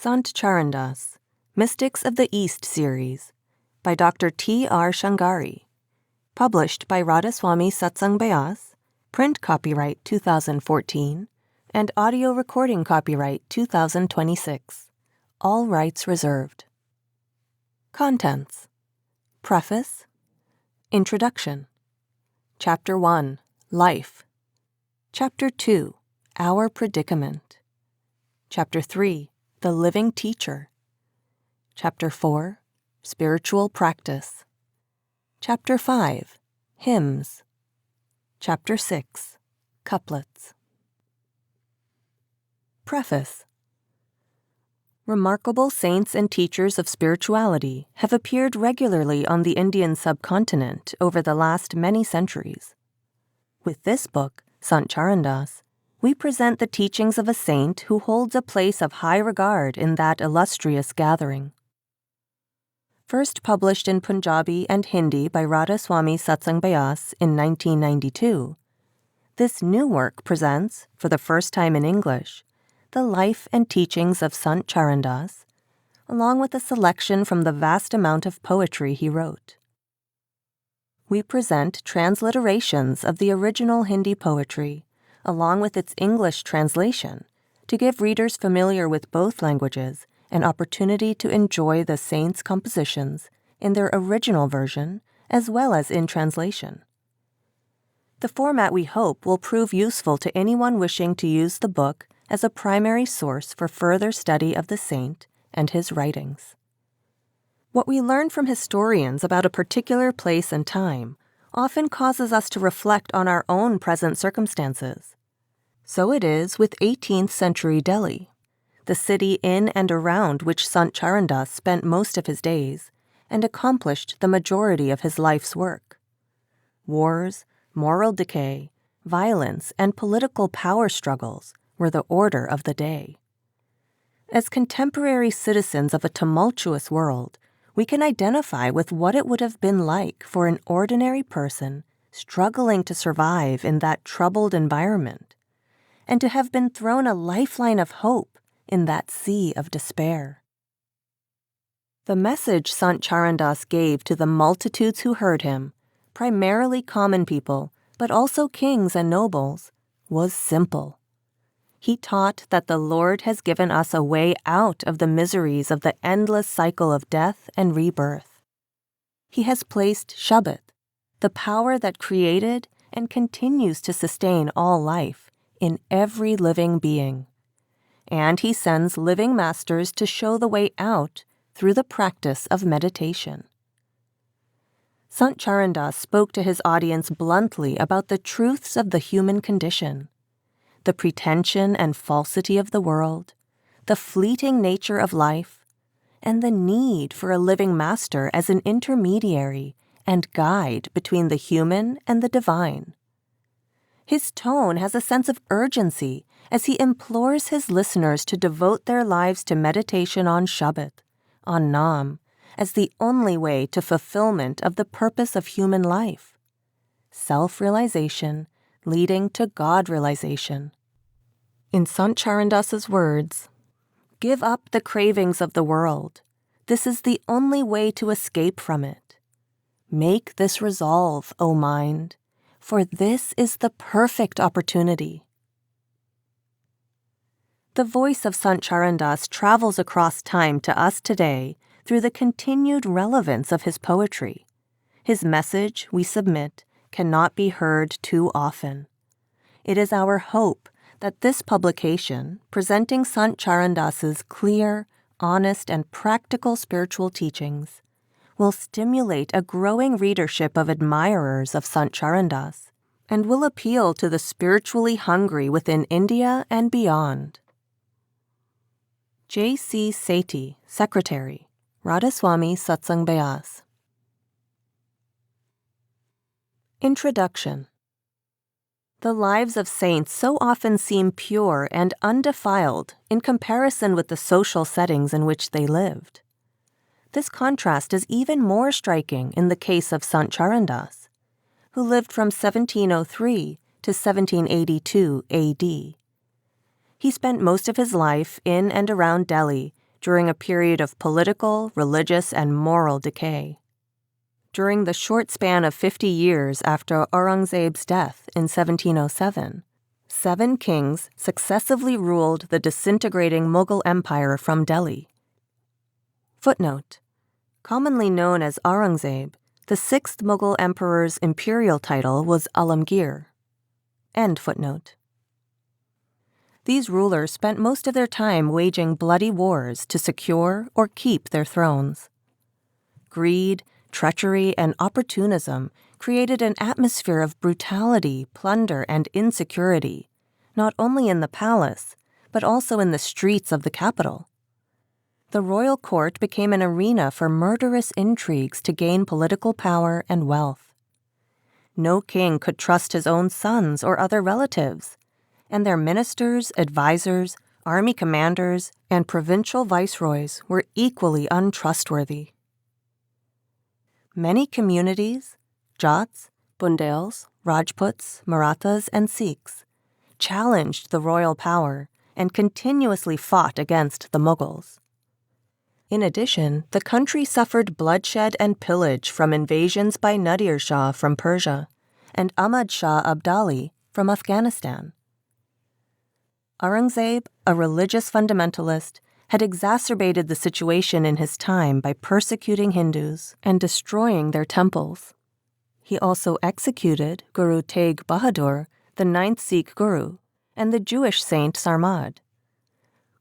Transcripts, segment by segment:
Sant Charandas, Mystics of the East series, by Dr. T.R. Shangari, published by Radha Satsang Beas, print copyright 2014, and audio recording copyright 2026. All rights reserved. Contents: Preface, Introduction, Chapter 1, Life, Chapter 2, Our Predicament, Chapter 3, The Living Teacher, Chapter 4, Spiritual Practice, Chapter 5, Hymns, Chapter 6, Couplets. Preface. Remarkable saints and teachers of spirituality have appeared regularly on the Indian subcontinent over the last many centuries. With this book, Sant Charandas, we present the teachings of a saint who holds a place of high regard in that illustrious gathering. First published in Punjabi and Hindi by Radha Satsang Beas in 1992, this new work presents, for the first time in English, the life and teachings of Sant Charandas, along with a selection from the vast amount of poetry he wrote. We present transliterations of the original Hindi poetry, along with its English translation, to give readers familiar with both languages an opportunity to enjoy the saints' compositions in their original version as well as in translation. The format, we hope, will prove useful to anyone wishing to use the book as a primary source for further study of the saint and his writings. What we learn from historians about a particular place and time often causes us to reflect on our own present circumstances. So it is with 18th century Delhi, the city in and around which Sant Charandas spent most of his days and accomplished the majority of his life's work. Wars, moral decay, violence, and political power struggles were the order of the day. As contemporary citizens of a tumultuous world, we can identify with what it would have been like for an ordinary person struggling to survive in that troubled environment, and to have been thrown a lifeline of hope in that sea of despair. The message Sant Charandas gave to the multitudes who heard him, primarily common people, but also kings and nobles, was simple. He taught that the Lord has given us a way out of the miseries of the endless cycle of death and rebirth. He has placed Shabbat, the power that created and continues to sustain all life, in every living being. And he sends living masters to show the way out through the practice of meditation. Sant Charandas spoke to his audience bluntly about the truths of the human condition, the pretension and falsity of the world, the fleeting nature of life, and the need for a living master as an intermediary and guide between the human and the divine. His tone has a sense of urgency as he implores his listeners to devote their lives to meditation on Shabbat, on Nam, as the only way to fulfillment of the purpose of human life, self-realization leading to God-realization. In Sant Charandas's words, "Give up the cravings of the world. This is the only way to escape from it. Make this resolve, O mind, for this is the perfect opportunity." The voice of Sant Charandas travels across time to us today through the continued relevance of his poetry. His message, we submit, cannot be heard too often. It is our hope that this publication, presenting Sant Charandas's clear, honest, and practical spiritual teachings, will stimulate a growing readership of admirers of Sant Charandas and will appeal to the spiritually hungry within India and beyond. J.C. Sethi, Secretary, Radha Satsang Beas. Introduction. The lives of saints so often seem pure and undefiled in comparison with the social settings in which they lived. This contrast is even more striking in the case of Sant Charandas, who lived from 1703 to 1782 A.D. He spent most of his life in and around Delhi during a period of political, religious, and moral decay. During the short span of 50 years after Aurangzeb's death in 1707, 7 kings successively ruled the disintegrating Mughal Empire from Delhi. Footnote: commonly known as Aurangzeb, the 6th Mughal emperor's imperial title was Alamgir. End footnote. These rulers spent most of their time waging bloody wars to secure or keep their thrones. Greed, treachery, and opportunism created an atmosphere of brutality, plunder, and insecurity, not only in the palace, but also in the streets of the capital. The royal court became an arena for murderous intrigues to gain political power and wealth. No king could trust his own sons or other relatives, and their ministers, advisors, army commanders, and provincial viceroys were equally untrustworthy. Many communities, Jats, Bundels, Rajputs, Marathas, and Sikhs, challenged the royal power and continuously fought against the Mughals. In addition, the country suffered bloodshed and pillage from invasions by Nadir Shah from Persia and Ahmad Shah Abdali from Afghanistan. Aurangzeb, a religious fundamentalist, had exacerbated the situation in his time by persecuting Hindus and destroying their temples. He also executed Guru Tegh Bahadur, the 9th Sikh Guru, and the Jewish saint Sarmad.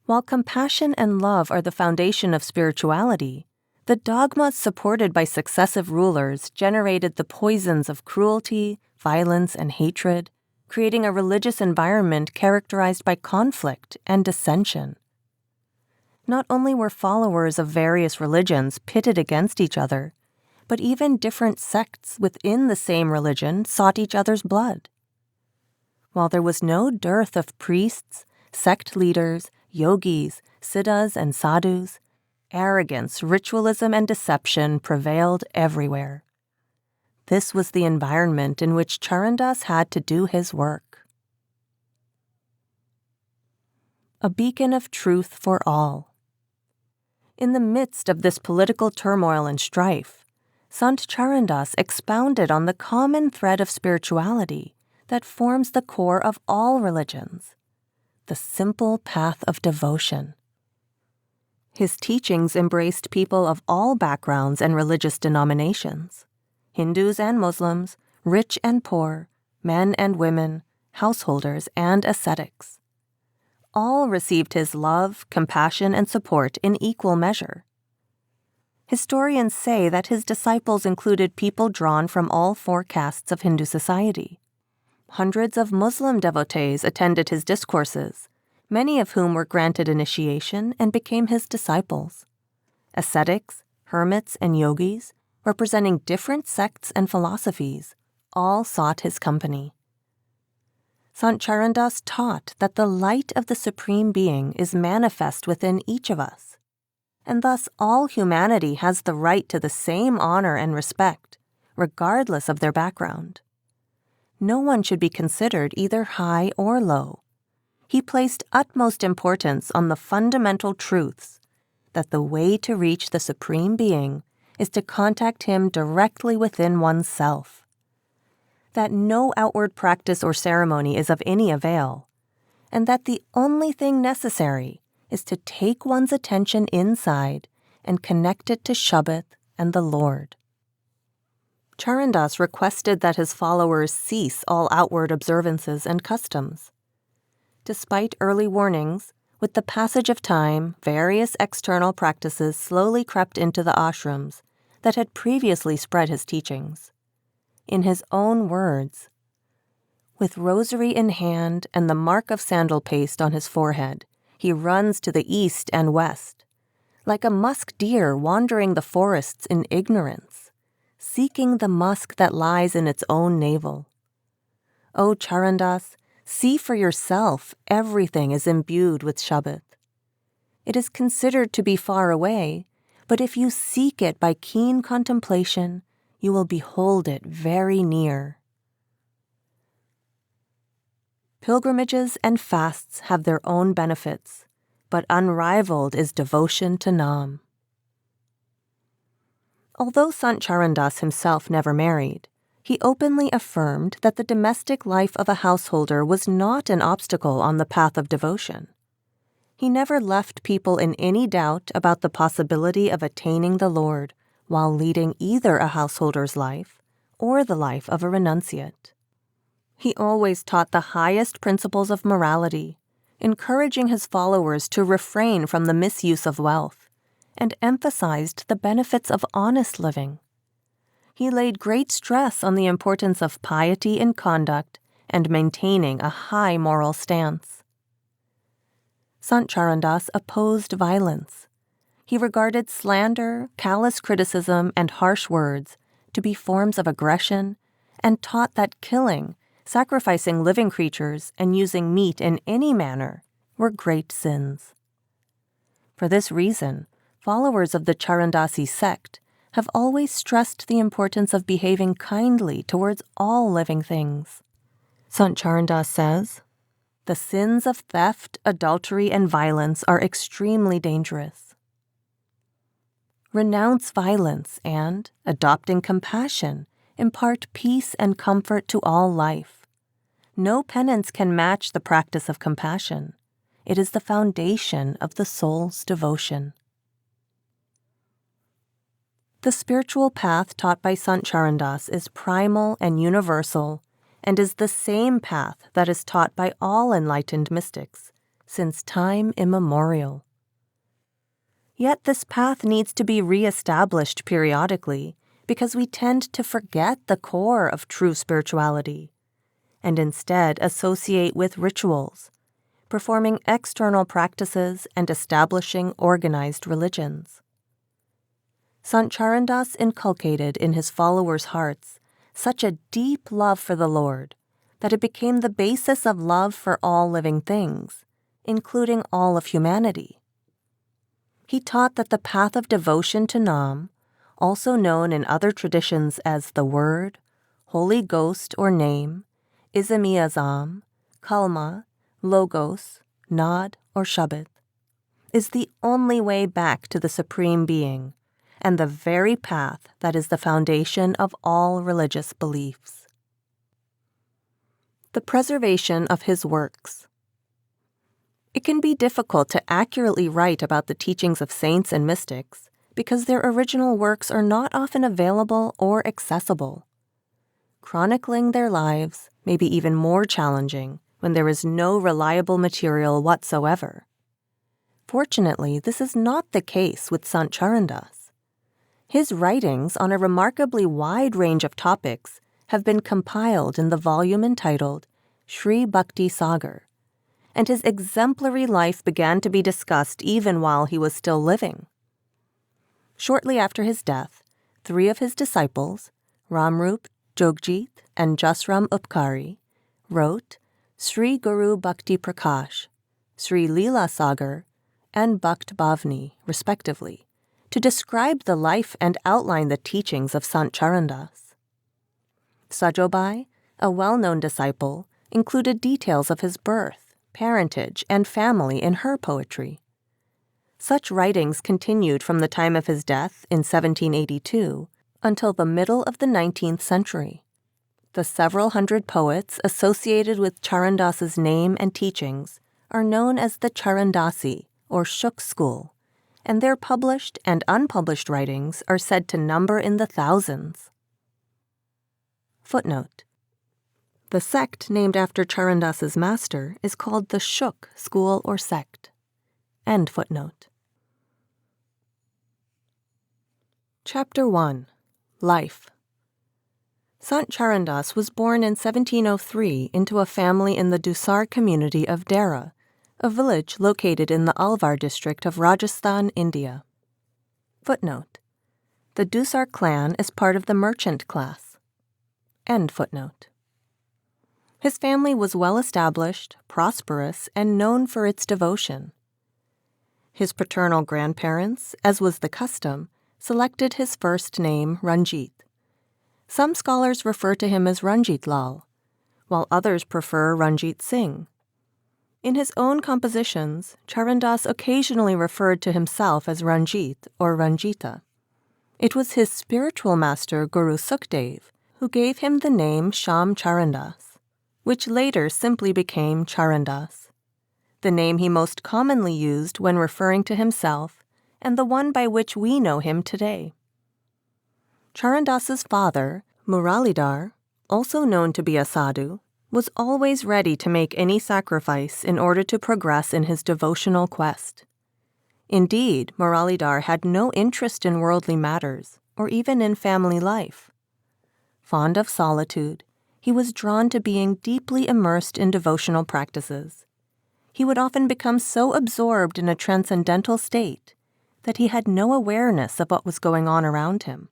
While compassion and love are the foundation of spirituality, the dogmas supported by successive rulers generated the poisons of cruelty, violence, and hatred, creating a religious environment characterized by conflict and dissension. Not only were followers of various religions pitted against each other, but even different sects within the same religion sought each other's blood. While there was no dearth of priests, sect leaders, yogis, siddhas, and sadhus, arrogance, ritualism, and deception prevailed everywhere. This was the environment in which Charandas had to do his work. A beacon of truth for all. In the midst of this political turmoil and strife, Sant Charandas expounded on the common thread of spirituality that forms the core of all religions: the simple path of devotion. His teachings embraced people of all backgrounds and religious denominations: Hindus and Muslims, rich and poor, men and women, householders and ascetics. All received his love, compassion, and support in equal measure. Historians say that his disciples included people drawn from all 4 castes of Hindu society. Hundreds of Muslim devotees attended his discourses, many of whom were granted initiation and became his disciples. Ascetics, hermits, and yogis, representing different sects and philosophies, all sought his company. Sant Charandas taught that the light of the Supreme Being is manifest within each of us, and thus all humanity has the right to the same honor and respect, regardless of their background. No one should be considered either high or low. He placed utmost importance on the fundamental truths that the way to reach the Supreme Being is to contact Him directly within oneself, that no outward practice or ceremony is of any avail, and that the only thing necessary is to take one's attention inside and connect it to Shabbat and the Lord. Charandas requested that his followers cease all outward observances and customs. Despite early warnings, with the passage of time, various external practices slowly crept into the ashrams that had previously spread his teachings. In his own words, "With rosary in hand and the mark of sandal paste on his forehead, he runs to the east and west, like a musk deer wandering the forests in ignorance, seeking the musk that lies in its own navel. O Charandas, see for yourself everything is imbued with Shabbat. It is considered to be far away, but if you seek it by keen contemplation, you will behold it very near." Pilgrimages and fasts have their own benefits, but unrivaled is devotion to Nam. Although Sant Charandas himself never married, he openly affirmed that the domestic life of a householder was not an obstacle on the path of devotion. He never left people in any doubt about the possibility of attaining the Lord while leading either a householder's life or the life of a renunciate. He always taught the highest principles of morality, encouraging his followers to refrain from the misuse of wealth, and emphasized the benefits of honest living. He laid great stress on the importance of piety in conduct and maintaining a high moral stance. Sant Charandas opposed violence. He regarded slander, callous criticism, and harsh words to be forms of aggression, and taught that killing, sacrificing living creatures, and using meat in any manner were great sins. For this reason, followers of the Charandasi sect have always stressed the importance of behaving kindly towards all living things. Sant Charandas says, "The sins of theft, adultery, and violence are extremely dangerous. Renounce violence and, adopting compassion, impart peace and comfort to all life. No penance can match the practice of compassion. It is the foundation of the soul's devotion." The spiritual path taught by Sant Charandas is primal and universal, and is the same path that is taught by all enlightened mystics, since time immemorial. Yet this path needs to be re-established periodically, because we tend to forget the core of true spirituality, and instead associate with rituals, performing external practices and establishing organized religions. Sant Charandas inculcated in his followers' hearts such a deep love for the Lord that it became the basis of love for all living things, including all of humanity. He taught that the path of devotion to Nam, also known in other traditions as the Word, Holy Ghost or Name, Isami Azam, Kalma, Logos, Nod, or Shabad, is the only way back to the Supreme Being, and the very path that is the foundation of all religious beliefs. The preservation of his works. It can be difficult to accurately write about the teachings of saints and mystics because their original works are not often available or accessible. Chronicling their lives may be even more challenging when there is no reliable material whatsoever. Fortunately, this is not the case with Sant Charandas. His writings on a remarkably wide range of topics have been compiled in the volume entitled Sri Bhakti Sagar, and his exemplary life began to be discussed even while he was still living. Shortly after his death, 3 of his disciples, Ramrup, Jogjit, and Jasram Upkari, wrote Sri Guru Bhakti Prakash, Sri Leela Sagar, and Bhakt Bhavni, respectively, to describe the life and outline the teachings of Sant Charandas. Sajobai, a well-known disciple, included details of his birth, parentage, and family in her poetry. Such writings continued from the time of his death in 1782 until the middle of the 19th century. The several hundred poets associated with Charandas's name and teachings are known as the Charandasi, or Shuk school, and their published and unpublished writings are said to number in the thousands. Footnote: the sect named after Charandas's master is called the Shuk school or sect. End footnote. Chapter 1. Life. Sant Charandas was born in 1703 into a family in the Dusar community of Dehra, a village located in the Alwar district of Rajasthan, India. Footnote: the Dusar clan is part of the merchant class. End footnote. His family was well-established, prosperous, and known for its devotion. His paternal grandparents, as was the custom, selected his first name Ranjit. Some scholars refer to him as Ranjit Lal, while others prefer Ranjit Singh. In his own compositions, Charandas occasionally referred to himself as Ranjit or Ranjita. It was his spiritual master, Guru Sukhdev, who gave him the name Sant Charandas, which later simply became Charandas, the name he most commonly used when referring to himself and the one by which we know him today. Charandas's father, Muralidhar, also known to be a sadhu, was always ready to make any sacrifice in order to progress in his devotional quest. Indeed, Muralidhar had no interest in worldly matters or even in family life. Fond of solitude, he was drawn to being deeply immersed in devotional practices. He would often become so absorbed in a transcendental state that he had no awareness of what was going on around him.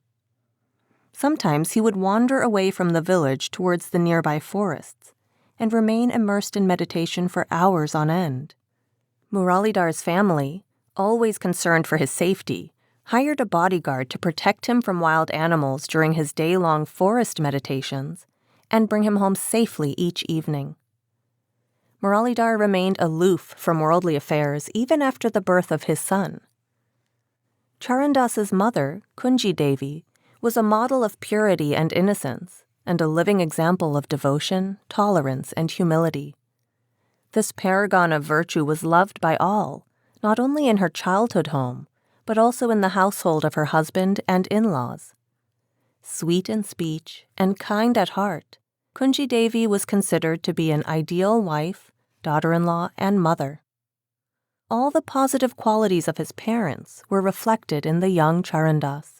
Sometimes he would wander away from the village towards the nearby forests and remain immersed in meditation for hours on end. Muralidhar's family, always concerned for his safety, hired a bodyguard to protect him from wild animals during his day-long forest meditations and bring him home safely each evening. Muralidhar remained aloof from worldly affairs even after the birth of his son. Charandas's mother, Kunji Devi, was a model of purity and innocence, and a living example of devotion, tolerance, and humility. This paragon of virtue was loved by all, not only in her childhood home, but also in the household of her husband and in-laws. Sweet in speech and kind at heart, Kunji Devi was considered to be an ideal wife, daughter-in-law, and mother. All the positive qualities of his parents were reflected in the young Charandas.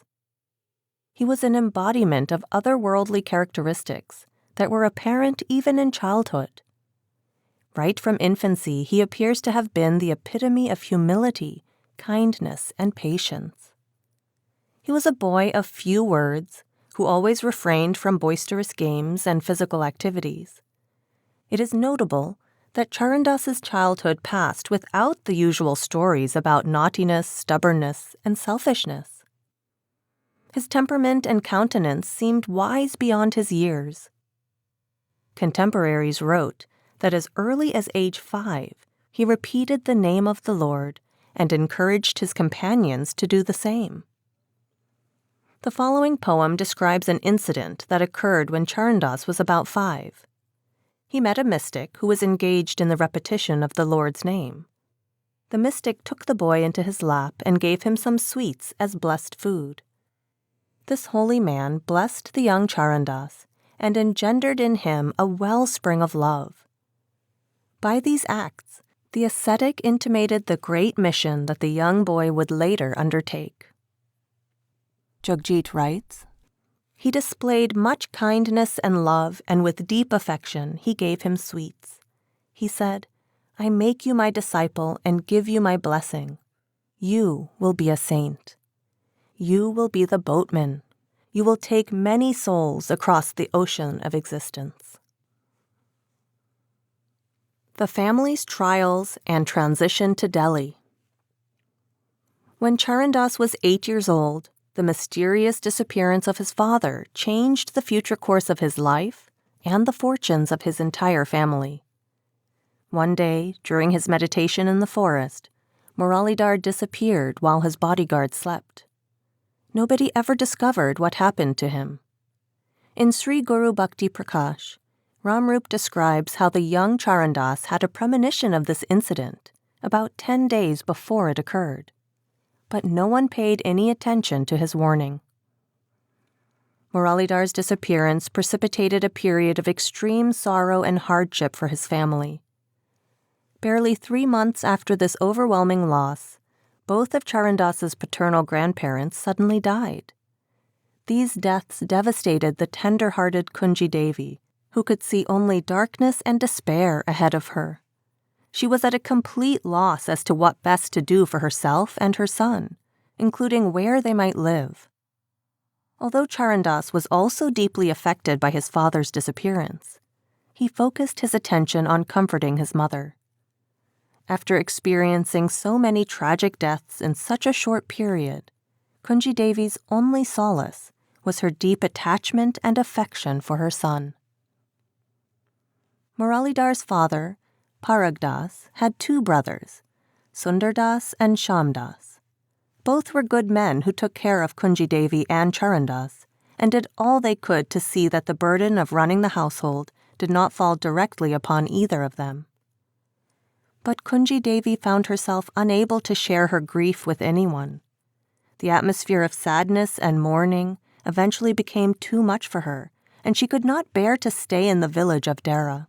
He was an embodiment of otherworldly characteristics that were apparent even in childhood. Right from infancy, he appears to have been the epitome of humility, kindness, and patience. He was a boy of few words, who always refrained from boisterous games and physical activities. It is notable that Charandas's childhood passed without the usual stories about naughtiness, stubbornness, and selfishness. His temperament and countenance seemed wise beyond his years. Contemporaries wrote that as early as age 5, he repeated the name of the Lord and encouraged his companions to do the same. The following poem describes an incident that occurred when Charandas was about 5. He met a mystic who was engaged in the repetition of the Lord's name. The mystic took the boy into his lap and gave him some sweets as blessed food. This holy man blessed the young Charandas and engendered in him a wellspring of love. By these acts, the ascetic intimated the great mission that the young boy would later undertake. Jagjit writes, "He displayed much kindness and love, and with deep affection he gave him sweets. He said, 'I make you my disciple and give you my blessing. You will be a saint. You will be the boatman. You will take many souls across the ocean of existence.'" The family's trials and transition to Delhi. When Charandas was 8 years old, the mysterious disappearance of his father changed the future course of his life and the fortunes of his entire family. One day, during his meditation in the forest, Muralidhar disappeared while his bodyguard slept. Nobody ever discovered what happened to him. In Sri Guru Bhakti Prakash, Ramrup describes how the young Charandas had a premonition of this incident about 10 days before it occurred, but no one paid any attention to his warning. Muralidhar's disappearance precipitated a period of extreme sorrow and hardship for his family. Barely 3 months after this overwhelming loss, both of Charandas's paternal grandparents suddenly died. These deaths devastated the tender-hearted Kunji Devi, who could see only darkness and despair ahead of her. She was at a complete loss as to what best to do for herself and her son, including where they might live. Although Charandas was also deeply affected by his father's disappearance, he focused his attention on comforting his mother. After experiencing so many tragic deaths in such a short period, Kunji Devi's only solace was her deep attachment and affection for her son. Muralidhar's father, Paragdas, had two brothers, Sundardas and Shamdas. Both were good men who took care of Kunji Devi and Charandas, and did all they could to see that the burden of running the household did not fall directly upon either of them. But Kunji Devi found herself unable to share her grief with anyone. The atmosphere of sadness and mourning eventually became too much for her, and she could not bear to stay in the village of Dara.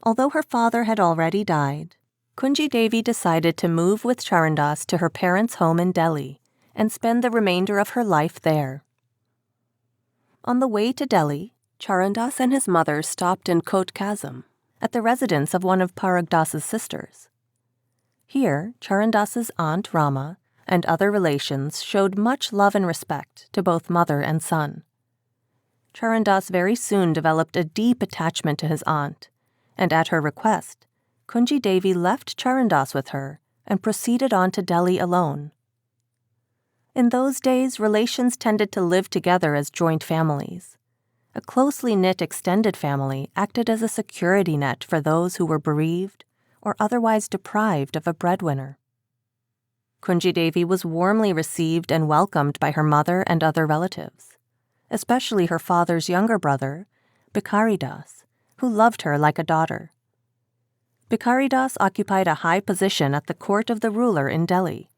Although her father had already died, Kunji Devi decided to move with Charandas to her parents' home in Delhi and spend the remainder of her life there. On the way to Delhi, Charandas and his mother stopped in Kot Kazam, at the residence of one of Paragdas's sisters. Here, Charandas's aunt Rama and other relations showed much love and respect to both mother and son. Charandas very soon developed a deep attachment to his aunt, and at her request, Kunji Devi left Charandas with her and proceeded on to Delhi alone. In those days, relations tended to live together as joint families. A closely knit extended family acted as a security net for those who were bereaved or otherwise deprived of a breadwinner. Kunji Devi was warmly received and welcomed by her mother and other relatives, especially her father's younger brother, Bikaridas, who loved her like a daughter. Bikaridas occupied a high position at the court of the ruler in Delhi.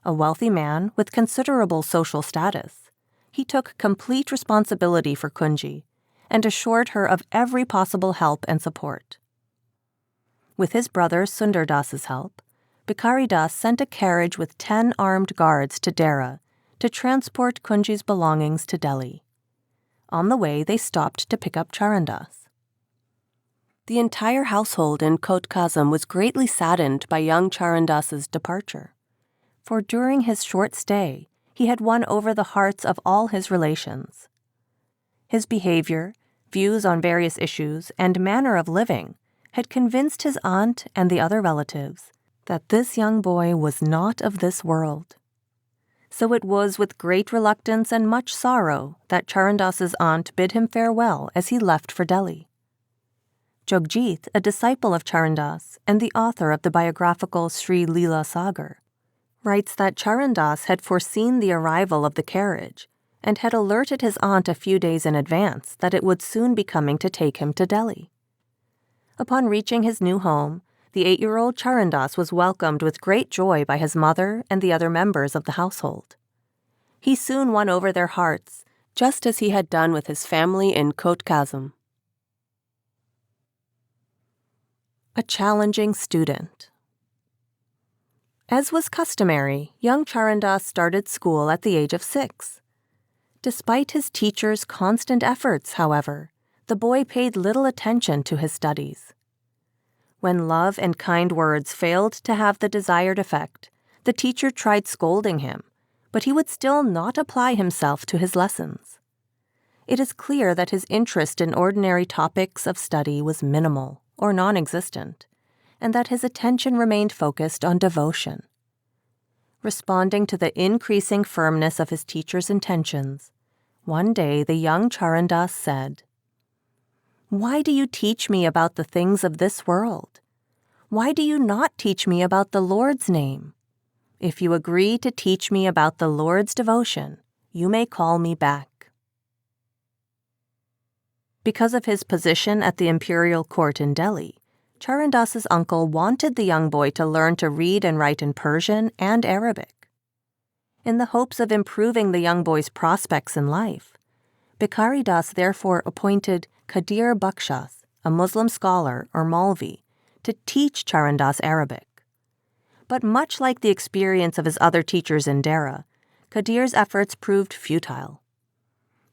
A wealthy man with considerable social status, he took complete responsibility for Kunji and assured her of every possible help and support. With his brother Sundardas's help, Bikaridas sent a carriage with 10 armed guards to Dara to transport Kunji's belongings to Delhi. On the way, they stopped to pick up Charandas. The entire household in Kot Kazam was greatly saddened by young Charandas's departure, for during his short stay, he had won over the hearts of all his relations. His behavior, views on various issues, and manner of living had convinced his aunt and the other relatives that this young boy was not of this world. So it was with great reluctance and much sorrow that Charandas's aunt bid him farewell as he left for Delhi. Jogjit, a disciple of Charandas and the author of the biographical Sri Leela Sagar, writes that Charandas had foreseen the arrival of the carriage and had alerted his aunt a few days in advance that it would soon be coming to take him to Delhi. Upon reaching his new home, the 8-year-old Charandas was welcomed with great joy by his mother and the other members of the household. He soon won over their hearts, just as he had done with his family in Kot Kazam. A challenging student. As was customary, young Charandas started school at the age of 6. Despite his teacher's constant efforts, however, the boy paid little attention to his studies. When love and kind words failed to have the desired effect, the teacher tried scolding him, but he would still not apply himself to his lessons. It is clear that his interest in ordinary topics of study was minimal or non-existent, and that his attention remained focused on devotion. Responding to the increasing firmness of his teacher's intentions, one day the young Charandas said, "Why do you teach me about the things of this world? Why do you not teach me about the Lord's name? If you agree to teach me about the Lord's devotion, you may call me back." Because of his position at the imperial court in Delhi, Charandas's uncle wanted the young boy to learn to read and write in Persian and Arabic. In the hopes of improving the young boy's prospects in life, Bikaridas therefore appointed Qadir Bakshas, a Muslim scholar or Maulvi, to teach Charandas Arabic. But much like the experience of his other teachers in Dara, Qadir's efforts proved futile.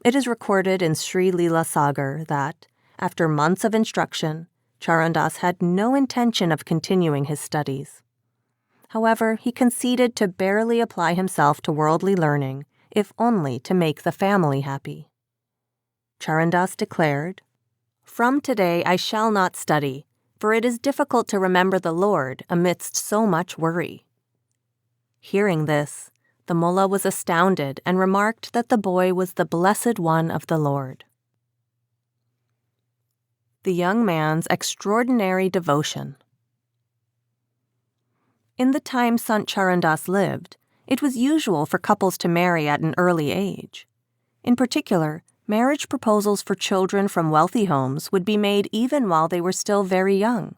It is recorded in Sri Leela Sagar that, after months of instruction, Charandas had no intention of continuing his studies. However, he conceded to barely apply himself to worldly learning, if only to make the family happy. Charandas declared, "From today I shall not study, for it is difficult to remember the Lord amidst so much worry." Hearing this, the mullah was astounded and remarked that the boy was the blessed one of the Lord. The young man's extraordinary devotion. In the time Sant Charandas lived, it was usual for couples to marry at an early age. In particular, marriage proposals for children from wealthy homes would be made even while they were still very young.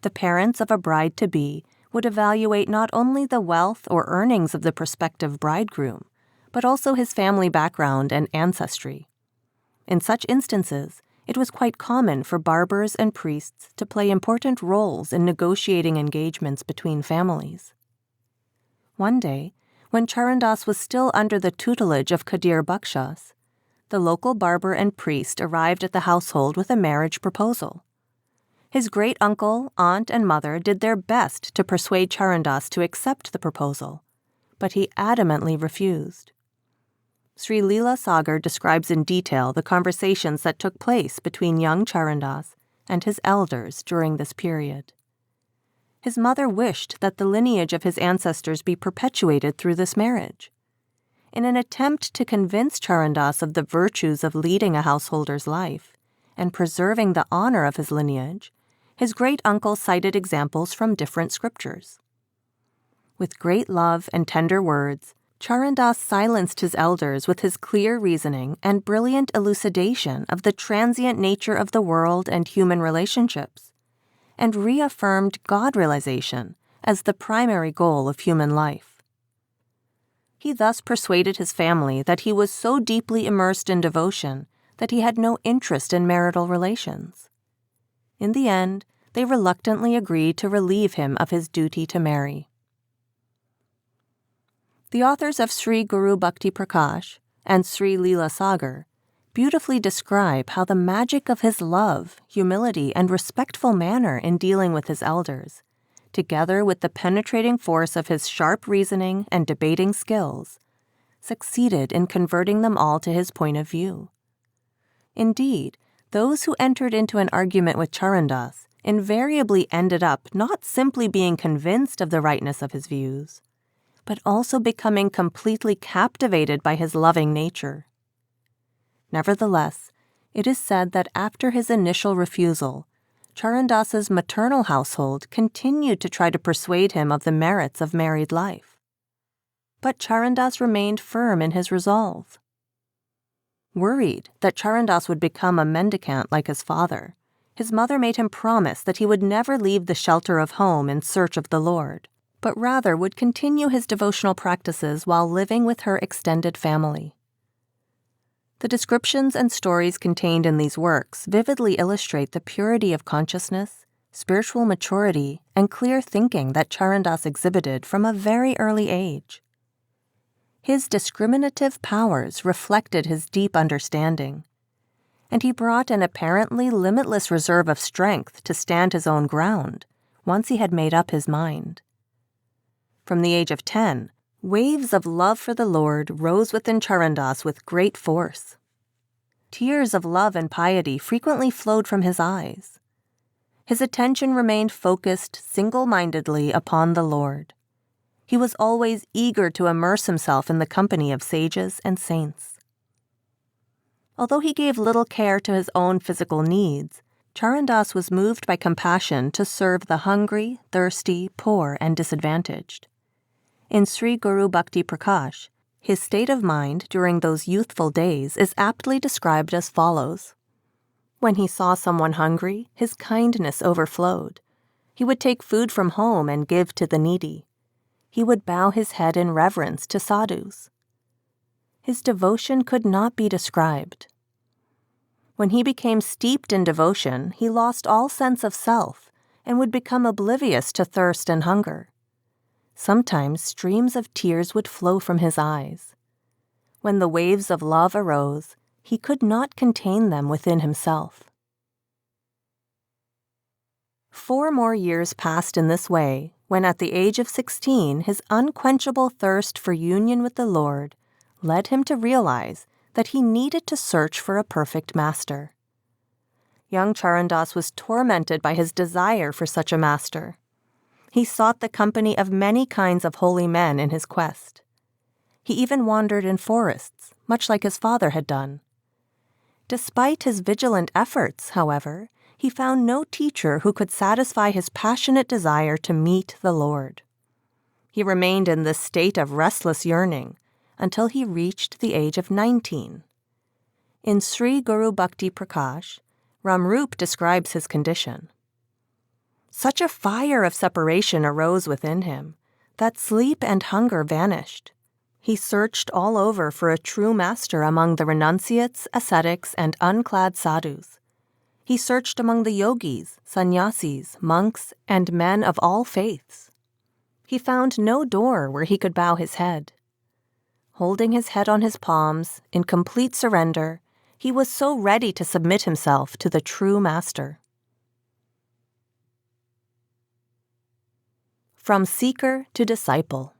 The parents of a bride-to-be would evaluate not only the wealth or earnings of the prospective bridegroom, but also his family background and ancestry. In such instances, it was quite common for barbers and priests to play important roles in negotiating engagements between families. One day, when Charandas was still under the tutelage of Kadir Bakshas, the local barber and priest arrived at the household with a marriage proposal. His great-uncle, aunt, and mother did their best to persuade Charandas to accept the proposal, but he adamantly refused. Sri Leela Sagar describes in detail the conversations that took place between young Charandas and his elders during this period. His mother wished that the lineage of his ancestors be perpetuated through this marriage. In an attempt to convince Charandas of the virtues of leading a householder's life and preserving the honor of his lineage, his great-uncle cited examples from different scriptures. With great love and tender words, Charandas silenced his elders with his clear reasoning and brilliant elucidation of the transient nature of the world and human relationships, and reaffirmed God realization as the primary goal of human life. He thus persuaded his family that he was so deeply immersed in devotion that he had no interest in marital relations. In the end, they reluctantly agreed to relieve him of his duty to marry. The authors of Sri Guru Bhakti Prakash and Sri Leela Sagar beautifully describe how the magic of his love, humility, and respectful manner in dealing with his elders, together with the penetrating force of his sharp reasoning and debating skills, succeeded in converting them all to his point of view. Indeed, those who entered into an argument with Charandas invariably ended up not simply being convinced of the rightness of his views, but also becoming completely captivated by his loving nature. Nevertheless, it is said that after his initial refusal, Charandas's maternal household continued to try to persuade him of the merits of married life. But Charandas remained firm in his resolve. Worried that Charandas would become a mendicant like his father, his mother made him promise that he would never leave the shelter of home in search of the Lord, but rather would continue his devotional practices while living with her extended family. The descriptions and stories contained in these works vividly illustrate the purity of consciousness, spiritual maturity, and clear thinking that Charandas exhibited from a very early age. His discriminative powers reflected his deep understanding, and he brought an apparently limitless reserve of strength to stand his own ground once he had made up his mind. From the age of 10, waves of love for the Lord rose within Charandas with great force. Tears of love and piety frequently flowed from his eyes. His attention remained focused single-mindedly upon the Lord. He was always eager to immerse himself in the company of sages and saints. Although he gave little care to his own physical needs, Charandas was moved by compassion to serve the hungry, thirsty, poor, and disadvantaged. In Sri Guru Bhakti Prakash, his state of mind during those youthful days is aptly described as follows. When he saw someone hungry, his kindness overflowed. He would take food from home and give to the needy. He would bow his head in reverence to sadhus. His devotion could not be described. When he became steeped in devotion, he lost all sense of self and would become oblivious to thirst and hunger. Sometimes streams of tears would flow from his eyes. When the waves of love arose, he could not contain them within himself. 4 more years passed in this way, when at the age of 16, his unquenchable thirst for union with the Lord led him to realize that he needed to search for a perfect master. Young Charandas was tormented by his desire for such a master. He sought the company of many kinds of holy men in his quest. He even wandered in forests, much like his father had done. Despite his vigilant efforts, however, he found no teacher who could satisfy his passionate desire to meet the Lord. He remained in this state of restless yearning until he reached the age of 19. In Sri Guru Bhakti Prakash, Ramrup describes his condition. Such a fire of separation arose within him that sleep and hunger vanished. He searched all over for a true master among the renunciates, ascetics, and unclad sadhus. He searched among the yogis, sannyasis, monks, and men of all faiths. He found no door where he could bow his head. Holding his head on his palms, in complete surrender, he was so ready to submit himself to the true master. From seeker to disciple.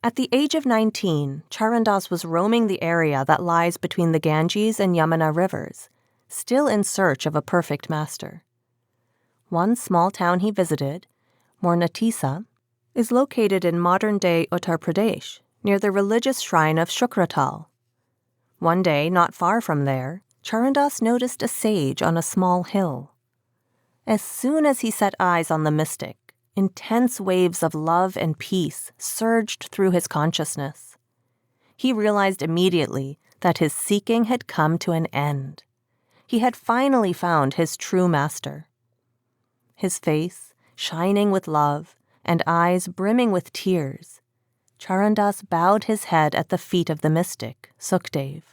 At the age of 19, Charandas was roaming the area that lies between the Ganges and Yamuna rivers, still in search of a perfect master. One small town he visited, Mornatisa, is located in modern-day Uttar Pradesh, near the religious shrine of Shukratal. One day, not far from there, Charandas noticed a sage on a small hill. As soon as he set eyes on the mystic, intense waves of love and peace surged through his consciousness. He realized immediately that his seeking had come to an end. He had finally found his true master. His face, shining with love, and eyes brimming with tears, Charandas bowed his head at the feet of the mystic, Sukdev.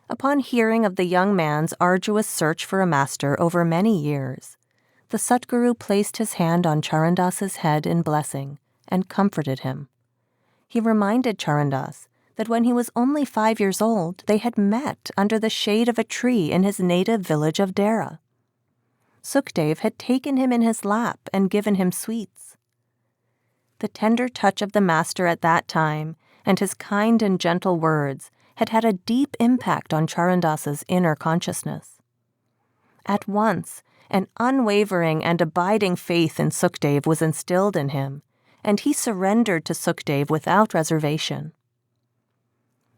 Upon hearing of the young man's arduous search for a master over many years, the Satguru placed his hand on Charandas's head in blessing and comforted him. He reminded Charandas that when he was only 5 years old, they had met under the shade of a tree in his native village of Dera. Sukdev had taken him in his lap and given him sweets. The tender touch of the master at that time and his kind and gentle words had had a deep impact on Charandas's inner consciousness. At once, an unwavering and abiding faith in Sukdev was instilled in him, and he surrendered to Sukdev without reservation.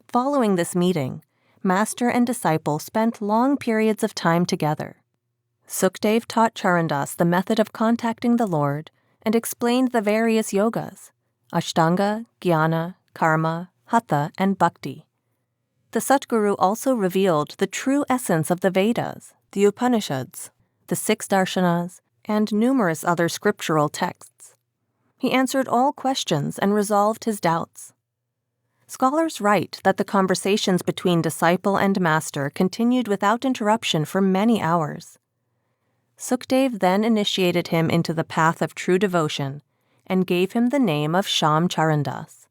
Following this meeting, master and disciple spent long periods of time together. Sukdev taught Charandas the method of contacting the Lord and explained the various yogas, Ashtanga, Jnana, Karma, Hatha, and Bhakti. The Satguru also revealed the true essence of the Vedas, the Upanishads, the 6 darshanas, and numerous other scriptural texts. He answered all questions and resolved his doubts. Scholars write that the conversations between disciple and master continued without interruption for many hours. Sukdev then initiated him into the path of true devotion and gave him the name of Sant Charandas.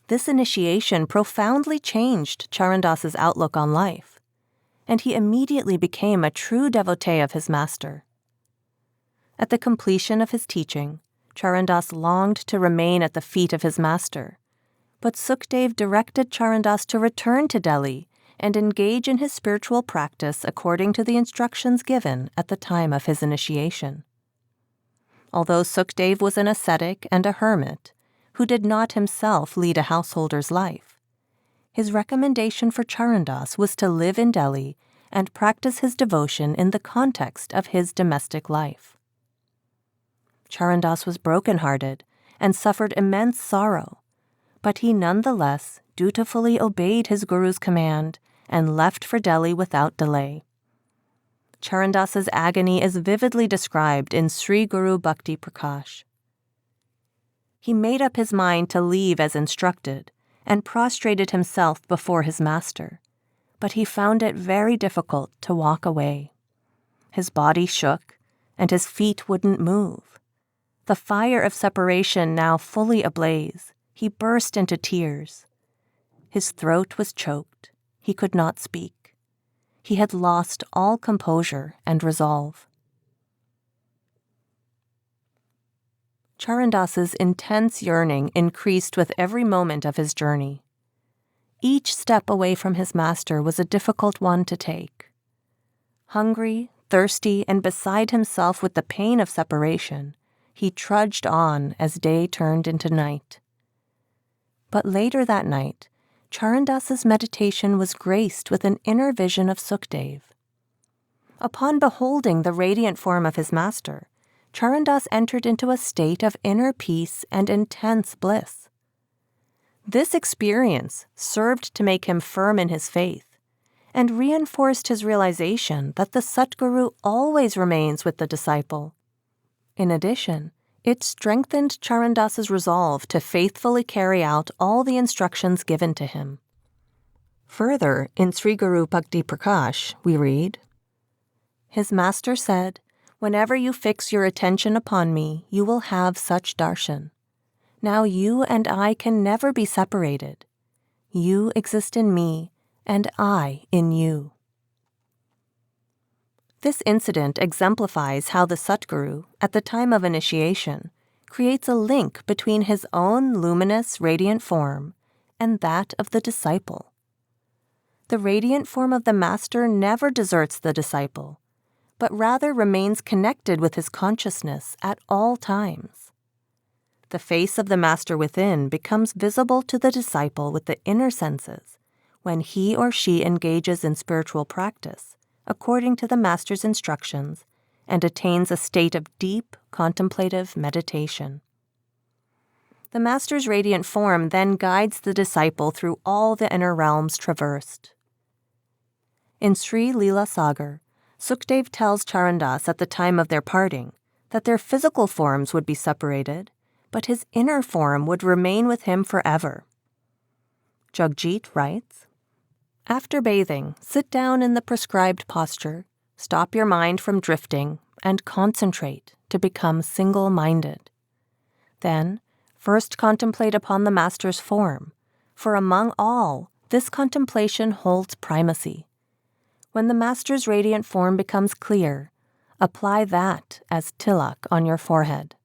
This initiation profoundly changed Charandas's outlook on life, and he immediately became a true devotee of his master. At the completion of his teaching, Charandas longed to remain at the feet of his master, but Sukdev directed Charandas to return to Delhi and engage in his spiritual practice according to the instructions given at the time of his initiation. Although Sukdev was an ascetic and a hermit, who did not himself lead a householder's life, his recommendation for Charandas was to live in Delhi and practice his devotion in the context of his domestic life. Charandas was broken-hearted and suffered immense sorrow, but he nonetheless dutifully obeyed his guru's command and left for Delhi without delay. Charandas's agony is vividly described in Sri Guru Bhakti Prakash. He made up his mind to leave as instructed and prostrated himself before his master, but he found it very difficult to walk away. His body shook, and his feet wouldn't move. The fire of separation now fully ablaze, he burst into tears. His throat was choked. He could not speak. He had lost all composure and resolve. Charandas's intense yearning increased with every moment of his journey. Each step away from his master was a difficult one to take. Hungry, thirsty, and beside himself with the pain of separation, he trudged on as day turned into night. But later that night, Charandas' meditation was graced with an inner vision of Sukhdev. Upon beholding the radiant form of his master, Charandas entered into a state of inner peace and intense bliss. This experience served to make him firm in his faith and reinforced his realization that the Satguru always remains with the disciple. In addition, it strengthened Charandas' resolve to faithfully carry out all the instructions given to him. Further, in Sri Guru Bhakti Prakash, we read, "His master said, 'Whenever you fix your attention upon me, you will have such darshan. Now you and I can never be separated. You exist in me, and I in you.'" This incident exemplifies how the Satguru, at the time of initiation, creates a link between his own luminous, radiant form and that of the disciple. The radiant form of the master never deserts the disciple, but rather remains connected with his consciousness at all times. The face of the master within becomes visible to the disciple with the inner senses when he or she engages in spiritual practice according to the master's instructions and attains a state of deep contemplative meditation. The master's radiant form then guides the disciple through all the inner realms traversed. In Sri Leela Sagar, Sukhdev tells Charandas at the time of their parting that their physical forms would be separated, but his inner form would remain with him forever. Jagjit writes, "After bathing, sit down in the prescribed posture, stop your mind from drifting, and concentrate to become single-minded. Then, first contemplate upon the master's form, for among all, this contemplation holds primacy. When the master's radiant form becomes clear, apply that as tilak on your forehead.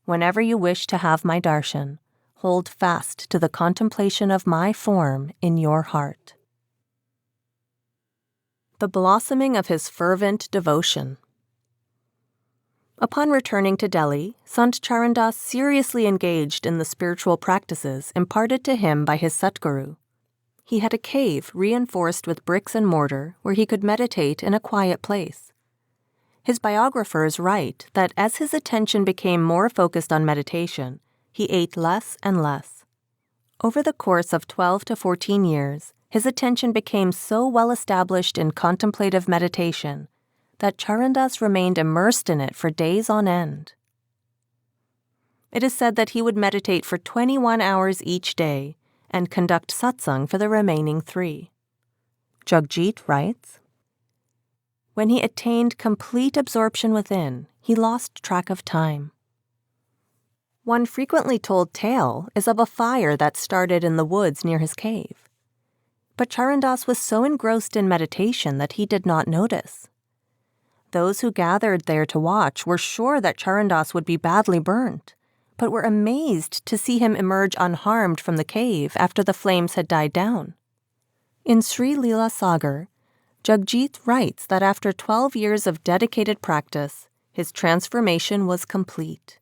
Whenever you wish to have my darshan, hold fast to the contemplation of my form in your heart." The blossoming of his fervent devotion. Upon returning to Delhi, Sant Charandas seriously engaged in the spiritual practices imparted to him by his Satguru. He had a cave reinforced with bricks and mortar where he could meditate in a quiet place. His biographers write that as his attention became more focused on meditation, he ate less and less. Over the course of 12 to 14 years, his attention became so well established in contemplative meditation that Charandas remained immersed in it for days on end. It is said that he would meditate for 21 hours each day and conduct satsang for the remaining 3. Jagjit writes, "When he attained complete absorption within, he lost track of time." One frequently told tale is of a fire that started in the woods near his cave. But Charandas was so engrossed in meditation that he did not notice. Those who gathered there to watch were sure that Charandas would be badly burnt, but were amazed to see him emerge unharmed from the cave after the flames had died down. In Sri Leela Sagar, Jagjit writes that after 12 years of dedicated practice, his transformation was complete.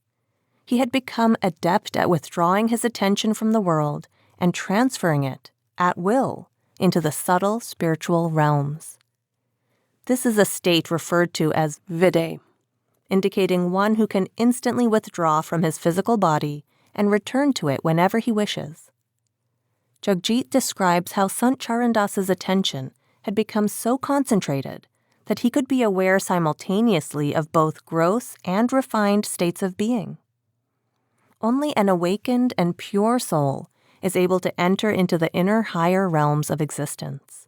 He had become adept at withdrawing his attention from the world and transferring it, at will, into the subtle spiritual realms. This is a state referred to as vidde, indicating one who can instantly withdraw from his physical body and return to it whenever he wishes. Jagjit describes how Sant Charandas' attention had become so concentrated that he could be aware simultaneously of both gross and refined states of being. Only an awakened and pure soul is able to enter into the inner higher realms of existence.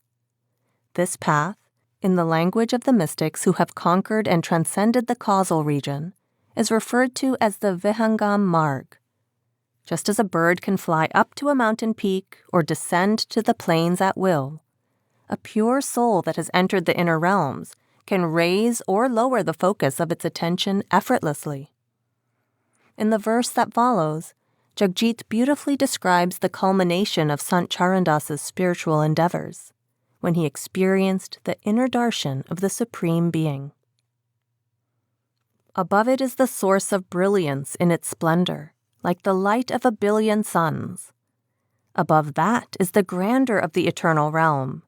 This path, in the language of the mystics who have conquered and transcended the causal region, is referred to as the Vihangam Marg. Just as a bird can fly up to a mountain peak or descend to the plains at will, a pure soul that has entered the inner realms can raise or lower the focus of its attention effortlessly. In the verse that follows, Jagjit beautifully describes the culmination of Sant Charandas' spiritual endeavors, when he experienced the inner darshan of the Supreme Being. Above it is the source of brilliance in its splendor, like the light of a billion suns. Above that is the grandeur of the eternal realm.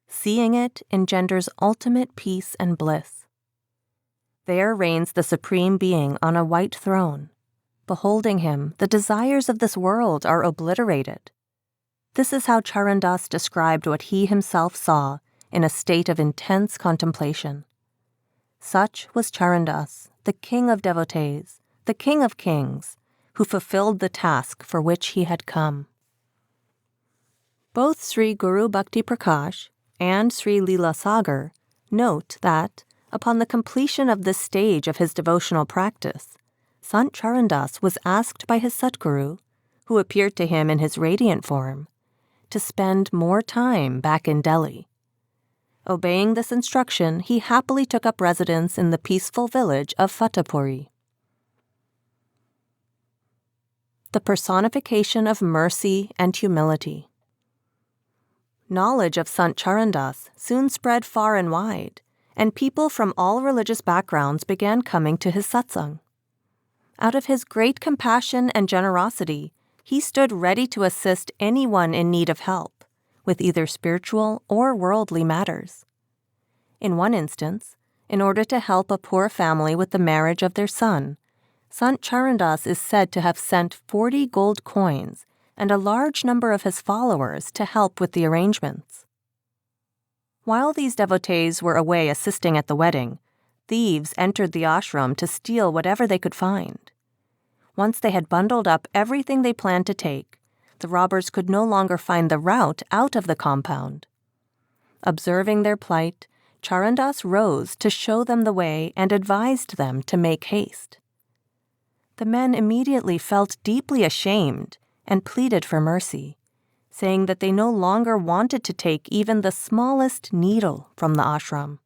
Seeing it engenders ultimate peace and bliss. There reigns the Supreme Being on a white throne. Beholding him, the desires of this world are obliterated. This is how Charandas described what he himself saw in a state of intense contemplation. Such was Charandas, the king of devotees, the king of kings, who fulfilled the task for which he had come. Both Sri Guru Bhakti Prakash and Sri Leela Sagar note that, upon the completion of this stage of his devotional practice, Sant Charandas was asked by his Satguru, who appeared to him in his radiant form, to spend more time back in Delhi. Obeying this instruction, he happily took up residence in the peaceful village of Fatehpuri. The personification of mercy and humility. Knowledge of Sant Charandas soon spread far and wide, and people from all religious backgrounds began coming to his satsang. Out of his great compassion and generosity, he stood ready to assist anyone in need of help, with either spiritual or worldly matters. In one instance, in order to help a poor family with the marriage of their son, Sant Charandas is said to have sent 40 gold coins and a large number of his followers to help with the arrangements. While these devotees were away assisting at the wedding, thieves entered the ashram to steal whatever they could find. Once they had bundled up everything they planned to take, the robbers could no longer find the route out of the compound. Observing their plight, Charandas rose to show them the way and advised them to make haste. The men immediately felt deeply ashamed and pleaded for mercy, saying that they no longer wanted to take even the smallest needle from the ashram.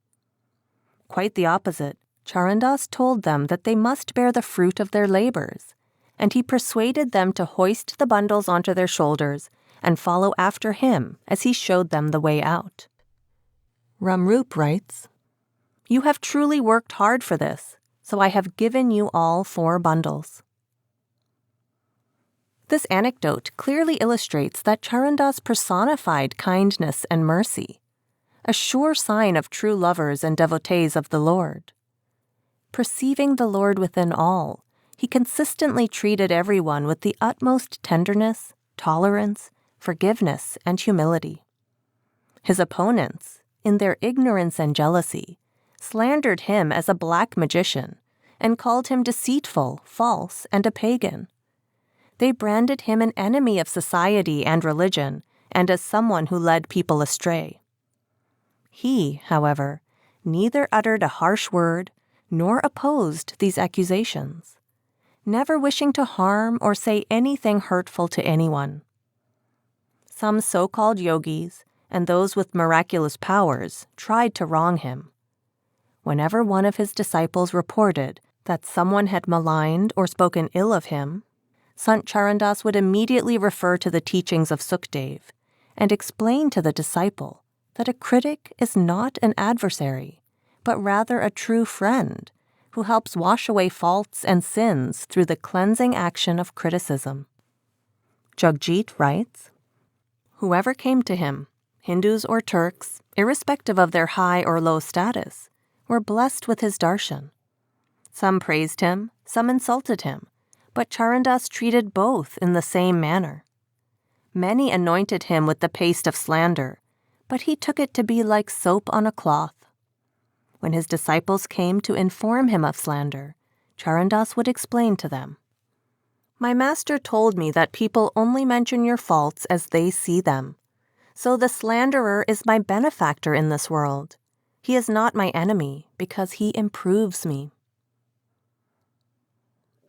Quite the opposite, Charandas told them that they must bear the fruit of their labors, and he persuaded them to hoist the bundles onto their shoulders and follow after him as he showed them the way out. Ramrup writes, "You have truly worked hard for this, so I have given you all 4 bundles." This anecdote clearly illustrates that Charandas personified kindness and mercy, a sure sign of true lovers and devotees of the Lord. Perceiving the Lord within all, he consistently treated everyone with the utmost tenderness, tolerance, forgiveness, and humility. His opponents, in their ignorance and jealousy, slandered him as a black magician and called him deceitful, false, and a pagan. They branded him an enemy of society and religion and as someone who led people astray. He, however, neither uttered a harsh word nor opposed these accusations, never wishing to harm or say anything hurtful to anyone. Some so-called yogis and those with miraculous powers tried to wrong him. Whenever one of his disciples reported that someone had maligned or spoken ill of him, Sant Charandas would immediately refer to the teachings of Sukdev and explain to the disciple that a critic is not an adversary, but rather a true friend who helps wash away faults and sins through the cleansing action of criticism. Jagjit writes, "Whoever came to him, Hindus or Turks, irrespective of their high or low status, were blessed with his darshan. Some praised him, some insulted him, but Charandas treated both in the same manner. Many anointed him with the paste of slander, but he took it to be like soap on a cloth. When his disciples came to inform him of slander, Charandas would explain to them, 'My master told me that people only mention your faults as they see them. So the slanderer is my benefactor in this world. He is not my enemy because he improves me.'"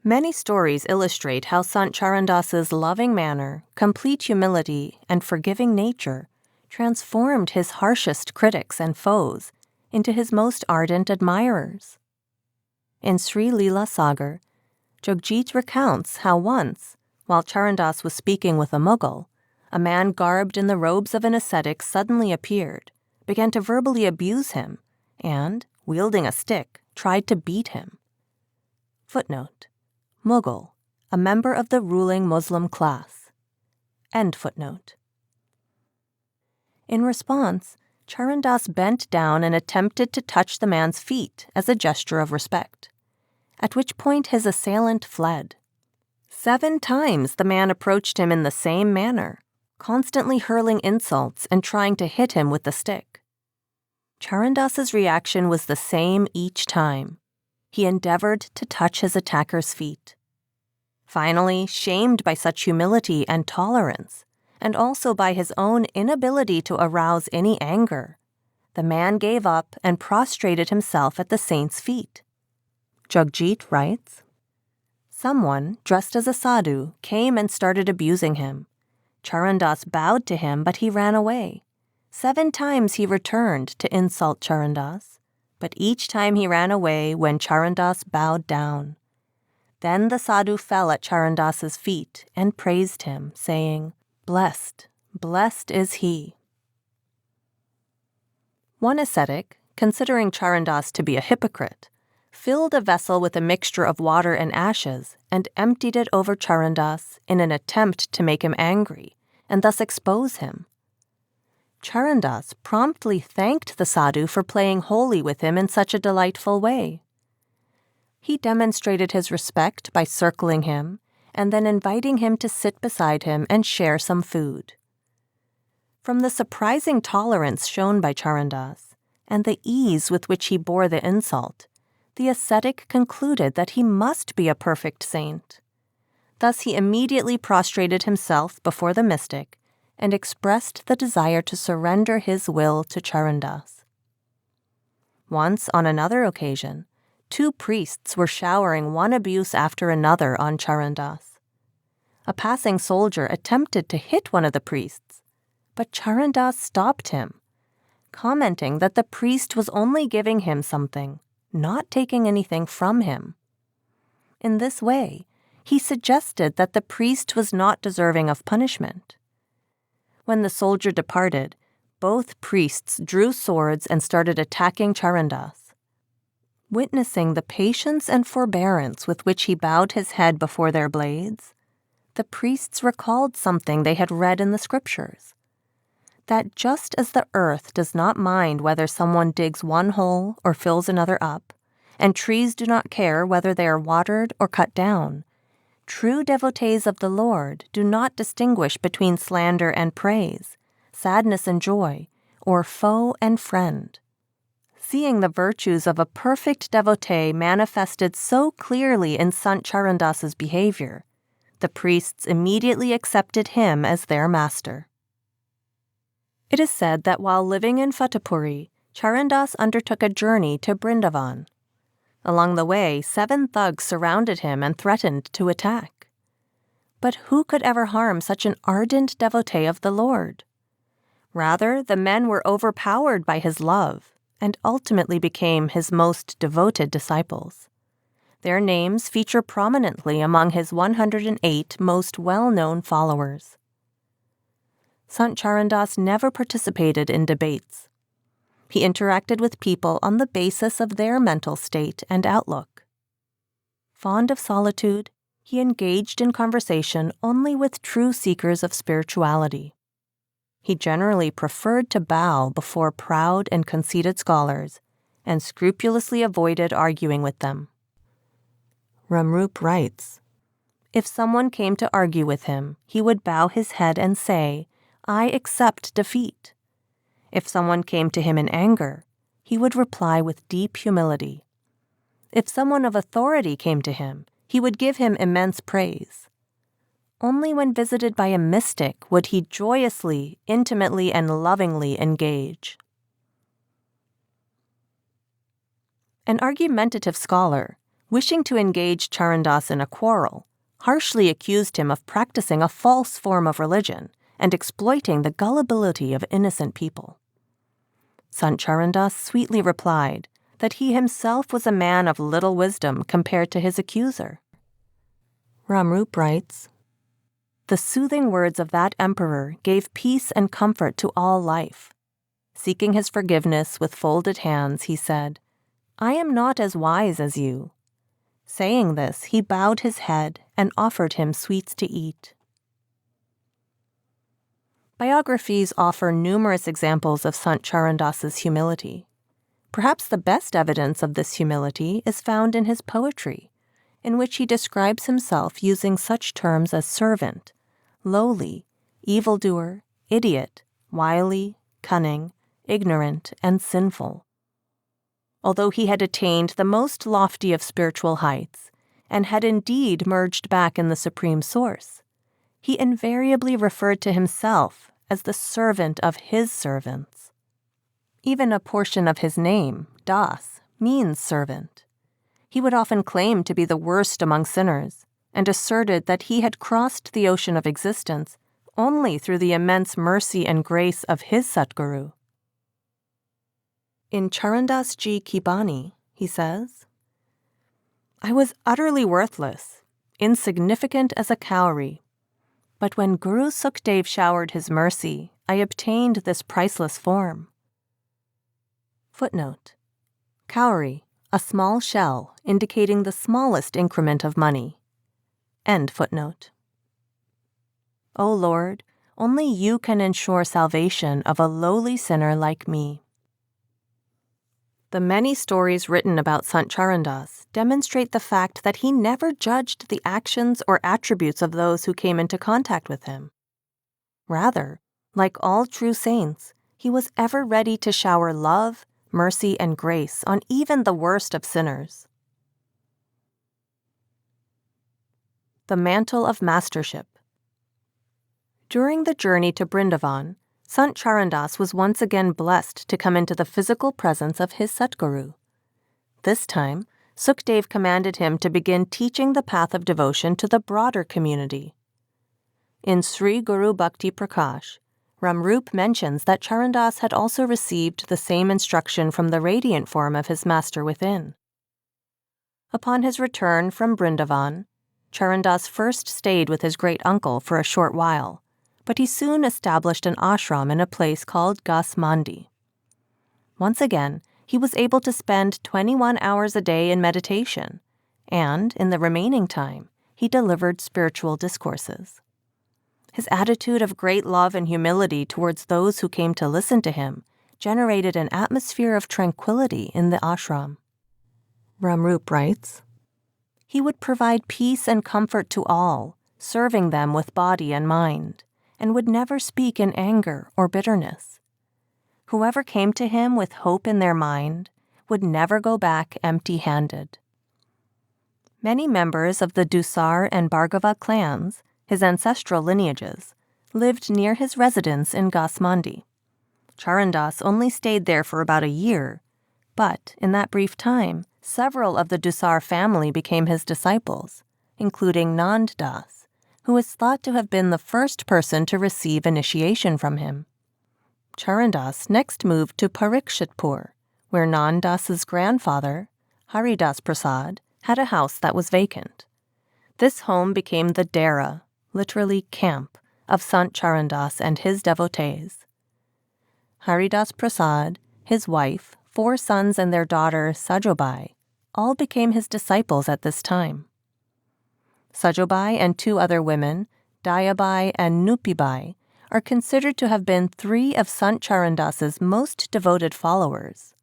Many stories illustrate how Sant Charandas's loving manner, complete humility, and forgiving nature transformed his harshest critics and foes into his most ardent admirers. In Sri Leela Sagar, Jagjit recounts how once, while Charandas was speaking with a Mughal, a man garbed in the robes of an ascetic suddenly appeared, began to verbally abuse him, and, wielding a stick, tried to beat him. Footnote: Mughal, a member of the ruling Muslim class. End footnote. In response, Charandas bent down and attempted to touch the man's feet as a gesture of respect, at which point his assailant fled. 7 times the man approached him in the same manner, constantly hurling insults and trying to hit him with the stick. Charandas's reaction was the same each time. He endeavored to touch his attacker's feet. Finally, shamed by such humility and tolerance, and also by his own inability to arouse any anger, the man gave up and prostrated himself at the saint's feet. Jagjit writes, "Someone, dressed as a sadhu, came and started abusing him. Charandas bowed to him, but he ran away. 7 times he returned to insult Charandas, but each time he ran away when Charandas bowed down. Then the sadhu fell at Charandas's feet and praised him, saying, 'Blessed, blessed is he.'" One ascetic, considering Charandas to be a hypocrite, filled a vessel with a mixture of water and ashes and emptied it over Charandas in an attempt to make him angry and thus expose him. Charandas promptly thanked the sadhu for playing holy with him in such a delightful way. He demonstrated his respect by circling him and then inviting him to sit beside him and share some food. From the surprising tolerance shown by Charandas and the ease with which he bore the insult, the ascetic concluded that he must be a perfect saint. Thus he immediately prostrated himself before the mystic and expressed the desire to surrender his will to Charandas. Once, on another occasion, 2 priests were showering one abuse after another on Charandas. A passing soldier attempted to hit one of the priests, but Charandas stopped him, commenting that the priest was only giving him something, not taking anything from him. In this way, he suggested that the priest was not deserving of punishment. When the soldier departed, both priests drew swords and started attacking Charandas. Witnessing the patience and forbearance with which he bowed his head before their blades, the priests recalled something they had read in the scriptures: that just as the earth does not mind whether someone digs one hole or fills another up, and trees do not care whether they are watered or cut down, true devotees of the Lord do not distinguish between slander and praise, sadness and joy, or foe and friend. Seeing the virtues of a perfect devotee manifested so clearly in Sant Charandas's behavior, the priests immediately accepted him as their master. It is said that while living in Fatehpuri, Charandas undertook a journey to Brindavan. Along the way, 7 thugs surrounded him and threatened to attack. But who could ever harm such an ardent devotee of the Lord? Rather, the men were overpowered by his love and ultimately became his most devoted disciples. Their names feature prominently among his 108 most well-known followers. Sant Charandas never participated in debates. He interacted with people on the basis of their mental state and outlook. Fond of solitude, he engaged in conversation only with true seekers of spirituality. He generally preferred to bow before proud and conceited scholars and scrupulously avoided arguing with them. Ramrup writes, "If someone came to argue with him, he would bow his head and say, 'I accept defeat.' If someone came to him in anger, he would reply with deep humility. If someone of authority came to him, he would give him immense praise. Only when visited by a mystic would he joyously, intimately, and lovingly engage." An argumentative scholar, wishing to engage Charandas in a quarrel, harshly accused him of practicing a false form of religion and exploiting the gullibility of innocent people. Sant Charandas sweetly replied that he himself was a man of little wisdom compared to his accuser. Ramrup writes, "The soothing words of that emperor gave peace and comfort to all life. Seeking his forgiveness with folded hands, he said, 'I am not as wise as you.' Saying this, he bowed his head and offered him sweets to eat." Biographies offer numerous examples of Sant Charandas' humility. Perhaps the best evidence of this humility is found in his poetry, in which he describes himself using such terms as servant, lowly, evildoer, idiot, wily, cunning, ignorant, and sinful. Although he had attained the most lofty of spiritual heights, and had indeed merged back in the Supreme Source, he invariably referred to himself as the servant of his servants. Even a portion of his name, Das, means servant. He would often claim to be the worst among sinners, and asserted that he had crossed the ocean of existence only through the immense mercy and grace of his Satguru. In Charandas Ji Ki Bani, he says, "I was utterly worthless, insignificant as a cowrie. But when Guru Sukdev showered his mercy, I obtained this priceless form." Footnote: Cowrie, a small shell indicating the smallest increment of money. End footnote. O Lord, only you can ensure salvation of a lowly sinner like me. The many stories written about Sant Charandas demonstrate the fact that he never judged the actions or attributes of those who came into contact with him. Rather, like all true saints, he was ever ready to shower love, mercy, and grace on even the worst of sinners. The Mantle of Mastership. During the journey to Brindavan, Sant Charandas was once again blessed to come into the physical presence of his Satguru. This time, Sukdev commanded him to begin teaching the path of devotion to the broader community. In Sri Guru Bhakti Prakash, Ramrup mentions that Charandas had also received the same instruction from the radiant form of his master within. Upon his return from Brindavan, Charandas first stayed with his great-uncle for a short while, but he soon established an ashram in a place called Gasmandi. Once again, he was able to spend 21 hours a day in meditation, and in the remaining time, he delivered spiritual discourses. His attitude of great love and humility towards those who came to listen to him generated an atmosphere of tranquility in the ashram. Ramrup writes, "He would provide peace and comfort to all, serving them with body and mind, and would never speak in anger or bitterness. Whoever came to him with hope in their mind would never go back empty-handed." Many members of the Dusar and Bhargava clans, his ancestral lineages, lived near his residence in Gasmandi. Charandas only stayed there for about a year, but in that brief time, several of the Dusar family became his disciples, including Nand Das, who is thought to have been the first person to receive initiation from him. Charandas next moved to Parikshitpur, where Nand Das's grandfather, Haridas Prasad, had a house that was vacant. This home became the Dera, literally camp, of Sant Charandas and his devotees. Haridas Prasad, his wife, 4 sons and their daughter Sajobai, all became his disciples at this time. Sajobai and 2 other women, Dayabai and Nupibai, are considered to have been 3 of Sant Charandas's most devoted followers.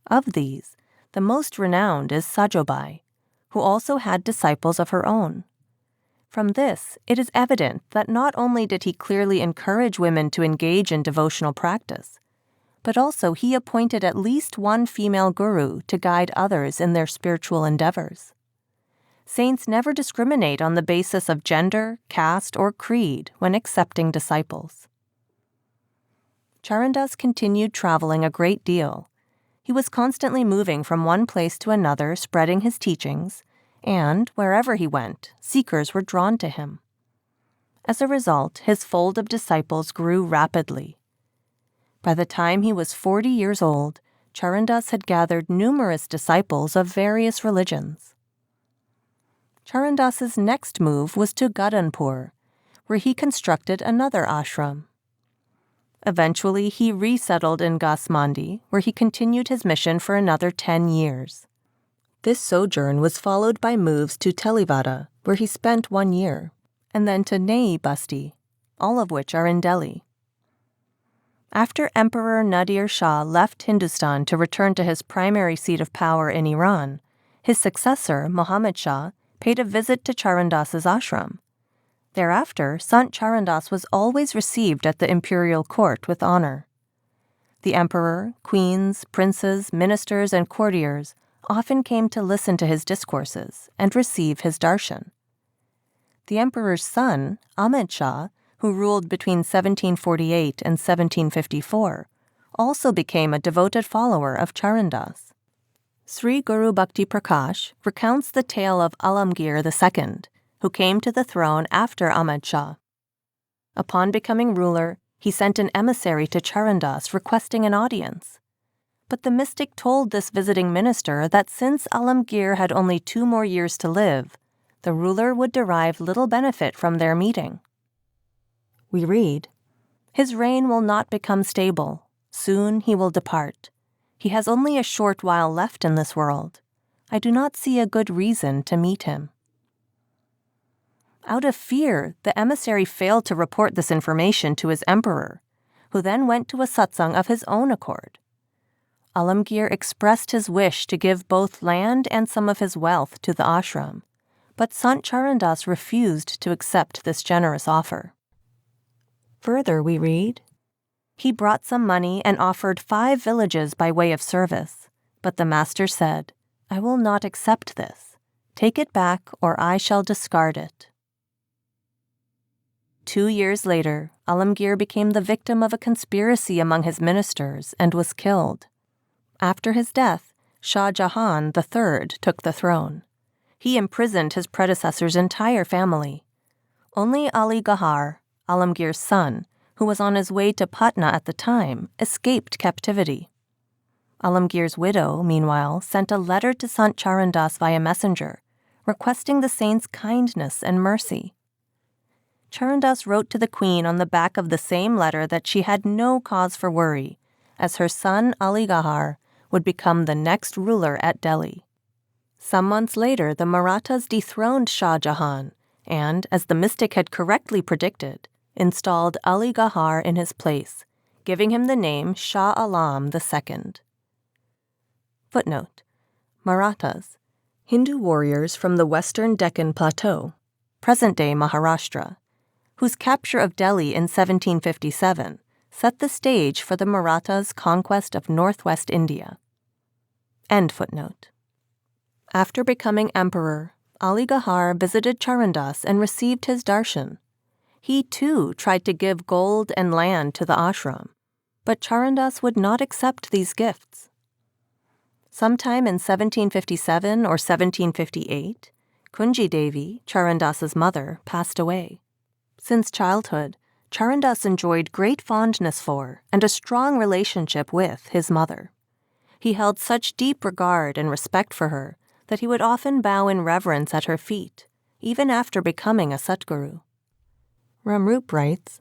Of these, the most renowned is Sajobai, who also had disciples of her own. From this, it is evident that not only did he clearly encourage women to engage in devotional practice, but also he appointed at least one female guru to guide others in their spiritual endeavors. Saints never discriminate on the basis of gender, caste, or creed when accepting disciples. Charandas continued traveling a great deal. He was constantly moving from one place to another, spreading his teachings, and wherever he went, seekers were drawn to him. As a result, his fold of disciples grew rapidly. By the time he was 40 years old, Charandas had gathered numerous disciples of various religions. Charandas's next move was to Gadanpur, where he constructed another ashram. Eventually, he resettled in Gasmandi, where he continued his mission for another 10 years. This sojourn was followed by moves to Telivada, where he spent 1 year, and then to Nei Basti, all of which are in Delhi. After Emperor Nadir Shah left Hindustan to return to his primary seat of power in Iran, his successor, Muhammad Shah, paid a visit to Charandas's ashram. Thereafter, Sant Charandas was always received at the imperial court with honor. The emperor, queens, princes, ministers, and courtiers often came to listen to his discourses and receive his darshan. The emperor's son, Ahmed Shah, who ruled between 1748 and 1754, also became a devoted follower of Charandas. Sri Guru Bhakti Prakash recounts the tale of Alamgir II, who came to the throne after Ahmed Shah. Upon becoming ruler, he sent an emissary to Charandas requesting an audience. But the mystic told this visiting minister that since Alamgir had only 2 more years to live, the ruler would derive little benefit from their meeting. We read, "His reign will not become stable. Soon he will depart. He has only a short while left in this world. I do not see a good reason to meet him." Out of fear, the emissary failed to report this information to his emperor, who then went to a satsang of his own accord. Alamgir expressed his wish to give both land and some of his wealth to the ashram, but Sant Charandas refused to accept this generous offer. Further, we read, "He brought some money and offered 5 villages by way of service, but the master said, 'I will not accept this. Take it back or I shall discard it.'" 2 years later, Alamgir became the victim of a conspiracy among his ministers and was killed. After his death, Shah Jahan III took the throne. He imprisoned his predecessor's entire family. Only Ali Gahar, Alamgir's son, who was on his way to Patna at the time, escaped captivity. Alamgir's widow, meanwhile, sent a letter to Sant Charandas via messenger, requesting the saint's kindness and mercy. Charandas wrote to the queen on the back of the same letter that she had no cause for worry, as her son Ali Gahar would become the next ruler at Delhi. Some months later, the Marathas dethroned Shah Jahan and, as the mystic had correctly predicted, installed Ali Gahar in his place, giving him the name Shah Alam II. Footnote: Marathas, Hindu warriors from the western Deccan Plateau, present-day Maharashtra, whose capture of Delhi in 1757 set the stage for the Marathas' conquest of northwest India. End footnote. After becoming emperor, Ali Gahar visited Charandas and received his darshan. He, too, tried to give gold and land to the ashram, but Charandas would not accept these gifts. Sometime in 1757 or 1758, Kunji Devi, Charandas's mother, passed away. Since childhood, Charandas enjoyed great fondness for and a strong relationship with his mother. He held such deep regard and respect for her that he would often bow in reverence at her feet, even after becoming a Satguru. Ramrup writes,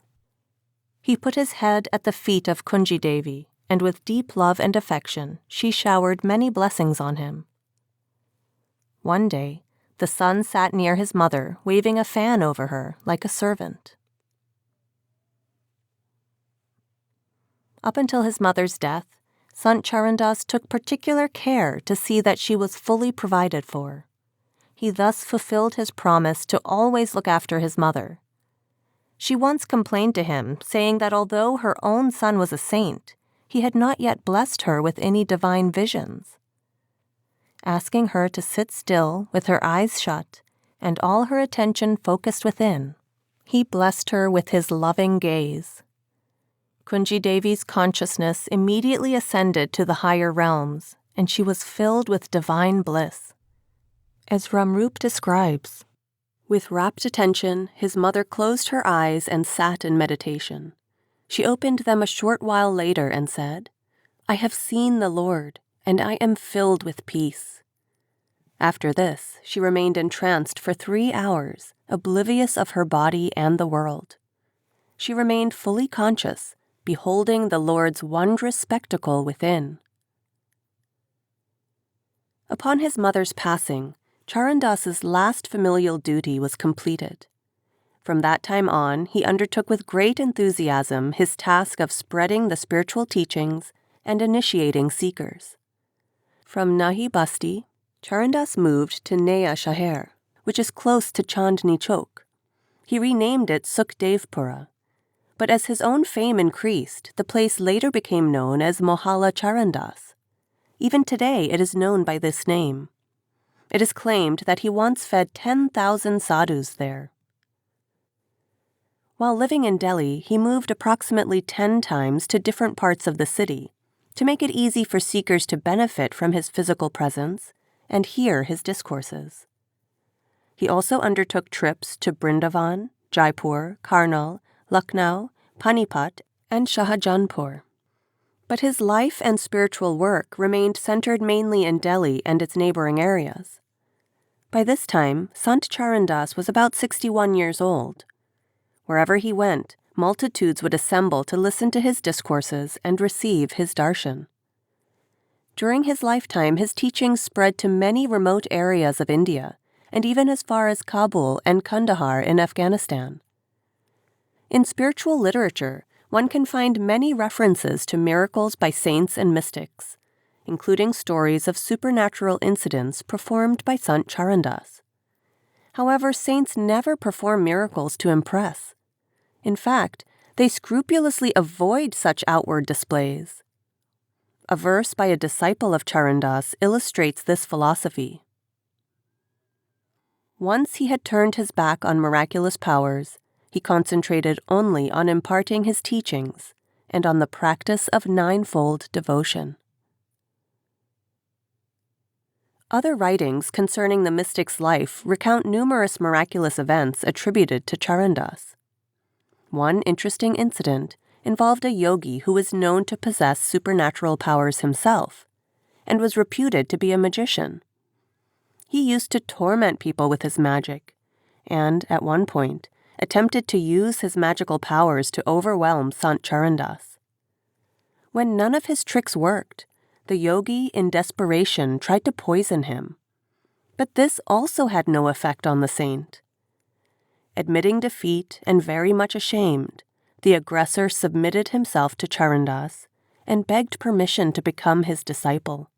"He put his head at the feet of Kunji Devi, and with deep love and affection, she showered many blessings on him." One day, the son sat near his mother, waving a fan over her like a servant. Up until his mother's death, Sant Charandas took particular care to see that she was fully provided for. He thus fulfilled his promise to always look after his mother. She once complained to him, saying that although her own son was a saint, he had not yet blessed her with any divine visions. Asking her to sit still with her eyes shut and all her attention focused within, he blessed her with his loving gaze. Kunji Devi's consciousness immediately ascended to the higher realms, and she was filled with divine bliss. As Ramrup describes, with rapt attention, his mother closed her eyes and sat in meditation. She opened them a short while later and said, "I have seen the Lord, and I am filled with peace." After this, she remained entranced for 3 hours, oblivious of her body and the world. She remained fully conscious, beholding the Lord's wondrous spectacle within. Upon his mother's passing, Charandas's last familial duty was completed. From that time on, he undertook with great enthusiasm his task of spreading the spiritual teachings and initiating seekers. From Nahi Basti, Charandas moved to Naya Shaher, which is close to Chandni Chowk. He renamed it Sukhdevpura, but as his own fame increased, the place later became known as Mohalla Charandas. Even today it is known by this name. It is claimed that he once fed 10,000 sadhus there. While living in Delhi, he moved approximately 10 times to different parts of the city to make it easy for seekers to benefit from his physical presence and hear his discourses. He also undertook trips to Brindavan, Jaipur, Karnal, Lucknow, Panipat, and Shahjahanpur. But his life and spiritual work remained centered mainly in Delhi and its neighboring areas. By this time, Sant Charandas was about 61 years old. Wherever he went, multitudes would assemble to listen to his discourses and receive his darshan. During his lifetime, his teachings spread to many remote areas of India, and even as far as Kabul and Kandahar in Afghanistan. In spiritual literature, one can find many references to miracles by saints and mystics, including stories of supernatural incidents performed by Sant Charandas. However, saints never perform miracles to impress. In fact, they scrupulously avoid such outward displays. A verse by a disciple of Charandas illustrates this philosophy. Once he had turned his back on miraculous powers, he concentrated only on imparting his teachings and on the practice of ninefold devotion. Other writings concerning the mystic's life recount numerous miraculous events attributed to Charandas. One interesting incident involved a yogi who was known to possess supernatural powers himself and was reputed to be a magician. He used to torment people with his magic and, at one point, attempted to use his magical powers to overwhelm Sant Charandas. When none of his tricks worked, the yogi, in desperation, tried to poison him. But this also had no effect on the saint. Admitting defeat and very much ashamed, the aggressor submitted himself to Charandas and begged permission to become his disciple.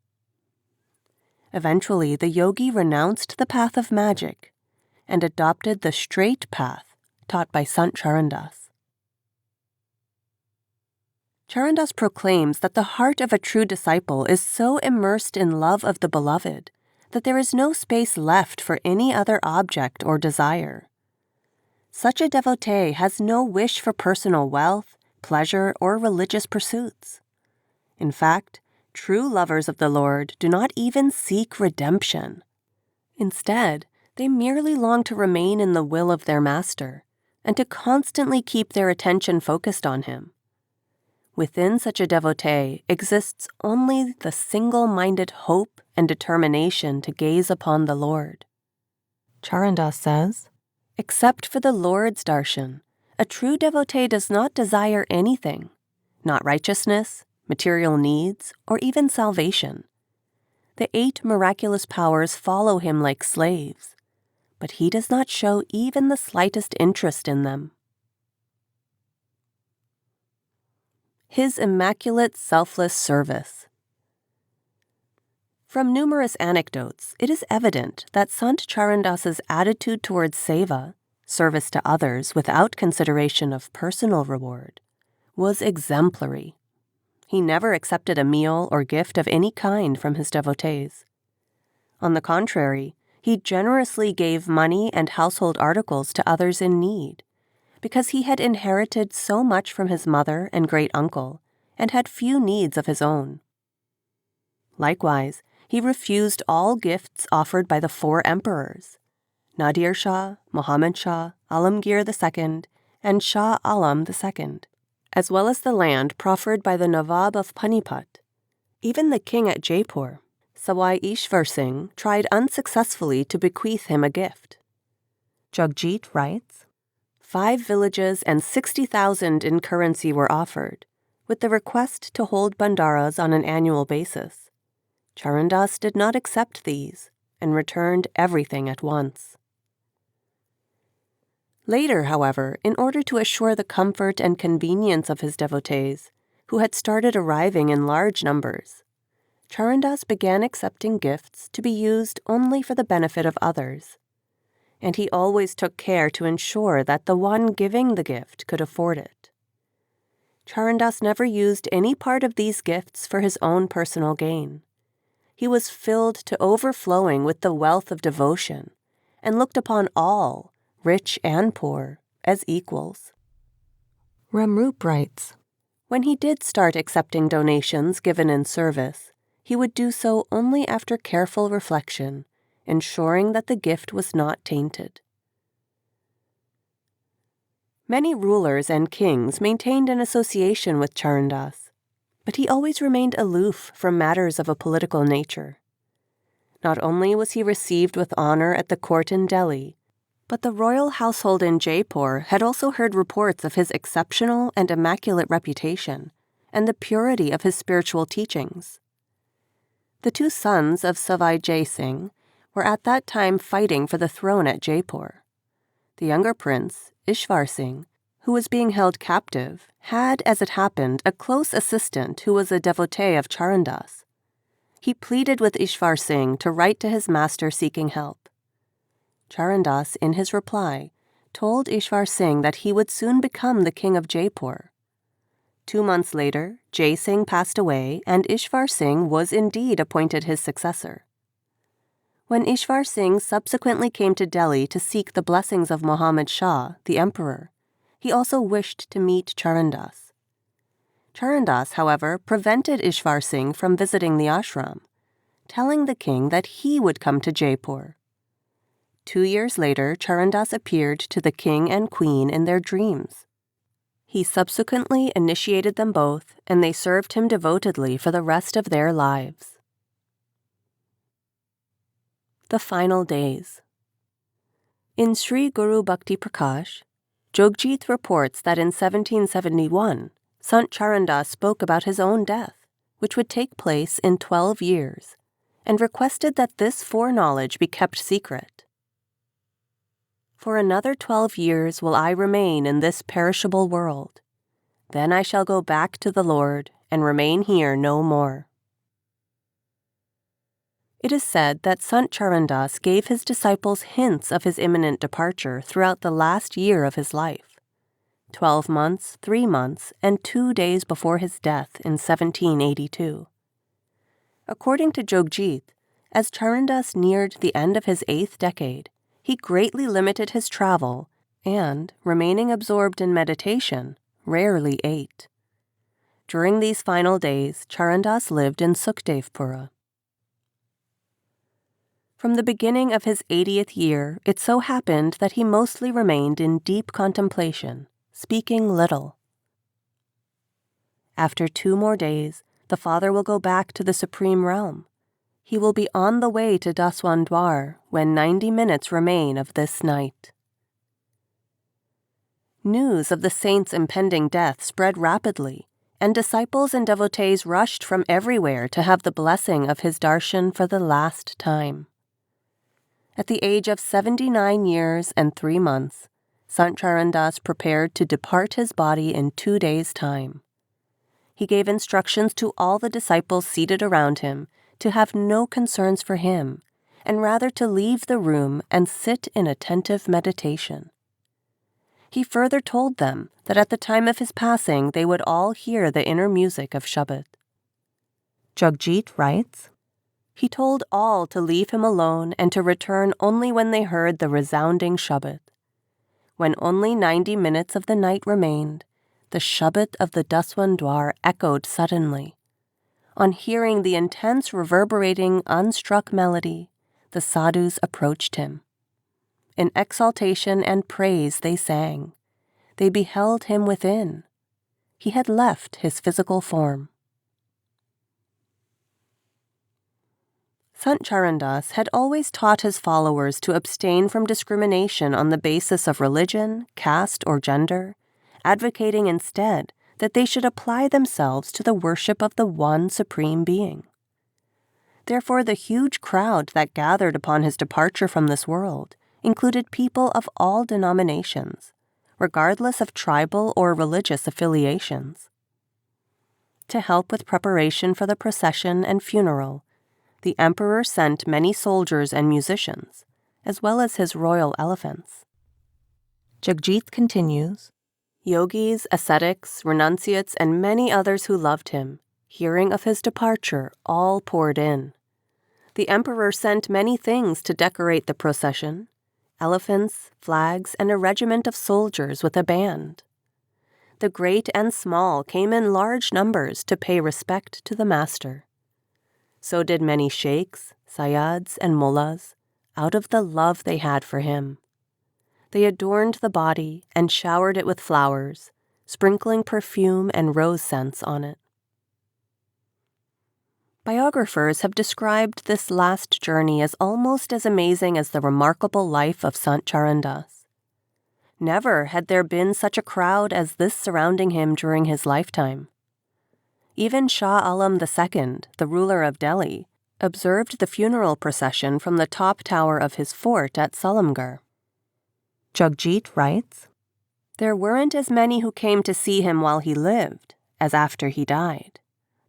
Eventually, the yogi renounced the path of magic and adopted the straight path taught by Sant Charandas. Charandas proclaims that the heart of a true disciple is so immersed in love of the beloved that there is no space left for any other object or desire. Such a devotee has no wish for personal wealth, pleasure, or religious pursuits. In fact, true lovers of the Lord do not even seek redemption. Instead, they merely long to remain in the will of their master and to constantly keep their attention focused on him. Within such a devotee exists only the single-minded hope and determination to gaze upon the Lord. Charandas says, "Except for the Lord's darshan, a true devotee does not desire anything, not righteousness, material needs, or even salvation. The 8 miraculous powers follow him like slaves, but he does not show even the slightest interest in them." His immaculate, selfless service. From numerous anecdotes, it is evident that Sant Charandas's attitude towards seva, service to others without consideration of personal reward, was exemplary. He never accepted a meal or gift of any kind from his devotees. On the contrary, he generously gave money and household articles to others in need, because he had inherited so much from his mother and great-uncle and had few needs of his own. Likewise, he refused all gifts offered by the 4 emperors, Nadir Shah, Muhammad Shah, Alamgir II, and Shah Alam II, as well as the land proffered by the Nawab of Panipat. Even the king at Jaipur, Sawai Ishvar Singh, tried unsuccessfully to bequeath him a gift. Jagjit writes, 5 villages and 60,000 in currency were offered, with the request to hold bandaras on an annual basis. Charandas did not accept these and returned everything at once. Later, however, in order to assure the comfort and convenience of his devotees, who had started arriving in large numbers, Charandas began accepting gifts to be used only for the benefit of others, and he always took care to ensure that the one giving the gift could afford it. Charandas never used any part of these gifts for his own personal gain. He was filled to overflowing with the wealth of devotion and looked upon all, rich and poor, as equals. Ramrup writes, when he did start accepting donations given in service, he would do so only after careful reflection, ensuring that the gift was not tainted. Many rulers and kings maintained an association with Charandas, but he always remained aloof from matters of a political nature. Not only was he received with honor at the court in Delhi, but the royal household in Jaipur had also heard reports of his exceptional and immaculate reputation and the purity of his spiritual teachings. The two sons of Savai Jai Singh were at that time fighting for the throne at Jaipur. The younger prince, Ishwar Singh, who was being held captive, had, as it happened, a close assistant who was a devotee of Charandas. He pleaded with Ishwar Singh to write to his master seeking help. Charandas, in his reply, told Ishwar Singh that he would soon become the king of Jaipur. 2 months later, Jai Singh passed away, and Ishwar Singh was indeed appointed his successor. When Ishwar Singh subsequently came to Delhi to seek the blessings of Muhammad Shah, the emperor, he also wished to meet Charandas. Charandas, however, prevented Ishwar Singh from visiting the ashram, telling the king that he would come to Jaipur. 2 years later, Charandas appeared to the king and queen in their dreams. He subsequently initiated them both, and they served him devotedly for the rest of their lives. The Final Days. In Sri Guru Bhakti Prakash, Jogjit reports that in 1771, Sant Charandas spoke about his own death, which would take place in 12 years, and requested that this foreknowledge be kept secret. For another 12 years will I remain in this perishable world. Then I shall go back to the Lord and remain here no more. It is said that Sant Charandas gave his disciples hints of his imminent departure throughout the last year of his life, 12 months, 3 months, and 2 days before his death in 1782. According to Jogjit, as Charandas neared the end of his 8th decade, he greatly limited his travel and, remaining absorbed in meditation, rarely ate. During these final days, Charandas lived in Sukhdevpura. From the beginning of his 80th year, it so happened that he mostly remained in deep contemplation, speaking little. After 2 more days, the Father will go back to the Supreme Realm. He will be on the way to Daswandwar when 90 minutes remain of this night. News of the saint's impending death spread rapidly, and disciples and devotees rushed from everywhere to have the blessing of his darshan for the last time. At the age of 79 years and 3 months, Sant Charandas prepared to depart his body in 2 days' time. He gave instructions to all the disciples seated around him to have no concerns for him, and rather to leave the room and sit in attentive meditation. He further told them that at the time of his passing they would all hear the inner music of Shabad. Jogjit writes, he told all to leave him alone and to return only when they heard the resounding Shabad. When only 90 minutes of the night remained, the Shabad of the Daswandwar echoed suddenly. On hearing the intense, reverberating, unstruck melody, the sadhus approached him. In exaltation and praise they sang. They beheld him within. He had left his physical form. Sant Charandas had always taught his followers to abstain from discrimination on the basis of religion, caste, or gender, advocating instead that they should apply themselves to the worship of the one Supreme Being. Therefore, the huge crowd that gathered upon his departure from this world included people of all denominations, regardless of tribal or religious affiliations. To help with preparation for the procession and funeral, the emperor sent many soldiers and musicians, as well as his royal elephants. Jagjit continues, yogis, ascetics, renunciates, and many others who loved him, hearing of his departure, all poured in. The emperor sent many things to decorate the procession: elephants, flags, and a regiment of soldiers with a band. The great and small came in large numbers to pay respect to the master. So did many sheikhs, sayyads, and mullahs, out of the love they had for him. They adorned the body and showered it with flowers, sprinkling perfume and rose scents on it. Biographers have described this last journey as almost as amazing as the remarkable life of Sant Charandas. Never had there been such a crowd as this surrounding him during his lifetime. Even Shah Alam II, the ruler of Delhi, observed the funeral procession from the top tower of his fort at Salamgarh. Jagjit writes, "There weren't as many who came to see him while he lived as after he died.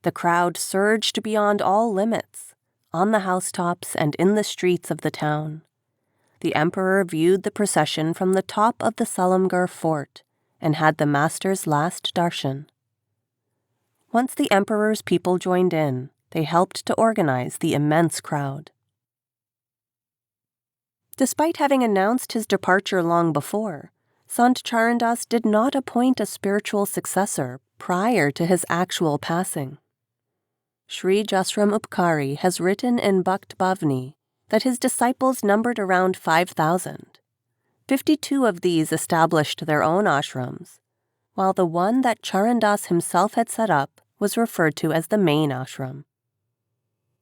The crowd surged beyond all limits, on the housetops and in the streets of the town. The emperor viewed the procession from the top of the Salamgarh fort and had the master's last darshan. Once the emperor's people joined in, they helped to organize the immense crowd." Despite having announced his departure long before, Sant Charandas did not appoint a spiritual successor prior to his actual passing. Sri Jasram Upkari has written in Bhakt Bhavni that his disciples numbered around 5,000. 52 of these established their own ashrams, while the one that Charandas himself had set up was referred to as the main ashram.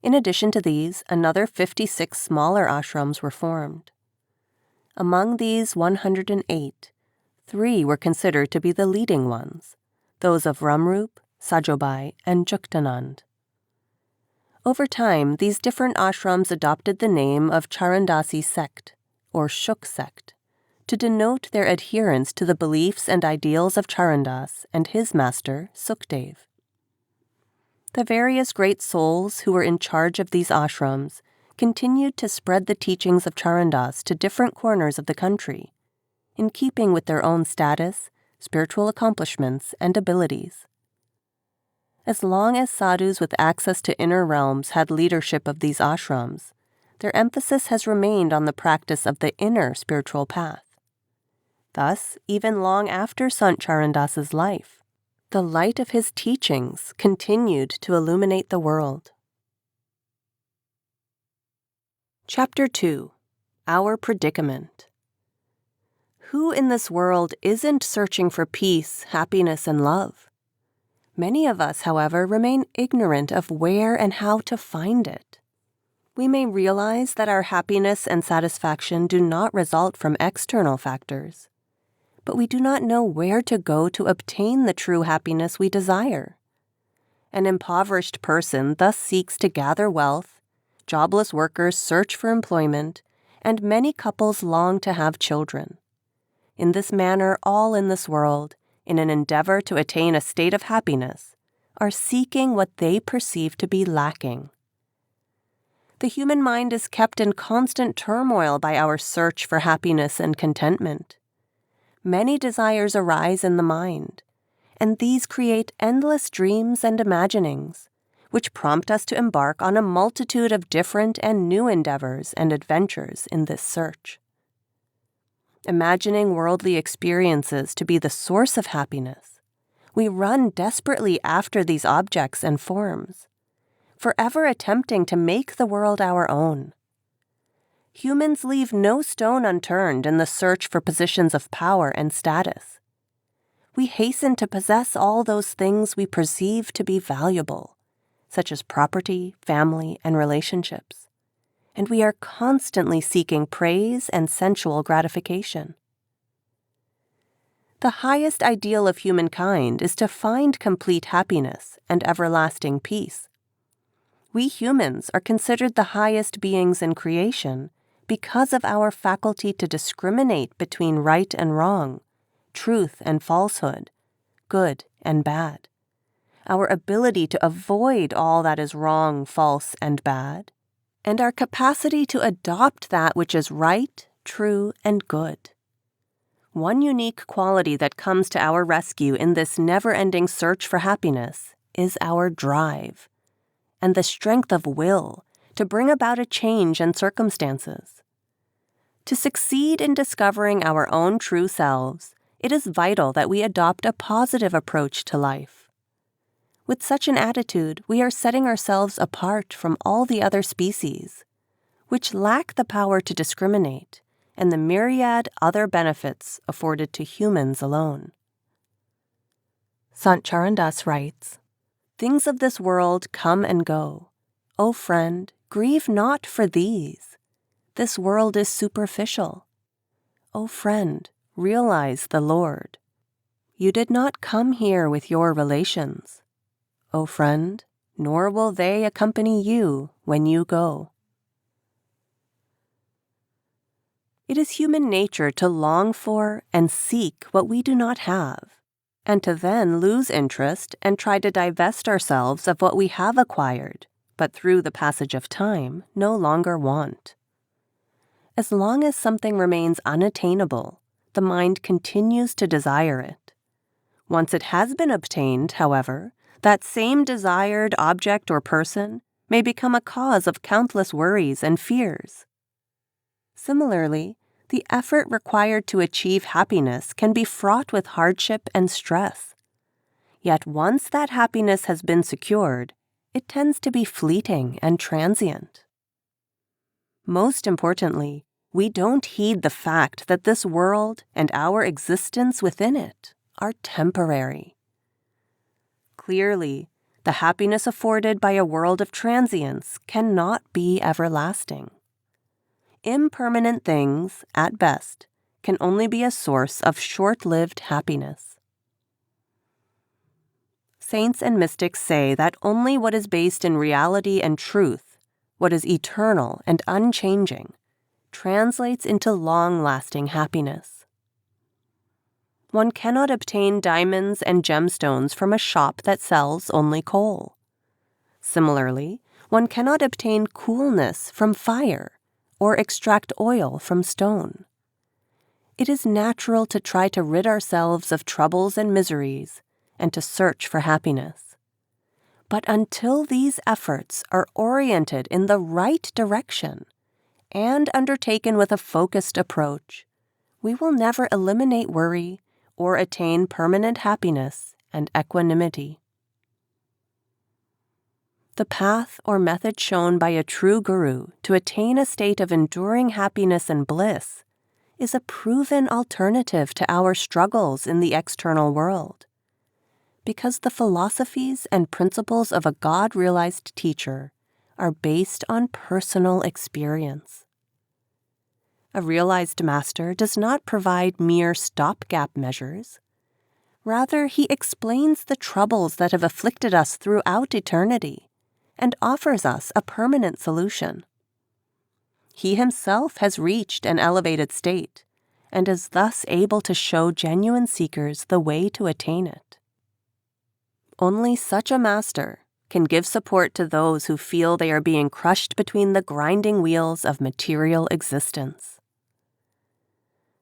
In addition to these, another 56 smaller ashrams were formed. Among these 108, 3 were considered to be the leading ones, those of Ramrup, Sajobai, and Juktanand. Over time, these different ashrams adopted the name of Charandasi sect, or Shuk sect, to denote their adherence to the beliefs and ideals of Charandas and his master, Sukdev. The various great souls who were in charge of these ashrams continued to spread the teachings of Charandas to different corners of the country, in keeping with their own status, spiritual accomplishments, and abilities. As long as sadhus with access to inner realms had leadership of these ashrams, their emphasis has remained on the practice of the inner spiritual path. Thus, even long after Sant Charandas's life, the light of his teachings continued to illuminate the world. Chapter 2. Our Predicament. Who in this world isn't searching for peace, happiness, and love? Many of us, however, remain ignorant of where and how to find it. We may realize that our happiness and satisfaction do not result from external factors, but we do not know where to go to obtain the true happiness we desire. An impoverished person thus seeks to gather wealth, jobless workers search for employment, and many couples long to have children. In this manner, all in this world, in an endeavor to attain a state of happiness, are seeking what they perceive to be lacking. The human mind is kept in constant turmoil by our search for happiness and contentment. Many desires arise in the mind, and these create endless dreams and imaginings, which prompt us to embark on a multitude of different and new endeavors and adventures in this search. Imagining worldly experiences to be the source of happiness, we run desperately after these objects and forms, forever attempting to make the world our own. Humans leave no stone unturned in the search for positions of power and status. We hasten to possess all those things we perceive to be valuable, such as property, family, and relationships. And we are constantly seeking praise and sensual gratification. The highest ideal of humankind is to find complete happiness and everlasting peace. We humans are considered the highest beings in creation because of our faculty to discriminate between right and wrong, truth and falsehood, good and bad, our ability to avoid all that is wrong, false, and bad, and our capacity to adopt that which is right, true, and good. One unique quality that comes to our rescue in this never-ending search for happiness is our drive, and the strength of will to bring about a change in circumstances. To succeed in discovering our own true selves, it is vital that we adopt a positive approach to life. With such an attitude, we are setting ourselves apart from all the other species, which lack the power to discriminate and the myriad other benefits afforded to humans alone. Sant Charandas writes, "Things of this world come and go. O friend, grieve not for these. This world is superficial. O friend, realize the Lord. You did not come here with your relations. O friend, nor will they accompany you when you go." It is human nature to long for and seek what we do not have, and to then lose interest and try to divest ourselves of what we have acquired, but through the passage of time no longer want. As long as something remains unattainable, the mind continues to desire it. Once it has been obtained, however, that same desired object or person may become a cause of countless worries and fears. Similarly, the effort required to achieve happiness can be fraught with hardship and stress. Yet once that happiness has been secured, it tends to be fleeting and transient. Most importantly, we don't heed the fact that this world and our existence within it are temporary. Clearly, the happiness afforded by a world of transience cannot be everlasting. Impermanent things, at best, can only be a source of short-lived happiness. Saints and mystics say that only what is based in reality and truth, what is eternal and unchanging, translates into long-lasting happiness. One cannot obtain diamonds and gemstones from a shop that sells only coal. Similarly, one cannot obtain coolness from fire or extract oil from stone. It is natural to try to rid ourselves of troubles and miseries and to search for happiness. But until these efforts are oriented in the right direction and undertaken with a focused approach, we will never eliminate worry or attain permanent happiness and equanimity. The path or method shown by a true guru to attain a state of enduring happiness and bliss is a proven alternative to our struggles in the external world, because the philosophies and principles of a God-realized teacher are based on personal experience. A realized master does not provide mere stopgap measures. Rather, he explains the troubles that have afflicted us throughout eternity and offers us a permanent solution. He himself has reached an elevated state and is thus able to show genuine seekers the way to attain it. Only such a master can give support to those who feel they are being crushed between the grinding wheels of material existence.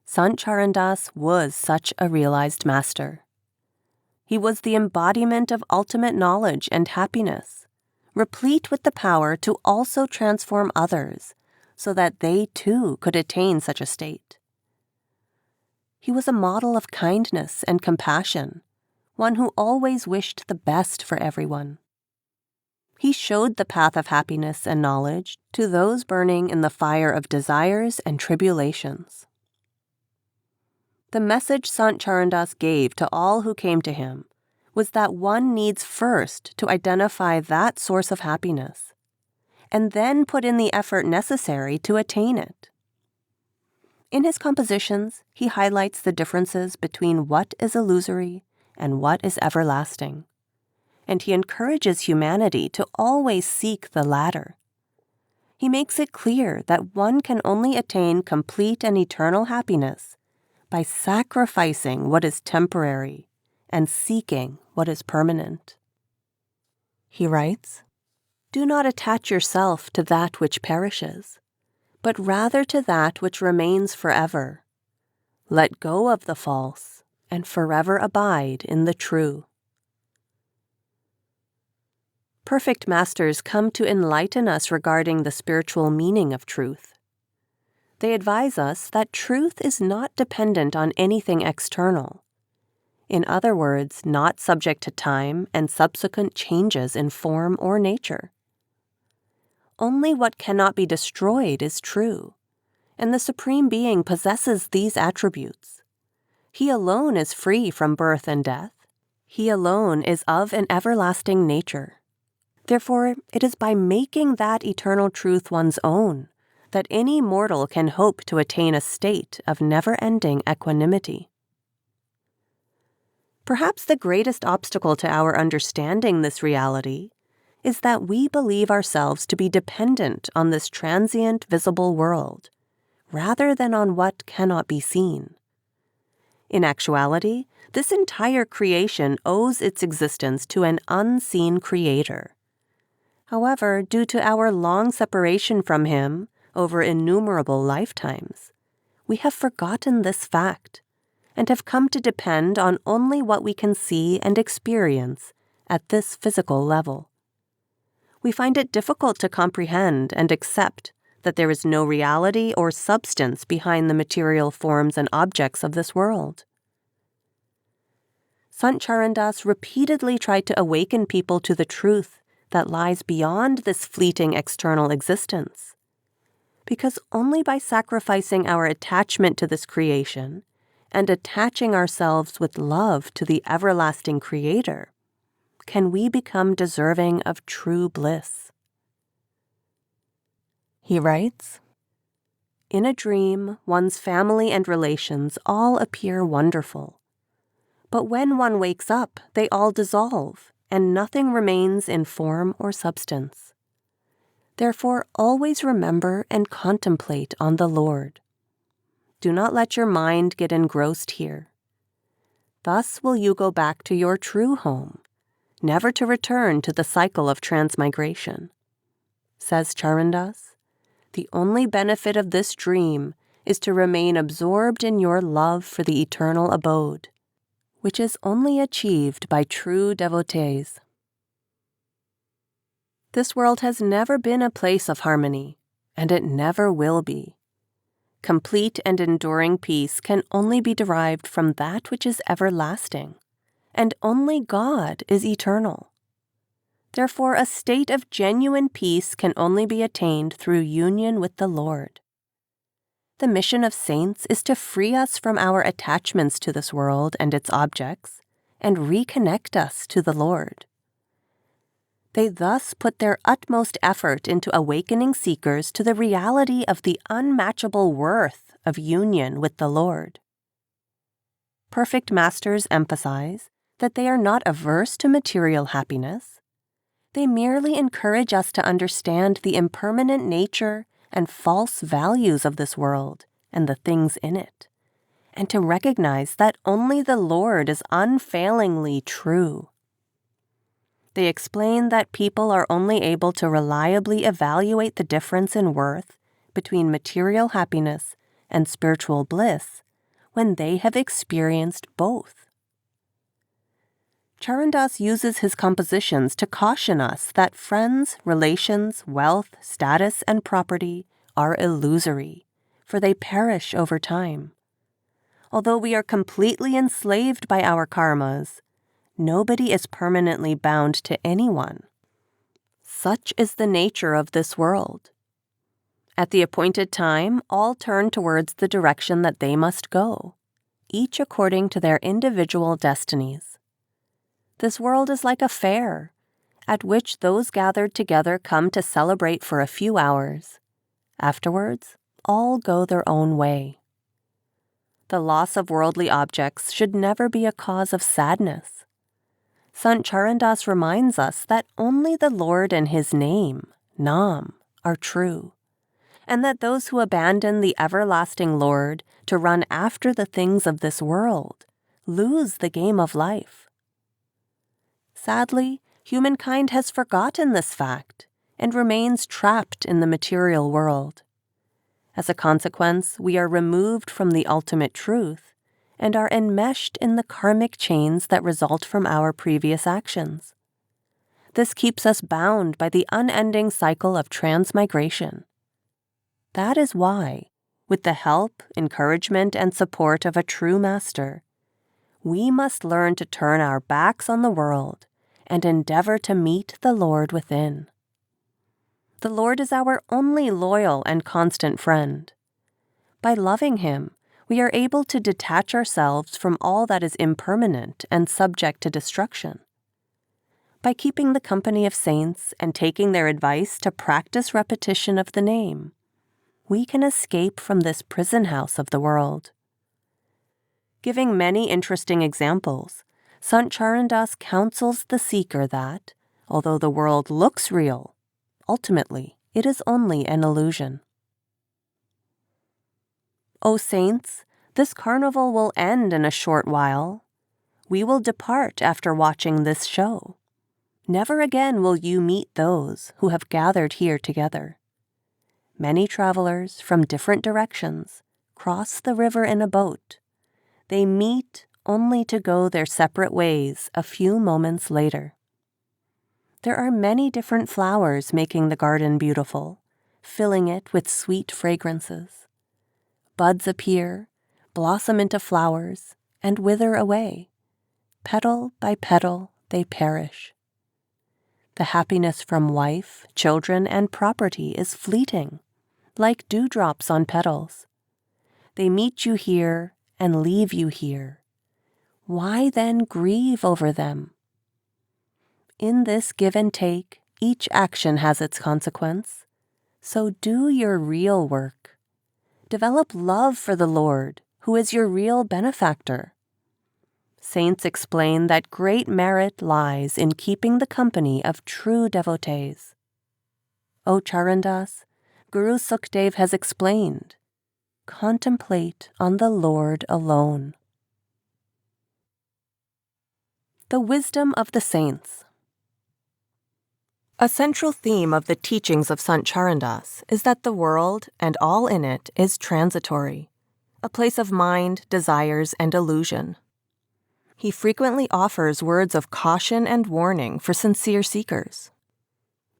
Sant Charandas was such a realized master. He was the embodiment of ultimate knowledge and happiness, replete with the power to also transform others so that they too could attain such a state. He was a model of kindness and compassion, one who always wished the best for everyone. He showed the path of happiness and knowledge to those burning in the fire of desires and tribulations. The message Sant Charandas gave to all who came to him was that one needs first to identify that source of happiness, and then put in the effort necessary to attain it. In his compositions, he highlights the differences between what is illusory and what is everlasting, and he encourages humanity to always seek the latter. he makes it clear that one can only attain complete and eternal happiness by sacrificing what is temporary and seeking what is permanent. He writes, "Do not attach yourself to that which perishes, but rather to that which remains forever. Let go of the false and forever abide in the true." Perfect masters come to enlighten us regarding the spiritual meaning of truth. They advise us that truth is not dependent on anything external. In other words, not subject to time and subsequent changes in form or nature. Only what cannot be destroyed is true, and the Supreme Being possesses these attributes. He alone is free from birth and death. He alone is of an everlasting nature. Therefore, it is by making that eternal truth one's own that any mortal can hope to attain a state of never-ending equanimity. Perhaps the greatest obstacle to our understanding this reality is that we believe ourselves to be dependent on this transient visible world, rather than on what cannot be seen. In actuality, this entire creation owes its existence to an unseen creator. However, due to our long separation from him over innumerable lifetimes, we have forgotten this fact and have come to depend on only what we can see and experience at this physical level. We find it difficult to comprehend and accept that there is no reality or substance behind the material forms and objects of this world. Sant Charandas repeatedly tried to awaken people to the truth that lies beyond this fleeting external existence, because only by sacrificing our attachment to this creation and attaching ourselves with love to the everlasting Creator can we become deserving of true bliss. He writes, "In a dream, one's family and relations all appear wonderful. But when one wakes up, they all dissolve, and nothing remains in form or substance. Therefore, always remember and contemplate on the Lord. Do not let your mind get engrossed here. Thus will you go back to your true home, never to return to the cycle of transmigration." Says Charandas, "The only benefit of this dream is to remain absorbed in your love for the eternal abode, which is only achieved by true devotees." This world has never been a place of harmony, and it never will be. Complete and enduring peace can only be derived from that which is everlasting, and only God is eternal. Therefore, a state of genuine peace can only be attained through union with the Lord. The mission of saints is to free us from our attachments to this world and its objects, and reconnect us to the Lord. They thus put their utmost effort into awakening seekers to the reality of the unmatchable worth of union with the Lord. Perfect masters emphasize that they are not averse to material happiness. They merely encourage us to understand the impermanent nature and false values of this world and the things in it, and to recognize that only the Lord is unfailingly true. They explain that people are only able to reliably evaluate the difference in worth between material happiness and spiritual bliss when they have experienced both. Charandas uses his compositions to caution us that friends, relations, wealth, status, and property are illusory, for they perish over time. Although we are completely enslaved by our karmas, nobody is permanently bound to anyone. Such is the nature of this world. At the appointed time, all turn towards the direction that they must go, each according to their individual destinies. This world is like a fair, at which those gathered together come to celebrate for a few hours. Afterwards, all go their own way. The loss of worldly objects should never be a cause of sadness. Sant Charandas reminds us that only the Lord and His name, Nam, are true, and that those who abandon the everlasting Lord to run after the things of this world lose the game of life. Sadly, humankind has forgotten this fact and remains trapped in the material world. As a consequence, we are removed from the ultimate truth and are enmeshed in the karmic chains that result from our previous actions. This keeps us bound by the unending cycle of transmigration. That is why, with the help, encouragement, and support of a true master, we must learn to turn our backs on the world and endeavor to meet the Lord within. The Lord is our only loyal and constant friend. By loving Him, we are able to detach ourselves from all that is impermanent and subject to destruction. By keeping the company of saints and taking their advice to practice repetition of the name, we can escape from this prison house of the world. Giving many interesting examples, Sant Charandas counsels the seeker that, although the world looks real, ultimately it is only an illusion. O saints, this carnival will end in a short while. We will depart after watching this show. Never again will you meet those who have gathered here together. Many travelers from different directions cross the river in a boat. They meet only to go their separate ways a few moments later. There are many different flowers making the garden beautiful, filling it with sweet fragrances. Buds appear, blossom into flowers, and wither away. Petal by petal they perish. The happiness from wife, children, and property is fleeting, like dewdrops on petals. They meet you here and leave you here. Why then grieve over them? In this give and take, each action has its consequence. So do your real work. Develop love for the Lord, who is your real benefactor. Saints explain that great merit lies in keeping the company of true devotees. O Charandas, Guru Sukdev has explained, contemplate on the Lord alone. The wisdom of the saints. A central theme of the teachings of Sant Charandas is that the world and all in it is transitory, a place of mind, desires, and illusion. He frequently offers words of caution and warning for sincere seekers.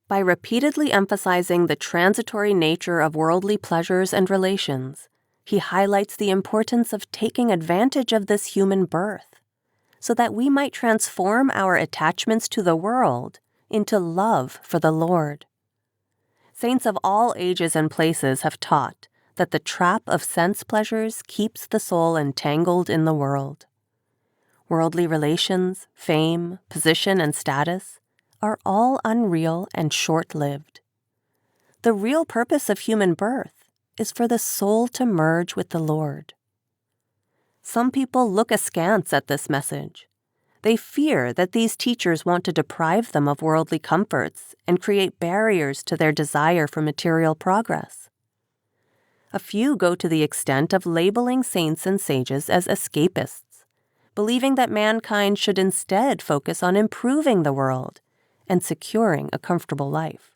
By repeatedly emphasizing the transitory nature of worldly pleasures and relations, he highlights the importance of taking advantage of this human birth, so that we might transform our attachments to the world into love for the Lord. Saints of all ages and places have taught that the trap of sense pleasures keeps the soul entangled in the world. Worldly relations, fame, position, and status are all unreal and short-lived. The real purpose of human birth is for the soul to merge with the Lord. Some people look askance at this message. They fear that these teachers want to deprive them of worldly comforts and create barriers to their desire for material progress. A few go to the extent of labeling saints and sages as escapists, believing that mankind should instead focus on improving the world and securing a comfortable life.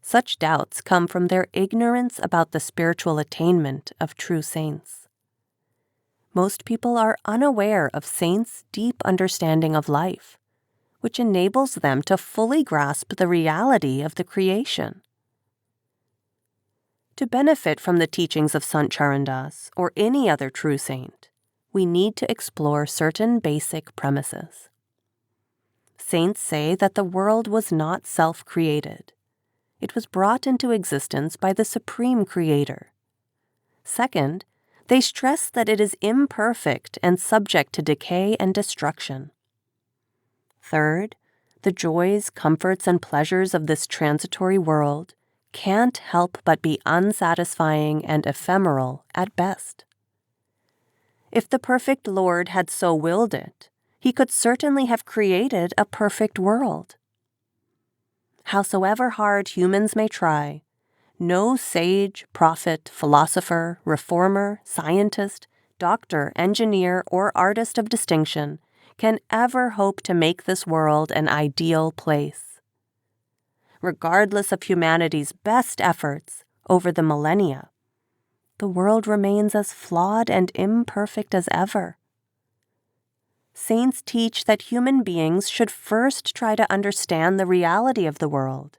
Such doubts come from their ignorance about the spiritual attainment of true saints. Most people are unaware of saints' deep understanding of life, which enables them to fully grasp the reality of the creation. To benefit from the teachings of Sant Charandas or any other true saint, we need to explore certain basic premises. Saints say that the world was not self-created. It was brought into existence by the Supreme Creator. Second, they stress that it is imperfect and subject to decay and destruction. Third, the joys, comforts, and pleasures of this transitory world can't help but be unsatisfying and ephemeral at best. If the perfect Lord had so willed it, he could certainly have created a perfect world. howsoever hard humans may try, no sage, prophet, philosopher, reformer, scientist, doctor, engineer, or artist of distinction can ever hope to make this world an ideal place. Regardless of humanity's best efforts over the millennia, the world remains as flawed and imperfect as ever. Saints teach that human beings should first try to understand the reality of the world,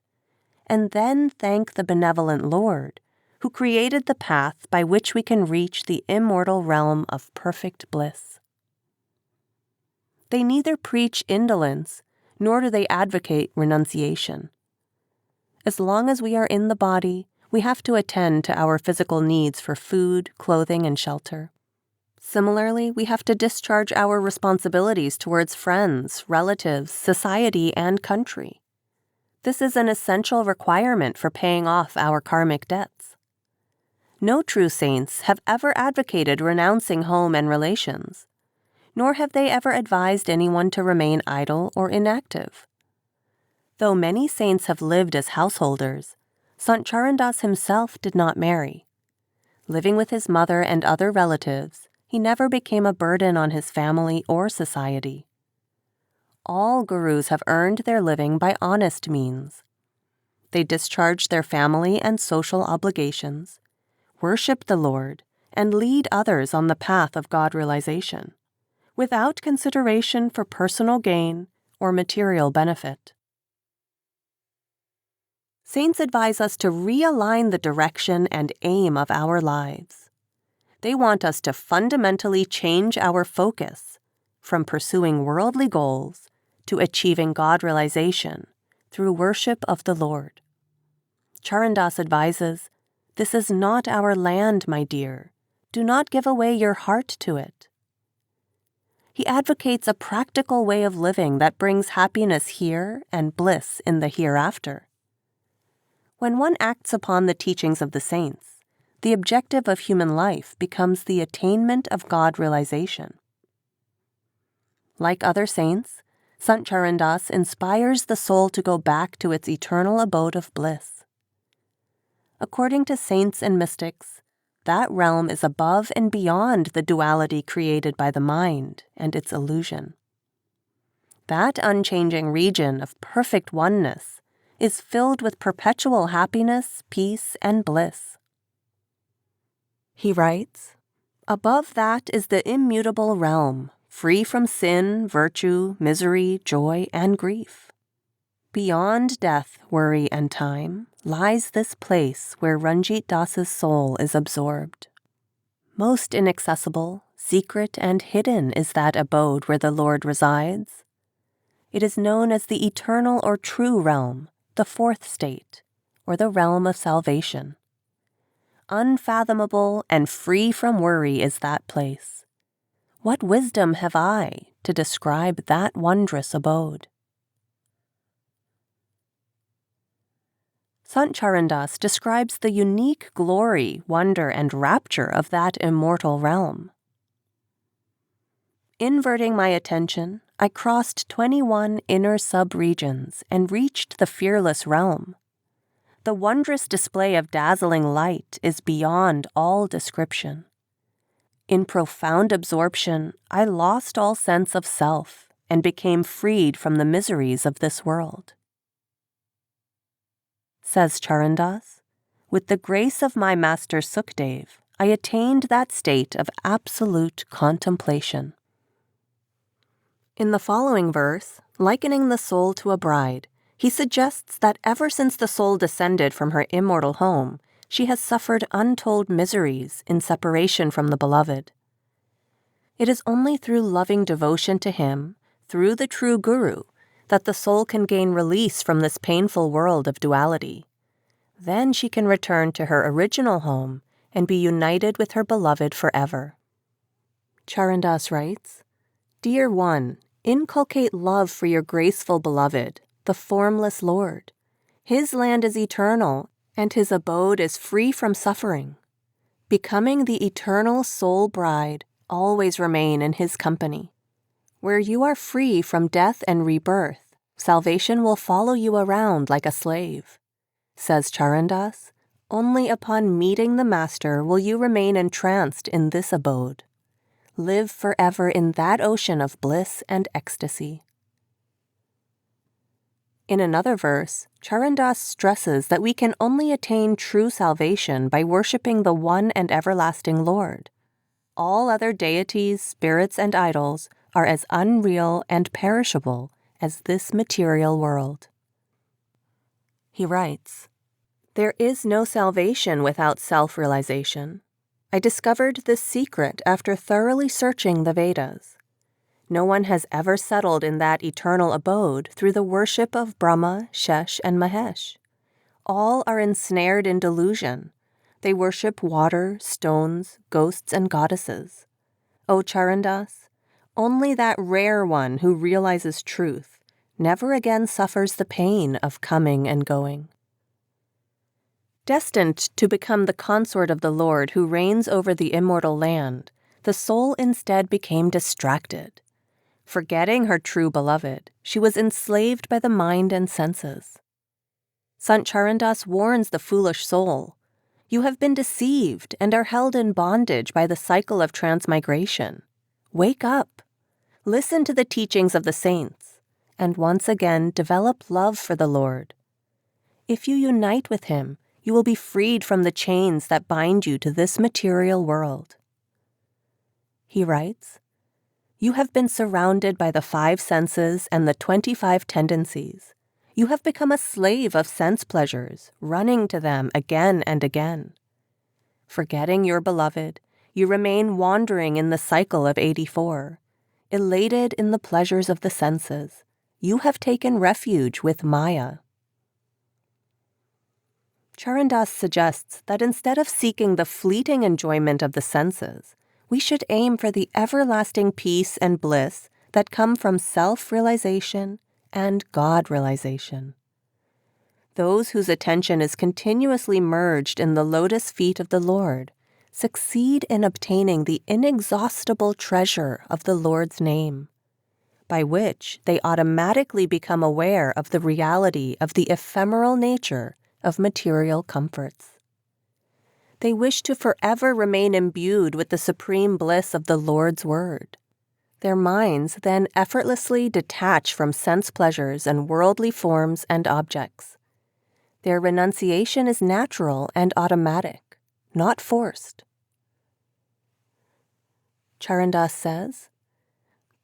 and then thank the benevolent Lord, who created the path by which we can reach the immortal realm of perfect bliss. They neither preach indolence, nor do they advocate renunciation. As long as we are in the body, we have to attend to our physical needs for food, clothing, and shelter. Similarly, we have to discharge our responsibilities towards friends, relatives, society, and country. This is an essential requirement for paying off our karmic debts. No true saints have ever advocated renouncing home and relations, nor have they ever advised anyone to remain idle or inactive. Though many saints have lived as householders, Sant Charandas himself did not marry. Living with his mother and other relatives, he never became a burden on his family or society. All gurus have earned their living by honest means. They discharge their family and social obligations, worship the Lord, and lead others on the path of God realization, without consideration for personal gain or material benefit. Saints advise us to realign the direction and aim of our lives. They want us to fundamentally change our focus from pursuing worldly goals to achieving God realization through worship of the Lord. Charandas advises, "This is not our land, my dear. Do not give away your heart to it." He advocates a practical way of living that brings happiness here and bliss in the hereafter. When one acts upon the teachings of the saints, the objective of human life becomes the attainment of God realization. Like other saints, Sant Charandas inspires the soul to go back to its eternal abode of bliss. According to saints and mystics, that realm is above and beyond the duality created by the mind and its illusion. That unchanging region of perfect oneness is filled with perpetual happiness, peace, and bliss. He writes, "Above that is the immutable realm, free from sin, virtue, misery, joy, and grief. Beyond death, worry, and time lies this place where Ranjit Das's soul is absorbed. Most inaccessible, secret, and hidden is that abode where the Lord resides. It is known as the eternal or true realm, the fourth state, or the realm of salvation. Unfathomable and free from worry is that place. What wisdom have I to describe that wondrous abode?" Sant Charandas describes the unique glory, wonder, and rapture of that immortal realm. Inverting my attention, I crossed 21 inner sub-regions and reached the fearless realm. The wondrous display of dazzling light is beyond all description. In profound absorption, I lost all sense of self and became freed from the miseries of this world. Says Charandas, "With the grace of my master Sukhdev, I attained that state of absolute contemplation." In the following verse, likening the soul to a bride, he suggests that ever since the soul descended from her immortal home, she has suffered untold miseries in separation from the beloved. It is only through loving devotion to him, through the true guru, that the soul can gain release from this painful world of duality. Then she can return to her original home and be united with her beloved forever. Charandas writes, "Dear one, inculcate love for your graceful beloved, the formless Lord. His land is eternal, and his abode is free from suffering. Becoming the eternal soul bride, always remain in his company. Where you are free from death and rebirth, Salvation will follow you around like a slave. Says Charandas, only upon meeting the Master will you remain entranced in this abode. Live forever in that ocean of bliss and ecstasy. In another verse, Charandas stresses that we can only attain true salvation by worshipping the one and everlasting Lord. All other deities, spirits, and idols are as unreal and perishable as this material world. He writes, "There is no salvation without self-realization. I discovered this secret after thoroughly searching the Vedas. No one has ever settled in that eternal abode through the worship of Brahma, Shesh, and Mahesh. All are ensnared in delusion. They worship water, stones, ghosts, and goddesses. O Charandas, only that rare one who realizes truth never again suffers the pain of coming and going." Destined to become the consort of the Lord who reigns over the immortal land, the soul instead became distracted. Forgetting her true beloved, she was enslaved by the mind and senses. Sant Charandas warns the foolish soul, "You have been deceived and are held in bondage by the cycle of transmigration. Wake up, listen to the teachings of the saints, and once again develop love for the Lord. If you unite with him, you will be freed from the chains that bind you to this material world." He writes, "You have been surrounded by the 5 senses and the 25 tendencies. You have become a slave of sense pleasures, running to them again and again. Forgetting your beloved, you remain wandering in the cycle of 84. Elated in the pleasures of the senses, you have taken refuge with Maya." Charandas suggests that instead of seeking the fleeting enjoyment of the senses, we should aim for the everlasting peace and bliss that come from self-realization and God-realization. Those whose attention is continuously merged in the lotus feet of the Lord succeed in obtaining the inexhaustible treasure of the Lord's name, by which they automatically become aware of the reality of the ephemeral nature of material comforts. They wish to forever remain imbued with the supreme bliss of the Lord's word. Their minds then effortlessly detach from sense pleasures and worldly forms and objects. Their renunciation is natural and automatic, not forced. Charandas says,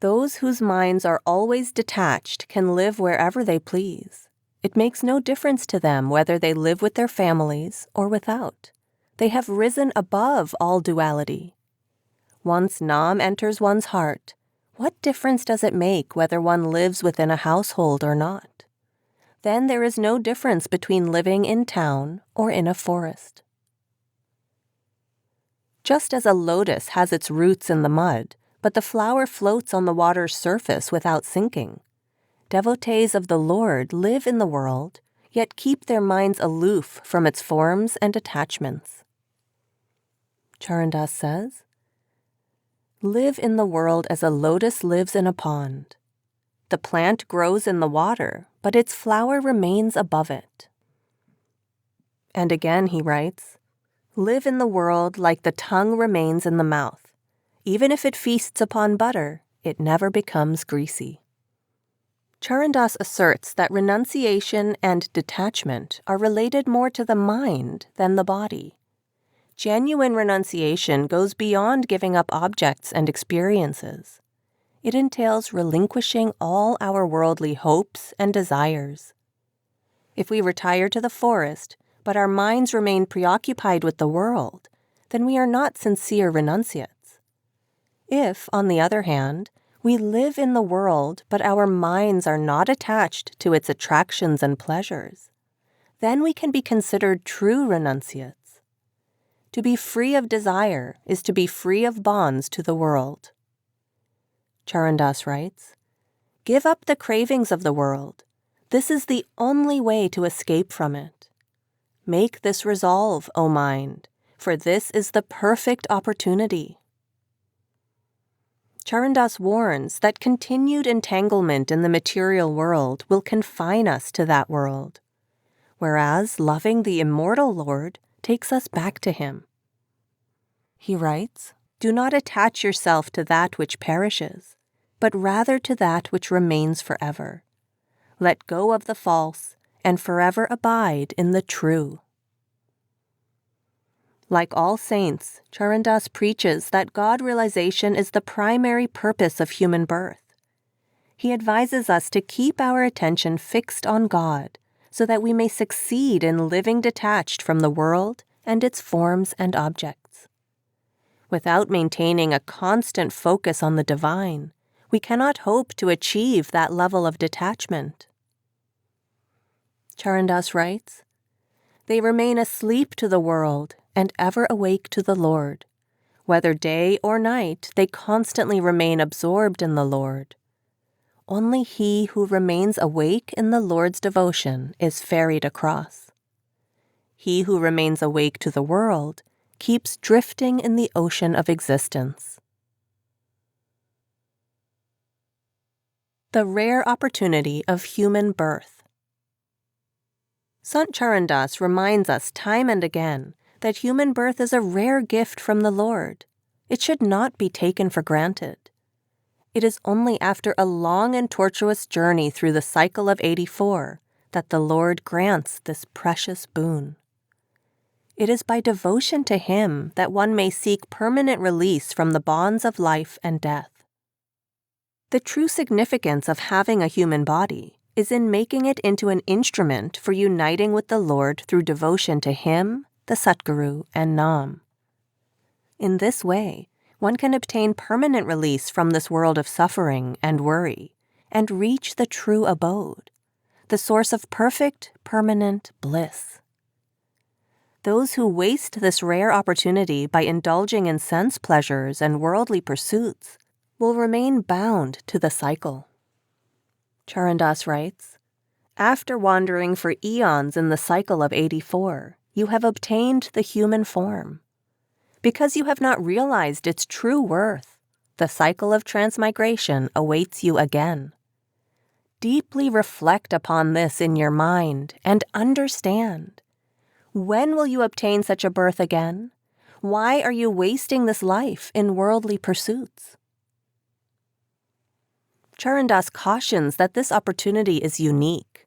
"Those whose minds are always detached can live wherever they please. It makes no difference to them whether they live with their families or without. They have risen above all duality. Once Nam enters one's heart, what difference does it make whether one lives within a household or not? Then there is no difference between living in town or in a forest." Just as a lotus has its roots in the mud, but the flower floats on the water's surface without sinking, devotees of the Lord live in the world, yet keep their minds aloof from its forms and attachments. Charandas says, "Live in the world as a lotus lives in a pond. The plant grows in the water, but its flower remains above it." And again he writes, "Live in the world like the tongue remains in the mouth. Even if it feasts upon butter, it never becomes greasy." Charandas asserts that renunciation and detachment are related more to the mind than the body. Genuine renunciation goes beyond giving up objects and experiences. It entails relinquishing all our worldly hopes and desires. If we retire to the forest, but our minds remain preoccupied with the world, then we are not sincere renunciates. If, on the other hand, we live in the world, but our minds are not attached to its attractions and pleasures, then we can be considered true renunciates. To be free of desire is to be free of bonds to the world. Charandas writes, "Give up the cravings of the world. This is the only way to escape from it. Make this resolve, O mind, for this is the perfect opportunity." Charandas warns that continued entanglement in the material world will confine us to that world, whereas loving the immortal Lord takes us back to Him. He writes, "Do not attach yourself to that which perishes, but rather to that which remains forever. Let go of the false, and forever abide in the true." Like all saints, Charandas preaches that God realization is the primary purpose of human birth. He advises us to keep our attention fixed on God so that we may succeed in living detached from the world and its forms and objects. Without maintaining a constant focus on the divine, we cannot hope to achieve that level of detachment. Charandas writes, "They remain asleep to the world and ever awake to the Lord. Whether day or night, they constantly remain absorbed in the Lord. Only he who remains awake in the Lord's devotion is ferried across. He who remains awake to the world keeps drifting in the ocean of existence." The rare opportunity of human birth. Sant Charandas reminds us time and again that human birth is a rare gift from the Lord. It should not be taken for granted. It is only after a long and tortuous journey through the cycle of 84 that the Lord grants this precious boon. It is by devotion to Him that one may seek permanent release from the bonds of life and death. The true significance of having a human body is in making it into an instrument for uniting with the Lord through devotion to Him, the Satguru, and Nam. In this way, one can obtain permanent release from this world of suffering and worry, and reach the true abode, the source of perfect, permanent bliss. Those who waste this rare opportunity by indulging in sense pleasures and worldly pursuits will remain bound to the cycle. Charandas writes, "After wandering for eons in the cycle of 84, you have obtained the human form. Because you have not realized its true worth, the cycle of transmigration awaits you again. Deeply reflect upon this in your mind and understand. When will you obtain such a birth again? Why are you wasting this life in worldly pursuits?" Charandas cautions that this opportunity is unique.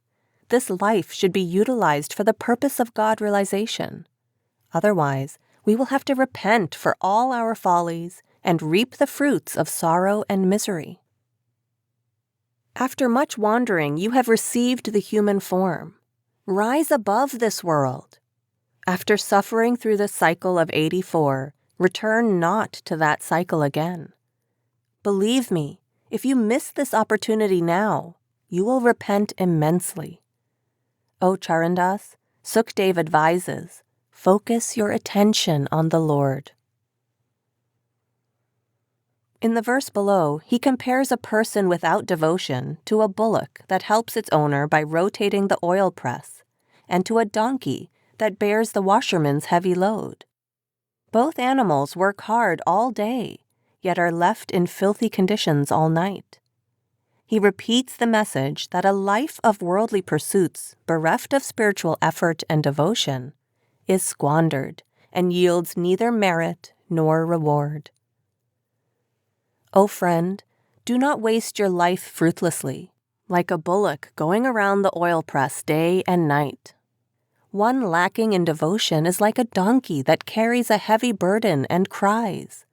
This life should be utilized for the purpose of God realization. Otherwise, we will have to repent for all our follies and reap the fruits of sorrow and misery. After much wandering, you have received the human form. Rise above this world. After suffering through the cycle of 84, return not to that cycle again. Believe me, if you miss this opportunity now, you will repent immensely. O Charandas, Sukhdev advises, focus your attention on the Lord. In the verse below, he compares a person without devotion to a bullock that helps its owner by rotating the oil press, and to a donkey that bears the washerman's heavy load. Both animals work hard all day, yet are left in filthy conditions all night. He repeats the message that a life of worldly pursuits, bereft of spiritual effort and devotion, is squandered and yields neither merit nor reward. O friend, do not waste your life fruitlessly, like a bullock going around the oil press day and night. One lacking in devotion is like a donkey that carries a heavy burden and cries,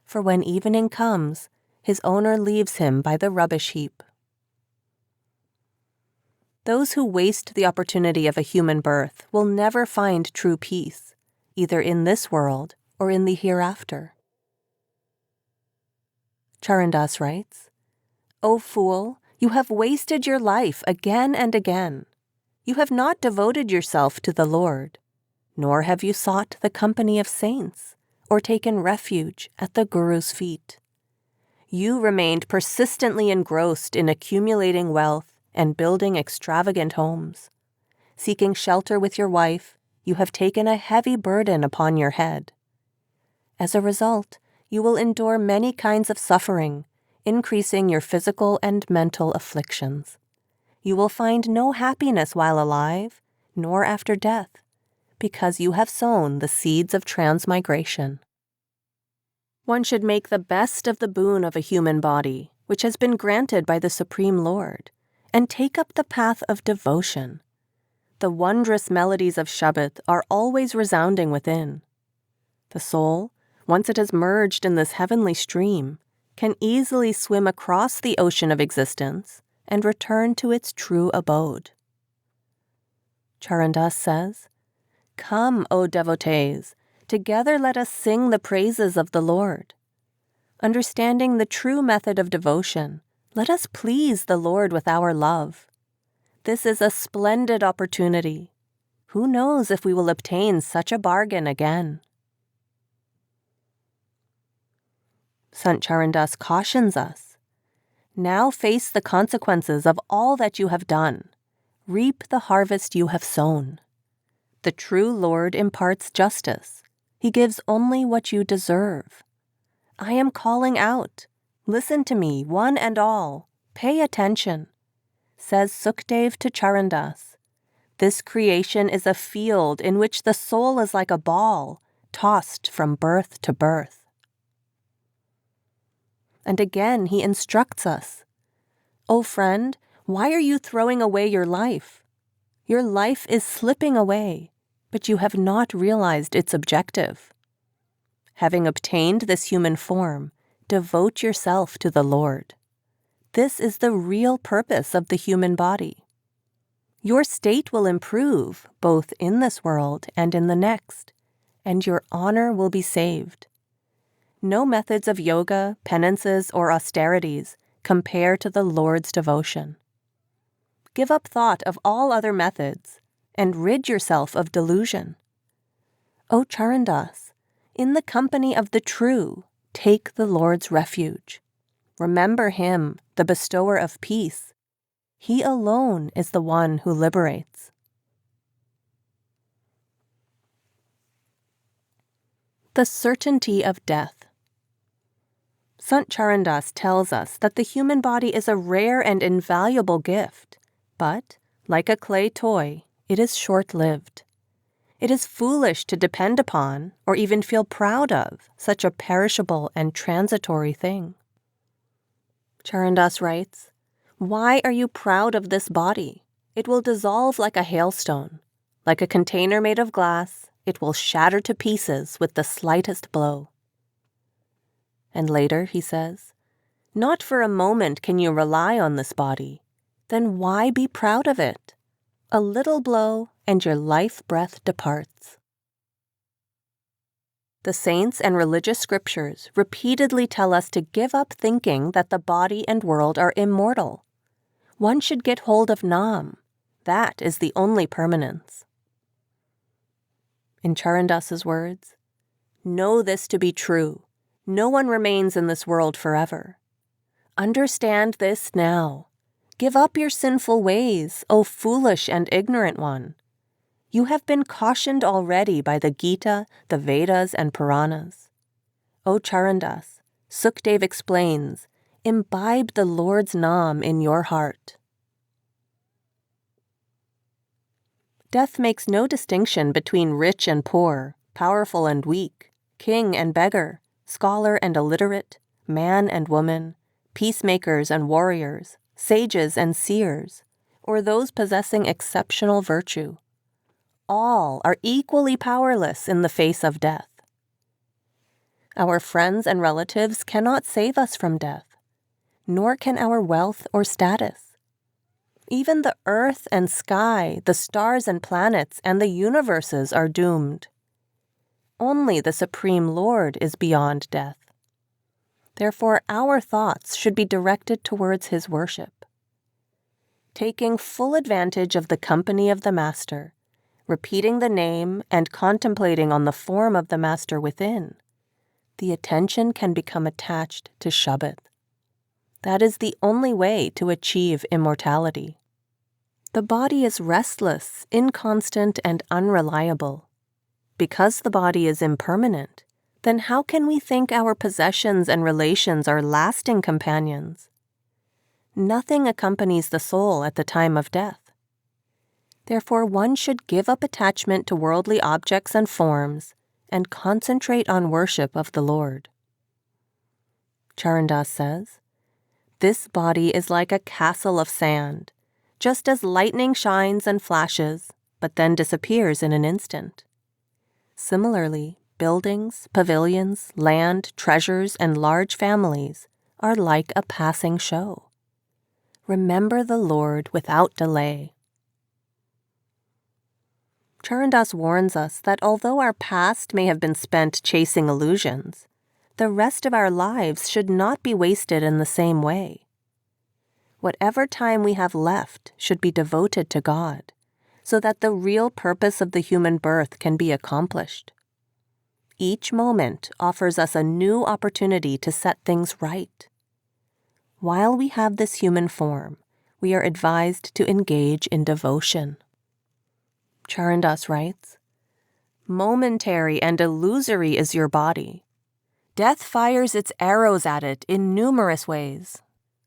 for when evening comes, his owner leaves him by the rubbish heap. Those who waste the opportunity of a human birth will never find true peace, either in this world or in the hereafter. Charandas writes, "O fool, you have wasted your life again and again. You have not devoted yourself to the Lord, nor have you sought the company of saints, or taken refuge at the Guru's feet. You remained persistently engrossed in accumulating wealth and building extravagant homes. Seeking shelter with your wife, you have taken a heavy burden upon your head. As a result, you will endure many kinds of suffering, increasing your physical and mental afflictions. You will find no happiness while alive, nor after death, because you have sown the seeds of transmigration. One should make the best of the boon of a human body, which has been granted by the Supreme Lord, and take up the path of devotion. The wondrous melodies of Shabbat are always resounding within. The soul, once it has merged in this heavenly stream, can easily swim across the ocean of existence and return to its true abode. Charandas says, "Come, O devotees, together let us sing the praises of the Lord. Understanding the true method of devotion, let us please the Lord with our love. This is a splendid opportunity. Who knows if we will obtain such a bargain again?" Sant Charandas cautions us, "Now face the consequences of all that you have done. Reap the harvest you have sown. The true Lord imparts justice. He gives only what you deserve. I am calling out. Listen to me, one and all. Pay attention." Says Sukdev to Charandas, "This creation is a field in which the soul is like a ball, tossed from birth to birth." And again he instructs us, "O friend, why are you throwing away your life? Your life is slipping away, but you have not realized its objective. Having obtained this human form, devote yourself to the Lord. This is the real purpose of the human body. Your state will improve both in this world and in the next, and your honor will be saved. No methods of yoga, penances, or austerities compare to the Lord's devotion. Give up thought of all other methods and rid yourself of delusion. O Charandas, in the company of the true, take the Lord's refuge. Remember him, the bestower of peace. He alone is the one who liberates." The certainty of death. Sant Charandas tells us that the human body is a rare and invaluable gift, but, like a clay toy, it is short-lived. It is foolish to depend upon, or even feel proud of, such a perishable and transitory thing. Charandas writes, "Why are you proud of this body? It will dissolve like a hailstone. Like a container made of glass, it will shatter to pieces with the slightest blow." And later he says, "Not for a moment can you rely on this body. Then why be proud of it? A little blow and your life breath departs." The saints and religious scriptures repeatedly tell us to give up thinking that the body and world are immortal. One should get hold of Nam. That is the only permanence. In Charandas's words, "Know this to be true. No one remains in this world forever. Understand this now. Give up your sinful ways, O foolish and ignorant one. You have been cautioned already by the Gita, the Vedas, and Puranas. O Charandas, Sukdev explains, imbibe the Lord's Nam in your heart." Death makes no distinction between rich and poor, powerful and weak, king and beggar, scholar and illiterate, man and woman, peacemakers and warriors, sages and seers, or those possessing exceptional virtue. All are equally powerless in the face of death. Our friends and relatives cannot save us from death, nor can our wealth or status. Even the earth and sky, the stars and planets, and the universes are doomed. Only the Supreme Lord is beyond death. Therefore, our thoughts should be directed towards his worship. Taking full advantage of the company of the Master, repeating the name and contemplating on the form of the Master within, the attention can become attached to Shabbat. That is the only way to achieve immortality. The body is restless, inconstant, and unreliable. Because the body is impermanent, then how can we think our possessions and relations are lasting companions? Nothing accompanies the soul at the time of death. Therefore, one should give up attachment to worldly objects and forms and concentrate on worship of the Lord. Charandas says, "This body is like a castle of sand, just as lightning shines and flashes, but then disappears in an instant. Similarly, buildings, pavilions, land, treasures, and large families are like a passing show. Remember the Lord without delay." Charandas warns us that although our past may have been spent chasing illusions, the rest of our lives should not be wasted in the same way. Whatever time we have left should be devoted to God, so that the real purpose of the human birth can be accomplished. Each moment offers us a new opportunity to set things right. While we have this human form, we are advised to engage in devotion. Charandas writes, "Momentary and illusory is your body. Death fires its arrows at it in numerous ways.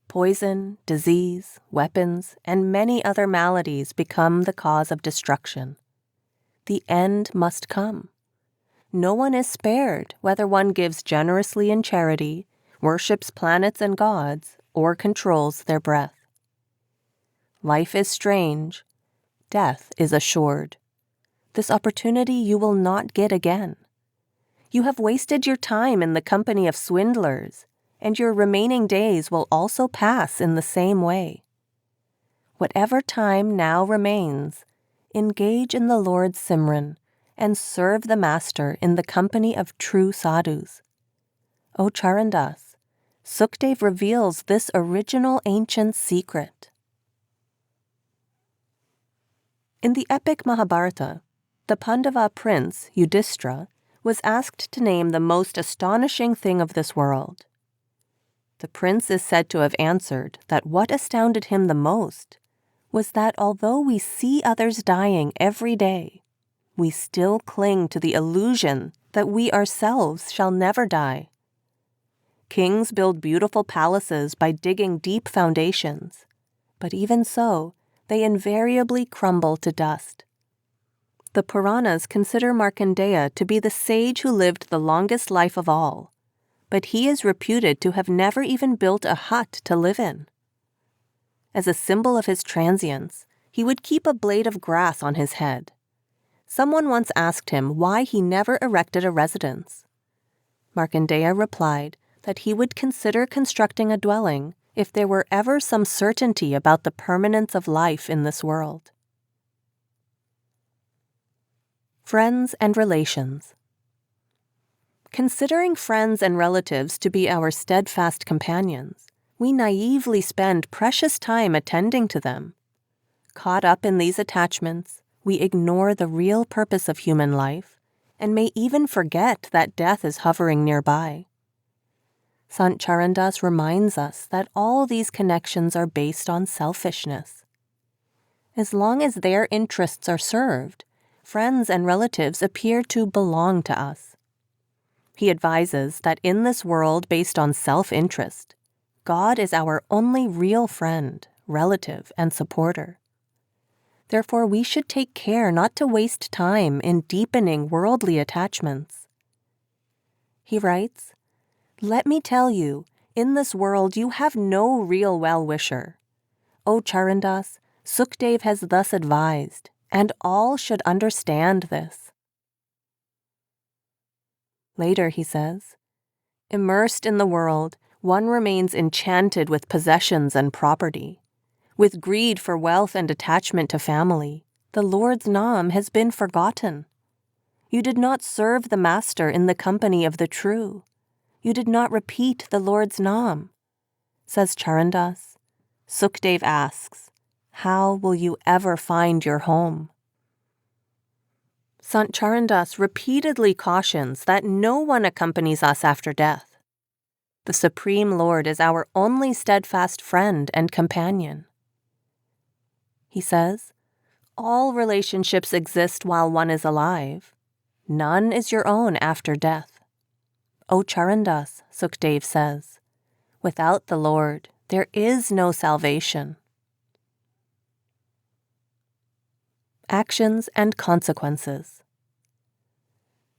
Poison, disease, weapons, and many other maladies become the cause of destruction. The end must come. No one is spared, whether one gives generously in charity, worships planets and gods, or controls their breath. Life is strange. Death is assured. This opportunity you will not get again. You have wasted your time in the company of swindlers, and your remaining days will also pass in the same way. Whatever time now remains, engage in the Lord's Simran and serve the Master in the company of true sadhus. O Charandas, Sukdev reveals this original ancient secret." In the epic Mahabharata, the Pandava prince, Yudhishthira, was asked to name the most astonishing thing of this world. The prince is said to have answered that what astounded him the most was that although we see others dying every day, we still cling to the illusion that we ourselves shall never die. Kings build beautiful palaces by digging deep foundations, but even so, they invariably crumble to dust. The Puranas consider Markandeya to be the sage who lived the longest life of all, but he is reputed to have never even built a hut to live in. As a symbol of his transience, he would keep a blade of grass on his head. Someone once asked him why he never erected a residence. Markandeya replied that he would consider constructing a dwelling if there were ever some certainty about the permanence of life in this world. Friends and relations. Considering friends and relatives to be our steadfast companions, we naively spend precious time attending to them. Caught up in these attachments, we ignore the real purpose of human life and may even forget that death is hovering nearby. Sant Charandas reminds us that all these connections are based on selfishness. As long as their interests are served, friends and relatives appear to belong to us. He advises that in this world based on self-interest, God is our only real friend, relative, and supporter. Therefore, we should take care not to waste time in deepening worldly attachments. He writes, "Let me tell you, in this world you have no real well-wisher. O Charandas, Sukdev has thus advised, and all should understand this." Later he says, "Immersed in the world, one remains enchanted with possessions and property. With greed for wealth and attachment to family, the Lord's Nam has been forgotten. You did not serve the Master in the company of the true. You did not repeat the Lord's Nam." Says Charandas, Sukdev asks, "How will you ever find your home?" Sant Charandas repeatedly cautions that no one accompanies us after death. The Supreme Lord is our only steadfast friend and companion. He says, "All relationships exist while one is alive. None is your own after death. O Charandas, Sukhdev says, without the Lord, there is no salvation. Actions and consequences.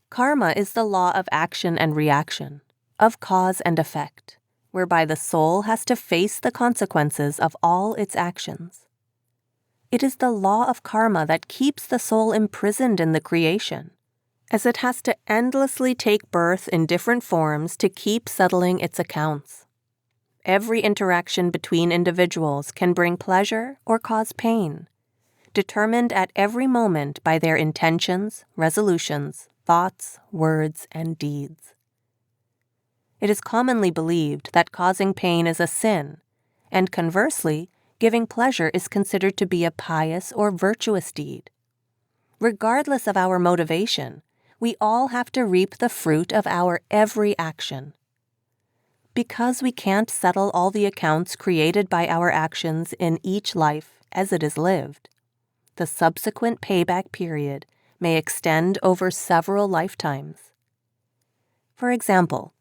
Karma is the law of action and reaction, of cause and effect, whereby the soul has to face the consequences of all its actions. It is the law of karma that keeps the soul imprisoned in the creation, as it has to endlessly take birth in different forms to keep settling its accounts. Every interaction between individuals can bring pleasure or cause pain, determined at every moment by their intentions, resolutions, thoughts, words, and deeds. It is commonly believed that causing pain is a sin, and conversely, giving pleasure is considered to be a pious or virtuous deed. Regardless of our motivation, we all have to reap the fruit of our every action. Because we can't settle all the accounts created by our actions in each life as it is lived, the subsequent payback period may extend over several lifetimes. For example,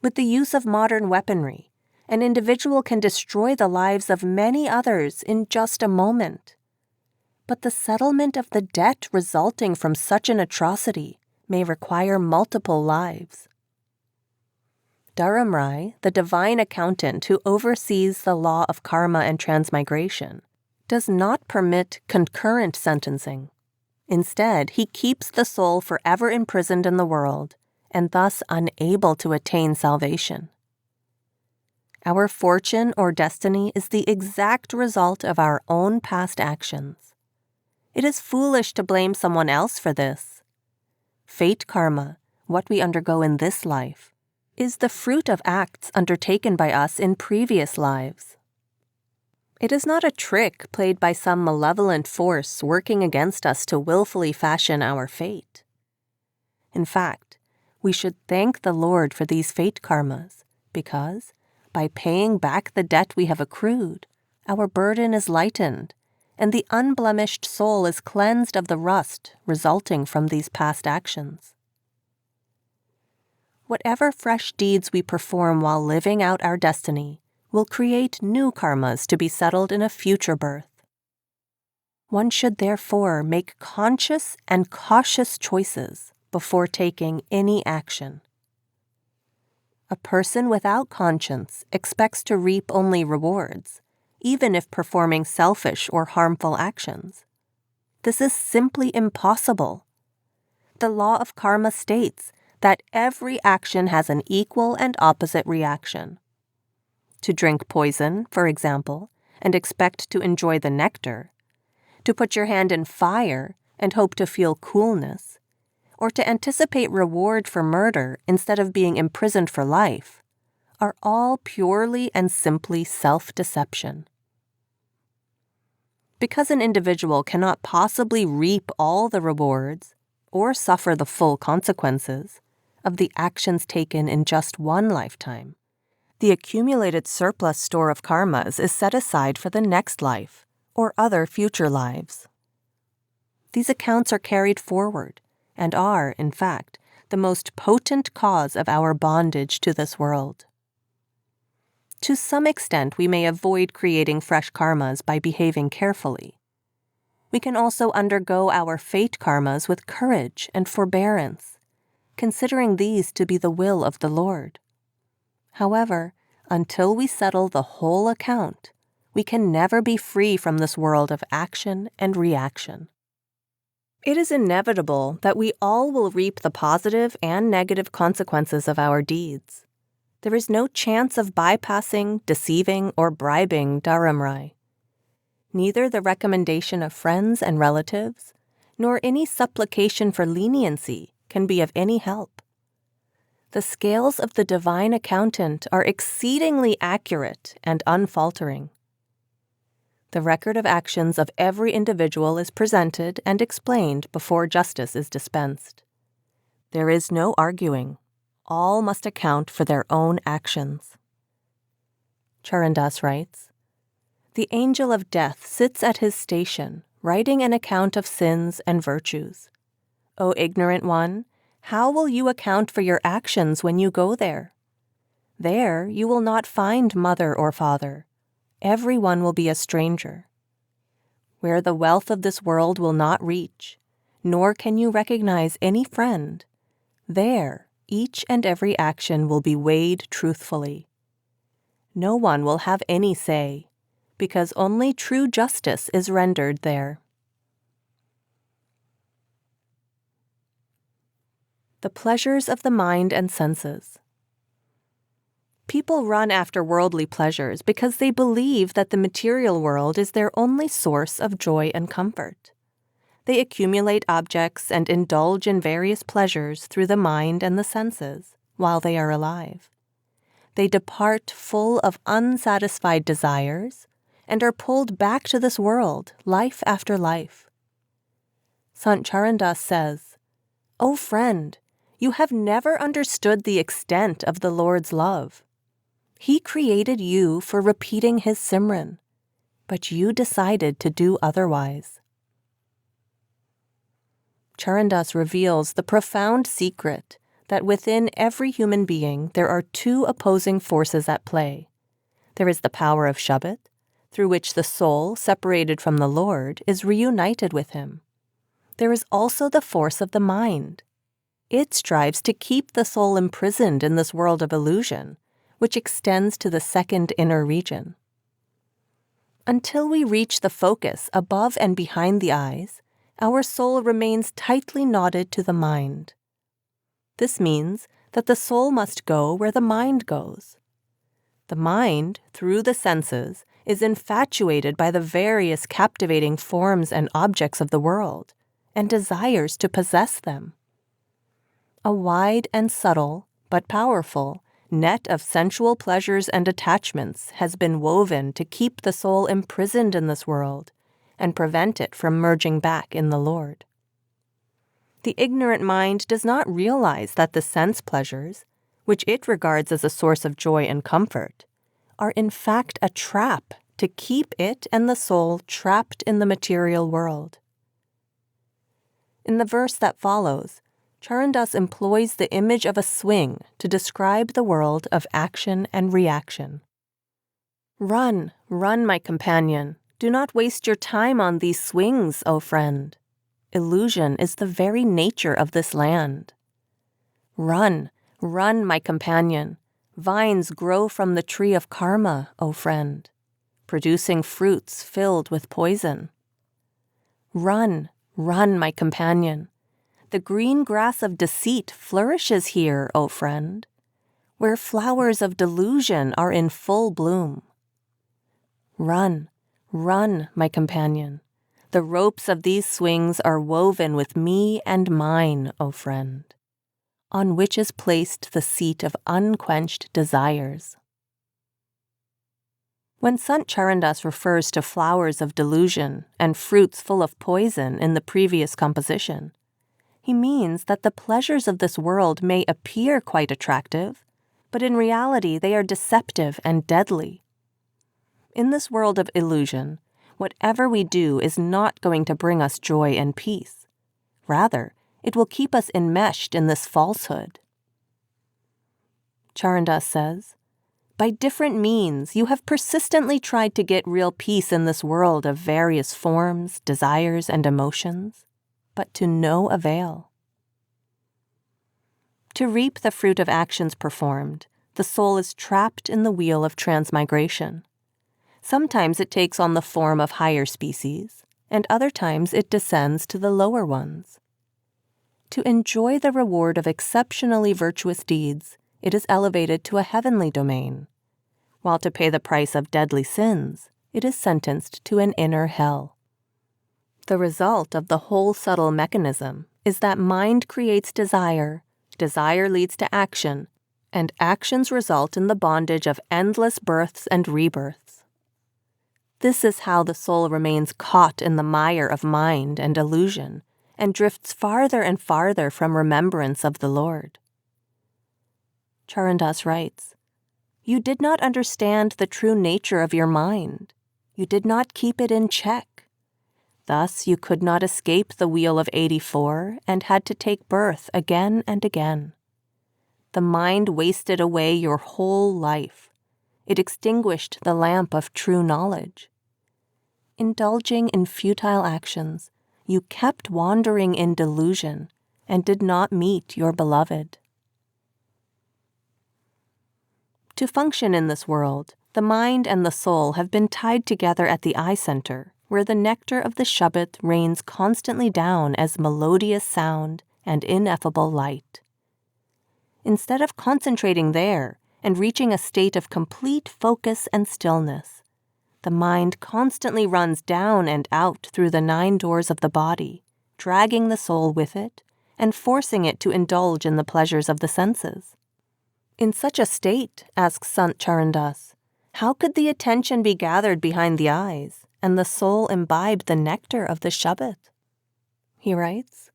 with the use of modern weaponry, an individual can destroy the lives of many others in just a moment. But the settlement of the debt resulting from such an atrocity may require multiple lives. Dharamrai, the divine accountant who oversees the law of karma and transmigration, does not permit concurrent sentencing. Instead, he keeps the soul forever imprisoned in the world and thus unable to attain salvation. Our fortune or destiny is the exact result of our own past actions. It is foolish to blame someone else for this. Fate karma, what we undergo in this life, is the fruit of acts undertaken by us in previous lives. It is not a trick played by some malevolent force working against us to willfully fashion our fate. In fact, we should thank the Lord for these fate karmas, because, by paying back the debt we have accrued, our burden is lightened, and the unblemished soul is cleansed of the rust resulting from these past actions. Whatever fresh deeds we perform while living out our destiny will create new karmas to be settled in a future birth. One should therefore make conscious and cautious choices before taking any action. A person without conscience expects to reap only rewards, even if performing selfish or harmful actions. This is simply impossible. The law of karma states that every action has an equal and opposite reaction. To drink poison, for example, and expect to enjoy the nectar, to put your hand in fire and hope to feel coolness, or to anticipate reward for murder instead of being imprisoned for life, are all purely and simply self-deception. Because an individual cannot possibly reap all the rewards or suffer the full consequences of the actions taken in just one lifetime, the accumulated surplus store of karmas is set aside for the next life or other future lives. These accounts are carried forward and are, in fact, the most potent cause of our bondage to this world. To some extent, we may avoid creating fresh karmas by behaving carefully. We can also undergo our fate karmas with courage and forbearance, considering these to be the will of the Lord. However, until we settle the whole account, we can never be free from this world of action and reaction. It is inevitable that we all will reap the positive and negative consequences of our deeds. There is no chance of bypassing, deceiving, or bribing Dharamrai. Neither the recommendation of friends and relatives, nor any supplication for leniency can be of any help. The scales of the divine accountant are exceedingly accurate and unfaltering. The record of actions of every individual is presented and explained before justice is dispensed. There is no arguing. All must account for their own actions. Charandas writes, "The angel of death sits at his station, writing an account of sins and virtues. O ignorant one, How will you account for your actions when you go there? There you will not find mother or father. Everyone will be a stranger. Where the wealth of this world will not reach, nor can you recognize any friend, there each and every action will be weighed truthfully. No one will have any say, because only true justice is rendered there. The pleasures of the mind and senses. People run after worldly pleasures because they believe that the material world is their only source of joy and comfort. They accumulate objects and indulge in various pleasures through the mind and the senses while they are alive. They depart full of unsatisfied desires and are pulled back to this world life after life. Sant Charandas says, "O friend, you have never understood the extent of the Lord's love. He created you for repeating his Simran, but you decided to do otherwise." Charandas reveals the profound secret that within every human being there are two opposing forces at play. There is the power of Shabad, through which the soul, separated from the Lord, is reunited with him. There is also the force of the mind. It strives to keep the soul imprisoned in this world of illusion, which extends to the second inner region. Until we reach the focus above and behind the eyes, our soul remains tightly knotted to the mind. This means that the soul must go where the mind goes. The mind, through the senses, is infatuated by the various captivating forms and objects of the world, and desires to possess them. A wide and subtle, but powerful, net of sensual pleasures and attachments has been woven to keep the soul imprisoned in this world and prevent it from merging back in the Lord. The ignorant mind does not realize that the sense pleasures, which it regards as a source of joy and comfort, are in fact a trap to keep it and the soul trapped in the material world. In the verse that follows, Charandas employs the image of a swing to describe the world of action and reaction. "Run, run, my companion. Do not waste your time on these swings, O friend. Illusion is the very nature of this land. Run, run, my companion. Vines grow from the tree of karma, O friend, producing fruits filled with poison. Run, run, my companion. The green grass of deceit flourishes here, O friend, where flowers of delusion are in full bloom. Run, run, my companion. The ropes of these swings are woven with me and mine, O friend, on which is placed the seat of unquenched desires." When Sant Charandas refers to flowers of delusion and fruits full of poison in the previous composition, he means that the pleasures of this world may appear quite attractive, but in reality they are deceptive and deadly. In this world of illusion, whatever we do is not going to bring us joy and peace. Rather, it will keep us enmeshed in this falsehood. Charandas says, "By different means you have persistently tried to get real peace in this world of various forms, desires, and emotions, but to no avail. To reap the fruit of actions performed, the soul is trapped in the wheel of transmigration. Sometimes it takes on the form of higher species, and other times it descends to the lower ones. To enjoy the reward of exceptionally virtuous deeds, it is elevated to a heavenly domain, while to pay the price of deadly sins, it is sentenced to an inner hell. The result of the whole subtle mechanism is that mind creates desire, desire leads to action, and actions result in the bondage of endless births and rebirths. This is how the soul remains caught in the mire of mind and illusion, and drifts farther and farther from remembrance of the Lord." Charandas writes, "You did not understand the true nature of your mind. You did not keep it in check. Thus you could not escape the wheel of 84 and had to take birth again and again. The mind wasted away your whole life. It extinguished the lamp of true knowledge. Indulging in futile actions, you kept wandering in delusion and did not meet your beloved. To function in this world, the mind and the soul have been tied together at the eye center, where the nectar of the Shabbat rains constantly down as melodious sound and ineffable light. Instead of concentrating there and reaching a state of complete focus and stillness, the mind constantly runs down and out through the 9 doors of the body, dragging the soul with it and forcing it to indulge in the pleasures of the senses. In such a state, asks Sant Charandas, how could the attention be gathered behind the eyes and the soul imbibe the nectar of the Shabbat? He writes,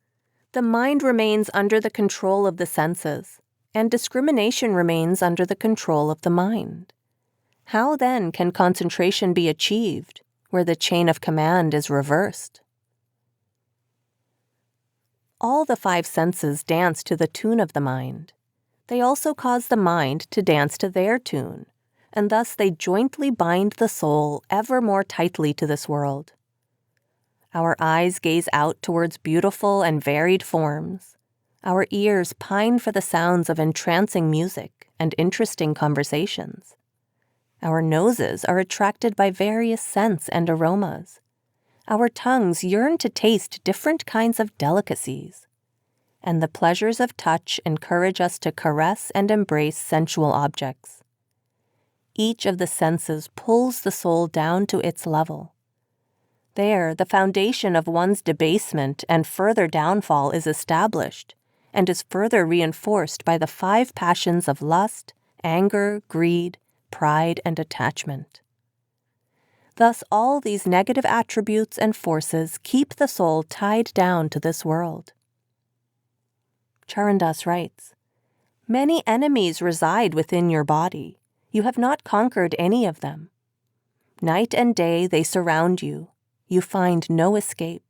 the mind remains under the control of the senses, and discrimination remains under the control of the mind. How then can concentration be achieved where the chain of command is reversed? All the 5 senses dance to the tune of the mind. They also cause the mind to dance to their tune, and thus they jointly bind the soul ever more tightly to this world. Our eyes gaze out towards beautiful and varied forms. Our ears pine for the sounds of entrancing music and interesting conversations. Our noses are attracted by various scents and aromas. Our tongues yearn to taste different kinds of delicacies. And the pleasures of touch encourage us to caress and embrace sensual objects. Each of the senses pulls the soul down to its level. There, the foundation of one's debasement and further downfall is established and is further reinforced by the 5 passions of lust, anger, greed, pride, and attachment. Thus, all these negative attributes and forces keep the soul tied down to this world. Charandas writes, many enemies reside within your body. You have not conquered any of them. Night and day they surround you. You find no escape.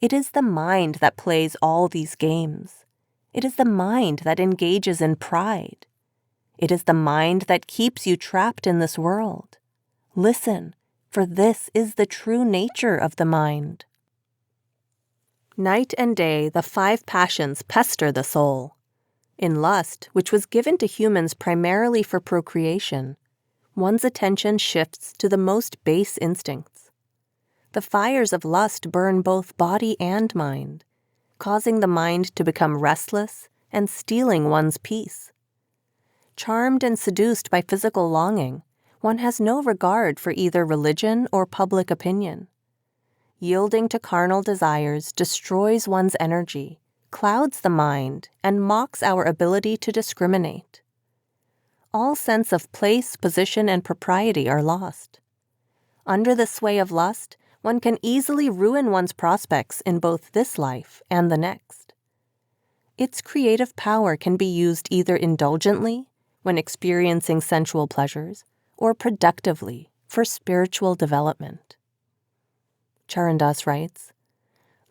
It is the mind that plays all these games. It is the mind that engages in pride. It is the mind that keeps you trapped in this world. Listen, for this is the true nature of the mind. Night and day, the 5 passions pester the soul. In lust, which was given to humans primarily for procreation, one's attention shifts to the most base instincts. The fires of lust burn both body and mind, causing the mind to become restless and stealing one's peace. Charmed and seduced by physical longing, one has no regard for either religion or public opinion. Yielding to carnal desires destroys one's energy, clouds the mind, and mocks our ability to discriminate. All sense of place, position, and propriety are lost. Under the sway of lust, one can easily ruin one's prospects in both this life and the next. Its creative power can be used either indulgently, when experiencing sensual pleasures, or productively, for spiritual development. Charandas writes,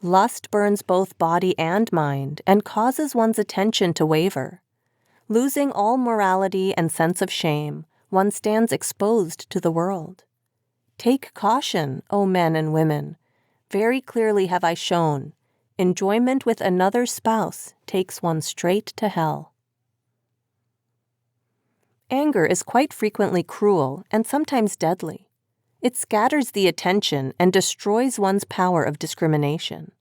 lust burns both body and mind and causes one's attention to waver. Losing all morality and sense of shame, one stands exposed to the world. Take caution, O men and women. Very clearly have I shown, enjoyment with another spouse takes one straight to hell. Anger is quite frequently cruel and sometimes deadly. It scatters the attention and destroys one's power of discrimination.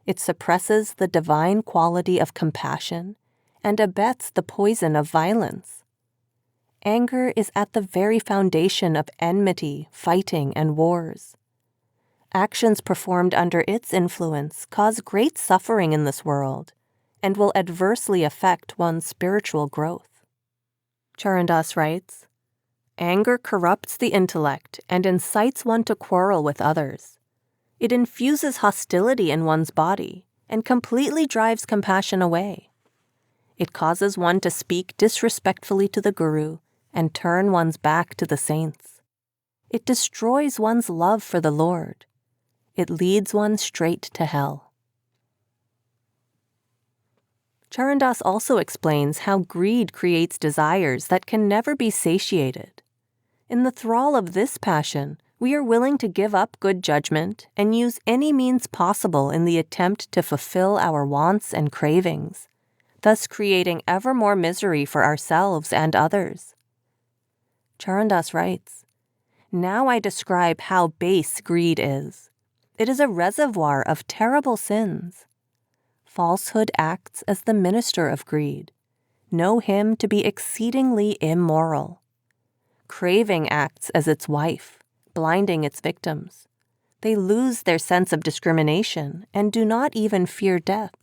It suppresses the divine quality of compassion and abets the poison of violence. Anger is at the very foundation of enmity, fighting, and wars. Actions performed under its influence cause great suffering in this world and will adversely affect one's spiritual growth. Charandas writes, anger corrupts the intellect and incites one to quarrel with others. It infuses hostility in one's body and completely drives compassion away. It causes one to speak disrespectfully to the Guru and turn one's back to the saints. It destroys one's love for the Lord. it leads one straight to hell. Charandas also explains how greed creates desires that can never be satiated. In the thrall of this passion, we are willing to give up good judgment and use any means possible in the attempt to fulfill our wants and cravings, thus creating ever more misery for ourselves and others. Charandas writes, "Now I describe how base greed is. It is a reservoir of terrible sins. Falsehood acts as the minister of greed. Know him to be exceedingly immoral. Craving acts as its wife, blinding its victims. They lose their sense of discrimination and do not even fear death.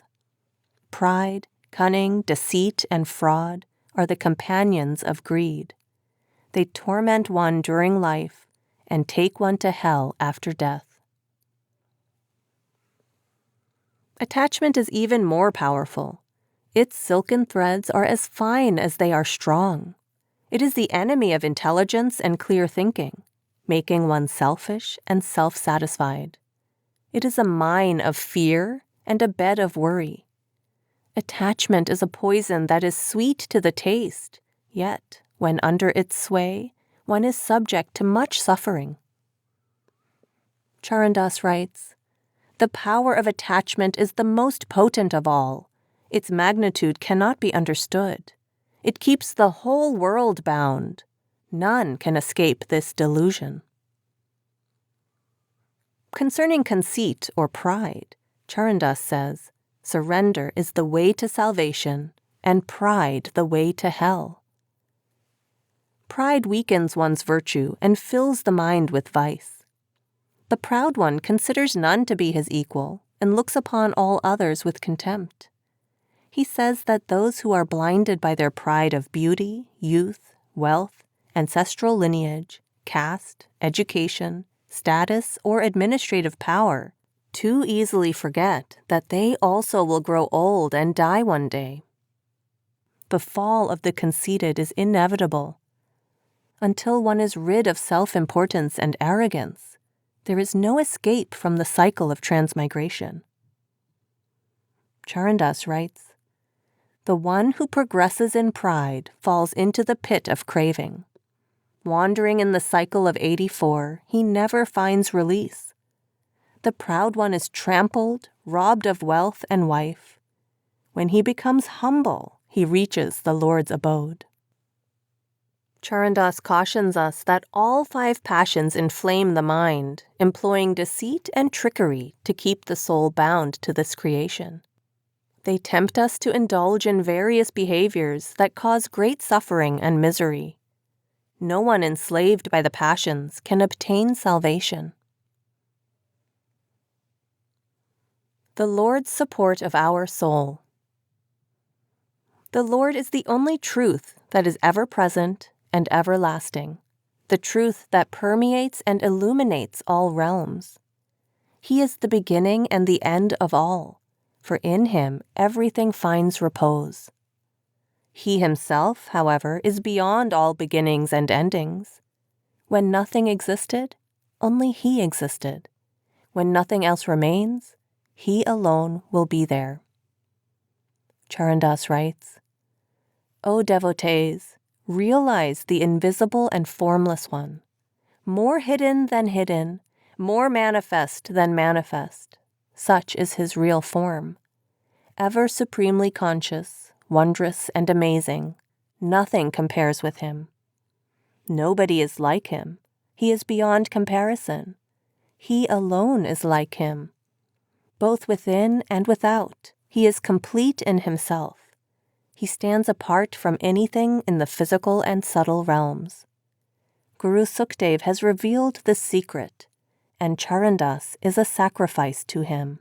Pride, cunning, deceit, and fraud are the companions of greed. They torment one during life and take one to hell after death." Attachment is even more powerful. Its silken threads are as fine as they are strong. It is the enemy of intelligence and clear thinking, making one selfish and self-satisfied. It is a mine of fear and a bed of worry. Attachment is a poison that is sweet to the taste, yet, when under its sway, one is subject to much suffering. Charandas writes, "The power of attachment is the most potent of all. Its magnitude cannot be understood. It keeps the whole world bound. None can escape this delusion." Concerning conceit or pride, Charandas says, "Surrender is the way to salvation, and pride the way to hell." Pride weakens one's virtue and fills the mind with vice. The proud one considers none to be his equal and looks upon all others with contempt. He says that those who are blinded by their pride of beauty, youth, wealth, ancestral lineage, caste, education, status, or administrative power too easily forget that they also will grow old and die one day. The fall of the conceited is inevitable. Until one is rid of self-importance and arrogance, there is no escape from the cycle of transmigration. Charandas writes, "The one who progresses in pride falls into the pit of craving. Wandering in the cycle of 84, he never finds release. The proud one is trampled, robbed of wealth and wife. When he becomes humble, he reaches the Lord's abode." Charandas cautions us that all 5 passions inflame the mind, employing deceit and trickery to keep the soul bound to this creation. They tempt us to indulge in various behaviors that cause great suffering and misery. No one enslaved by the passions can obtain salvation. The Lord's support of our soul. The Lord is the only truth that is ever present and everlasting, the truth that permeates and illuminates all realms. He is the beginning and the end of all, for in him everything finds repose. He himself, however, is beyond all beginnings and endings. When nothing existed, only he existed. When nothing else remains, he alone will be there. Charandas writes, "O devotees, realize the invisible and formless one, more hidden than hidden, more manifest than manifest. Such is his real form. Ever supremely conscious, wondrous and amazing, nothing compares with him. Nobody is like him. He is beyond comparison. He alone is like him. Both within and without, he is complete in himself. He stands apart from anything in the physical and subtle realms. Guru Sukdev has revealed this secret, and Charandas is a sacrifice to him."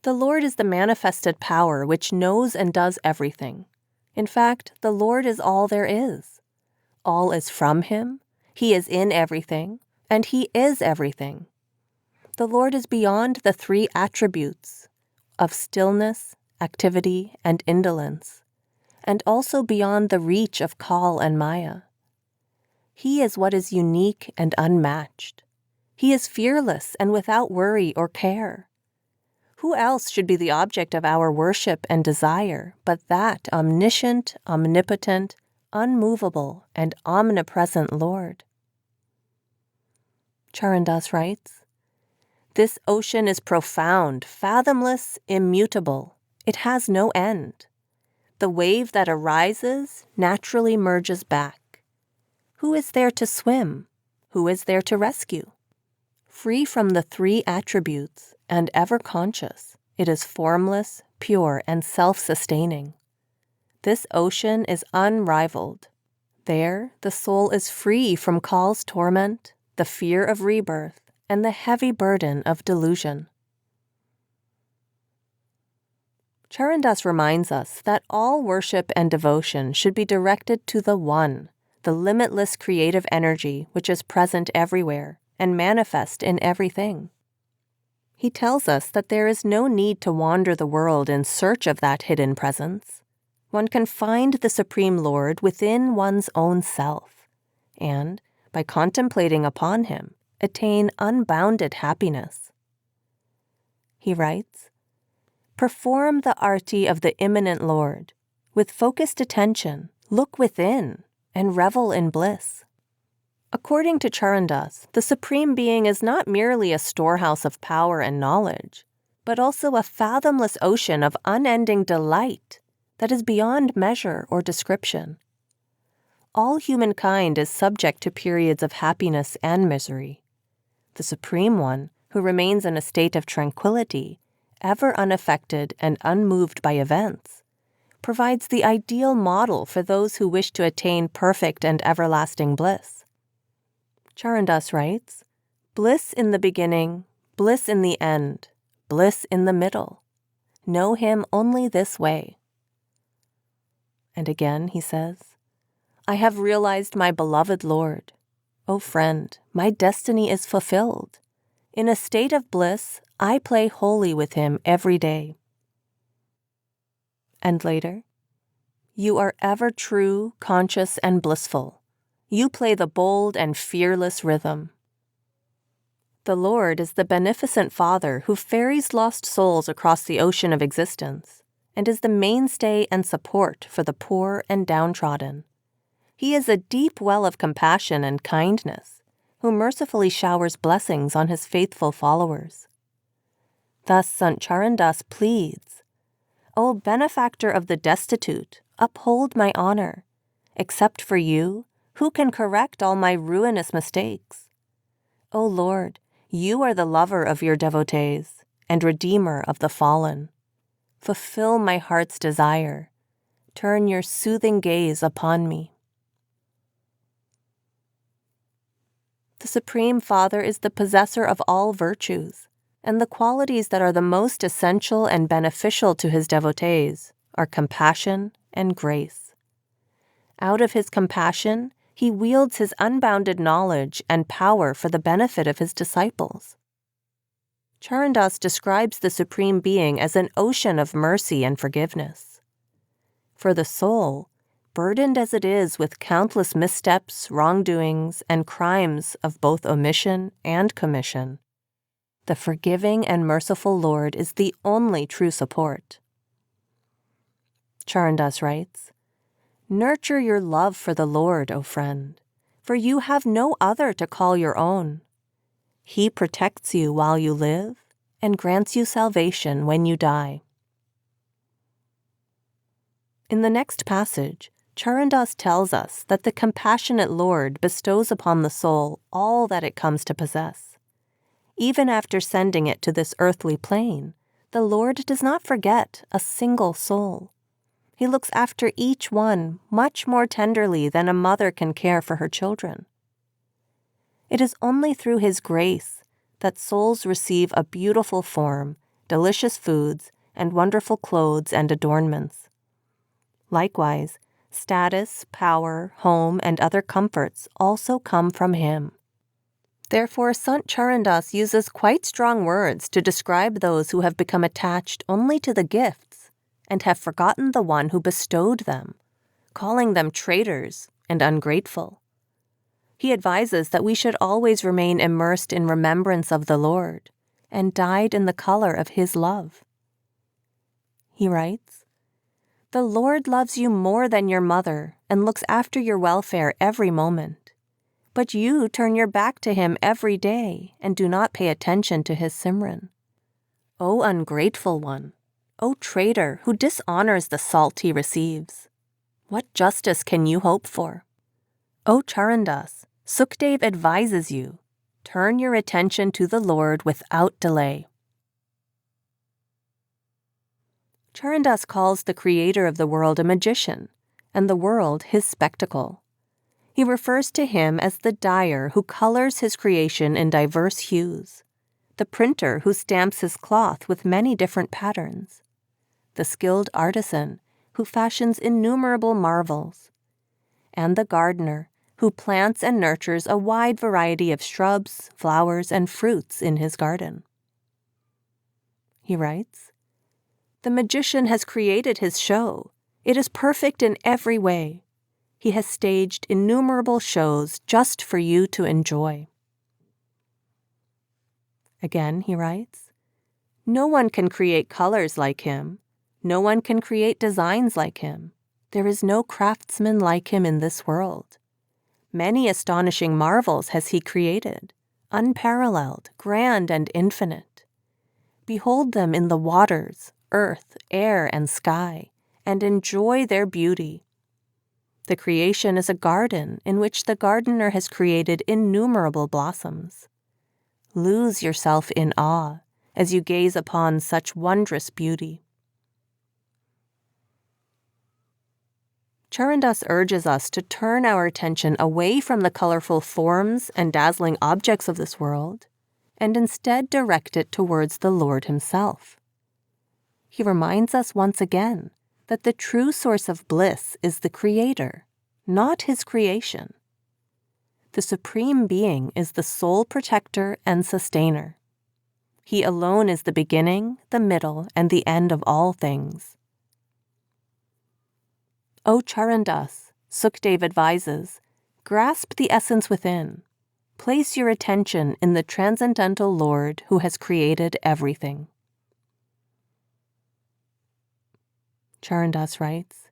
The Lord is the manifested power which knows and does everything. In fact, the Lord is all there is. All is from him, he is in everything, and he is everything. The Lord is beyond the 3 attributes of stillness, activity, and indolence, and also beyond the reach of Kal and Maya. He is what is unique and unmatched. He is fearless and without worry or care. Who else should be the object of our worship and desire but that omniscient, omnipotent, unmovable, and omnipresent Lord? Charandas writes, "This ocean is profound, fathomless, immutable. It has no end. The wave that arises naturally merges back. Who is there to swim? Who is there to rescue? Free from the three attributes and ever conscious, it is formless, pure, and self-sustaining. This ocean is unrivaled. There, the soul is free from Kal's torment, the fear of rebirth, and the heavy burden of delusion." Charandas reminds us that all worship and devotion should be directed to the One, the limitless creative energy which is present everywhere and manifest in everything. He tells us that there is no need to wander the world in search of that hidden presence. One can find the Supreme Lord within one's own self, and, by contemplating upon Him, attain unbounded happiness. He writes, "Perform the arti of the immanent Lord. With focused attention, look within, and revel in bliss." According to Charandas, the Supreme Being is not merely a storehouse of power and knowledge, but also a fathomless ocean of unending delight that is beyond measure or description. All humankind is subject to periods of happiness and misery. The Supreme One, who remains in a state of tranquility, ever unaffected and unmoved by events, provides the ideal model for those who wish to attain perfect and everlasting bliss. Charandas writes, "Bliss in the beginning, bliss in the end, bliss in the middle. Know Him only this way." And again he says, "I have realized my beloved Lord. O friend, my destiny is fulfilled. In a state of bliss, I play holy with Him every day." And later, "You are ever true, conscious, and blissful. You play the bold and fearless rhythm." The Lord is the beneficent Father who ferries lost souls across the ocean of existence, and is the mainstay and support for the poor and downtrodden. He is a deep well of compassion and kindness, who mercifully showers blessings on His faithful followers. Thus Sant Charandas pleads, "O benefactor of the destitute, uphold my honor. Except for you, who can correct all my ruinous mistakes? O Lord, you are the lover of your devotees and redeemer of the fallen. Fulfill my heart's desire. Turn your soothing gaze upon me." The Supreme Father is the possessor of all virtues, and the qualities that are the most essential and beneficial to His devotees are compassion and grace. Out of His compassion, He wields His unbounded knowledge and power for the benefit of His disciples. Charandas describes the Supreme Being as an ocean of mercy and forgiveness. For the soul, burdened as it is with countless missteps, wrongdoings, and crimes of both omission and commission, the forgiving and merciful Lord is the only true support. Charandas writes, "Nurture your love for the Lord, O friend, for you have no other to call your own. He protects you while you live and grants you salvation when you die." In the next passage, Charandas tells us that the compassionate Lord bestows upon the soul all that it comes to possess. Even after sending it to this earthly plane, the Lord does not forget a single soul. He looks after each one much more tenderly than a mother can care for her children. It is only through His grace that souls receive a beautiful form, delicious foods, and wonderful clothes and adornments. Likewise, status, power, home, and other comforts also come from Him. Therefore, Sant Charandas uses quite strong words to describe those who have become attached only to the gifts and have forgotten the One who bestowed them, calling them traitors and ungrateful. He advises that we should always remain immersed in remembrance of the Lord and dyed in the color of His love. He writes, "The Lord loves you more than your mother and looks after your welfare every moment. But you turn your back to Him every day and do not pay attention to His Simran. O ungrateful one! O traitor who dishonors the salt He receives! What justice can you hope for? O Charandas, Sukhdev advises you, turn your attention to the Lord without delay." Charandas calls the creator of the world a magician, and the world his spectacle. He refers to him as the dyer who colors his creation in diverse hues, the printer who stamps his cloth with many different patterns, the skilled artisan who fashions innumerable marvels, and the gardener who plants and nurtures a wide variety of shrubs, flowers, and fruits in his garden. He writes, "The magician has created his show. It is perfect in every way. He has staged innumerable shows just for you to enjoy." Again, he writes, "No one can create colors like him. No one can create designs like him. There is no craftsman like him in this world. Many astonishing marvels has he created, unparalleled, grand, and infinite. Behold them in the waters, earth, air, and sky, and enjoy their beauty. The creation is a garden in which the gardener has created innumerable blossoms. Lose yourself in awe as you gaze upon such wondrous beauty." Charandas urges us to turn our attention away from the colorful forms and dazzling objects of this world, and instead direct it towards the Lord Himself. He reminds us once again that the true source of bliss is the Creator, not His creation. The Supreme Being is the sole protector and sustainer. He alone is the beginning, the middle, and the end of all things. O Charandas, Sukhdev advises, grasp the essence within. Place your attention in the transcendental Lord who has created everything. Charandas writes,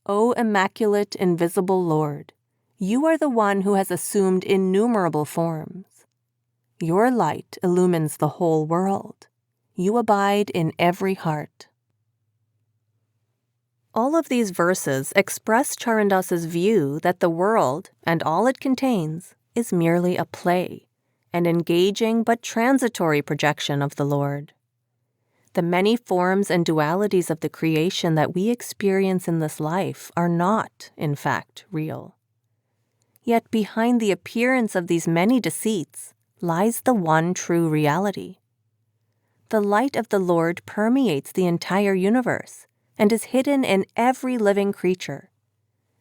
"O immaculate, invisible Lord, you are the one who has assumed innumerable forms. Your light illumines the whole world. You abide in every heart." All of these verses express Charandas's view that the world, and all it contains, is merely a play, an engaging but transitory projection of the Lord. The many forms and dualities of the creation that we experience in this life are not, in fact, real. Yet behind the appearance of these many deceits lies the one true reality. The light of the Lord permeates the entire universe and is hidden in every living creature.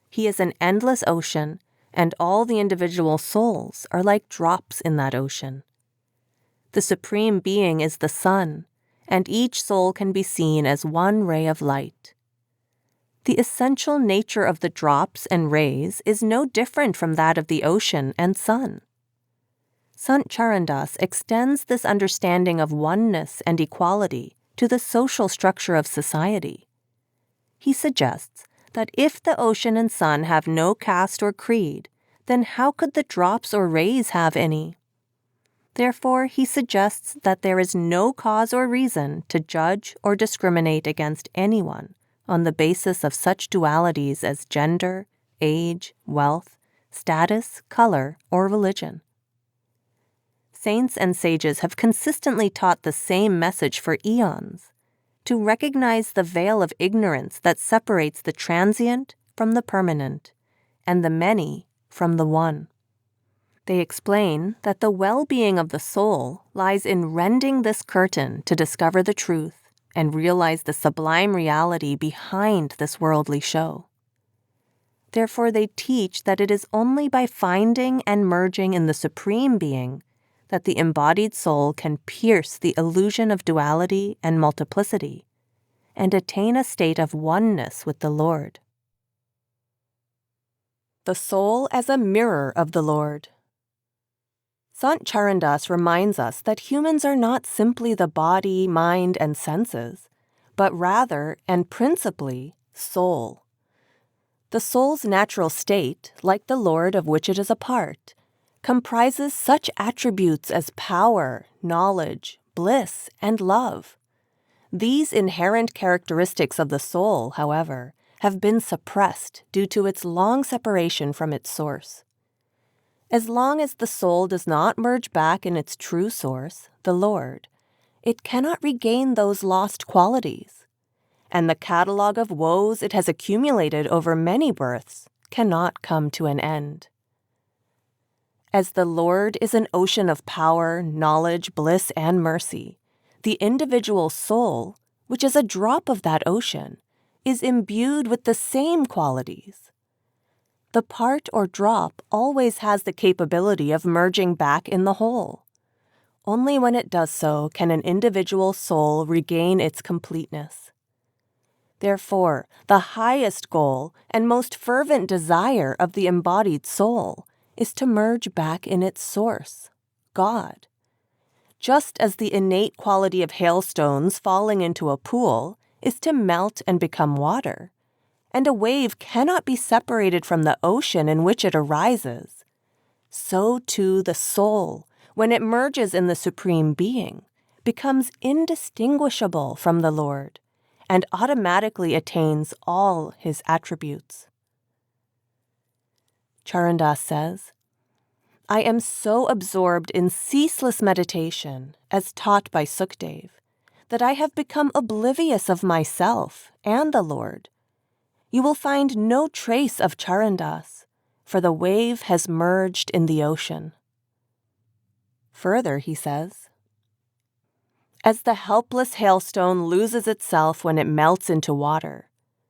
He is an endless ocean, and all the individual souls are like drops in that ocean. The Supreme Being is the sun, and each soul can be seen as one ray of light. The essential nature of the drops and rays is no different from that of the ocean and sun. Sant Charandas extends this understanding of oneness and equality to the social structure of society. He suggests that if the ocean and sun have no caste or creed, then how could the drops or rays have any? Therefore, he suggests that there is no cause or reason to judge or discriminate against anyone on the basis of such dualities as gender, age, wealth, status, color, or religion. Saints and sages have consistently taught the same message for eons, to recognize the veil of ignorance that separates the transient from the permanent, and the many from the one. They explain that the well-being of the soul lies in rending this curtain to discover the truth and realize the sublime reality behind this worldly show. Therefore, they teach that it is only by finding and merging in the Supreme Being that the embodied soul can pierce the illusion of duality and multiplicity and attain a state of oneness with the Lord. The soul as a mirror of the Lord. Sant Charandas reminds us that humans are not simply the body, mind, and senses, but rather, and principally, soul. The soul's natural state, like the Lord of which it is a part, comprises such attributes as power, knowledge, bliss, and love. These inherent characteristics of the soul, however, have been suppressed due to its long separation from its source. As long as the soul does not merge back in its true source, the Lord, it cannot regain those lost qualities, and the catalogue of woes it has accumulated over many births cannot come to an end. As the Lord is an ocean of power, knowledge, bliss, and mercy, the individual soul, which is a drop of that ocean, is imbued with the same qualities. The part or drop always has the capability of merging back in the whole. Only when it does so can an individual soul regain its completeness. Therefore, the highest goal and most fervent desire of the embodied soul is to merge back in its source, God. Just as the innate quality of hailstones falling into a pool is to melt and become water, and a wave cannot be separated from the ocean in which it arises, so too the soul, when it merges in the Supreme Being, becomes indistinguishable from the Lord, and automatically attains all his attributes. Charandas says, I am so absorbed in ceaseless meditation, as taught by Sukdev, that I have become oblivious of myself and the Lord. You will find no trace of Charandas, for the wave has merged in the ocean. Further, he says, as the helpless hailstone loses itself when it melts into water,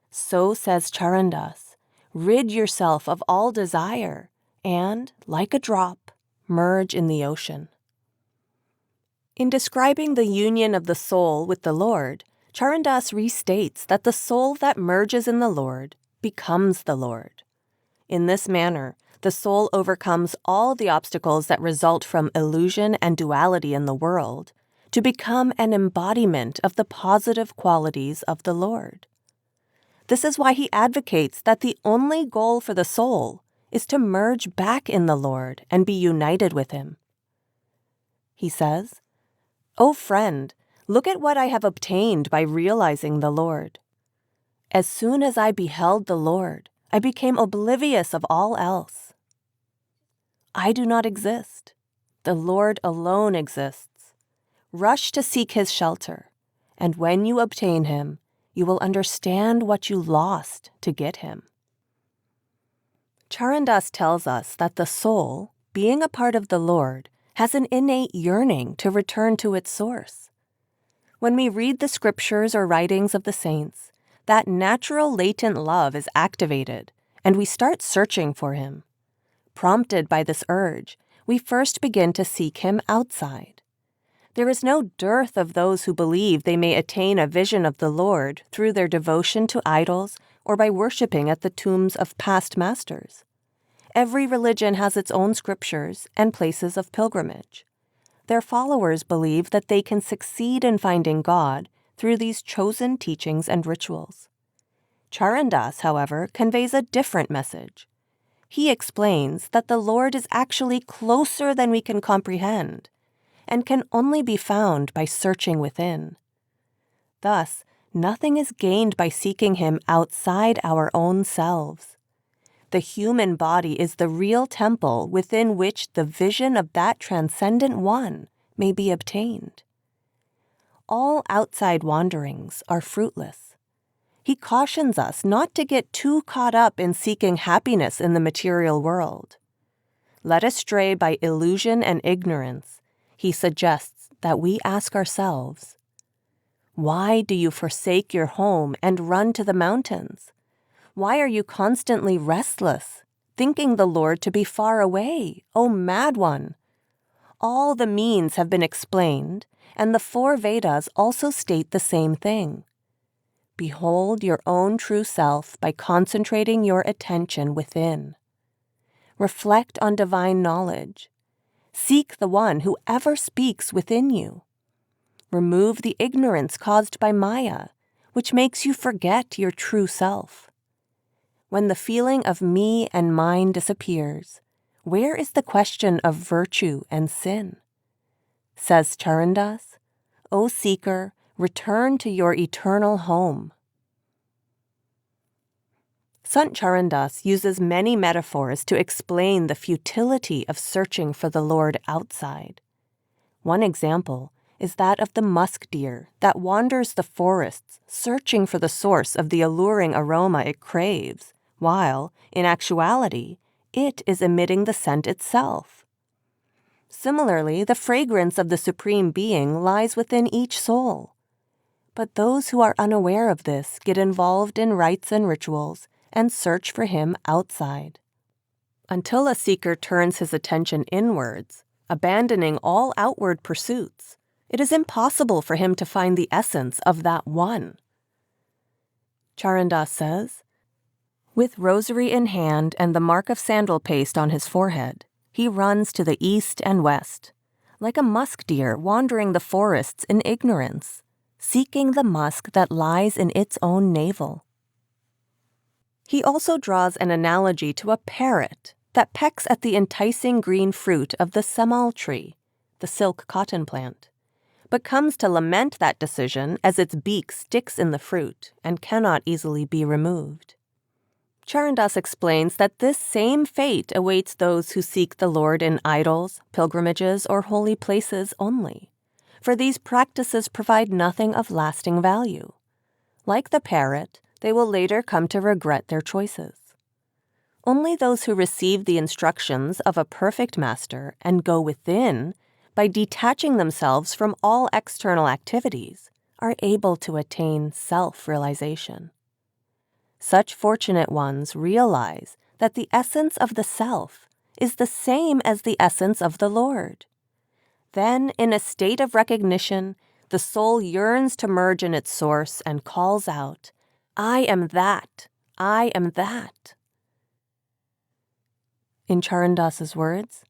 so says Charandas, rid yourself of all desire, and, like a drop, merge in the ocean. In describing the union of the soul with the Lord, Charandas restates that the soul that merges in the Lord becomes the Lord. In this manner, the soul overcomes all the obstacles that result from illusion and duality in the world to become an embodiment of the positive qualities of the Lord. This is why he advocates that the only goal for the soul is to merge back in the Lord and be united with him. He says, O friend, look at what I have obtained by realizing the Lord. As soon as I beheld the Lord, I became oblivious of all else. I do not exist. The Lord alone exists. Rush to seek his shelter, and when you obtain him, you will understand what you lost to get him. Charandas tells us that the soul, being a part of the Lord, has an innate yearning to return to its source. When we read the scriptures or writings of the saints, that natural latent love is activated, and we start searching for him. Prompted by this urge, we first begin to seek him outside. There is no dearth of those who believe they may attain a vision of the Lord through their devotion to idols or by worshiping at the tombs of past masters. Every religion has its own scriptures and places of pilgrimage. Their followers believe that they can succeed in finding God through these chosen teachings and rituals. Charandas, however, conveys a different message. He explains that the Lord is actually closer than we can comprehend, and can only be found by searching within. Thus, nothing is gained by seeking him outside our own selves. The human body is the real temple within which the vision of that transcendent one may be obtained. All outside wanderings are fruitless. He cautions us not to get too caught up in seeking happiness in the material world. Led astray by illusion and ignorance, he suggests that we ask ourselves, why do you forsake your home and run to the mountains? Why are you constantly restless, thinking the Lord to be far away, O mad one? All the means have been explained, and the 4 Vedas also state the same thing. Behold your own true self by concentrating your attention within. Reflect on divine knowledge. Seek the one who ever speaks within you. Remove the ignorance caused by Maya, which makes you forget your true self. When the feeling of me and mine disappears, where is the question of virtue and sin? Says Charandas, O seeker, return to your eternal home. Sant Charandas uses many metaphors to explain the futility of searching for the Lord outside. One example is that of the musk deer that wanders the forests searching for the source of the alluring aroma it craves, while, in actuality, it is emitting the scent itself. Similarly, the fragrance of the Supreme Being lies within each soul. But those who are unaware of this get involved in rites and rituals and search for him outside. Until a seeker turns his attention inwards, abandoning all outward pursuits, it is impossible for him to find the essence of that one. Charandas says, with rosary in hand and the mark of sandal paste on his forehead, he runs to the east and west, like a musk deer wandering the forests in ignorance, seeking the musk that lies in its own navel. He also draws an analogy to a parrot that pecks at the enticing green fruit of the semal tree, the silk cotton plant, but comes to lament that decision as its beak sticks in the fruit and cannot easily be removed. Charandas explains that this same fate awaits those who seek the Lord in idols, pilgrimages, or holy places only, for these practices provide nothing of lasting value. Like the parrot, they will later come to regret their choices. Only those who receive the instructions of a perfect master and go within, by detaching themselves from all external activities, are able to attain self-realization. Such fortunate ones realize that the essence of the self is the same as the essence of the Lord. Then, in a state of recognition, the soul yearns to merge in its source and calls out, I am that, I am that. In Charandas's words,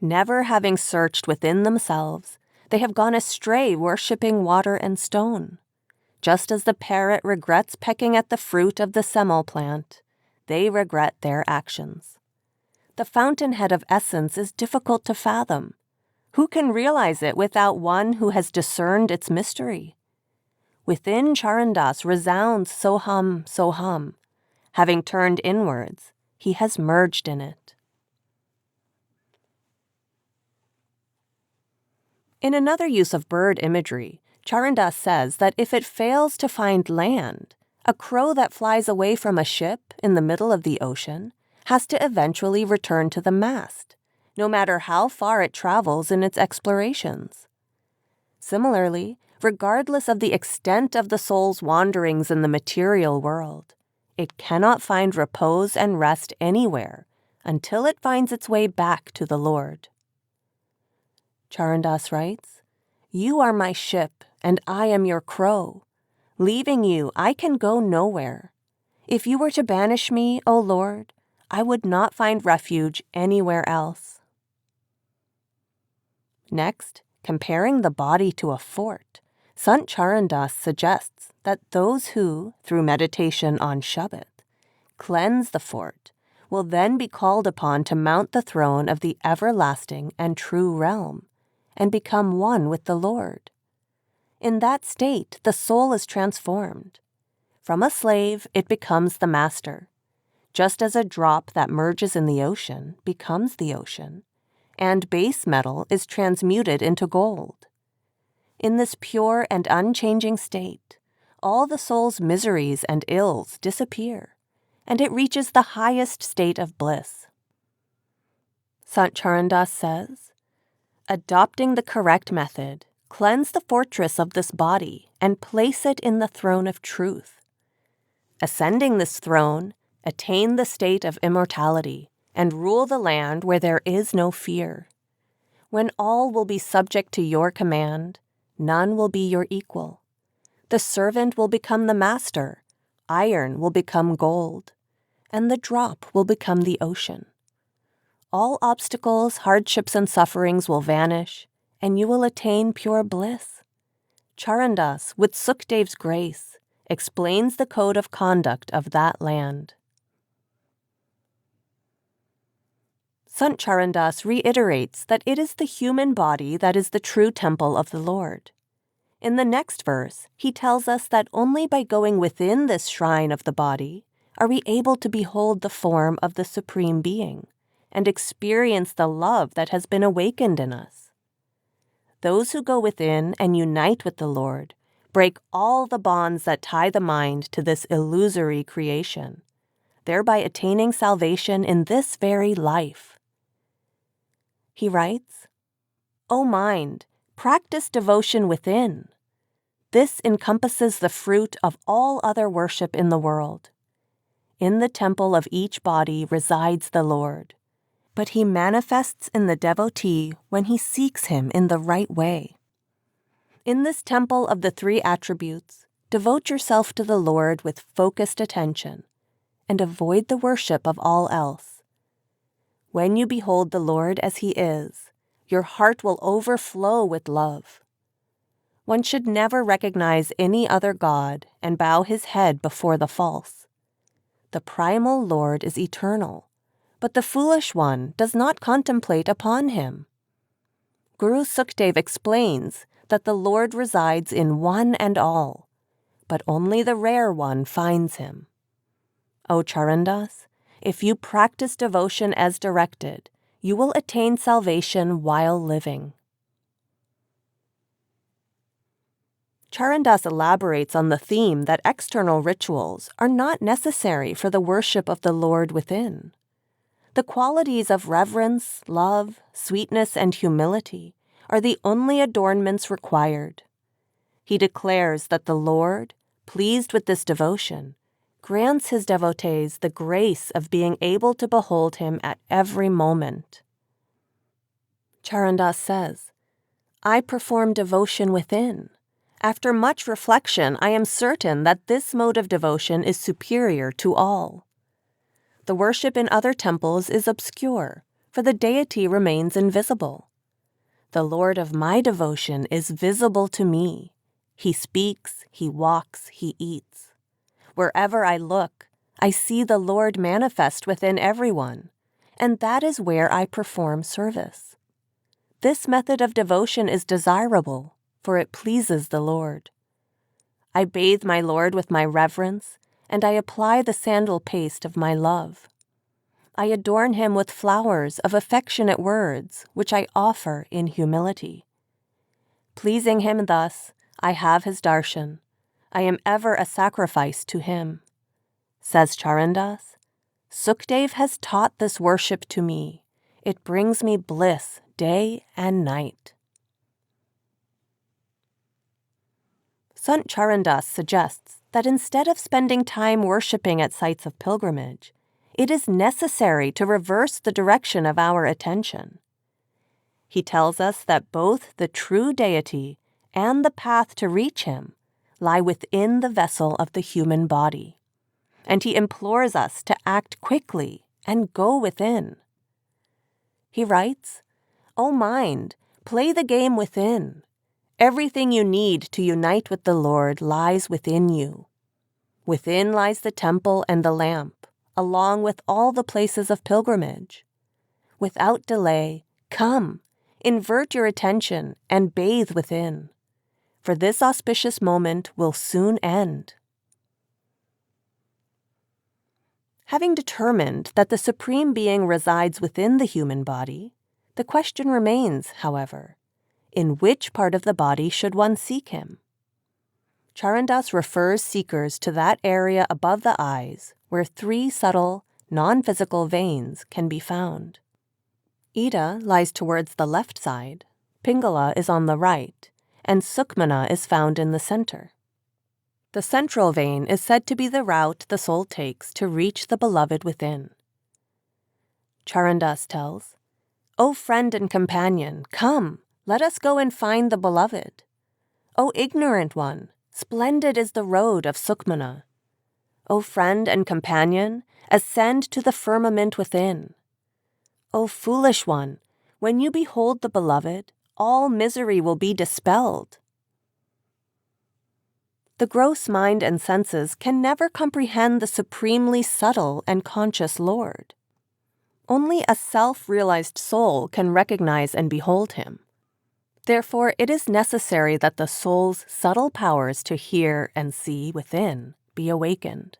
never having searched within themselves, they have gone astray worshipping water and stone. Just as the parrot regrets pecking at the fruit of the semal plant, they regret their actions. The fountainhead of essence is difficult to fathom. Who can realize it without one who has discerned its mystery? Within Charandas resounds Soham, Soham. Having turned inwards, he has merged in it. In another use of bird imagery, Charandas says that if it fails to find land, a crow that flies away from a ship in the middle of the ocean has to eventually return to the mast, no matter how far it travels in its explorations. Similarly, regardless of the extent of the soul's wanderings in the material world, it cannot find repose and rest anywhere until it finds its way back to the Lord. Charandas writes, You are my ship, and I am your crow. Leaving you, I can go nowhere. If you were to banish me, O Lord, I would not find refuge anywhere else. Next, comparing the body to a fort, Sant Charandas suggests that those who, through meditation on Shabbat, cleanse the fort, will then be called upon to mount the throne of the everlasting and true realm, and become one with the Lord. In that state, the soul is transformed. From a slave, it becomes the master, just as a drop that merges in the ocean becomes the ocean, and base metal is transmuted into gold. In this pure and unchanging state, all the soul's miseries and ills disappear, and it reaches the highest state of bliss. Sant Charandas says, adopting the correct method, cleanse the fortress of this body and place it in the throne of truth. Ascending this throne, attain the state of immortality and rule the land where there is no fear. When all will be subject to your command, none will be your equal. The servant will become the master, iron will become gold, and the drop will become the ocean. all obstacles, hardships, and sufferings will vanish, and you will attain pure bliss. Charandas, with Sukhdev's grace, explains the code of conduct of that land. Sant Charandas reiterates that it is the human body that is the true temple of the Lord. In the next verse, he tells us that only by going within this shrine of the body are we able to behold the form of the Supreme Being and experience the love that has been awakened in us. Those who go within and unite with the Lord break all the bonds that tie the mind to this illusory creation, thereby attaining salvation in this very life. He writes, "O mind, practice devotion within. This encompasses the fruit of all other worship in the world. In the temple of each body resides the Lord, but he manifests in the devotee when he seeks him in the right way. In this temple of the three attributes, devote yourself to the Lord with focused attention, and avoid the worship of all else. When you behold the Lord as he is, your heart will overflow with love. One should never recognize any other god and bow his head before the false. The primal Lord is eternal, but the foolish one does not contemplate upon him. Guru Sukhdev explains that the Lord resides in one and all, but only the rare one finds him. O Charandas, if you practice devotion as directed, you will attain salvation while living." Charandas elaborates on the theme that external rituals are not necessary for the worship of the Lord within. The qualities of reverence, love, sweetness, and humility are the only adornments required. He declares that the Lord, pleased with this devotion, grants his devotees the grace of being able to behold him at every moment. Charandas says, "I perform devotion within. After much reflection, I am certain that this mode of devotion is superior to all. The worship in other temples is obscure, for the deity remains invisible. The Lord of my devotion is visible to me. He speaks, he walks, he eats. Wherever I look, I see the Lord manifest within everyone, and that is where I perform service. This method of devotion is desirable, for it pleases the Lord. I bathe my Lord with my reverence, and I apply the sandal paste of my love. I adorn him with flowers of affectionate words, which I offer in humility. Pleasing him thus, I have his darshan. I am ever a sacrifice to him." Says Charandas, "Sukhdev has taught this worship to me. It brings me bliss day and night." Sant Charandas suggests that instead of spending time worshipping at sites of pilgrimage, it is necessary to reverse the direction of our attention. He tells us that both the true deity and the path to reach him lie within the vessel of the human body, and he implores us to act quickly and go within. He writes, "O mind, play the game within. Everything you need to unite with the Lord lies within you. Within lies the temple and the lamp, along with all the places of pilgrimage. Without delay, come, invert your attention and bathe within, for this auspicious moment will soon end." Having determined that the Supreme Being resides within the human body, the question remains, however, in which part of the body should one seek him? Charandas refers seekers to that area above the eyes where three subtle, non-physical veins can be found. Ida lies towards the left side, Pingala is on the right, and Sukmana is found in the center. The central vein is said to be the route the soul takes to reach the beloved within. Charandas tells, "O friend and companion, come, let us go and find the beloved. O ignorant one, splendid is the road of Sukmana. O friend and companion, ascend to the firmament within. O foolish one, when you behold the beloved, all misery will be dispelled. The gross mind and senses can never comprehend the supremely subtle and conscious Lord. Only a self-realized soul can recognize and behold him. Therefore, it is necessary that the soul's subtle powers to hear and see within be awakened.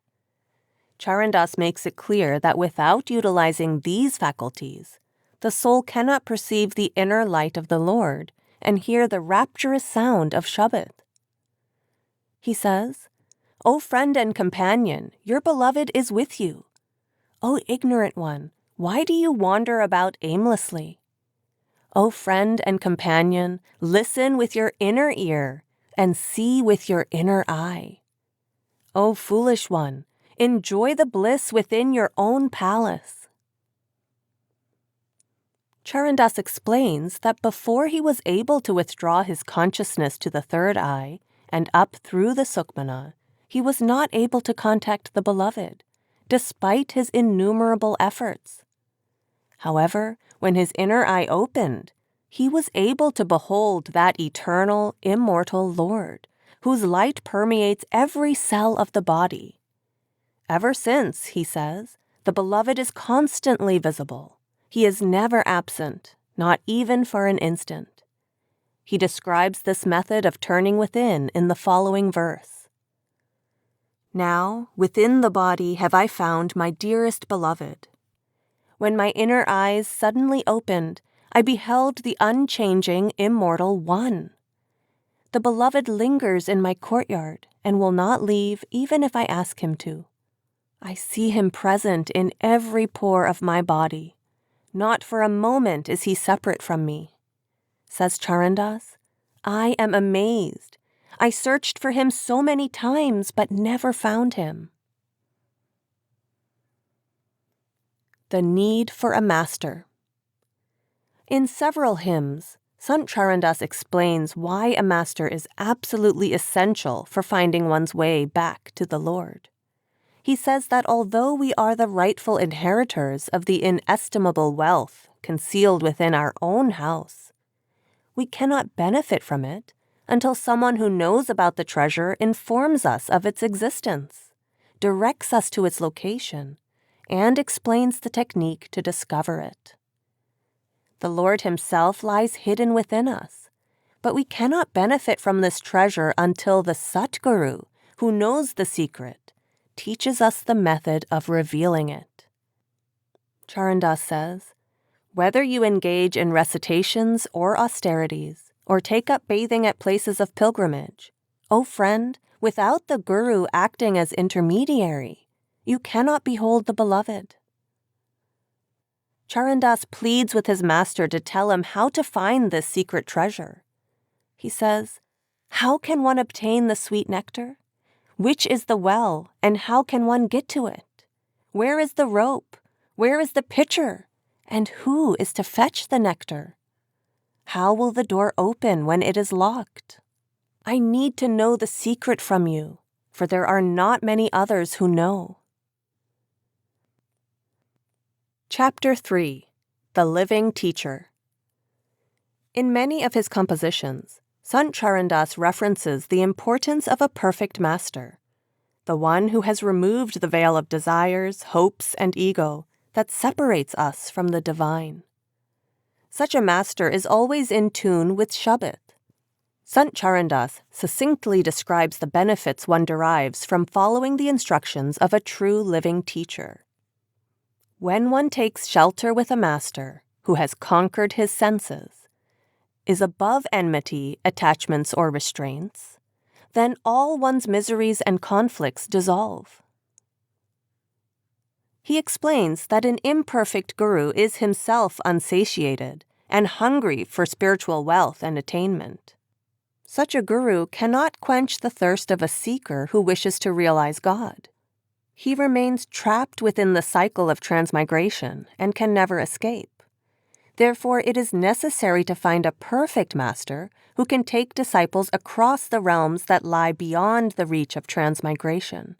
Charandas makes it clear that without utilizing these faculties, the soul cannot perceive the inner light of the Lord and hear the rapturous sound of Shabad. He says, O friend and companion, your beloved is with you. O ignorant one, why do you wander about aimlessly? O friend and companion, listen with your inner ear and see with your inner eye. O foolish one, enjoy the bliss within your own palace. Charandas explains that before he was able to withdraw his consciousness to the third eye and up through the Sukmana, he was not able to contact the beloved, despite his innumerable efforts. However, when his inner eye opened, he was able to behold that eternal, immortal Lord, whose light permeates every cell of the body. Ever since, he says, the beloved is constantly visible. He is never absent, not even for an instant. He describes this method of turning within in the following verse. Now, within the body have I found my dearest beloved. When my inner eyes suddenly opened, I beheld the unchanging, immortal One. The beloved lingers in my courtyard and will not leave even if I ask him to. I see him present in every pore of my body. Not for a moment is he separate from me. Says Charandas, I am amazed. I searched for him so many times but never found him. The need for a master. In several hymns, Sant Charandas explains why a master is absolutely essential for finding one's way back to the Lord. He says that although we are the rightful inheritors of the inestimable wealth concealed within our own house, we cannot benefit from it until someone who knows about the treasure informs us of its existence, directs us to its location, and explains the technique to discover it. The Lord himself lies hidden within us, but we cannot benefit from this treasure until the Satguru, who knows the secret, teaches us the method of revealing it. Charandas says, whether you engage in recitations or austerities, or take up bathing at places of pilgrimage, O friend, without the Guru acting as intermediary, you cannot behold the beloved. Charandas pleads with his master to tell him how to find this secret treasure. He says, how can one obtain the sweet nectar? Which is the well, and how can one get to it? Where is the rope? Where is the pitcher? And who is to fetch the nectar? How will the door open when it is locked? I need to know the secret from you, for there are not many others who know. Chapter 3. The Living Teacher. In many of his compositions, Sant Charandas references the importance of a perfect master, the one who has removed the veil of desires, hopes, and ego that separates us from the divine. Such a master is always in tune with Shabad. Sant Charandas succinctly describes the benefits one derives from following the instructions of a true living teacher. When one takes shelter with a master who has conquered his senses, is above enmity, attachments, or restraints, then all one's miseries and conflicts dissolve. He explains that an imperfect guru is himself unsatiated and hungry for spiritual wealth and attainment. Such a guru cannot quench the thirst of a seeker who wishes to realize God. He remains trapped within the cycle of transmigration and can never escape. Therefore, it is necessary to find a perfect master who can take disciples across the realms that lie beyond the reach of transmigration.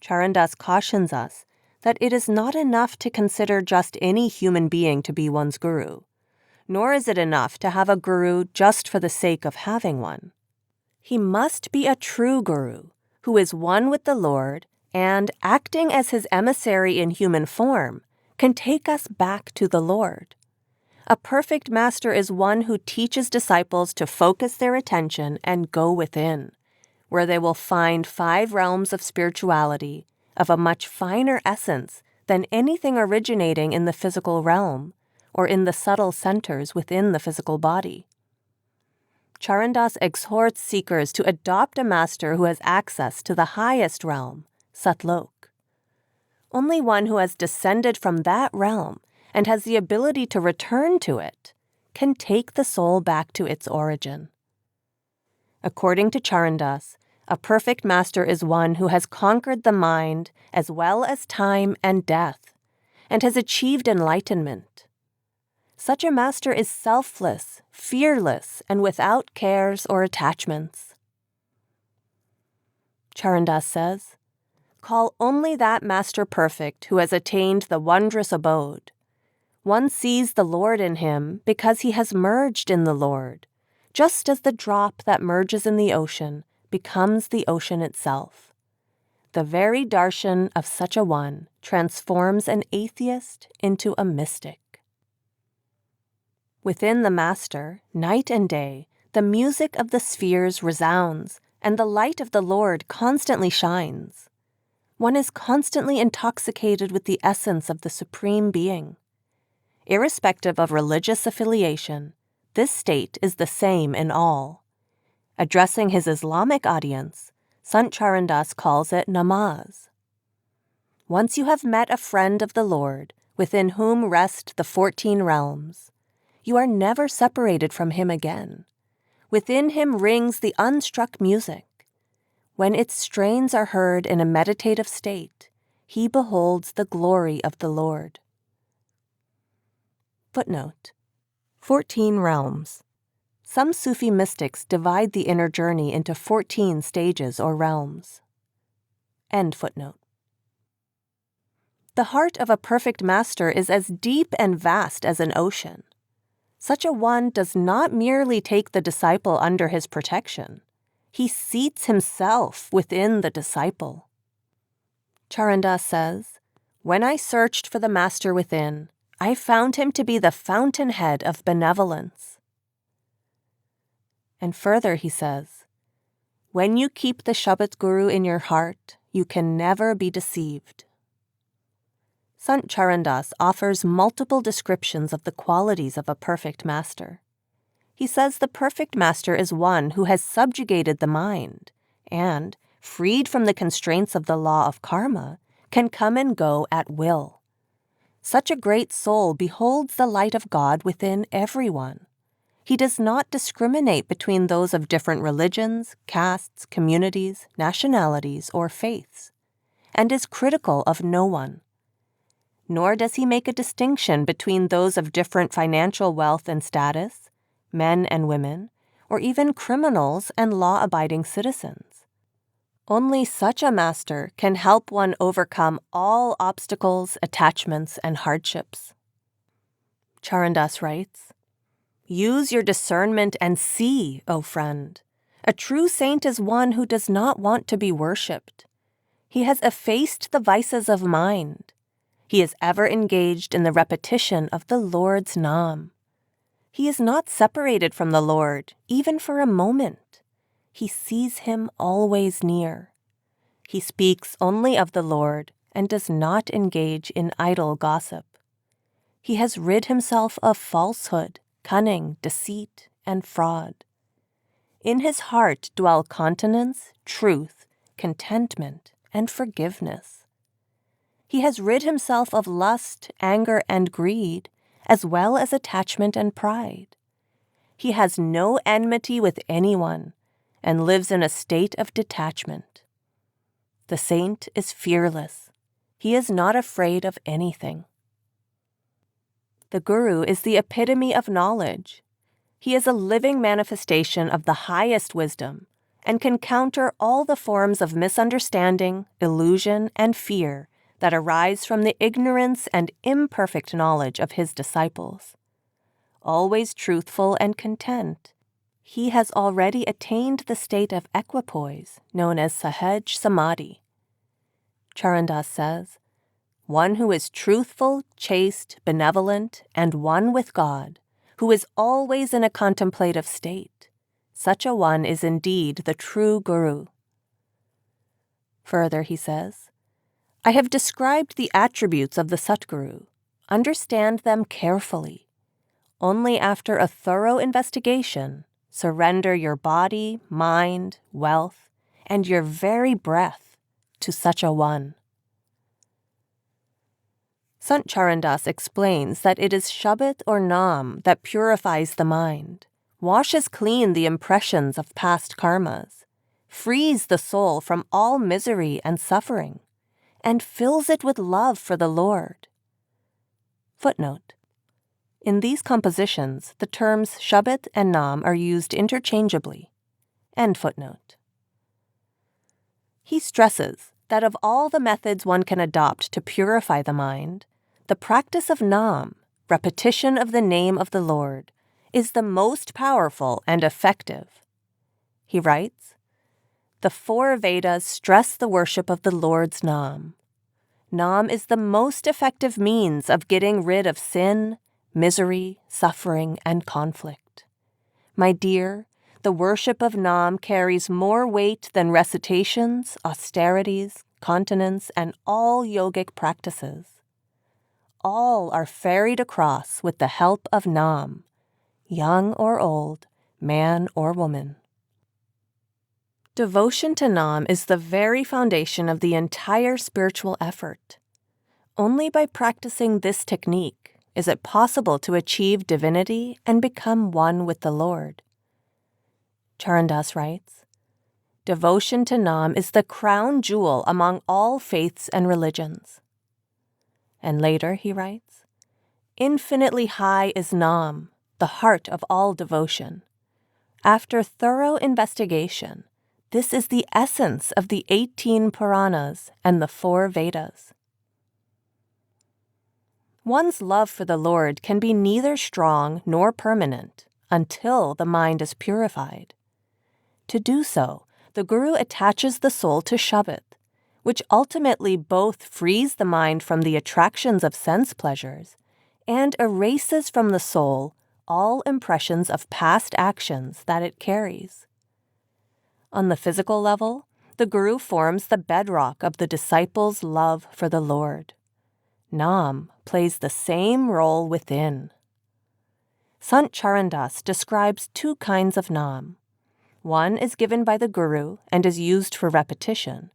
Charandas cautions us that it is not enough to consider just any human being to be one's guru, nor is it enough to have a guru just for the sake of having one. He must be a true guru who is one with the Lord and, acting as his emissary in human form, can take us back to the Lord. A perfect master is one who teaches disciples to focus their attention and go within, where they will find 5 realms of spirituality of a much finer essence than anything originating in the physical realm or in the subtle centers within the physical body. Charandas exhorts seekers to adopt a master who has access to the highest realm, Satlok. Only one who has descended from that realm and has the ability to return to it can take the soul back to its origin. According to Charandas, a perfect master is one who has conquered the mind as well as time and death, and has achieved enlightenment. Such a master is selfless, fearless, and without cares or attachments. Charandas says, "Call only that master perfect who has attained the wondrous abode. One sees the Lord in him because he has merged in the Lord, just as the drop that merges in the ocean becomes the ocean itself. The very darshan of such a one transforms an atheist into a mystic." Within the master, night and day, the music of the spheres resounds, and the light of the Lord constantly shines. One is constantly intoxicated with the essence of the Supreme Being. Irrespective of religious affiliation, this state is the same in all. Addressing his Islamic audience, Sant Charandas calls it namaz. Once you have met a friend of the Lord, within whom rest the 14 realms, you are never separated from him again. Within him rings the unstruck music. When its strains are heard in a meditative state, he beholds the glory of the Lord. Footnote: 14 realms. Some Sufi mystics divide the inner journey into 14 stages or realms. End footnote. The heart of a perfect master is as deep and vast as an ocean. Such a one does not merely take the disciple under his protection. He seats himself within the disciple. Charandas says, "When I searched for the master within, I found him to be the fountainhead of benevolence." And further he says, "When you keep the Shabbat Guru in your heart, you can never be deceived." Sant Charandas offers multiple descriptions of the qualities of a perfect master. He says the perfect master is one who has subjugated the mind and, freed from the constraints of the law of karma, can come and go at will. Such a great soul beholds the light of God within everyone. He does not discriminate between those of different religions, castes, communities, nationalities, or faiths, and is critical of no one. Nor does he make a distinction between those of different financial wealth and status, men and women, or even criminals and law-abiding citizens. Only such a master can help one overcome all obstacles, attachments, and hardships. Charandas writes, "Use your discernment and see, O friend. A true saint is one who does not want to be worshipped. He has effaced the vices of mind. He is ever engaged in the repetition of the Lord's Nam. He is not separated from the Lord, even for a moment. He sees him always near. He speaks only of the Lord and does not engage in idle gossip. He has rid himself of falsehood, cunning, deceit, and fraud. In his heart dwell continence, truth, contentment, and forgiveness. He has rid himself of lust, anger, and greed, as well as attachment and pride. He has no enmity with anyone, and lives in a state of detachment. The saint is fearless. He is not afraid of anything. The Guru is the epitome of knowledge. He is a living manifestation of the highest wisdom and can counter all the forms of misunderstanding, illusion, and fear that arise from the ignorance and imperfect knowledge of his disciples. Always truthful and content, he has already attained the state of equipoise known as Sahaj Samadhi. Charandas says, one who is truthful, chaste, benevolent, and one with God, who is always in a contemplative state, such a one is indeed the true Guru. Further, he says, I have described the attributes of the Satguru. Understand them carefully. Only after a thorough investigation, surrender your body, mind, wealth, and your very breath to such a one. Sant Charandas explains that it is Shabad or Nam that purifies the mind, washes clean the impressions of past karmas, frees the soul from all misery and suffering, and fills it with love for the Lord. Footnote. In these compositions, the terms Shabad and Nam are used interchangeably. End footnote. He stresses that of all the methods one can adopt to purify the mind, the practice of Nam, repetition of the name of the Lord, is the most powerful and effective. He writes, the 4 Vedas stress the worship of the Lord's Nam. Nam is the most effective means of getting rid of sin, misery, suffering, and conflict. My dear, the worship of Nam carries more weight than recitations, austerities, continence, and all yogic practices. All are ferried across with the help of Nam, young or old, man or woman. Devotion to Nam is the very foundation of the entire spiritual effort. Only by practicing this technique is it possible to achieve divinity and become one with the Lord. Charandas writes, devotion to Nam is the crown jewel among all faiths and religions. And later he writes, infinitely high is Nam, the heart of all devotion. After thorough investigation, this is the essence of the 18 Puranas and the 4 Vedas. One's love for the Lord can be neither strong nor permanent until the mind is purified. To do so, the Guru attaches the soul to Shabad, which ultimately both frees the mind from the attractions of sense pleasures and erases from the soul all impressions of past actions that it carries. On the physical level, the Guru forms the bedrock of the disciple's love for the Lord. Nam plays the same role within. Sant Charandas describes 2 kinds of Nam. One is given by the Guru and is used for repetition,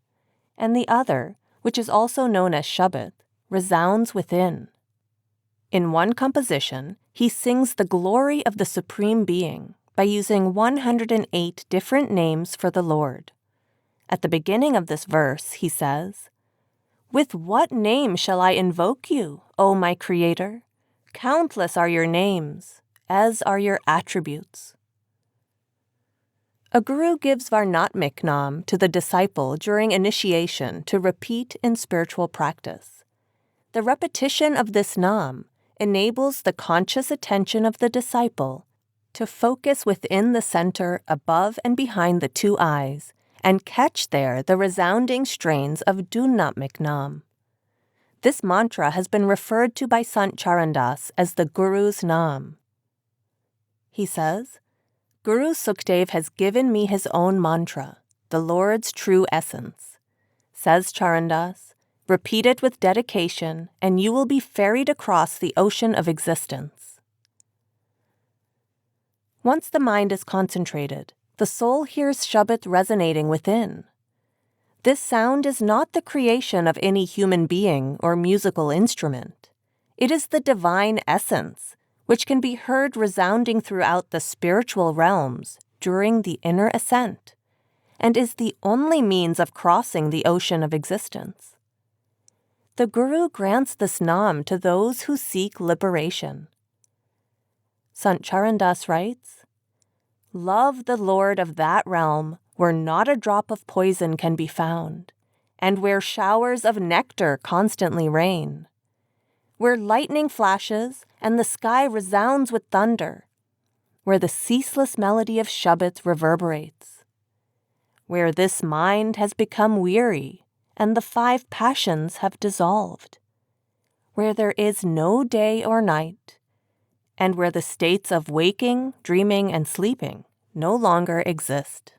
and the other, which is also known as Shabad, resounds within. In one composition, he sings the glory of the Supreme Being by using 108 different names for the Lord. At the beginning of this verse, he says, with what name shall I invoke you, O my Creator? Countless are your names, as are your attributes. A guru gives Varnatmik Nam to the disciple during initiation to repeat in spiritual practice. The repetition of this Nam enables the conscious attention of the disciple to focus within the center above and behind the 2 eyes and catch there the resounding strains of Dunatmik Nam. This mantra has been referred to by Sant Charandas as the Guru's Nam. He says, Guru Sukdev has given me his own mantra, the Lord's true essence. Says Charandas, repeat it with dedication and you will be ferried across the ocean of existence. Once the mind is concentrated, the soul hears Shabad resonating within. This sound is not the creation of any human being or musical instrument. It is the divine essence, which can be heard resounding throughout the spiritual realms during the inner ascent, and is the only means of crossing the ocean of existence. The Guru grants this Nam to those who seek liberation. Sant Charandas writes, love the Lord of that realm where not a drop of poison can be found, and where showers of nectar constantly rain, where lightning flashes and the sky resounds with thunder, where the ceaseless melody of Shabbat reverberates, where this mind has become weary and the 5 passions have dissolved, where there is no day or night, and where the states of waking, dreaming, and sleeping no longer exist.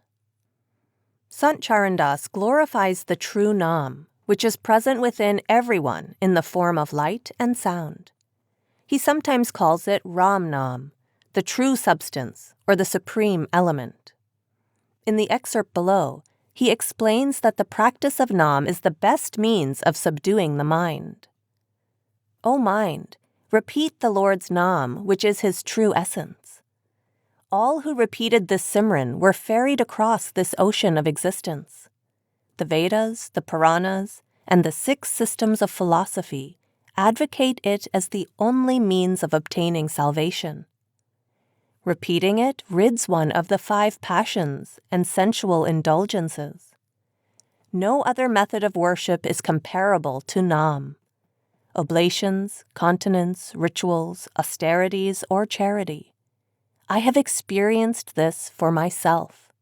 Sant Charandas glorifies the true Nam, which is present within everyone in the form of light and sound. He sometimes calls it Ram Nam, the true substance or the supreme element. In the excerpt below, he explains that the practice of Nam is the best means of subduing the mind. O mind, repeat the Lord's Nam, which is his true essence. All who repeated this Simran were ferried across this ocean of existence. The Vedas, the Puranas, and the 6 systems of philosophy advocate it as the only means of obtaining salvation. Repeating it rids one of the 5 passions and sensual indulgences. No other method of worship is comparable to Nam. Oblations, continence, rituals, austerities, or charity. I have experienced this for myself.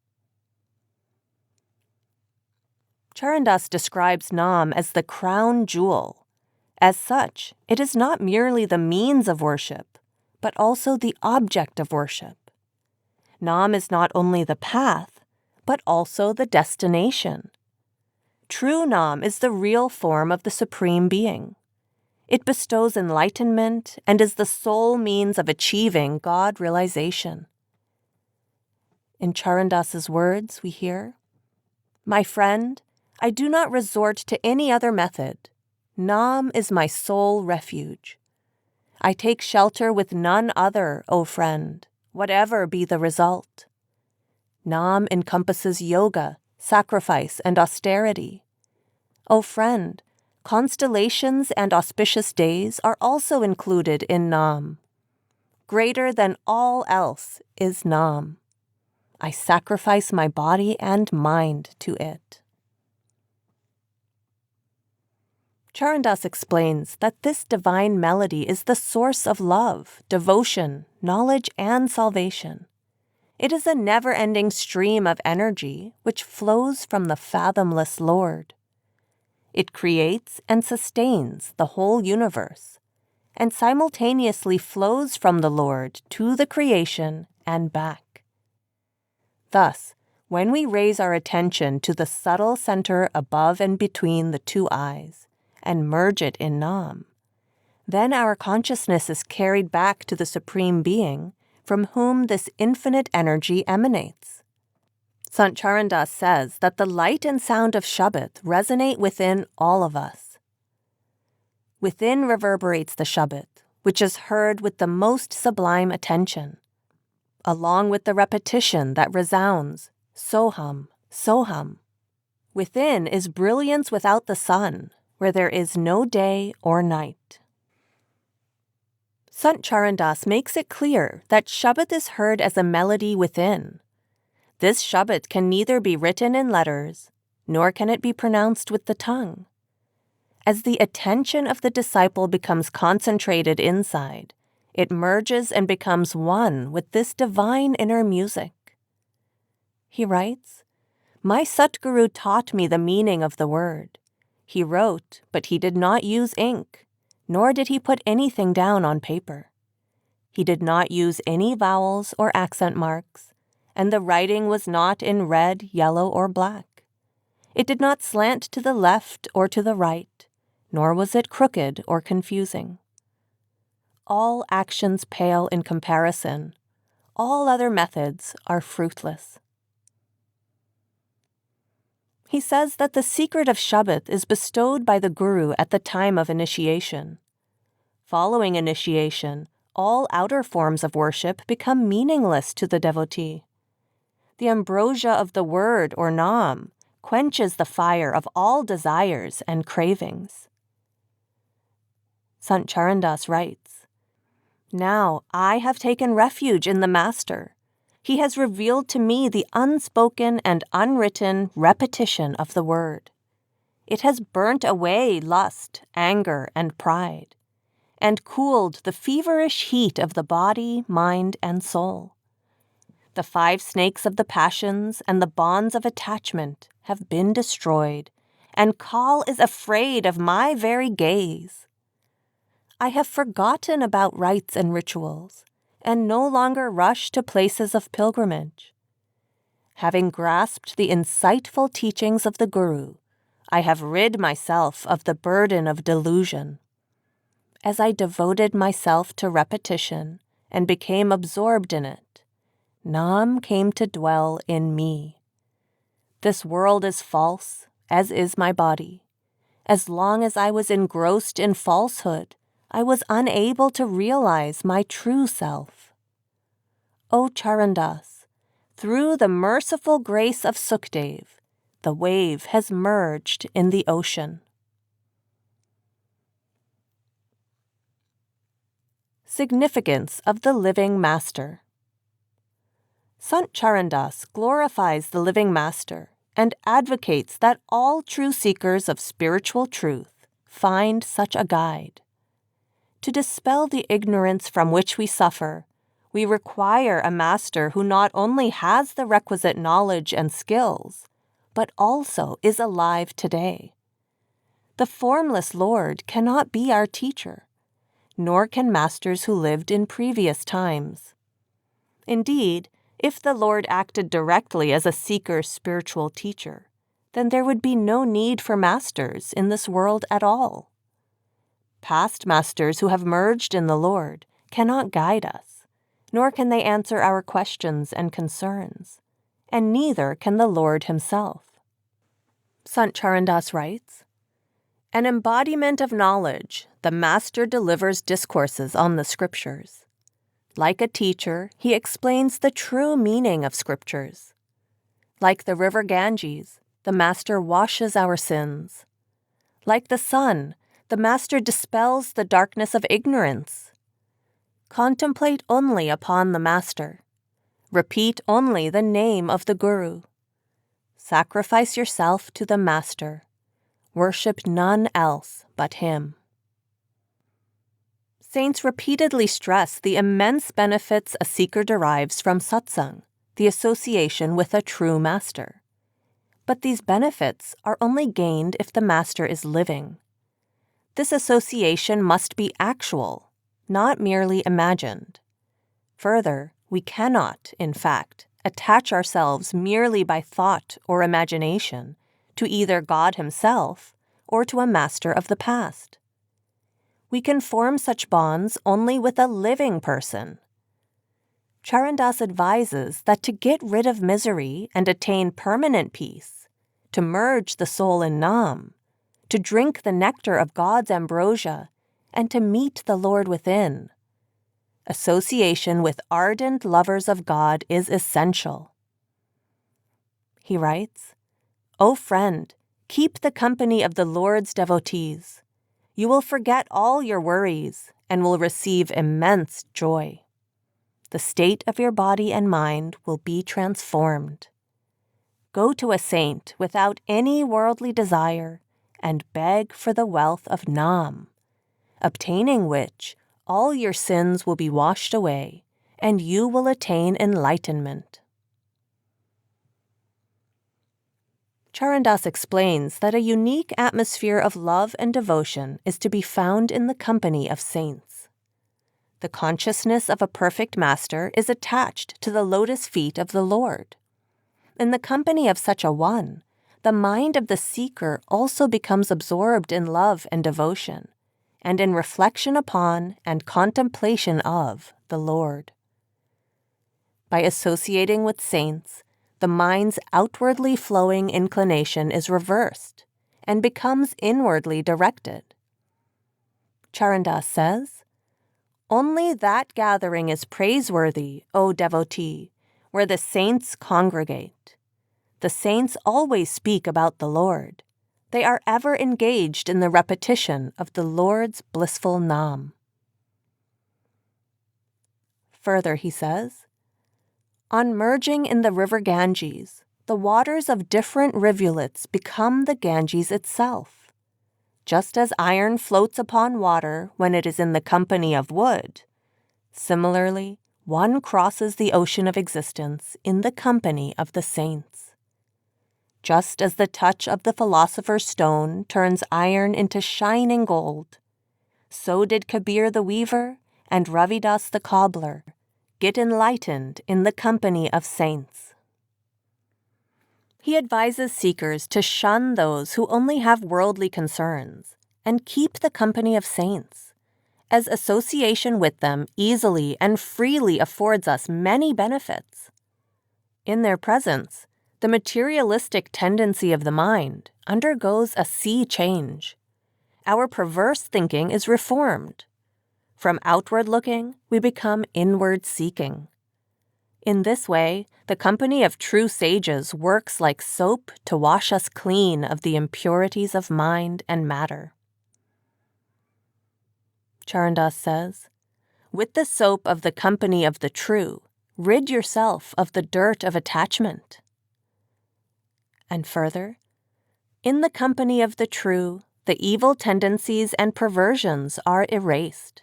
Charandas describes Nam as the crown jewel. As such, it is not merely the means of worship, but also the object of worship. Nam is not only the path, but also the destination. True Nam is the real form of the Supreme Being. It bestows enlightenment and is the sole means of achieving God realization. In Charandas's words, we hear, "My friend, I do not resort to any other method. Nam is my sole refuge. I take shelter with none other, O friend, whatever be the result. Nam encompasses yoga, sacrifice, and austerity. O friend, constellations and auspicious days are also included in Nam. Greater than all else is Nam. I sacrifice my body and mind to it." Charandas explains that this divine melody is the source of love, devotion, knowledge, and salvation. It is a never-ending stream of energy which flows from the fathomless Lord. It creates and sustains the whole universe, and simultaneously flows from the Lord to the creation and back. Thus, when we raise our attention to the subtle center above and between the 2 eyes, and merge it in Nam, then our consciousness is carried back to the Supreme Being from whom this infinite energy emanates. Sant Charandas says that the light and sound of Shabbat resonate within all of us. Within reverberates the Shabbat, which is heard with the most sublime attention, along with the repetition that resounds, Soham, Soham. Within is brilliance without the sun, where there is no day or night. Sant Charandas makes it clear that Shabbat is heard as a melody within. This Shabbat can neither be written in letters, nor can it be pronounced with the tongue. As the attention of the disciple becomes concentrated inside, it merges and becomes one with this divine inner music. He writes, "My Satguru taught me the meaning of the word. He wrote, but he did not use ink, nor did he put anything down on paper. He did not use any vowels or accent marks, and the writing was not in red, yellow, or black. It did not slant to the left or to the right, nor was it crooked or confusing. All actions pale in comparison. All other methods are fruitless." He says that the secret of Shabbat is bestowed by the Guru at the time of initiation. Following initiation, all outer forms of worship become meaningless to the devotee. The ambrosia of the word or Nam quenches the fire of all desires and cravings. Sant Charandas writes, "Now I have taken refuge in the Master. He has revealed to me the unspoken and unwritten repetition of the word. It has burnt away lust, anger, and pride, and cooled the feverish heat of the body, mind, and soul. The 5 snakes of the passions and the bonds of attachment have been destroyed, and Kal is afraid of my very gaze. I have forgotten about rites and rituals, and no longer rush to places of pilgrimage. Having grasped the insightful teachings of the Guru, I have rid myself of the burden of delusion. As I devoted myself to repetition and became absorbed in it, Nam came to dwell in me. This world is false, as is my body. As long as I was engrossed in falsehood, I was unable to realize my true self. O Charandas, through the merciful grace of Sukdev, the wave has merged in the ocean. Significance of the Living Master. Sant Charandas glorifies the Living Master and advocates that all true seekers of spiritual truth find such a guide. To dispel the ignorance from which we suffer, we require a master who not only has the requisite knowledge and skills, but also is alive today. The formless Lord cannot be our teacher, nor can masters who lived in previous times. Indeed, if the Lord acted directly as a seeker's spiritual teacher, then there would be no need for masters in this world at all. Past masters who have merged in the Lord cannot guide us, nor can they answer our questions and concerns, and neither can the Lord himself. Sant Charandas writes, "An embodiment of knowledge, the Master delivers discourses on the Scriptures. Like a teacher, he explains the true meaning of Scriptures. Like the river Ganges, the Master washes our sins. Like the sun, the Master dispels the darkness of ignorance. Contemplate only upon the Master. Repeat only the name of the Guru. Sacrifice yourself to the Master. Worship none else but him." Saints repeatedly stress the immense benefits a seeker derives from satsang, the association with a true master. But these benefits are only gained if the master is living. This association must be actual, not merely imagined. Further, we cannot, in fact, attach ourselves merely by thought or imagination to either God himself or to a master of the past. We can form such bonds only with a living person. Charandas advises that to get rid of misery and attain permanent peace, to merge the soul in Nam, to drink the nectar of God's ambrosia, and to meet the Lord within, association with ardent lovers of God is essential. He writes, "O friend, keep the company of the Lord's devotees. You will forget all your worries and will receive immense joy. The state of your body and mind will be transformed. Go to a saint without any worldly desire and beg for the wealth of Nam, obtaining which all your sins will be washed away and you will attain enlightenment." Charandas explains that a unique atmosphere of love and devotion is to be found in the company of saints. The consciousness of a perfect master is attached to the lotus feet of the Lord. In the company of such a one, the mind of the seeker also becomes absorbed in love and devotion, and in reflection upon and contemplation of the Lord. By associating with saints, the mind's outwardly flowing inclination is reversed and becomes inwardly directed. Charandas says, "Only that gathering is praiseworthy, O devotee, where the saints congregate. The saints always speak about the Lord. They are ever engaged in the repetition of the Lord's blissful Nam." Further, he says, "On merging in the river Ganges, the waters of different rivulets become the Ganges itself. Just as iron floats upon water when it is in the company of wood, similarly, one crosses the ocean of existence in the company of the saints. Just as the touch of the philosopher's stone turns iron into shining gold, so did Kabir the weaver and Ravidas the cobbler get enlightened in the company of saints. He advises seekers to shun those who only have worldly concerns and keep the company of saints, as association with them easily and freely affords us many benefits. In their presence, the materialistic tendency of the mind undergoes a sea change. Our perverse thinking is reformed. From outward looking, we become inward seeking. In this way, the company of true sages works like soap to wash us clean of the impurities of mind and matter. Charandas says, "With the soap of the company of the true, rid yourself of the dirt of attachment." And further, "In the company of the true, the evil tendencies and perversions are erased."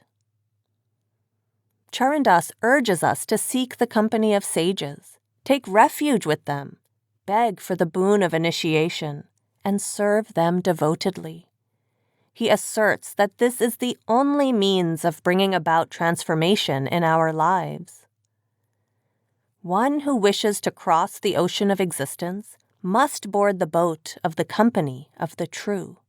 Charandas urges us to seek the company of sages, take refuge with them, beg for the boon of initiation, and serve them devotedly. He asserts that this is the only means of bringing about transformation in our lives. One who wishes to cross the ocean of existence must board the boat of the company of the true.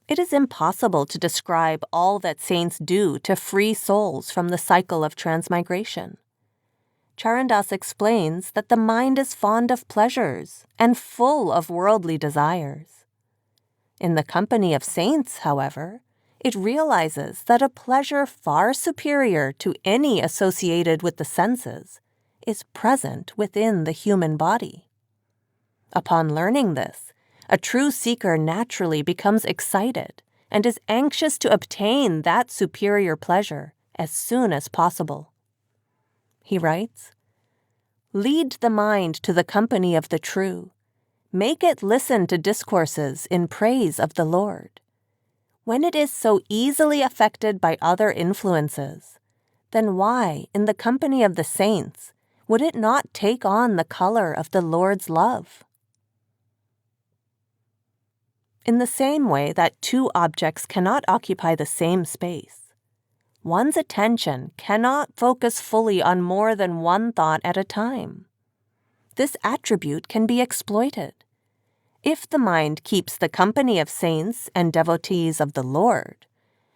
It is impossible to describe all that saints do to free souls from the cycle of transmigration. Charandas explains that the mind is fond of pleasures and full of worldly desires. In the company of saints, however, it realizes that a pleasure far superior to any associated with the senses is present within the human body. Upon learning this, a true seeker naturally becomes excited and is anxious to obtain that superior pleasure as soon as possible. He writes, "Lead the mind to the company of the true. Make it listen to discourses in praise of the Lord. When it is so easily affected by other influences, then why, in the company of the saints, would it not take on the color of the Lord's love?" In the same way that two objects cannot occupy the same space, one's attention cannot focus fully on more than one thought at a time. This attribute can be exploited. If the mind keeps the company of saints and devotees of the Lord,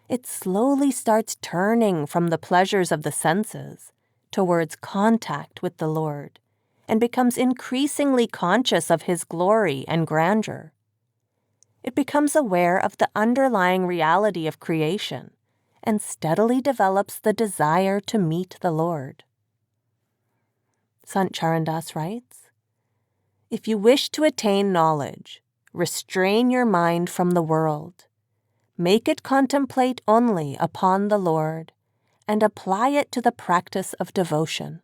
it slowly starts turning from the pleasures of the senses towards contact with the Lord and becomes increasingly conscious of His glory and grandeur. It becomes aware of the underlying reality of creation and steadily develops the desire to meet the Lord. Sant Charandas writes, "If you wish to attain knowledge, restrain your mind from the world. Make it contemplate only upon the Lord and apply it to the practice of devotion."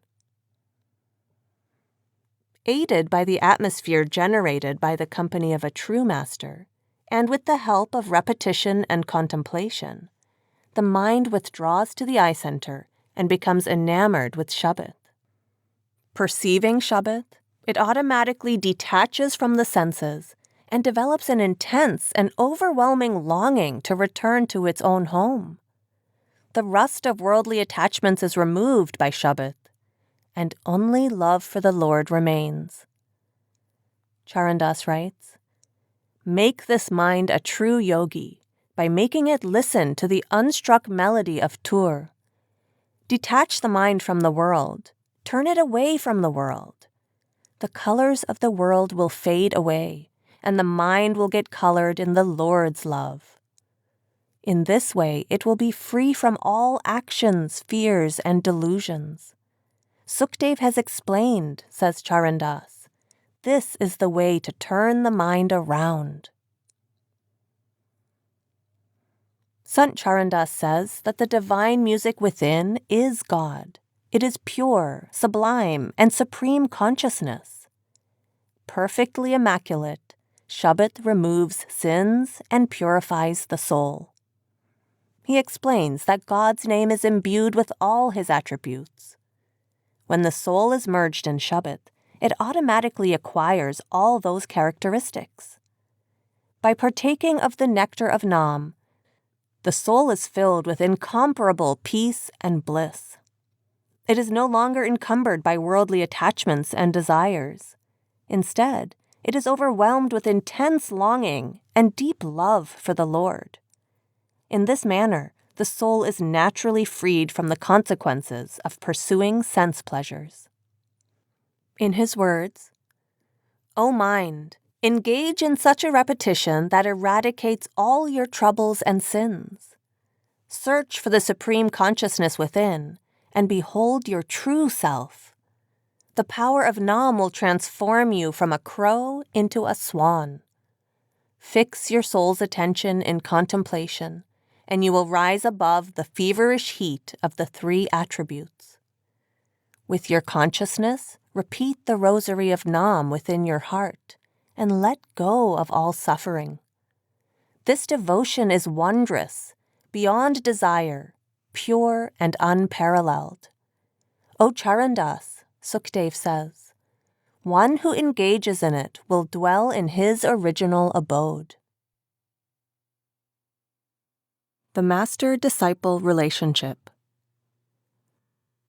Aided by the atmosphere generated by the company of a true master, and with the help of repetition and contemplation, the mind withdraws to the eye center and becomes enamored with Shabbat. Perceiving Shabbat, it automatically detaches from the senses and develops an intense and overwhelming longing to return to its own home. The rust of worldly attachments is removed by Shabbat, and only love for the Lord remains. Charandas writes, "Make this mind a true yogi by making it listen to the unstruck melody of Tur. Detach the mind from the world, turn it away from the world. The colors of the world will fade away, and the mind will get colored in the Lord's love. In this way, it will be free from all actions, fears, and delusions. Sukdev has explained," says Charandas, "this is the way to turn the mind around." Sant Charandas says that the divine music within is God, It is pure, sublime, and supreme consciousness. Perfectly immaculate, Shabbat removes sins and purifies the soul. He explains that God's name is imbued with all his attributes. When the soul is merged in Shabbat, it automatically acquires all those characteristics. By partaking of the nectar of Nam, the soul is filled with incomparable peace and bliss. It is no longer encumbered by worldly attachments and desires. Instead, it is overwhelmed with intense longing and deep love for the Lord. In this manner, the soul is naturally freed from the consequences of pursuing sense pleasures. In his words, "O mind, engage in such a repetition that eradicates all your troubles and sins. Search for the supreme consciousness within, and behold your true self. The power of Nam will transform you from a crow into a swan. Fix your soul's attention in contemplation, and you will rise above the feverish heat of the three attributes. With your consciousness, repeat the rosary of Nam within your heart, and let go of all suffering. This devotion is wondrous, beyond desire, pure and unparalleled. O Charandas, Sukdev says, one who engages in it will dwell in his original abode." The Master-Disciple Relationship.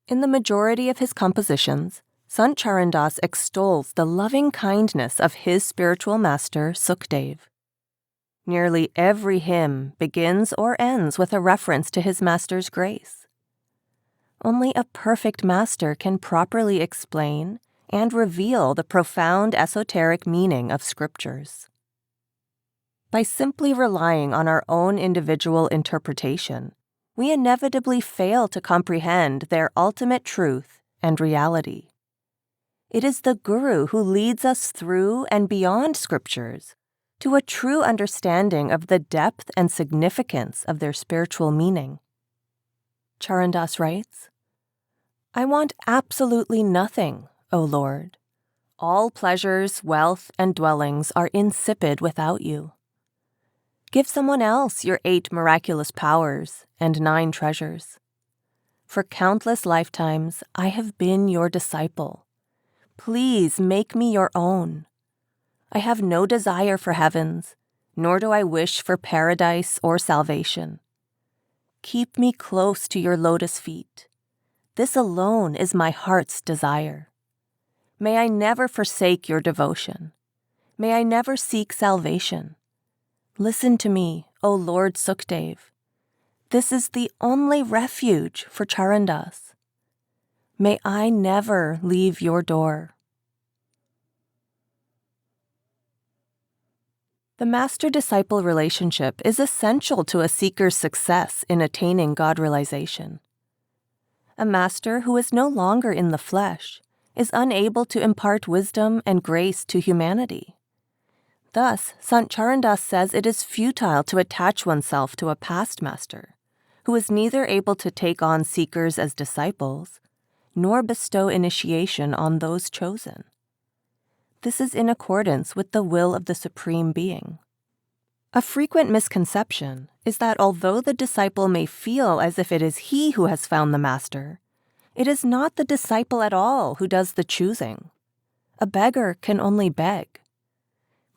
In the majority of his compositions, Sant Charandas extols the loving kindness of his spiritual master, Sukdev. Nearly every hymn begins or ends with a reference to his master's grace. Only a perfect master can properly explain and reveal the profound esoteric meaning of scriptures. By simply relying on our own individual interpretation, we inevitably fail to comprehend their ultimate truth and reality. It is the Guru who leads us through and beyond scriptures to a true understanding of the depth and significance of their spiritual meaning. Charandas writes, "I want absolutely nothing, O Lord. All pleasures, wealth, and dwellings are insipid without you. Give someone else your 8 miraculous powers and 9 treasures. For countless lifetimes, I have been your disciple. Please make me your own. I have no desire for heavens, nor do I wish for paradise or salvation. Keep me close to your lotus feet. This alone is my heart's desire. May I never forsake your devotion. May I never seek salvation. Listen to me, O Lord Sukdev. This is the only refuge for Charandas. May I never leave your door." The master-disciple relationship is essential to a seeker's success in attaining God realization. A master who is no longer in the flesh is unable to impart wisdom and grace to humanity. Thus, Sant Charandas says it is futile to attach oneself to a past master, who is neither able to take on seekers as disciples, nor bestow initiation on those chosen. This is in accordance with the will of the Supreme Being. A frequent misconception is that although the disciple may feel as if it is he who has found the master, it is not the disciple at all who does the choosing. A beggar can only beg.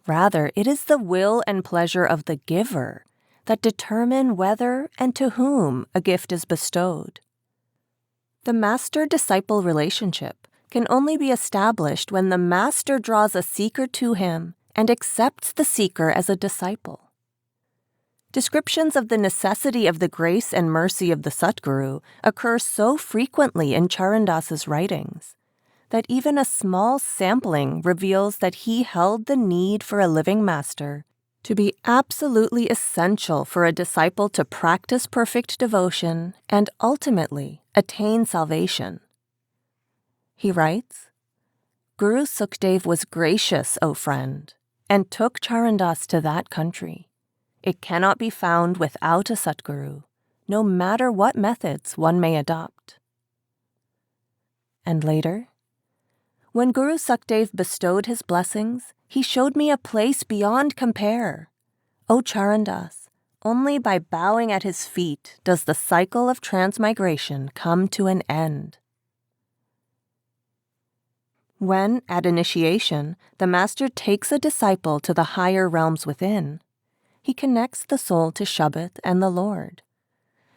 Rather, it is the will and pleasure of the giver that determine whether and to whom a gift is bestowed. The master-disciple relationship can only be established when the master draws a seeker to him and accepts the seeker as a disciple. Descriptions of the necessity of the grace and mercy of the Satguru occur so frequently in Charandas's writings that even a small sampling reveals that he held the need for a living master to be absolutely essential for a disciple to practice perfect devotion and ultimately attain salvation. He writes, "Guru Sukdev was gracious, O friend, and took Charandas to that country. It cannot be found without a Satguru, no matter what methods one may adopt." And later, when Guru Sukdev bestowed his blessings, he showed me a place beyond compare. O Charandas, only by bowing at his feet does the cycle of transmigration come to an end. When, at initiation, the master takes a disciple to the higher realms within, he connects the soul to Shabbat and the Lord.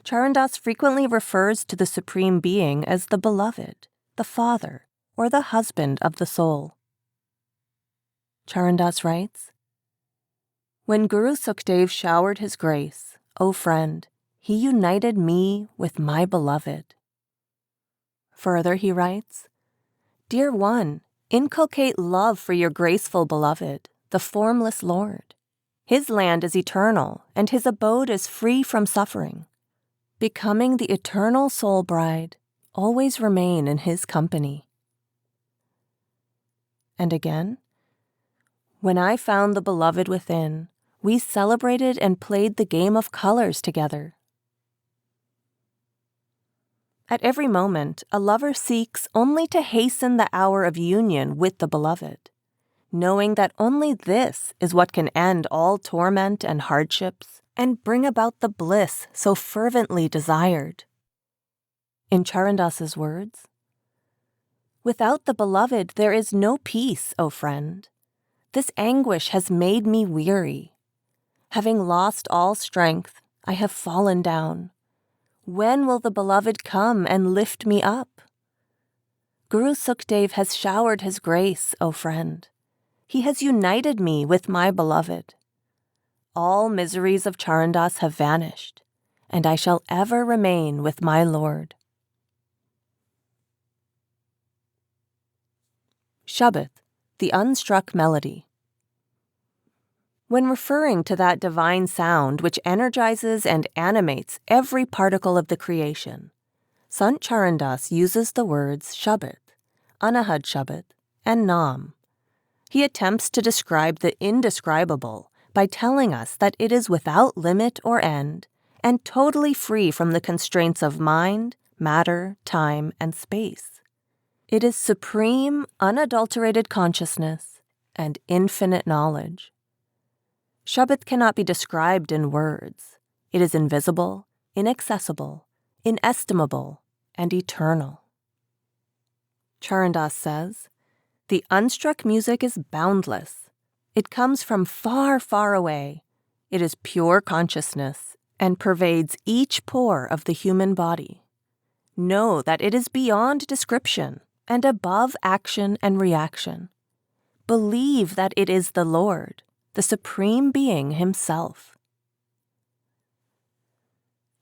Charandas frequently refers to the Supreme Being as the Beloved, the Father, or the Husband of the soul. Charandas writes, "When Guru Sukdev showered his grace, O friend, he united me with my beloved." Further, he writes, "Dear one, inculcate love for your graceful beloved, the formless Lord. His land is eternal, and his abode is free from suffering. Becoming the eternal soul bride, always remain in his company." And again, "When I found the beloved within, we celebrated and played the game of colors together." At every moment, a lover seeks only to hasten the hour of union with the beloved, knowing that only this is what can end all torment and hardships and bring about the bliss so fervently desired. In Charandas's words, "Without the beloved there is no peace, O friend. This anguish has made me weary. Having lost all strength, I have fallen down. When will the beloved come and lift me up? Guru Sukdev has showered his grace, O friend. He has united me with my beloved. All miseries of Charandas have vanished, and I shall ever remain with my Lord." Shabbat, the unstruck melody. When referring to that divine sound which energizes and animates every particle of the creation, Sant Charandas uses the words Shabbat, Anahad Shabbat, and Nam. He attempts to describe the indescribable by telling us that it is without limit or end and totally free from the constraints of mind, matter, time, and space. It is supreme, unadulterated consciousness and infinite knowledge. Shabbat cannot be described in words. It is invisible, inaccessible, inestimable, and eternal. Charandas says, "The unstruck music is boundless. It comes from far, far away. It is pure consciousness and pervades each pore of the human body. Know that it is beyond description and above action and reaction. Believe that it is the Lord, the Supreme Being himself."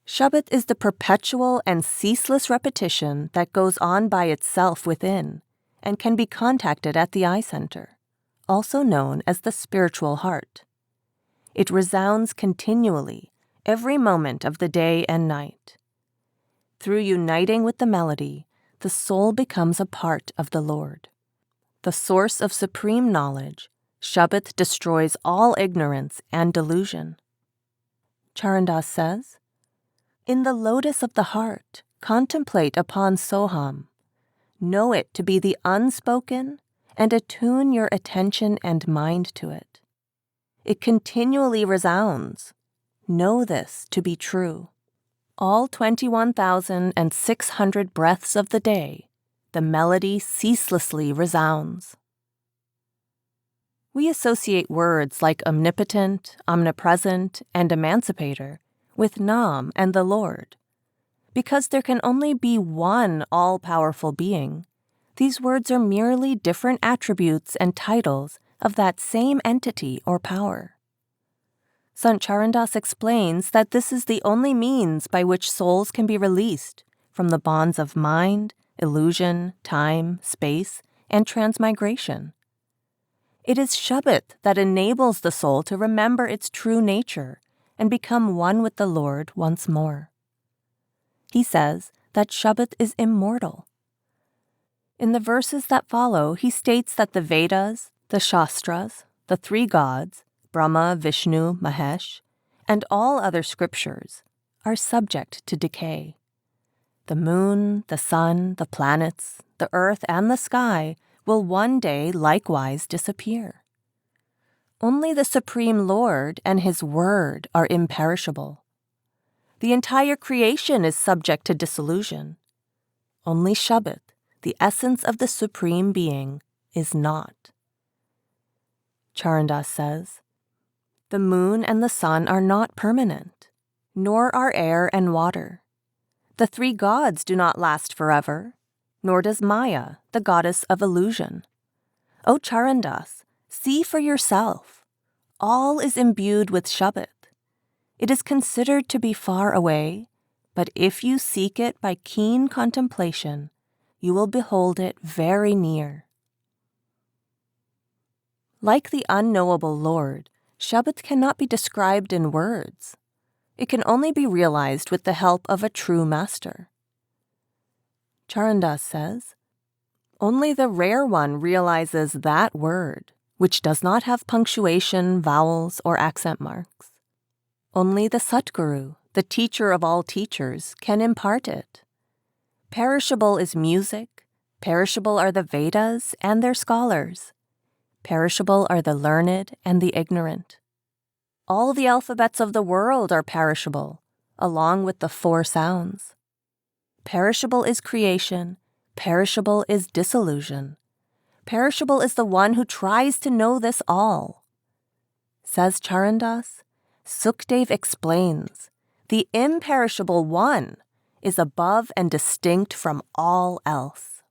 Shabbat is the perpetual and ceaseless repetition that goes on by itself within and can be contacted at the eye center, also known as the spiritual heart. It resounds continually, every moment of the day and night. Through uniting with the melody, the soul becomes a part of the Lord. The source of supreme knowledge, Shabbat destroys all ignorance and delusion. Charandas says, "In the lotus of the heart, contemplate upon Soham. Know it to be the unspoken and attune your attention and mind to it. It continually resounds. Know this to be true. All 21,600 breaths of the day, the melody ceaselessly resounds." We associate words like omnipotent, omnipresent, and emancipator with Nam and the Lord. Because there can only be one all-powerful being, these words are merely different attributes and titles of that same entity or power. Sant Charandas explains that this is the only means by which souls can be released from the bonds of mind, illusion, time, space, and transmigration. It is Shabbat that enables the soul to remember its true nature and become one with the Lord once more. He says that Shabbat is immortal. In the verses that follow, he states that the Vedas, the Shastras, the three gods, Brahma, Vishnu, Mahesh, and all other scriptures are subject to decay. The moon, the sun, the planets, the earth, and the sky will one day likewise disappear. Only the Supreme Lord and His Word are imperishable. The entire creation is subject to dissolution. Only Shabbat, the essence of the Supreme Being, is not. Charandas says, "The moon and the sun are not permanent, nor are air and water. The three gods do not last forever, nor does Maya, the goddess of illusion. O Charandas, see for yourself. All is imbued with Shabbat. It is considered to be far away, but if you seek it by keen contemplation, you will behold it very near." Like the unknowable Lord, Shabbat cannot be described in words. It can only be realized with the help of a true master. Charandas says, "Only the rare one realizes that word, which does not have punctuation, vowels, or accent marks. Only the Satguru, the teacher of all teachers, can impart it. Perishable is music, perishable are the Vedas and their scholars, perishable are the learned and the ignorant. All the alphabets of the world are perishable, along with the four sounds. Perishable is creation, perishable is dissolution. Perishable is the one who tries to know this all." Says Charandas, Sukhdev explains, "The imperishable one is above and distinct from all else."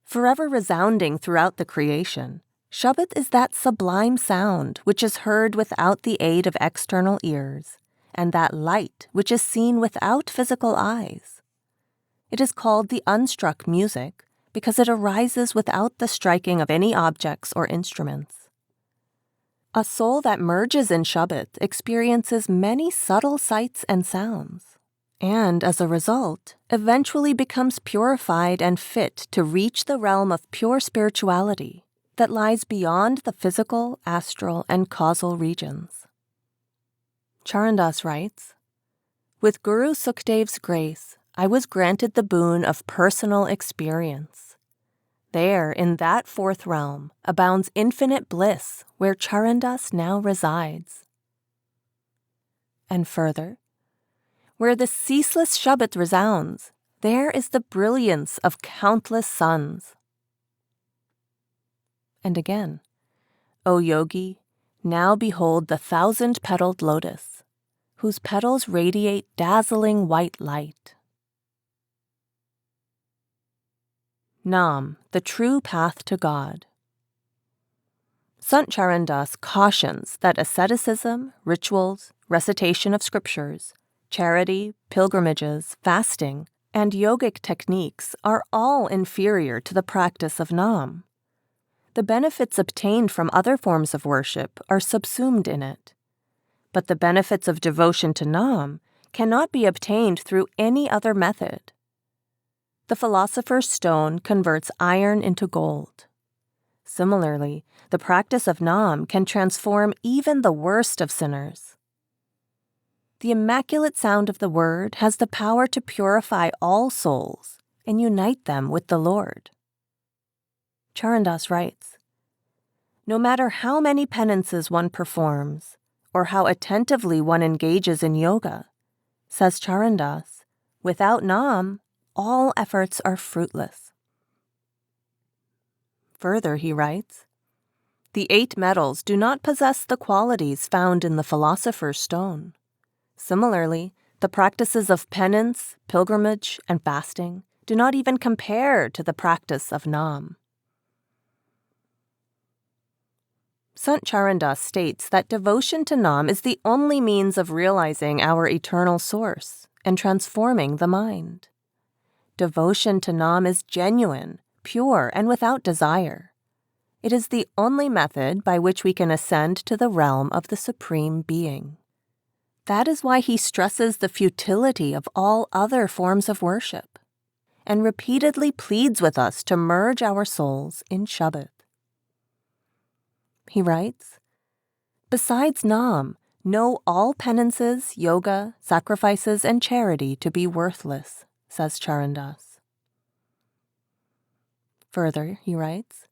Forever resounding throughout the creation, Shabbat is that sublime sound which is heard without the aid of external ears, and that light which is seen without physical eyes. It is called the unstruck music because it arises without the striking of any objects or instruments. A soul that merges in Shabbat experiences many subtle sights and sounds, and as a result, eventually becomes purified and fit to reach the realm of pure spirituality that lies beyond the physical, astral, and causal regions. Charandas writes, "With Guru Sukhdev's grace, I was granted the boon of personal experience. There, in that fourth realm, abounds infinite bliss where Charandas now resides." And further, "Where the ceaseless Shabbat resounds, there is the brilliance of countless suns." And again, "O yogi, now behold the thousand-petaled lotus, whose petals radiate dazzling white light." Nam, the true path to God. Sant Charandas cautions that asceticism, rituals, recitation of scriptures, charity, pilgrimages, fasting, and yogic techniques are all inferior to the practice of Nam. The benefits obtained from other forms of worship are subsumed in it, but the benefits of devotion to Nam cannot be obtained through any other method. The philosopher's stone converts iron into gold. Similarly, the practice of Nam can transform even the worst of sinners. The immaculate sound of the word has the power to purify all souls and unite them with the Lord. Charandas writes, "No matter how many penances one performs, or how attentively one engages in yoga," says Charandas, "without Nam, all efforts are fruitless." Further, he writes, "The 8 metals do not possess the qualities found in the philosopher's stone. Similarly, the practices of penance, pilgrimage, and fasting do not even compare to the practice of Nam." Sant Charandas states that devotion to Nam is the only means of realizing our eternal source and transforming the mind. Devotion to Nam is genuine, pure, and without desire. It is the only method by which we can ascend to the realm of the Supreme Being. That is why he stresses the futility of all other forms of worship, and repeatedly pleads with us to merge our souls in Shabbat. He writes, "Besides Nam, Know all penances, yoga, sacrifices, and charity to be worthless, says Charandas. Further, he writes,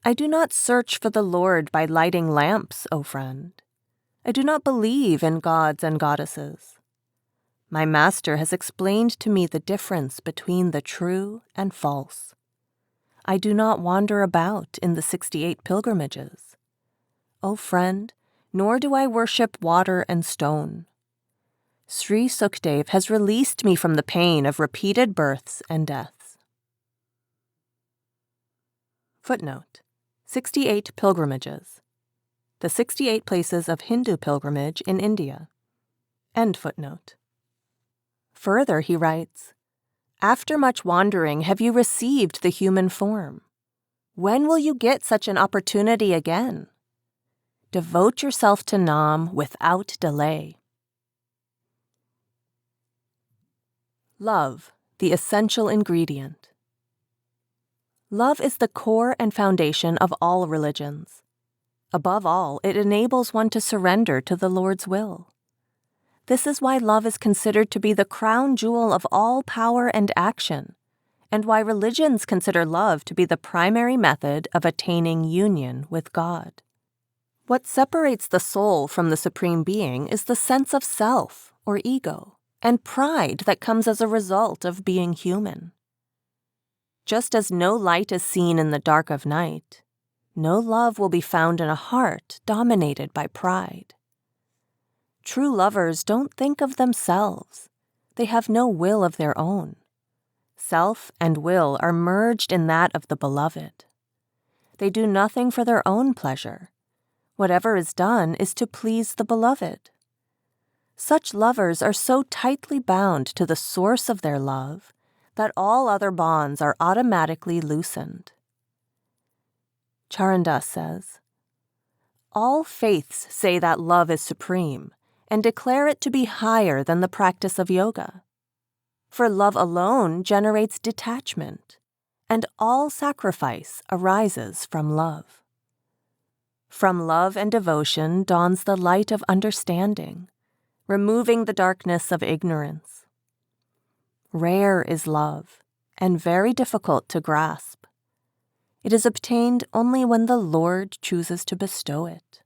I do not search for the Lord by lighting lamps, O friend. I do not believe in gods and goddesses. My master has explained to me the difference between the true and false. I do not wander about in the 68 pilgrimages. O friend, nor do I worship water and stone. Sri Sukdev has released me from the pain of repeated births and deaths. Footnote: 68 pilgrimages. The 68 places of Hindu pilgrimage in India. End footnote. Further, he writes, after much wandering have you received the human form. When will you get such an opportunity again? Devote yourself to Nam without delay. Love, the essential ingredient. Love is the core and foundation of all religions. Above all, it enables one to surrender to the Lord's will. This is why love is considered to be the crown jewel of all power and action, and why religions consider love to be the primary method of attaining union with God. What separates the soul from the Supreme Being is the sense of self, or ego, and pride that comes as a result of being human. Just as no light is seen in the dark of night, no love will be found in a heart dominated by pride. True lovers don't think of themselves. They have no will of their own. Self and will are merged in that of the beloved. They do nothing for their own pleasure. Whatever is done is to please the beloved. Such lovers are so tightly bound to the source of their love that all other bonds are automatically loosened. Charandas says, all faiths say that love is supreme and declare it to be higher than the practice of yoga. For love alone generates detachment, and all sacrifice arises from love. From love and devotion dawns the light of understanding, removing the darkness of ignorance. Rare is love, and very difficult to grasp. It is obtained only when the Lord chooses to bestow it.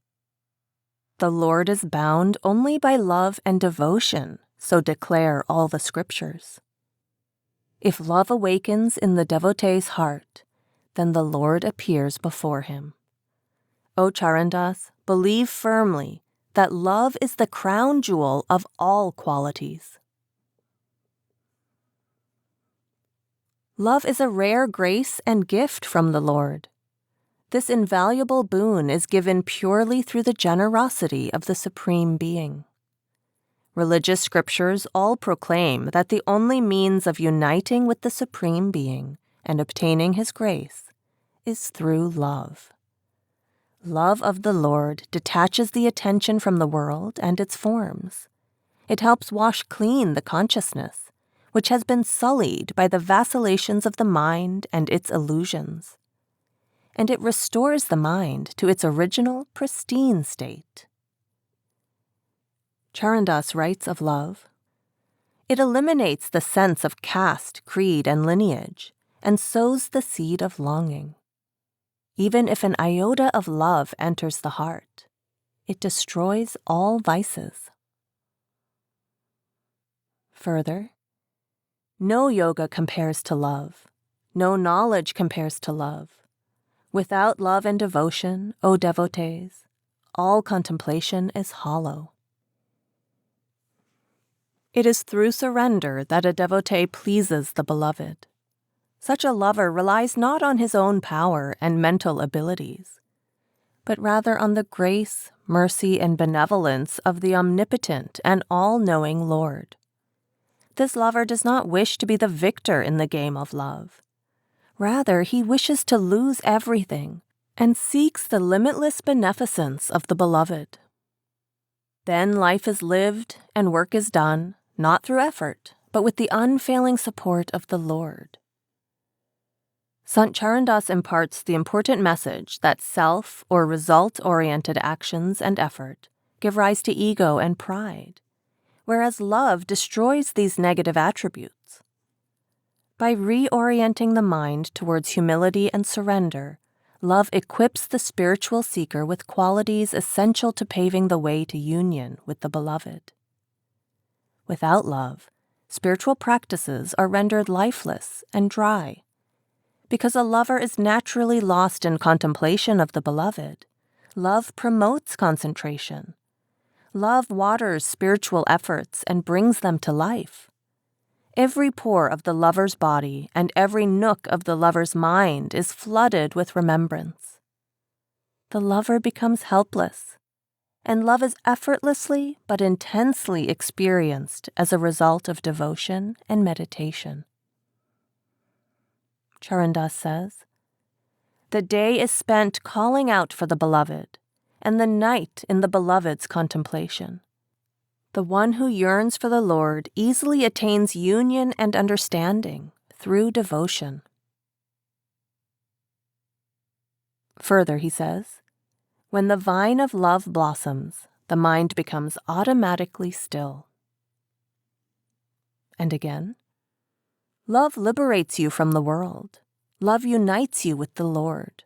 The Lord is bound only by love and devotion, so declare all the scriptures. If love awakens in the devotee's heart, then the Lord appears before him. O Charandas, believe firmly that love is the crown jewel of all qualities. Love is a rare grace and gift from the Lord. This invaluable boon is given purely through the generosity of the Supreme Being. Religious scriptures all proclaim that the only means of uniting with the Supreme Being and obtaining His grace is through love. Love of the Lord detaches the attention from the world and its forms. It helps wash clean the consciousness, which has been sullied by the vacillations of the mind and its illusions. And it restores the mind to its original, pristine state. Charandas writes of love, it eliminates the sense of caste, creed, and lineage, and sows the seed of longing. Even if an iota of love enters the heart, it destroys all vices. Further, no yoga compares to love, no knowledge compares to love. Without love and devotion, O devotees, all contemplation is hollow. It is through surrender that a devotee pleases the beloved. Such a lover relies not on his own power and mental abilities, but rather on the grace, mercy, and benevolence of the omnipotent and all-knowing Lord. This lover does not wish to be the victor in the game of love. Rather, he wishes to lose everything and seeks the limitless beneficence of the beloved. Then life is lived and work is done, not through effort, but with the unfailing support of the Lord. Sant Charandas imparts the important message that self- or result-oriented actions and effort give rise to ego and pride, whereas love destroys these negative attributes. By reorienting the mind towards humility and surrender, love equips the spiritual seeker with qualities essential to paving the way to union with the beloved. Without love, spiritual practices are rendered lifeless and dry. Because a lover is naturally lost in contemplation of the beloved, love promotes concentration. Love waters spiritual efforts and brings them to life. Every pore of the lover's body and every nook of the lover's mind is flooded with remembrance. The lover becomes helpless, and love is effortlessly but intensely experienced as a result of devotion and meditation. Charandas says, "The day is spent calling out for the beloved, and the night in the beloved's contemplation. The one who yearns for the Lord easily attains union and understanding through devotion." Further, he says, "When the vine of love blossoms, the mind becomes automatically still." And again, "Love liberates you from the world. Love unites you with the Lord.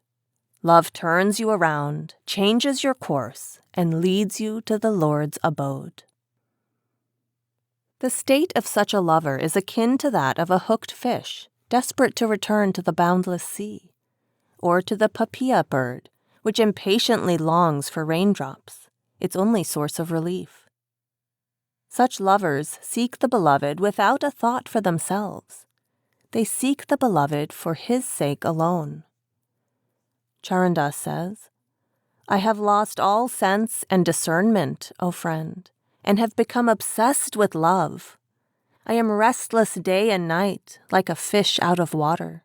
Love turns you around, changes your course, and leads you to the Lord's abode." The state of such a lover is akin to that of a hooked fish, desperate to return to the boundless sea, or to the papaya bird, which impatiently longs for raindrops, its only source of relief. Such lovers seek the beloved without a thought for themselves. They seek the beloved for his sake alone. Charandas says, "I have lost all sense and discernment, O friend, and have become obsessed with love. I am restless day and night, like a fish out of water.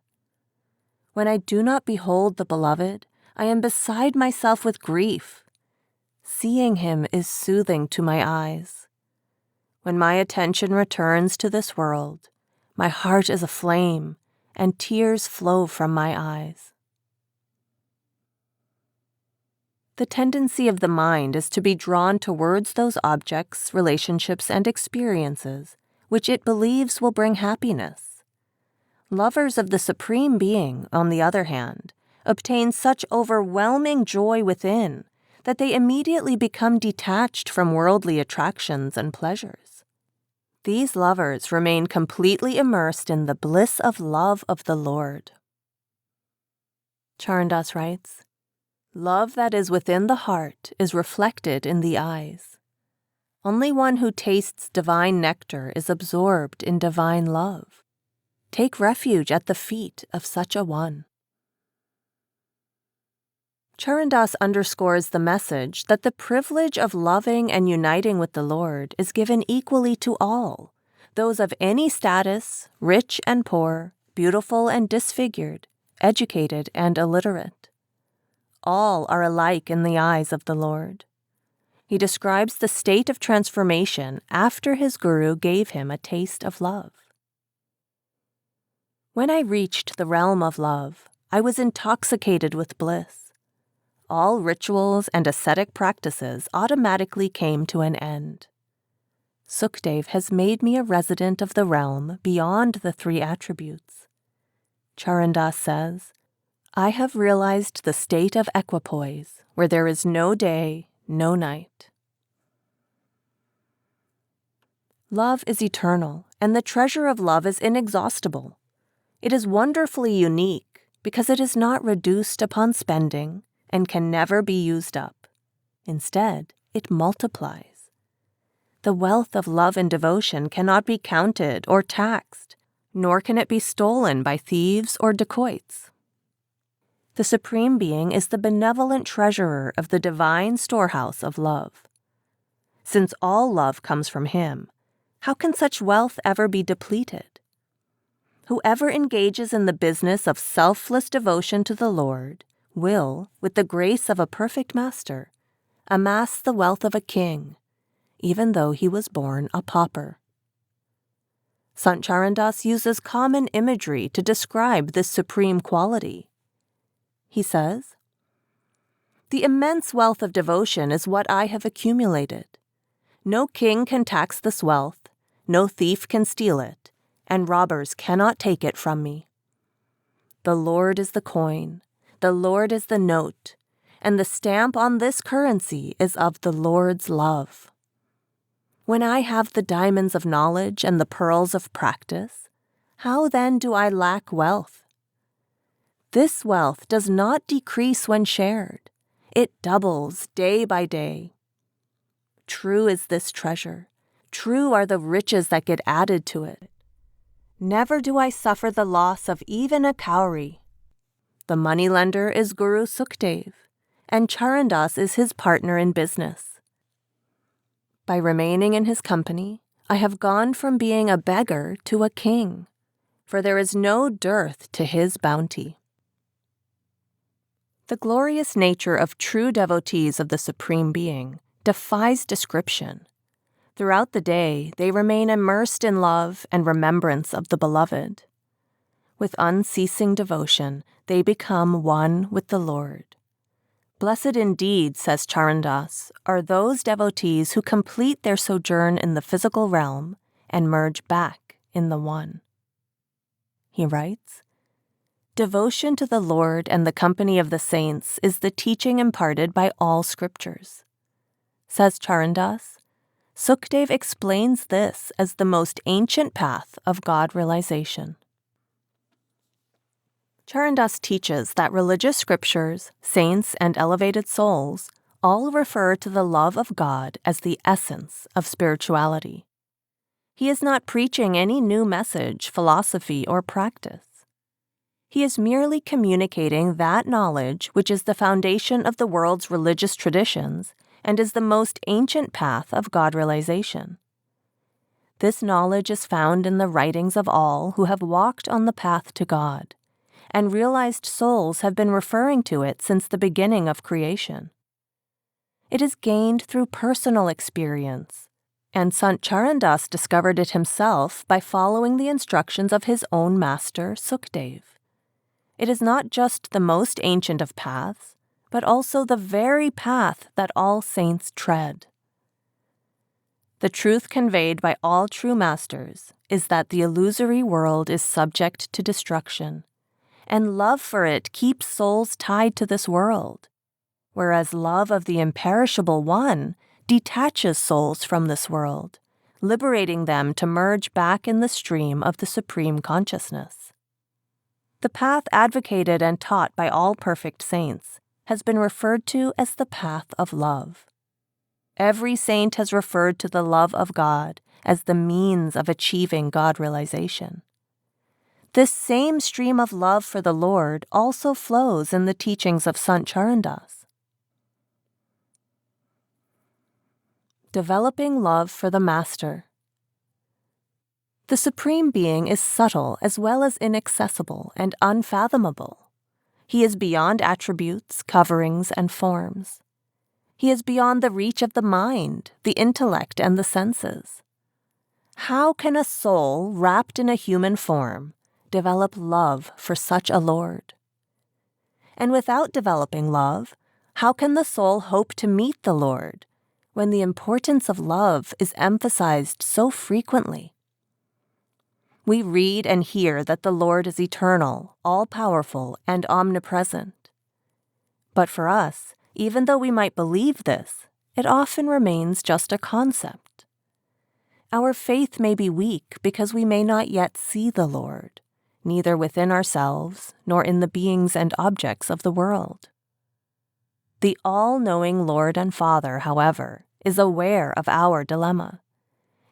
When I do not behold the beloved, I am beside myself with grief. Seeing him is soothing to my eyes. When my attention returns to this world, my heart is aflame, and tears flow from my eyes." The tendency of the mind is to be drawn towards those objects, relationships, and experiences which it believes will bring happiness. Lovers of the Supreme Being, on the other hand, obtain such overwhelming joy within that they immediately become detached from worldly attractions and pleasures. These lovers remain completely immersed in the bliss of love of the Lord. Charandas writes, "Love that is within the heart is reflected in the eyes. Only one who tastes divine nectar is absorbed in divine love. Take refuge at the feet of such a one." Charandas underscores the message that the privilege of loving and uniting with the Lord is given equally to all, those of any status, rich and poor, beautiful and disfigured, educated and illiterate. All are alike in the eyes of the Lord. He describes the state of transformation after his guru gave him a taste of love. "When I reached the realm of love, I was intoxicated with bliss. All rituals and ascetic practices automatically came to an end. Sukhdev has made me a resident of the realm beyond the three attributes." Charandas says, "I have realized the state of equipoise, where there is no day, no night." Love is eternal, and the treasure of love is inexhaustible. It is wonderfully unique because it is not reduced upon spending and can never be used up. Instead, it multiplies. The wealth of love and devotion cannot be counted or taxed, nor can it be stolen by thieves or dacoits. The Supreme Being is the benevolent treasurer of the divine storehouse of love. Since all love comes from him, how can such wealth ever be depleted? Whoever engages in the business of selfless devotion to the Lord will, with the grace of a perfect master, amass the wealth of a king, even though he was born a pauper. Sant Charandas uses common imagery to describe this supreme quality. He says, The immense wealth of devotion is what I have accumulated. No king can tax this wealth, no thief can steal it, and robbers cannot take it from me. The Lord is the coin, the Lord is the note, and the stamp on this currency is of the Lord's love. When I have the diamonds of knowledge and the pearls of practice, how then do I lack wealth? This wealth does not decrease when shared. It doubles day by day. True is this treasure. True are the riches that get added to it. Never do I suffer the loss of even a cowrie. The moneylender is Guru Sukhdev, and Charandas is his partner in business. By remaining in his company, I have gone from being a beggar to a king, for there is no dearth to his bounty. The glorious nature of true devotees of the Supreme Being defies description. Throughout the day, they remain immersed in love and remembrance of the Beloved. With unceasing devotion, they become one with the Lord. Blessed indeed, says Charandas, are those devotees who complete their sojourn in the physical realm and merge back in the One. He writes, devotion to the Lord and the company of the saints is the teaching imparted by all scriptures. Says Charandas, Sukhdev explains this as the most ancient path of God realization. Charandas teaches that religious scriptures, saints, and elevated souls all refer to the love of God as the essence of spirituality. He is not preaching any new message, philosophy, or practice. He is merely communicating that knowledge which is the foundation of the world's religious traditions and is the most ancient path of God realization. This knowledge is found in the writings of all who have walked on the path to God, and realized souls have been referring to it since the beginning of creation. It is gained through personal experience, and Sant Charandas discovered it himself by following the instructions of his own master, Sukhdev. It is not just the most ancient of paths, but also the very path that all saints tread. The truth conveyed by all true masters is that the illusory world is subject to destruction, and love for it keeps souls tied to this world, whereas love of the imperishable One detaches souls from this world, liberating them to merge back in the stream of the Supreme Consciousness. The path advocated and taught by all perfect saints has been referred to as the path of love. Every saint has referred to the love of God as the means of achieving God realization. This same stream of love for the Lord also flows in the teachings of Sant Charandas. Developing love for the Master. The Supreme Being is subtle as well as inaccessible and unfathomable. He is beyond attributes, coverings, and forms. He is beyond the reach of the mind, the intellect, and the senses. How can a soul wrapped in a human form develop love for such a Lord? And without developing love, how can the soul hope to meet the Lord when the importance of love is emphasized so frequently? We read and hear that the Lord is eternal, all-powerful, and omnipresent. But for us, even though we might believe this, it often remains just a concept. Our faith may be weak because we may not yet see the Lord, neither within ourselves nor in the beings and objects of the world. The all-knowing Lord and Father, however, is aware of our dilemma.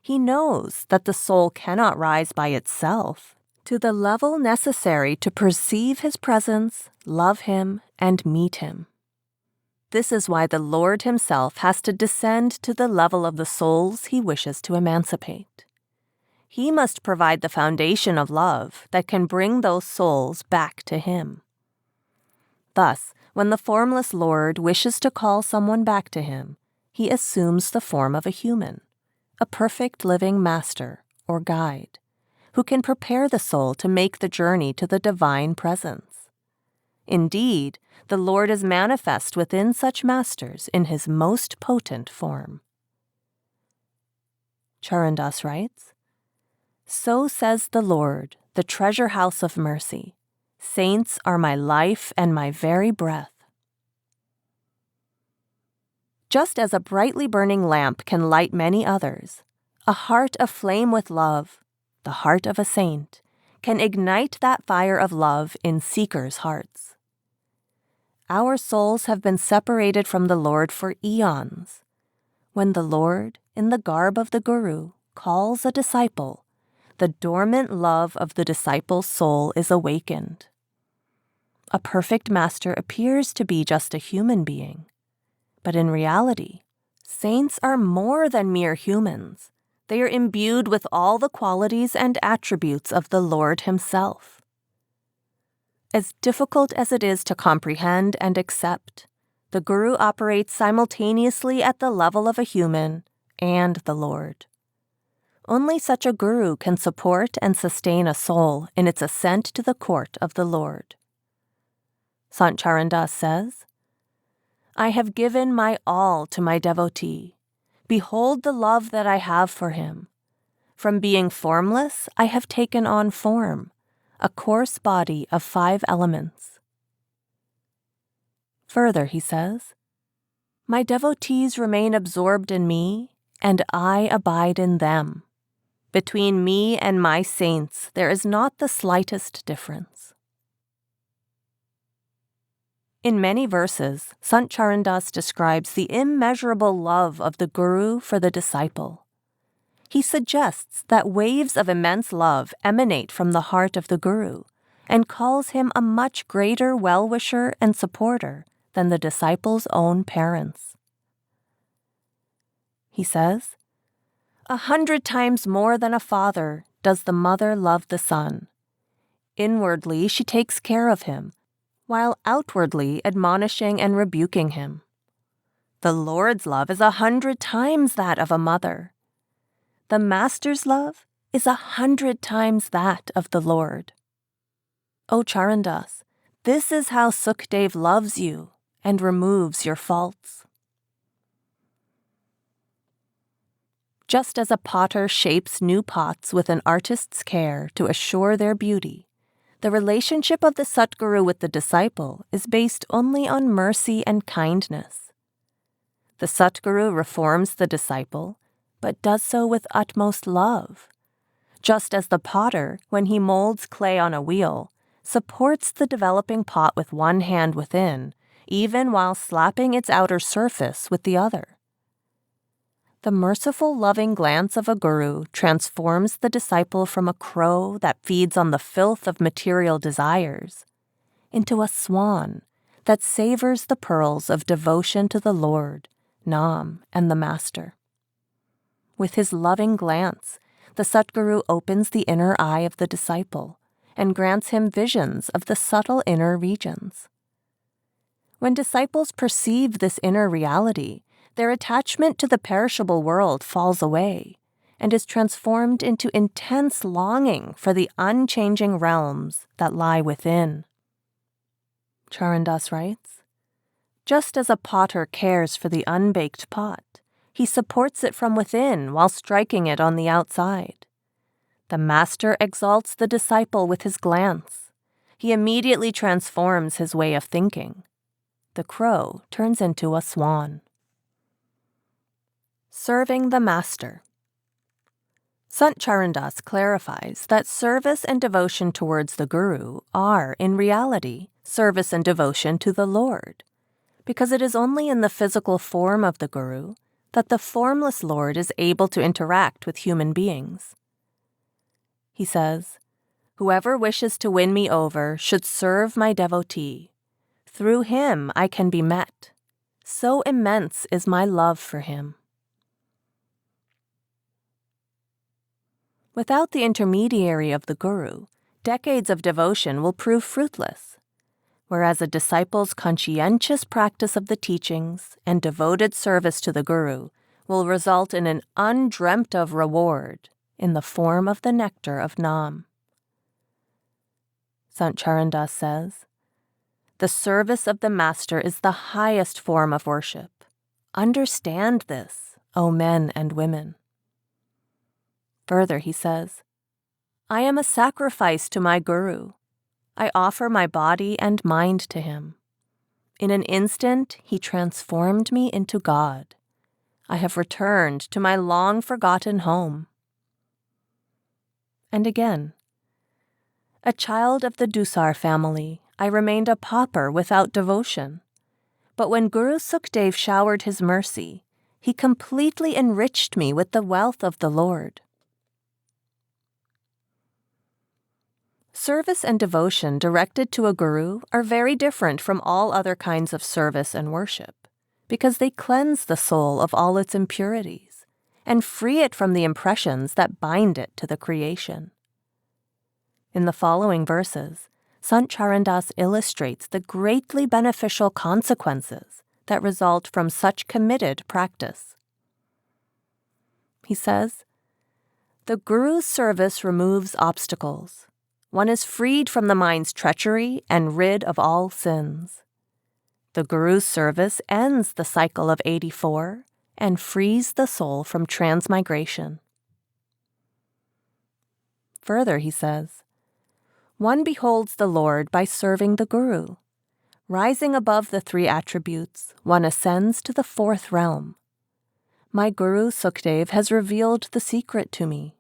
He knows that the soul cannot rise by itself to the level necessary to perceive His presence, love Him, and meet Him. This is why the Lord Himself has to descend to the level of the souls He wishes to emancipate. He must provide the foundation of love that can bring those souls back to Him. Thus, when the formless Lord wishes to call someone back to Him, He assumes the form of a human, a perfect living master or guide, who can prepare the soul to make the journey to the divine presence. Indeed, the Lord is manifest within such masters in his most potent form. Charandas writes, "So says the Lord, the treasure house of mercy. Saints are my life and my very breath." Just as a brightly burning lamp can light many others, a heart aflame with love, the heart of a saint, can ignite that fire of love in seekers' hearts. Our souls have been separated from the Lord for eons. When the Lord, in the garb of the Guru, calls a disciple, the dormant love of the disciple's soul is awakened. A perfect master appears to be just a human being, but in reality, saints are more than mere humans. They are imbued with all the qualities and attributes of the Lord himself. As difficult as it is to comprehend and accept, the Guru operates simultaneously at the level of a human and the Lord. Only such a Guru can support and sustain a soul in its ascent to the court of the Lord. Sant Charandas says, "I have given my all to my devotee. Behold the love that I have for him. From being formless, I have taken on form, a coarse body of 5 elements." Further, he says, "My devotees remain absorbed in me, and I abide in them. Between me and my saints, there is not the slightest difference." In many verses, Sant Charandas describes the immeasurable love of the Guru for the disciple. He suggests that waves of immense love emanate from the heart of the Guru and calls him a much greater well-wisher and supporter than the disciple's own parents. He says, 100 times more than a father does the mother love the son. Inwardly she takes care of him, while outwardly admonishing and rebuking him. The Lord's love is 100 times that of a mother. The Master's love is 100 times that of the Lord. O Charandas, this is how Sukhdev loves you and removes your faults. Just as a potter shapes new pots with an artist's care to assure their beauty, the relationship of the Satguru with the disciple is based only on mercy and kindness. The Satguru reforms the disciple, but does so with utmost love. Just as the potter, when he molds clay on a wheel, supports the developing pot with one hand within, even while slapping its outer surface with the other. The merciful, loving glance of a guru transforms the disciple from a crow that feeds on the filth of material desires into a swan that savors the pearls of devotion to the Lord, Nam, and the Master. With his loving glance, the Satguru opens the inner eye of the disciple and grants him visions of the subtle inner regions. When disciples perceive this inner reality, their attachment to the perishable world falls away and is transformed into intense longing for the unchanging realms that lie within. Charandas writes, "Just as a potter cares for the unbaked pot, he supports it from within while striking it on the outside. The Master exalts the disciple with his glance. He immediately transforms his way of thinking. The crow turns into a swan." Serving the Master. Sant Charandas clarifies that service and devotion towards the Guru are, in reality, service and devotion to the Lord, because it is only in the physical form of the Guru that the formless Lord is able to interact with human beings. He says, "Whoever wishes to win me over should serve my devotee. Through him I can be met. So immense is my love for him." Without the intermediary of the Guru, decades of devotion will prove fruitless, whereas a disciple's conscientious practice of the teachings and devoted service to the Guru will result in an undreamt-of reward in the form of the nectar of Nam. Sant Charandas says, The service of the Master is the highest form of worship. Understand this, O men and women. Further, he says, I am a sacrifice to my Guru. I offer my body and mind to him. In an instant, he transformed me into God. I have returned to my long-forgotten home. And again, a child of the Dusar family, I remained a pauper without devotion. But when Guru Sukhdev showered his mercy, he completely enriched me with the wealth of the Lord. Service and devotion directed to a guru are very different from all other kinds of service and worship, because they cleanse the soul of all its impurities and free it from the impressions that bind it to the creation. In the following verses, Sant Charandas illustrates the greatly beneficial consequences that result from such committed practice. He says, the Guru's service removes obstacles. One is freed from the mind's treachery and rid of all sins. The Guru's service ends the cycle of 84 and frees the soul from transmigration. Further, he says, one beholds the Lord by serving the Guru. Rising above the 3 attributes, one ascends to the 4th realm. My Guru Sukhdev has revealed the secret to me.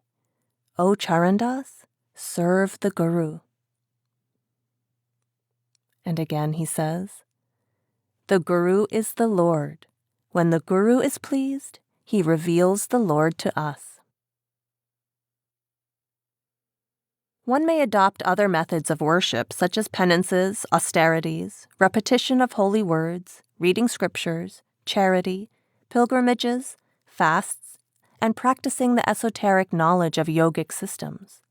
O Charandas, serve the Guru. And again he says, the Guru is the Lord. When the Guru is pleased, he reveals the Lord to us. One may adopt other methods of worship such as penances, austerities, repetition of holy words, reading scriptures, charity, pilgrimages, fasts, and practicing the esoteric knowledge of yogic systems.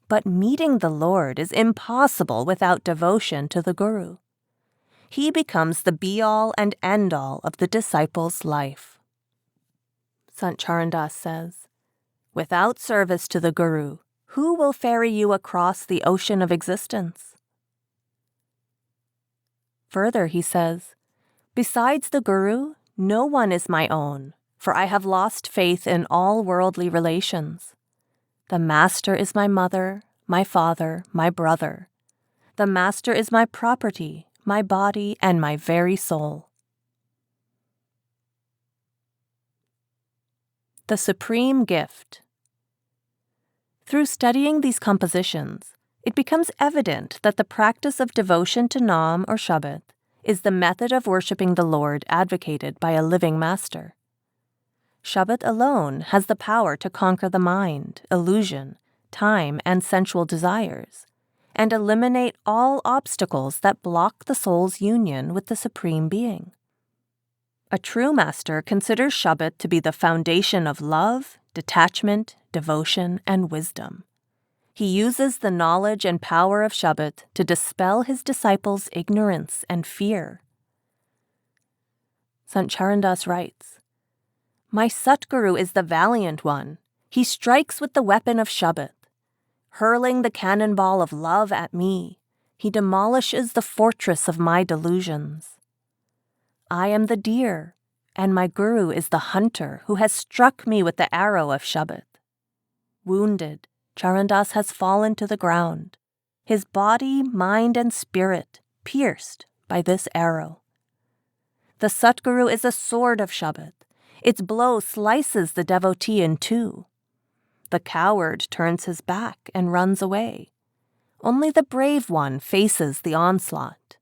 But meeting the Lord is impossible without devotion to the Guru. He becomes the be-all and end-all of the disciple's life. Sant Charandas says, without service to the Guru, who will ferry you across the ocean of existence? Further, he says, besides the Guru, no one is my own, for I have lost faith in all worldly relations. The Master is my mother, my father, my brother. The Master is my property, my body, and my very soul. The Supreme Gift. Through studying these compositions, it becomes evident that the practice of devotion to Nam or Shabad is the method of worshipping the Lord advocated by a living master. Shabad alone has the power to conquer the mind, illusion, time, and sensual desires, and eliminate all obstacles that block the soul's union with the Supreme Being. A true master considers Shabad to be the foundation of love, detachment, devotion, and wisdom. He uses the knowledge and power of Shabad to dispel his disciples' ignorance and fear. Sant Charandas writes, my Satguru is the valiant one. He strikes with the weapon of Shabad. Hurling the cannonball of love at me, he demolishes the fortress of my delusions. I am the deer, and my Guru is the hunter who has struck me with the arrow of Shabad. Wounded, Charandas has fallen to the ground, his body, mind, and spirit pierced by this arrow. The Satguru is a sword of Shabad. Its blow slices the devotee in 2. The coward turns his back and runs away. Only the brave one faces the onslaught.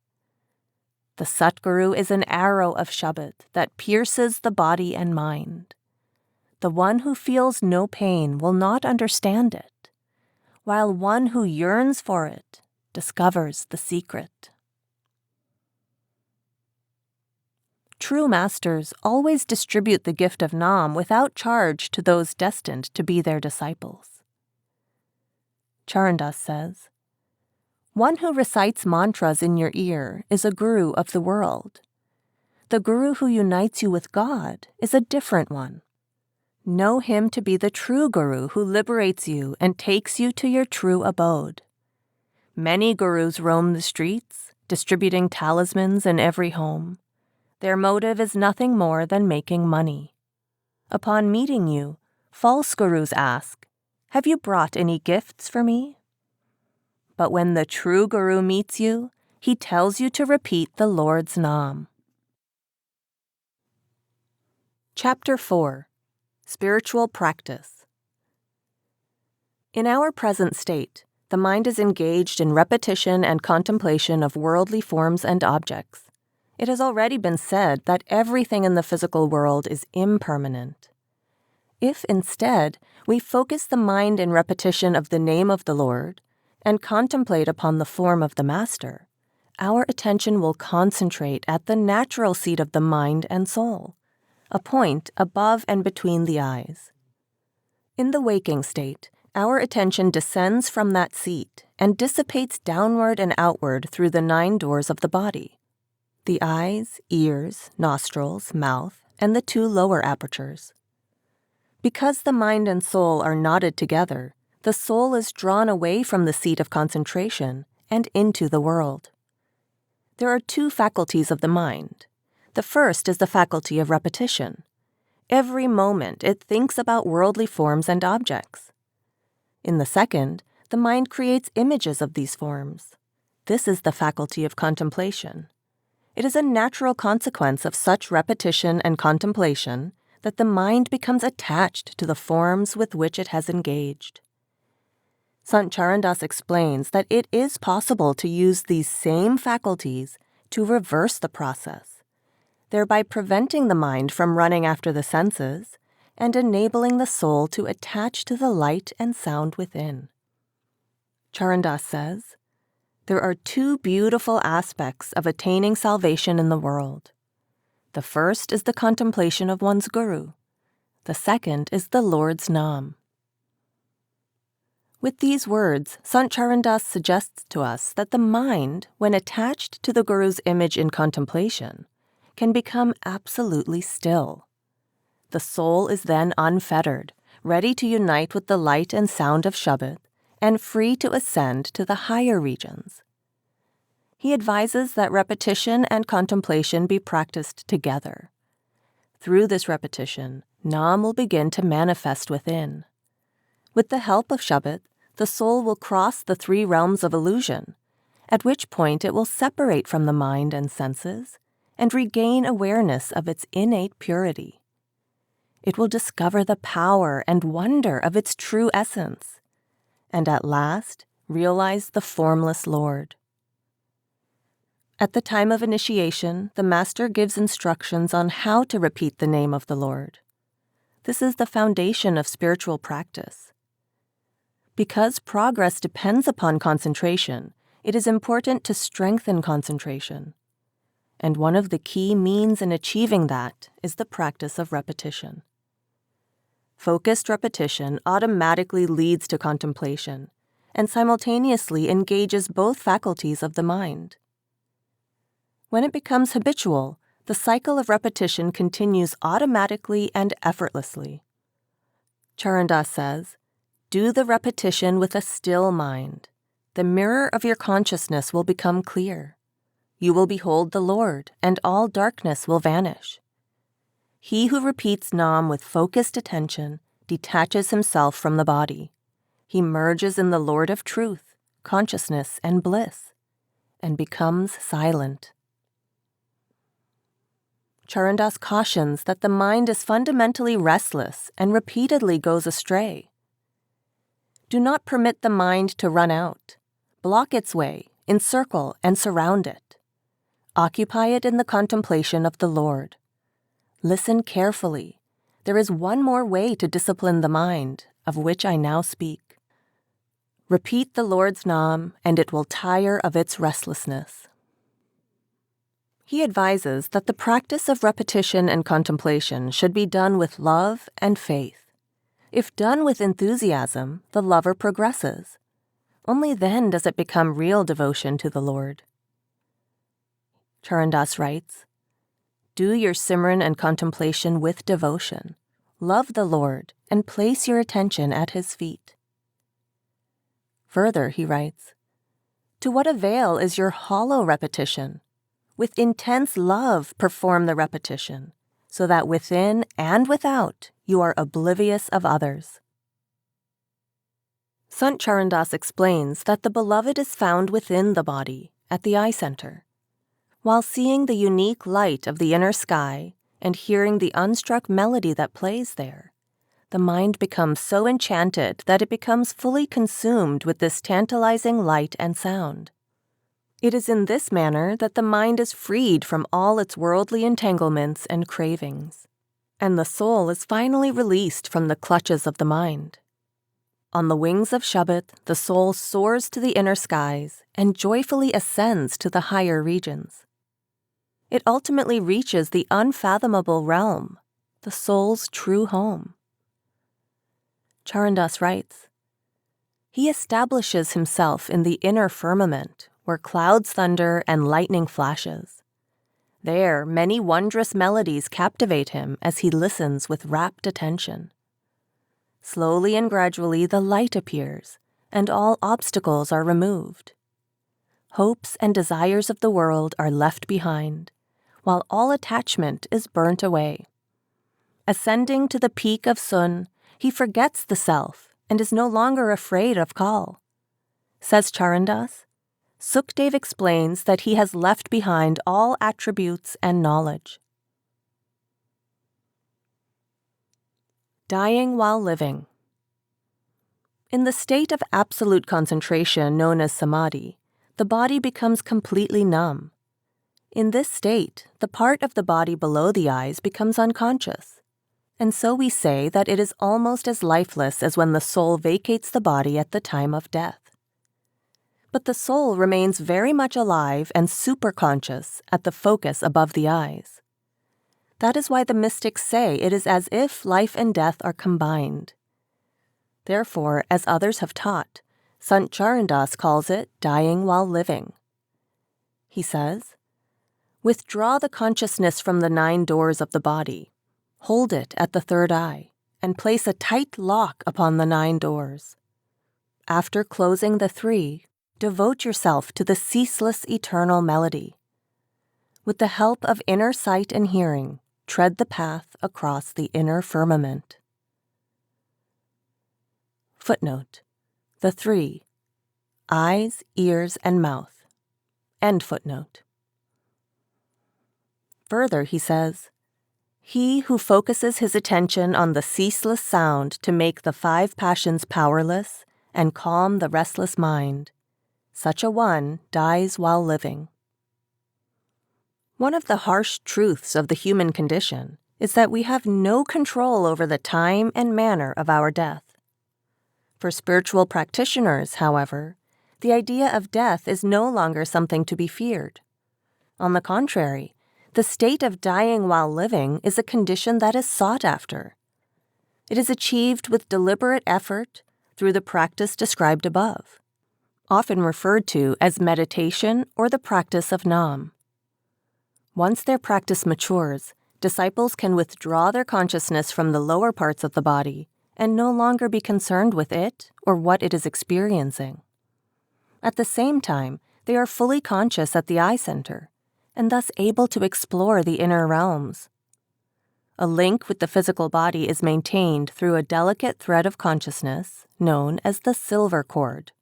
The Satguru is an arrow of Shabad that pierces the body and mind. The one who feels no pain will not understand it, while one who yearns for it discovers the secret. True masters always distribute the gift of Nam without charge to those destined to be their disciples. Charandas says, one who recites mantras in your ear is a guru of the world. The guru who unites you with God is a different one. Know him to be the true guru who liberates you and takes you to your true abode. Many gurus roam the streets, distributing talismans in every home. Their motive is nothing more than making money. Upon meeting you, false gurus ask, "Have you brought any gifts for me?" But when the true guru meets you, he tells you to repeat the Lord's Nam. Chapter 4. Spiritual Practice. In our present state, the mind is engaged in repetition and contemplation of worldly forms and objects. It has already been said that everything in the physical world is impermanent. If instead we focus the mind in repetition of the name of the Lord and contemplate upon the form of the Master, our attention will concentrate at the natural seat of the mind and soul, a point above and between the eyes. In the waking state, our attention descends from that seat and dissipates downward and outward through the 9 doors of the body: the eyes, ears, nostrils, mouth, and the 2 lower apertures. Because the mind and soul are knotted together, the soul is drawn away from the seat of concentration and into the world. There are 2 faculties of the mind. The first is the faculty of repetition. Every moment it thinks about worldly forms and objects. In the second, the mind creates images of these forms. This is the faculty of contemplation. It is a natural consequence of such repetition and contemplation that the mind becomes attached to the forms with which it has engaged. Sant Charandas explains that it is possible to use these same faculties to reverse the process, thereby preventing the mind from running after the senses and enabling the soul to attach to the light and sound within. Charandas says, "There are 2 beautiful aspects of attaining salvation in the world. The first is the contemplation of one's guru. The second is the Lord's Nam." With these words, Sant Charandas suggests to us that the mind, when attached to the guru's image in contemplation, can become absolutely still. The soul is then unfettered, ready to unite with the light and sound of Shabad, and free to ascend to the higher regions. He advises that repetition and contemplation be practiced together. Through this repetition, Nam will begin to manifest within. With the help of Shabad, the soul will cross the 3 realms of illusion, at which point it will separate from the mind and senses and regain awareness of its innate purity. It will discover the power and wonder of its true essence, and at last realize the formless Lord. At the time of initiation, the Master gives instructions on how to repeat the name of the Lord. This is the foundation of spiritual practice. Because progress depends upon concentration, it is important to strengthen concentration. And one of the key means in achieving that is the practice of repetition. Focused repetition automatically leads to contemplation and simultaneously engages both faculties of the mind. When it becomes habitual, the cycle of repetition continues automatically and effortlessly. Charandas says, "Do the repetition with a still mind. The mirror of your consciousness will become clear. You will behold the Lord, and all darkness will vanish. He who repeats Nam with focused attention detaches himself from the body. He merges in the Lord of truth, consciousness, and bliss, and becomes silent." Charandas cautions that the mind is fundamentally restless and repeatedly goes astray. Do not permit the mind to run out. Block its way, encircle, and surround it. Occupy it in the contemplation of the Lord. Listen carefully. There is one more way to discipline the mind, of which I now speak. Repeat the Lord's Nam, and it will tire of its restlessness. He advises that the practice of repetition and contemplation should be done with love and faith. If done with enthusiasm, the lover progresses. Only then does it become real devotion to the Lord. Charandas writes, "Do your Simran and contemplation with devotion. Love the Lord and place your attention at His feet." Further, he writes, To what avail is your hollow repetition? With intense love perform the repetition, so that within and without you are oblivious of others. Sant Charandas explains that the beloved is found within the body, at the eye center. While seeing the unique light of the inner sky and hearing the unstruck melody that plays there, the mind becomes so enchanted that it becomes fully consumed with this tantalizing light and sound. It is in this manner that the mind is freed from all its worldly entanglements and cravings, and the soul is finally released from the clutches of the mind. On the wings of Shabbat, the soul soars to the inner skies and joyfully ascends to the higher regions. It ultimately reaches the unfathomable realm, the soul's true home. Charandas writes, "He establishes himself in the inner firmament, where clouds thunder and lightning flashes. There, many wondrous melodies captivate him as he listens with rapt attention. Slowly and gradually the light appears, and all obstacles are removed. Hopes and desires of the world are left behind, while all attachment is burnt away. Ascending to the peak of Sun, he forgets the self and is no longer afraid of Kal. Says Charandas, Sukhdev explains that he has left behind all attributes and knowledge." Dying while living. In the state of absolute concentration known as samadhi, the body becomes completely numb. In this state, the part of the body below the eyes becomes unconscious, and so we say that it is almost as lifeless as when the soul vacates the body at the time of death. But the soul remains very much alive and superconscious at the focus above the eyes. That is why the mystics say it is as if life and death are combined. Therefore, as others have taught, Sant Charandas calls it dying while living. He says, "Withdraw the consciousness from the 9 doors of the body, hold it at the 3rd eye, and place a tight lock upon the 9 doors. After closing the 3, devote yourself to the ceaseless eternal melody. With the help of inner sight and hearing, tread the path across the inner firmament." Footnote: the 3, eyes, ears, and mouth. End footnote. Further, he says, "He who focuses his attention on the ceaseless sound to make the 5 passions powerless and calm the restless mind, such a one dies while living." One of the harsh truths of the human condition is that we have no control over the time and manner of our death. For spiritual practitioners, however, the idea of death is no longer something to be feared. On the contrary, the state of dying while living is a condition that is sought after. It is achieved with deliberate effort through the practice described above, often referred to as meditation or the practice of Nam. Once their practice matures, disciples can withdraw their consciousness from the lower parts of the body and no longer be concerned with it or what it is experiencing. At the same time, they are fully conscious at the eye center, and thus able to explore the inner realms. A link with the physical body is maintained through a delicate thread of consciousness known as the silver cord.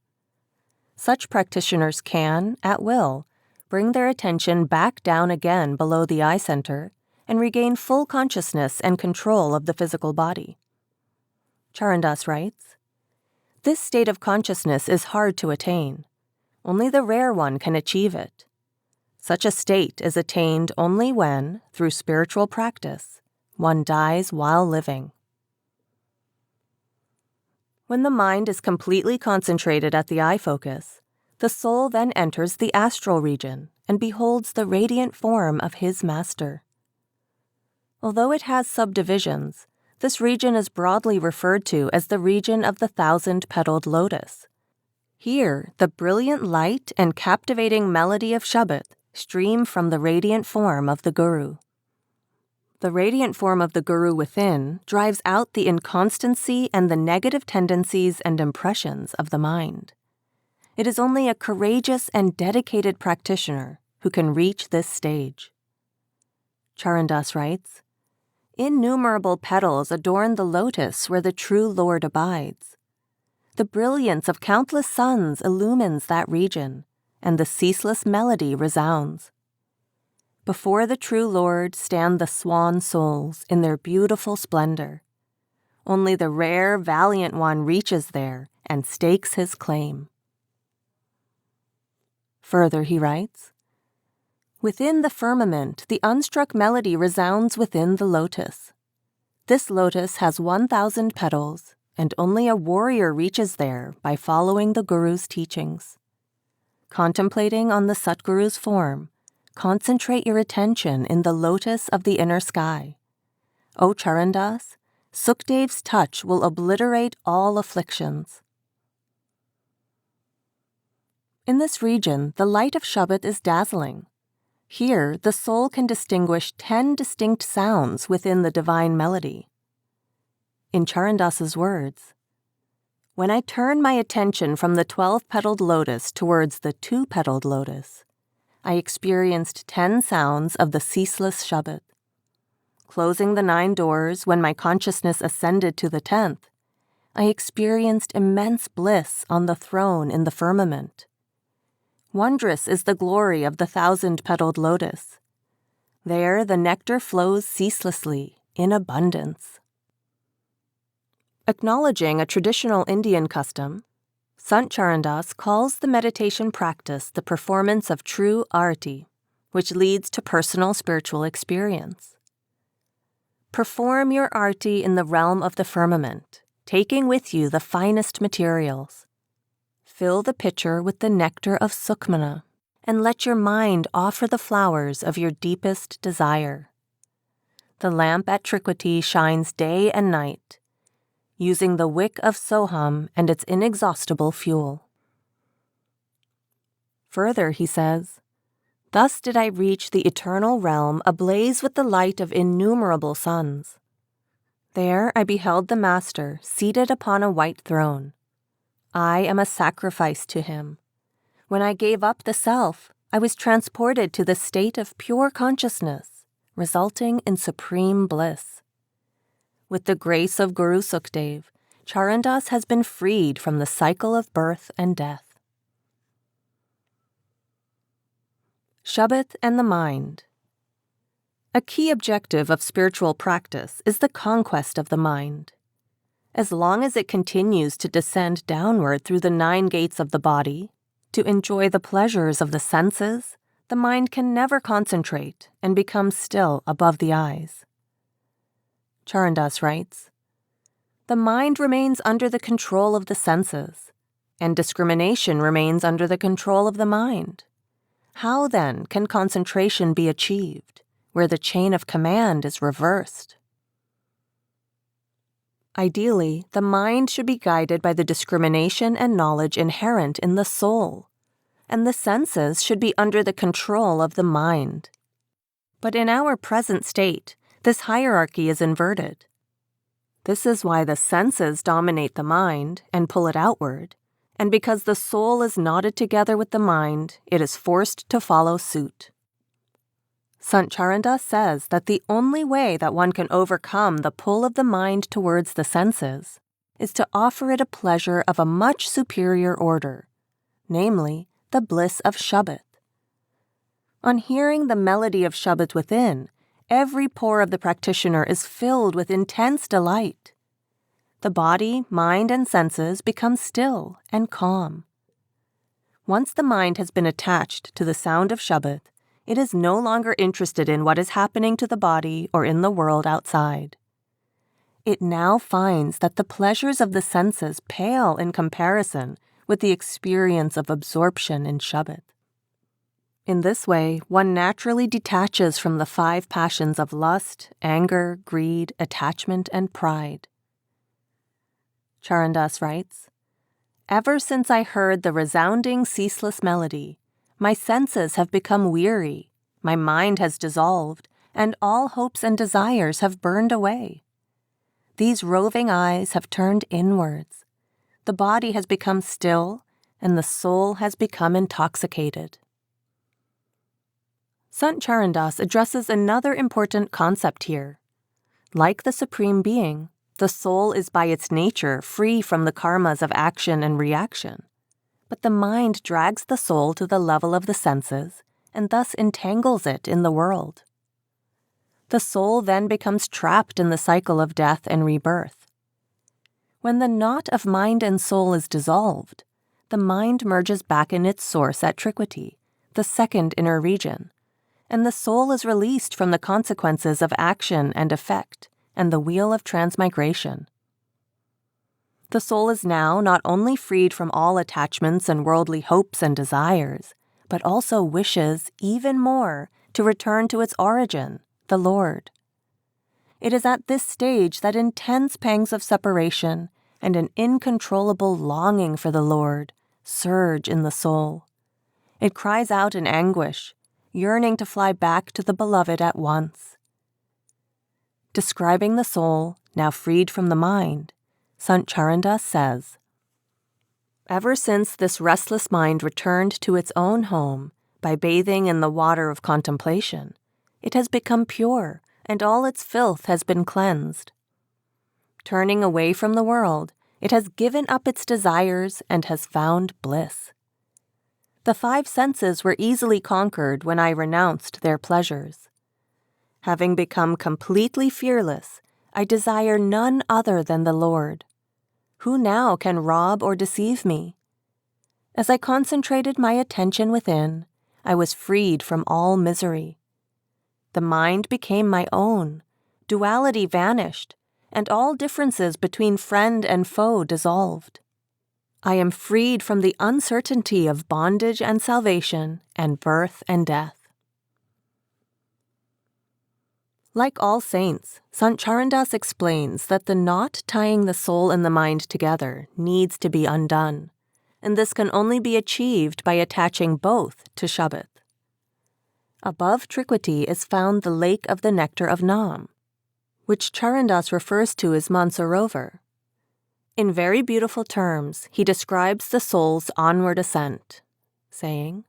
Such practitioners can, at will, bring their attention back down again below the eye center and regain full consciousness and control of the physical body. Charandas writes, "This state of consciousness is hard to attain. Only the rare one can achieve it. Such a state is attained only when, through spiritual practice, one dies while living." When the mind is completely concentrated at the eye focus, the soul then enters the astral region and beholds the radiant form of his master. Although it has subdivisions, this region is broadly referred to as the region of the 1,000-petaled lotus. Here, the brilliant light and captivating melody of Shabbat stream from the radiant form of the Guru. The radiant form of the Guru within drives out the inconstancy and the negative tendencies and impressions of the mind. It is only a courageous and dedicated practitioner who can reach this stage. Charandas writes, "Innumerable petals adorn the lotus where the true Lord abides. The brilliance of countless suns illumines that region, and the ceaseless melody resounds. Before the true Lord stand the swan souls in their beautiful splendor. Only the rare, valiant one reaches there and stakes his claim." Further, he writes, "Within the firmament, the unstruck melody resounds within the lotus. This lotus has 1,000 petals, and only a warrior reaches there by following the Guru's teachings. Contemplating on the Satguru's form, concentrate your attention in the lotus of the inner sky. O Charandas, Sukhdev's touch will obliterate all afflictions." In this region, the light of Shabad is dazzling. Here, the soul can distinguish 10 distinct sounds within the divine melody. In Charandas's words, "When I turn my attention from the 12-petaled lotus towards the 2-petaled lotus, I experienced 10 sounds of the ceaseless Shabad. Closing the 9 doors when my consciousness ascended to the 10th, I experienced immense bliss on the throne in the firmament. Wondrous is the glory of the 1,000-petaled lotus. There the nectar flows ceaselessly, in abundance." Acknowledging a traditional Indian custom, Sant Charandas calls the meditation practice the performance of true arati, which leads to personal spiritual experience. Perform your arati in the realm of the firmament, taking with you the finest materials. Fill the pitcher with the nectar of Sukmana, and let your mind offer the flowers of your deepest desire. The lamp at Trikwati shines day and night, using the wick of Soham and its inexhaustible fuel. Further, he says, "Thus did I reach the eternal realm ablaze with the light of innumerable suns. There I beheld the Master seated upon a white throne. I am a sacrifice to him. When I gave up the self, I was transported to the state of pure consciousness, resulting in supreme bliss. With the grace of Guru Sukhdev, Charandas has been freed from the cycle of birth and death." Shabad and the mind. A key objective of spiritual practice is the conquest of the mind. As long as it continues to descend downward through the 9 gates of the body, to enjoy the pleasures of the senses, the mind can never concentrate and become still above the eyes. Charandas writes, "The mind remains under the control of the senses, and discrimination remains under the control of the mind. How, then, can concentration be achieved, where the chain of command is reversed?" Ideally, the mind should be guided by the discrimination and knowledge inherent in the soul, and the senses should be under the control of the mind. But in our present state, this hierarchy is inverted. This is why the senses dominate the mind and pull it outward, and because the soul is knotted together with the mind, it is forced to follow suit. Sant Charandas says that the only way that one can overcome the pull of the mind towards the senses is to offer it a pleasure of a much superior order, namely, the bliss of Shabad. On hearing the melody of Shabad within, every pore of the practitioner is filled with intense delight. The body, mind, and senses become still and calm. Once the mind has been attached to the sound of Shabad, it is no longer interested in what is happening to the body or in the world outside. It now finds that the pleasures of the senses pale in comparison with the experience of absorption in Shabad. In this way, one naturally detaches from the 5 passions of lust, anger, greed, attachment, and pride. Charandas writes, "Ever since I heard the resounding ceaseless melody, my senses have become weary, my mind has dissolved, and all hopes and desires have burned away. These roving eyes have turned inwards. The body has become still, and the soul has become intoxicated. Sant Charandas addresses another important concept here. Like the Supreme Being, the soul is by its nature free from the karmas of action and reaction, but the mind drags the soul to the level of the senses and thus entangles it in the world. The soul then becomes trapped in the cycle of death and rebirth. When the knot of mind and soul is dissolved, the mind merges back in its source at Trikwati, the second inner region, and the soul is released from the consequences of action and effect and the wheel of transmigration. The soul is now not only freed from all attachments and worldly hopes and desires, but also wishes even more to return to its origin, the Lord. It is at this stage that intense pangs of separation and an incontrollable longing for the Lord surge in the soul. It cries out in anguish, yearning to fly back to the beloved at once. Describing the soul, now freed from the mind, Sant Charandas says, "Ever since this restless mind returned to its own home by bathing in the water of contemplation, it has become pure, and all its filth has been cleansed. Turning away from the world, it has given up its desires and has found bliss. The 5 senses were easily conquered when I renounced their pleasures. Having become completely fearless, I desire none other than the Lord. Who now can rob or deceive me? As I concentrated my attention within, I was freed from all misery. The mind became my own, duality vanished, and all differences between friend and foe dissolved. I am freed from the uncertainty of bondage and salvation and birth and death." Like all saints, Sant Charandas explains that the knot tying the soul and the mind together needs to be undone, and this can only be achieved by attaching both to Shabbat. Above Trikwati is found the lake of the nectar of Nam, which Charandas refers to as Mansarovar. In very beautiful terms, he describes the soul's onward ascent, saying,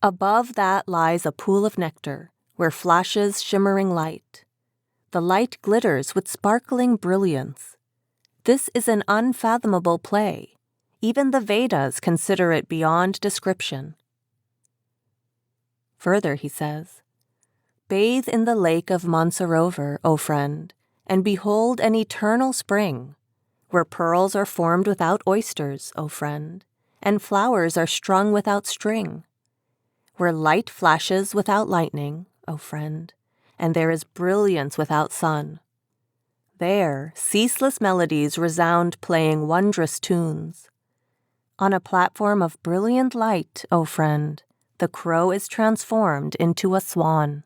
"Above that lies a pool of nectar, where flashes shimmering light. The light glitters with sparkling brilliance. This is an unfathomable play. Even the Vedas consider it beyond description." Further, he says, "Bathe in the lake of Mansarovar, O friend, and behold an eternal spring, where pearls are formed without oysters, O friend, and flowers are strung without string, where light flashes without lightning, O friend, and there is brilliance without sun. There, ceaseless melodies resound playing wondrous tunes. On a platform of brilliant light, O friend, the crow is transformed into a swan."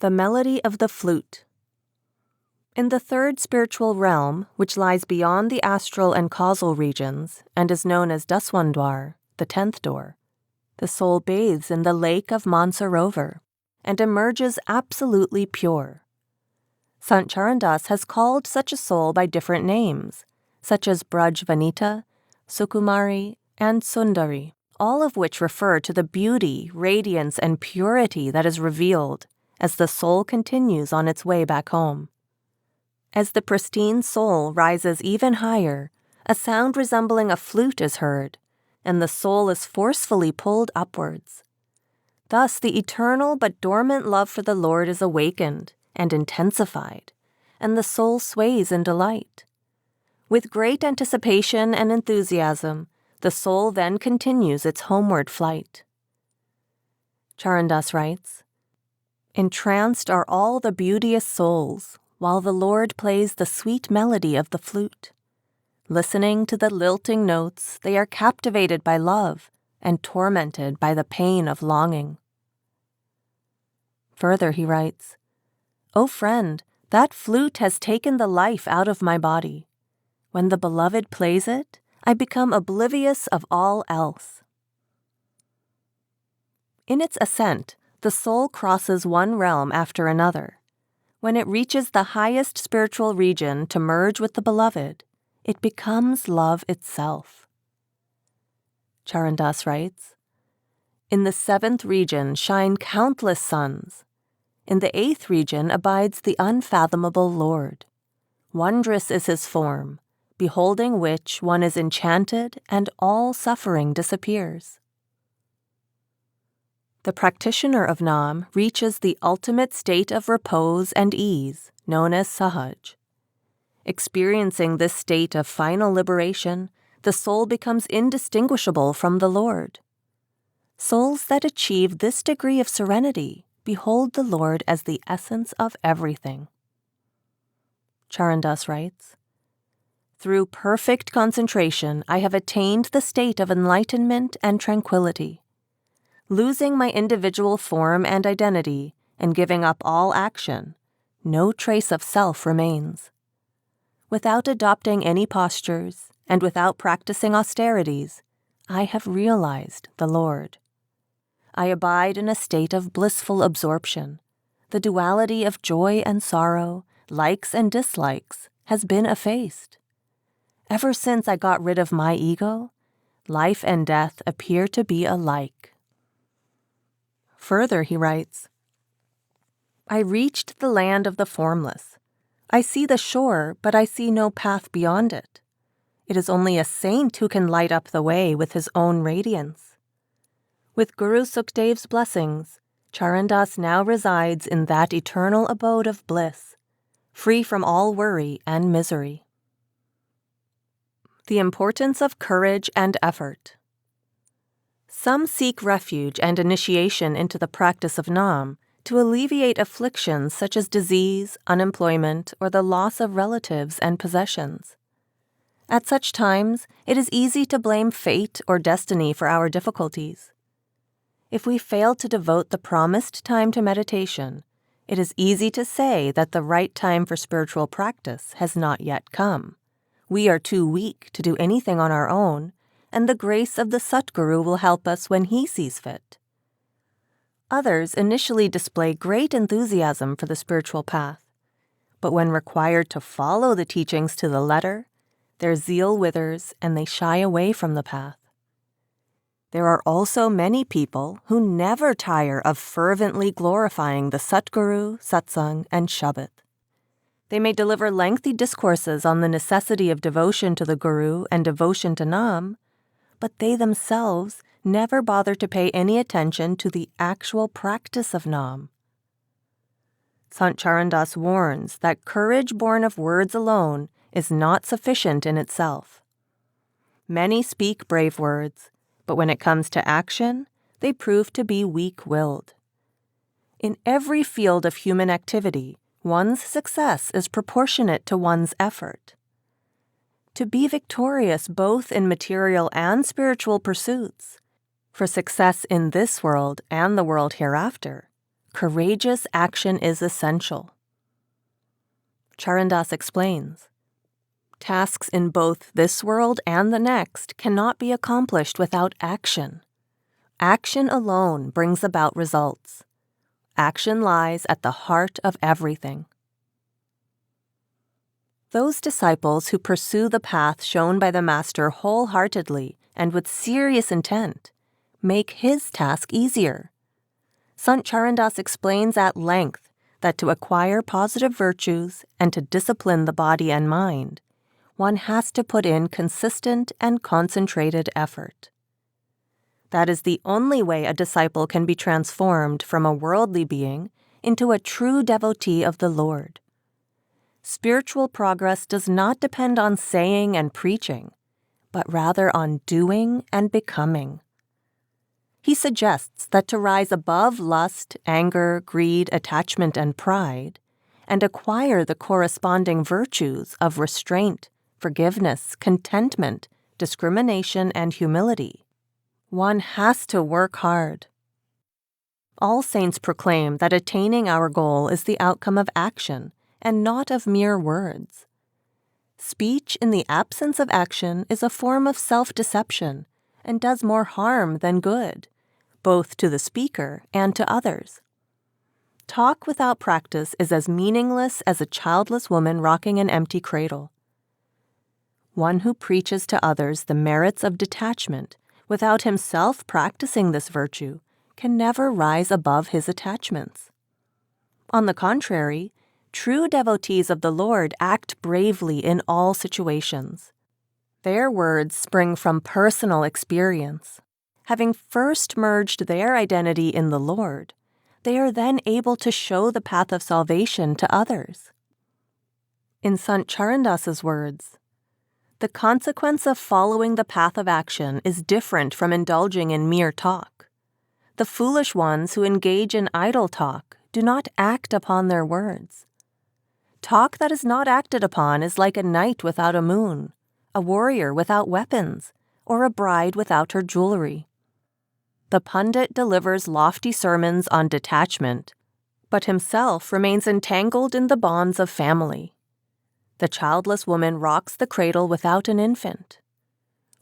The melody of the flute. In the third spiritual realm, which lies beyond the astral and causal regions and is known as Daswandwar, the 10th door, the soul bathes in the lake of Mansarovar and emerges absolutely pure. Sant Charandas has called such a soul by different names, such as Braj Vanita, Sukumari, and Sundari, all of which refer to the beauty, radiance, and purity that is revealed as the soul continues on its way back home. As the pristine soul rises even higher, a sound resembling a flute is heard, and the soul is forcefully pulled upwards. Thus the eternal but dormant love for the Lord is awakened and intensified, and the soul sways in delight. With great anticipation and enthusiasm, the soul then continues its homeward flight. Charandas writes, "Entranced are all the beauteous souls, while the Lord plays the sweet melody of the flute. Listening to the lilting notes, they are captivated by love and tormented by the pain of longing." Further, he writes, "O friend, that flute has taken the life out of my body. When the beloved plays it, I become oblivious of all else." In its ascent, the soul crosses one realm after another. When it reaches the highest spiritual region to merge with the beloved, it becomes love itself. Charandas writes, "In the 7th region shine countless suns. In the 8th region abides the unfathomable Lord. Wondrous is his form, beholding which one is enchanted and all suffering disappears." The practitioner of Nam reaches the ultimate state of repose and ease, known as Sahaj. Experiencing this state of final liberation, the soul becomes indistinguishable from the Lord. Souls that achieve this degree of serenity behold the Lord as the essence of everything. Charandas writes, "Through perfect concentration, I have attained the state of enlightenment and tranquility. Losing my individual form and identity and giving up all action, no trace of self remains. Without adopting any postures and without practicing austerities, I have realized the Lord. I abide in a state of blissful absorption. The duality of joy and sorrow, likes and dislikes, has been effaced. Ever since I got rid of my ego, life and death appear to be alike." Further, he writes, "I reached the land of the formless. I see the shore, but I see no path beyond it. It is only a saint who can light up the way with his own radiance. With Guru Sukhdev's blessings, Charandas now resides in that eternal abode of bliss, free from all worry and misery." The importance of courage and effort. Some seek refuge and initiation into the practice of Nam to alleviate afflictions such as disease, unemployment, or the loss of relatives and possessions. At such times, it is easy to blame fate or destiny for our difficulties. If we fail to devote the promised time to meditation, it is easy to say that the right time for spiritual practice has not yet come. We are too weak to do anything on our own, and the grace of the Satguru will help us when he sees fit. Others initially display great enthusiasm for the spiritual path, but when required to follow the teachings to the letter, their zeal withers and they shy away from the path. There are also many people who never tire of fervently glorifying the Satguru, Satsang, and Shabad. They may deliver lengthy discourses on the necessity of devotion to the Guru and devotion to Nam, but they themselves never bother to pay any attention to the actual practice of Nam. Sant Charandas warns that courage born of words alone is not sufficient in itself. Many speak brave words, but when it comes to action, they prove to be weak-willed. In every field of human activity, one's success is proportionate to one's effort. To be victorious both in material and spiritual pursuits, for success in this world and the world hereafter, courageous action is essential. Charandas explains, "Tasks in both this world and the next cannot be accomplished without action. Action alone brings about results. Action lies at the heart of everything." Those disciples who pursue the path shown by the Master wholeheartedly and with serious intent make his task easier. Sant Charandas explains at length that to acquire positive virtues and to discipline the body and mind, one has to put in consistent and concentrated effort. That is the only way a disciple can be transformed from a worldly being into a true devotee of the Lord. Spiritual progress does not depend on saying and preaching, but rather on doing and becoming. He suggests that to rise above lust, anger, greed, attachment, and pride, and acquire the corresponding virtues of restraint, forgiveness, contentment, discrimination, and humility, one has to work hard. All saints proclaim that attaining our goal is the outcome of action and not of mere words. Speech in the absence of action is a form of self-deception and does more harm than good, both to the speaker and to others. Talk without practice is as meaningless as a childless woman rocking an empty cradle. one who preaches to others the merits of detachment without himself practicing this virtue can never rise above his attachments. On the contrary, true devotees of the Lord act bravely in all situations. Their words spring from personal experience. Having first merged their identity in the Lord, they are then able to show the path of salvation to others. In Sant Charandas' words, "The consequence of following the path of action is different from indulging in mere talk. The foolish ones who engage in idle talk do not act upon their words. Talk that is not acted upon is like a night without a moon, a warrior without weapons, or a bride without her jewelry. The pundit delivers lofty sermons on detachment, but himself remains entangled in the bonds of family. The childless woman rocks the cradle without an infant.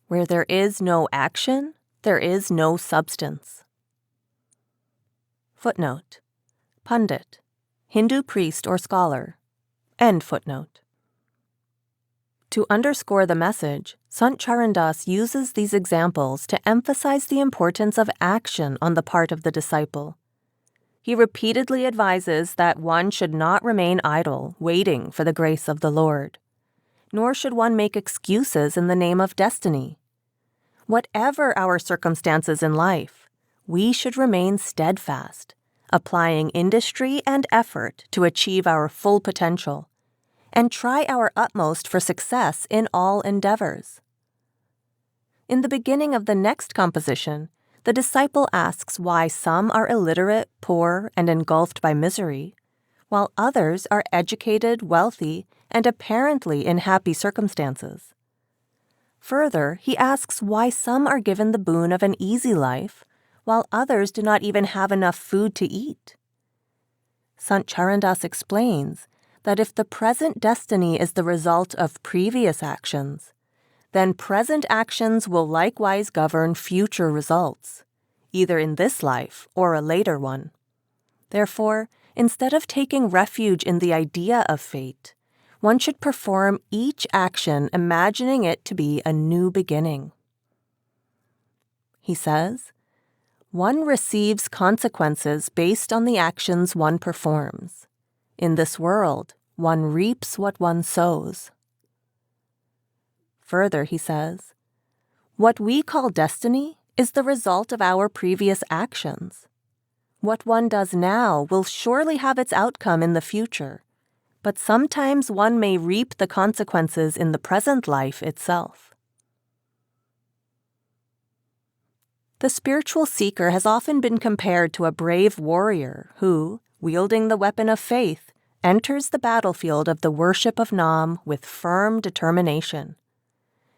Where there is no action, there is no substance." Footnote: Pundit, Hindu priest or scholar. End footnote. To underscore the message, Sant Charandas uses these examples to emphasize the importance of action on the part of the disciple. He repeatedly advises that one should not remain idle, waiting for the grace of the Lord. Nor should one make excuses in the name of destiny. Whatever our circumstances in life, we should remain steadfast, applying industry and effort to achieve our full potential, and try our utmost for success in all endeavors. In the beginning of the next composition, the disciple asks why some are illiterate, poor, and engulfed by misery, while others are educated, wealthy, and apparently in happy circumstances. Further, he asks why some are given the boon of an easy life, while others do not even have enough food to eat. Sant Charandas explains that if the present destiny is the result of previous actions, then present actions will likewise govern future results, either in this life or a later one. Therefore, instead of taking refuge in the idea of fate, one should perform each action imagining it to be a new beginning. He says, "One receives consequences based on the actions one performs. In this world, one reaps what one sows." Further, he says, "What we call destiny is the result of our previous actions. What one does now will surely have its outcome in the future, but sometimes one may reap the consequences in the present life itself." The spiritual seeker has often been compared to a brave warrior who, wielding the weapon of faith, enters the battlefield of the worship of Nam with firm determination.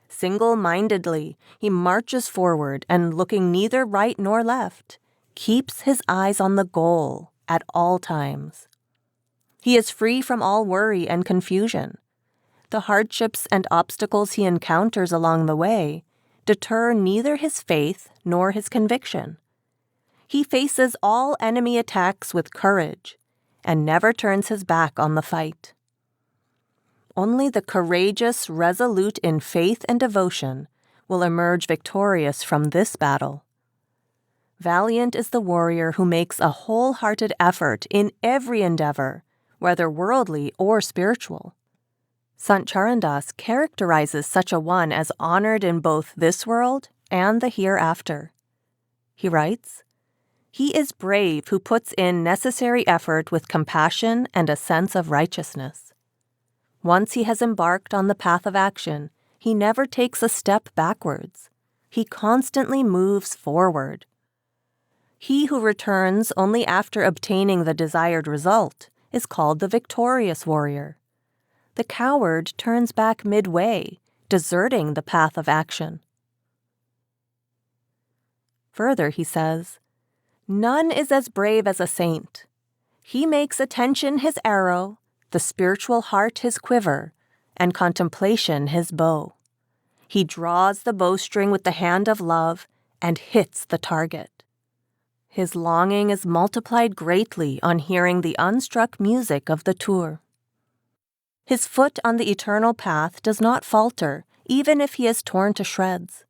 Single-mindedly, he marches forward and, looking neither right nor left, keeps his eyes on the goal at all times. He is free from all worry and confusion. The hardships and obstacles he encounters along the way deter neither his faith nor his conviction. He faces all enemy attacks with courage and never turns his back on the fight. Only the courageous, resolute in faith and devotion will emerge victorious from this battle. Valiant is the warrior who makes a wholehearted effort in every endeavor, whether worldly or spiritual. Sant Charandas characterizes such a one as honored in both this world and the hereafter. He writes, "He is brave who puts in necessary effort with compassion and a sense of righteousness. Once he has embarked on the path of action, he never takes a step backwards. He constantly moves forward. He who returns only after obtaining the desired result is called the victorious warrior. The coward turns back midway, deserting the path of action." Further, he says, "None is as brave as a saint. He makes attention his arrow, the spiritual heart his quiver, and contemplation his bow. He draws the bowstring with the hand of love and hits the target. His longing is multiplied greatly on hearing the unstruck music of the tur. His foot on the eternal path does not falter, even if he is torn to shreds.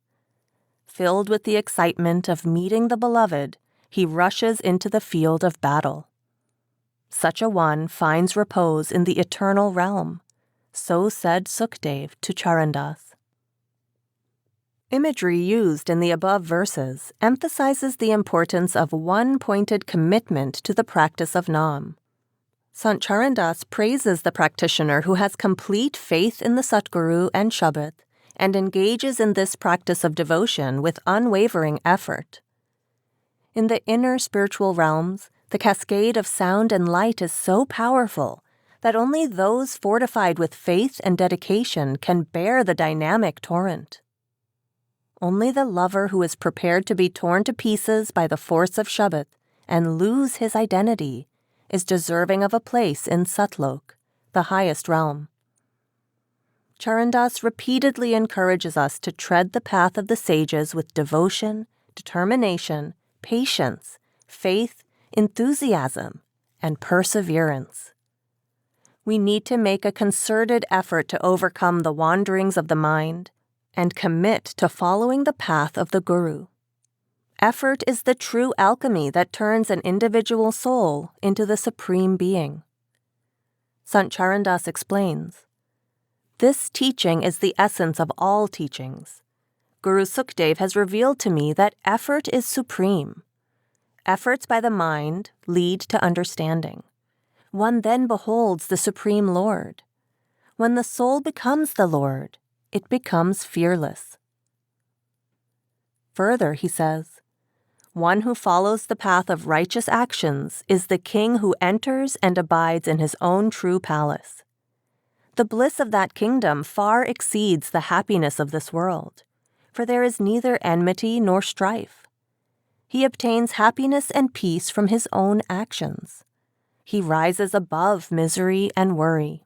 Filled with the excitement of meeting the beloved, he rushes into the field of battle. Such a one finds repose in the eternal realm, so said Sukdev to Charandas. Imagery used in the above verses emphasizes the importance of one-pointed commitment to the practice of Nam. Sant Charandas praises the practitioner who has complete faith in the Satguru and Shabad and engages in this practice of devotion with unwavering effort. In the inner spiritual realms, the cascade of sound and light is so powerful that only those fortified with faith and dedication can bear the dynamic torrent. Only the lover who is prepared to be torn to pieces by the force of Shabad and lose his identity is deserving of a place in Satlok, the highest realm. Charandas repeatedly encourages us to tread the path of the sages with devotion, determination, patience, faith, enthusiasm, and perseverance. We need to make a concerted effort to overcome the wanderings of the mind and commit to following the path of the Guru. Effort is the true alchemy that turns an individual soul into the Supreme Being. Sant Charandas explains, "This teaching is the essence of all teachings. Guru Sukdev has revealed to me that effort is supreme. Efforts by the mind lead to understanding. One then beholds the Supreme Lord. When the soul becomes the Lord, it becomes fearless." Further, he says, "One who follows the path of righteous actions is the king who enters and abides in his own true palace. The bliss of that kingdom far exceeds the happiness of this world, for there is neither enmity nor strife. He obtains happiness and peace from his own actions. He rises above misery and worry."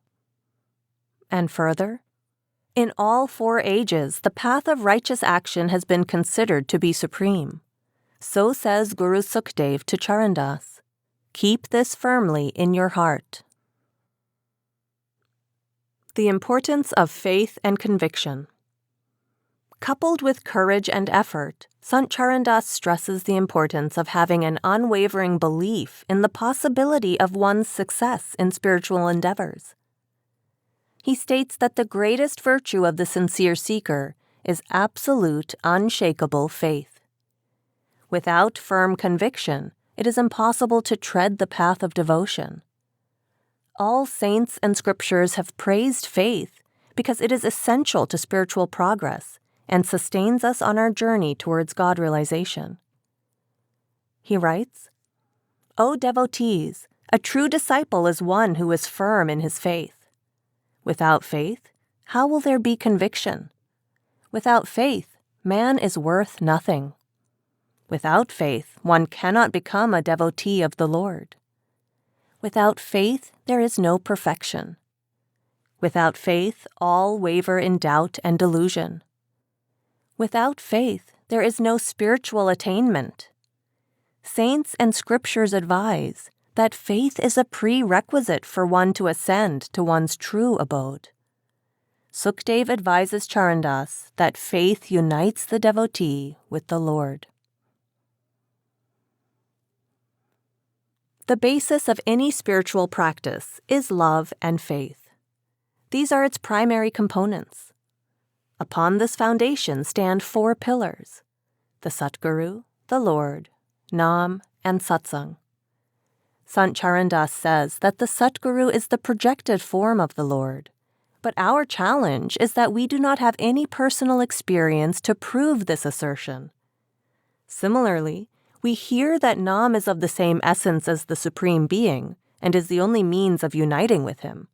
And further, "In all 4 ages, the path of righteous action has been considered to be supreme. So says Guru Sukdev to Charandas. Keep this firmly in your heart." The importance of faith and conviction. Coupled with courage and effort, Sant Charandas stresses the importance of having an unwavering belief in the possibility of one's success in spiritual endeavors. He states that the greatest virtue of the sincere seeker is absolute, unshakable faith. Without firm conviction, it is impossible to tread the path of devotion. All saints and scriptures have praised faith because it is essential to spiritual progress and sustains us on our journey towards God realization. He writes, "O devotees, a true disciple is one who is firm in his faith. Without faith, how will there be conviction? Without faith, man is worth nothing. Without faith, one cannot become a devotee of the Lord. Without faith, there is no perfection. Without faith, all waver in doubt and delusion. Without faith, there is no spiritual attainment. Saints and scriptures advise that faith is a prerequisite for one to ascend to one's true abode." Sukdev advises Charandas that faith unites the devotee with the Lord. The basis of any spiritual practice is love and faith. These are its primary components. Upon this foundation stand 4 pillars: the Satguru, the Lord, Nam, and Satsang. Sant Charandas says that the Satguru is the projected form of the Lord, but our challenge is that we do not have any personal experience to prove this assertion. Similarly, we hear that Nam is of the same essence as the Supreme Being and is the only means of uniting with him.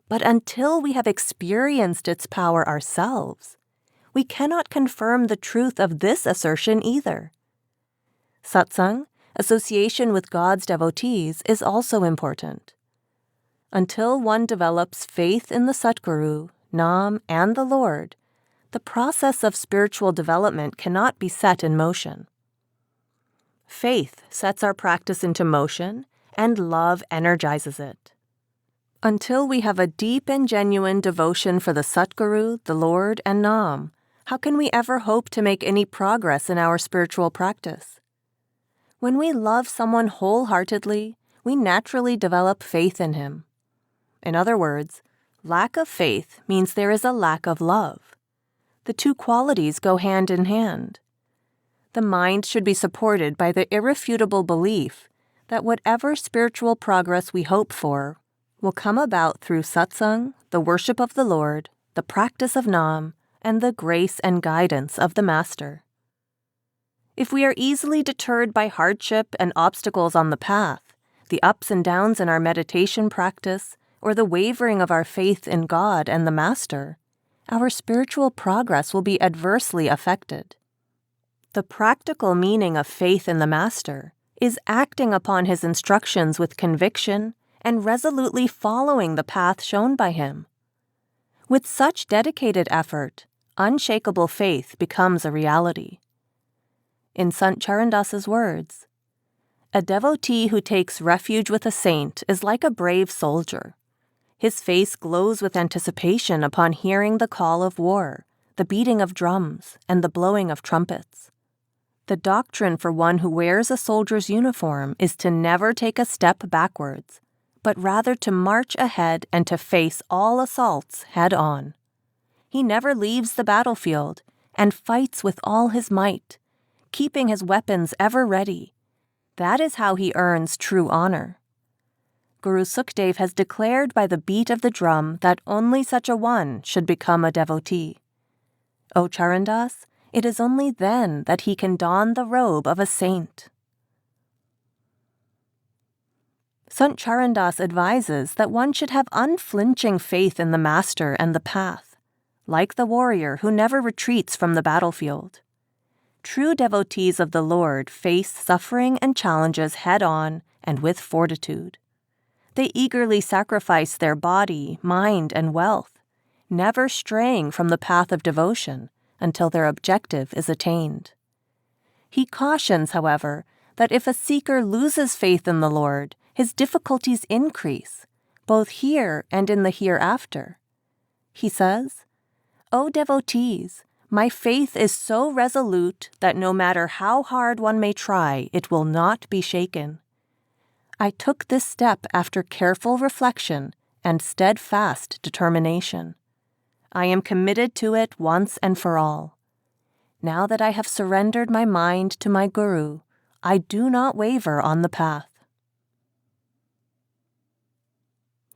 But until we have experienced its power ourselves, we cannot confirm the truth of this assertion either. Satsang, association with God's devotees, is also important. Until one develops faith in the Satguru, Nam, and the Lord, the process of spiritual development cannot be set in motion. Faith sets our practice into motion, and love energizes it. Until we have a deep and genuine devotion for the Satguru, the Lord, and Nam, how can we ever hope to make any progress in our spiritual practice? When we love someone wholeheartedly, we naturally develop faith in him. In other words, lack of faith means there is a lack of love. The two qualities go hand in hand. The mind should be supported by the irrefutable belief that whatever spiritual progress we hope for will come about through satsang, the worship of the Lord, the practice of Nam, and the grace and guidance of the Master. If we are easily deterred by hardship and obstacles on the path, the ups and downs in our meditation practice, or the wavering of our faith in God and the Master, our spiritual progress will be adversely affected. The practical meaning of faith in the Master is acting upon his instructions with conviction and resolutely following the path shown by him. With such dedicated effort, unshakable faith becomes a reality. In Sant Charandas' words, "A devotee who takes refuge with a saint is like a brave soldier. His face glows with anticipation upon hearing the call of war, the beating of drums, and the blowing of trumpets. The doctrine for one who wears a soldier's uniform is to never take a step backwards, but rather to march ahead and to face all assaults head on. He never leaves the battlefield and fights with all his might, keeping his weapons ever ready. That is how he earns true honor. Guru Sukdev has declared by the beat of the drum that only such a one should become a devotee. O Charandas, it is only then that he can don the robe of a saint." Sant Charandas advises that one should have unflinching faith in the Master and the path, like the warrior who never retreats from the battlefield. True devotees of the Lord face suffering and challenges head-on and with fortitude. They eagerly sacrifice their body, mind, and wealth, never straying from the path of devotion until their objective is attained. He cautions, however, that if a seeker loses faith in the Lord, his difficulties increase, both here and in the hereafter. He says, "O devotees, my faith is so resolute that no matter how hard one may try, it will not be shaken. I took this step after careful reflection and steadfast determination. I am committed to it once and for all. Now that I have surrendered my mind to my Guru, I do not waver on the path."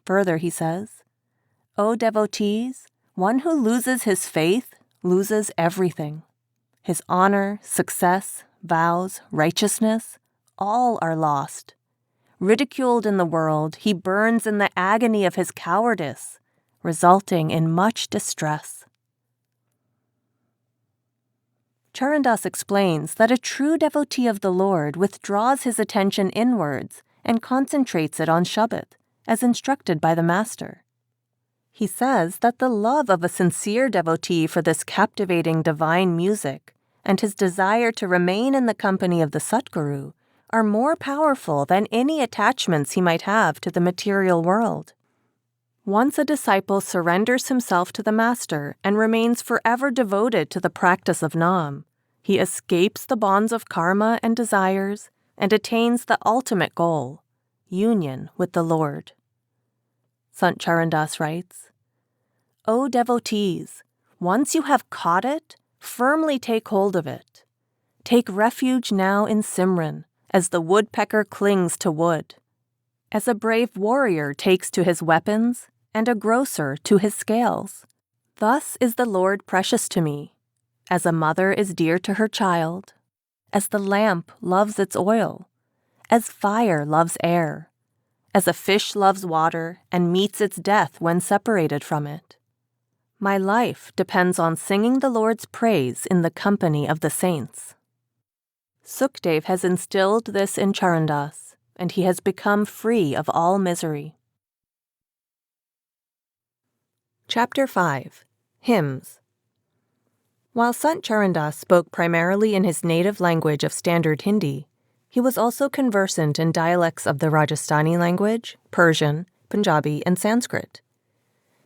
Further, he says, "O devotees, one who loses his faith loses everything. His honor, success, vows, righteousness, all are lost. Ridiculed in the world, he burns in the agony of his cowardice, resulting in much distress." Charandas explains that a true devotee of the Lord withdraws his attention inwards and concentrates it on Shabad, as instructed by the Master. He says that the love of a sincere devotee for this captivating divine music and his desire to remain in the company of the Satguru are more powerful than any attachments he might have to the material world. Once a disciple surrenders himself to the Master and remains forever devoted to the practice of Nam, he escapes the bonds of karma and desires and attains the ultimate goal, union with the Lord. Sant Charandas writes, "O devotees, once you have caught it, firmly take hold of it. Take refuge now in Simran, as the woodpecker clings to wood, as a brave warrior takes to his weapons, and a grocer to his scales. Thus is the Lord precious to me, as a mother is dear to her child, as the lamp loves its oil, as fire loves air, as a fish loves water and meets its death when separated from it. My life depends on singing the Lord's praise in the company of the saints." Sukdev has instilled this in Charandas, and he has become free of all misery. Chapter 5. Hymns. While Sant Charandas spoke primarily in his native language of Standard Hindi, he was also conversant in dialects of the Rajasthani language, Persian, Punjabi, and Sanskrit.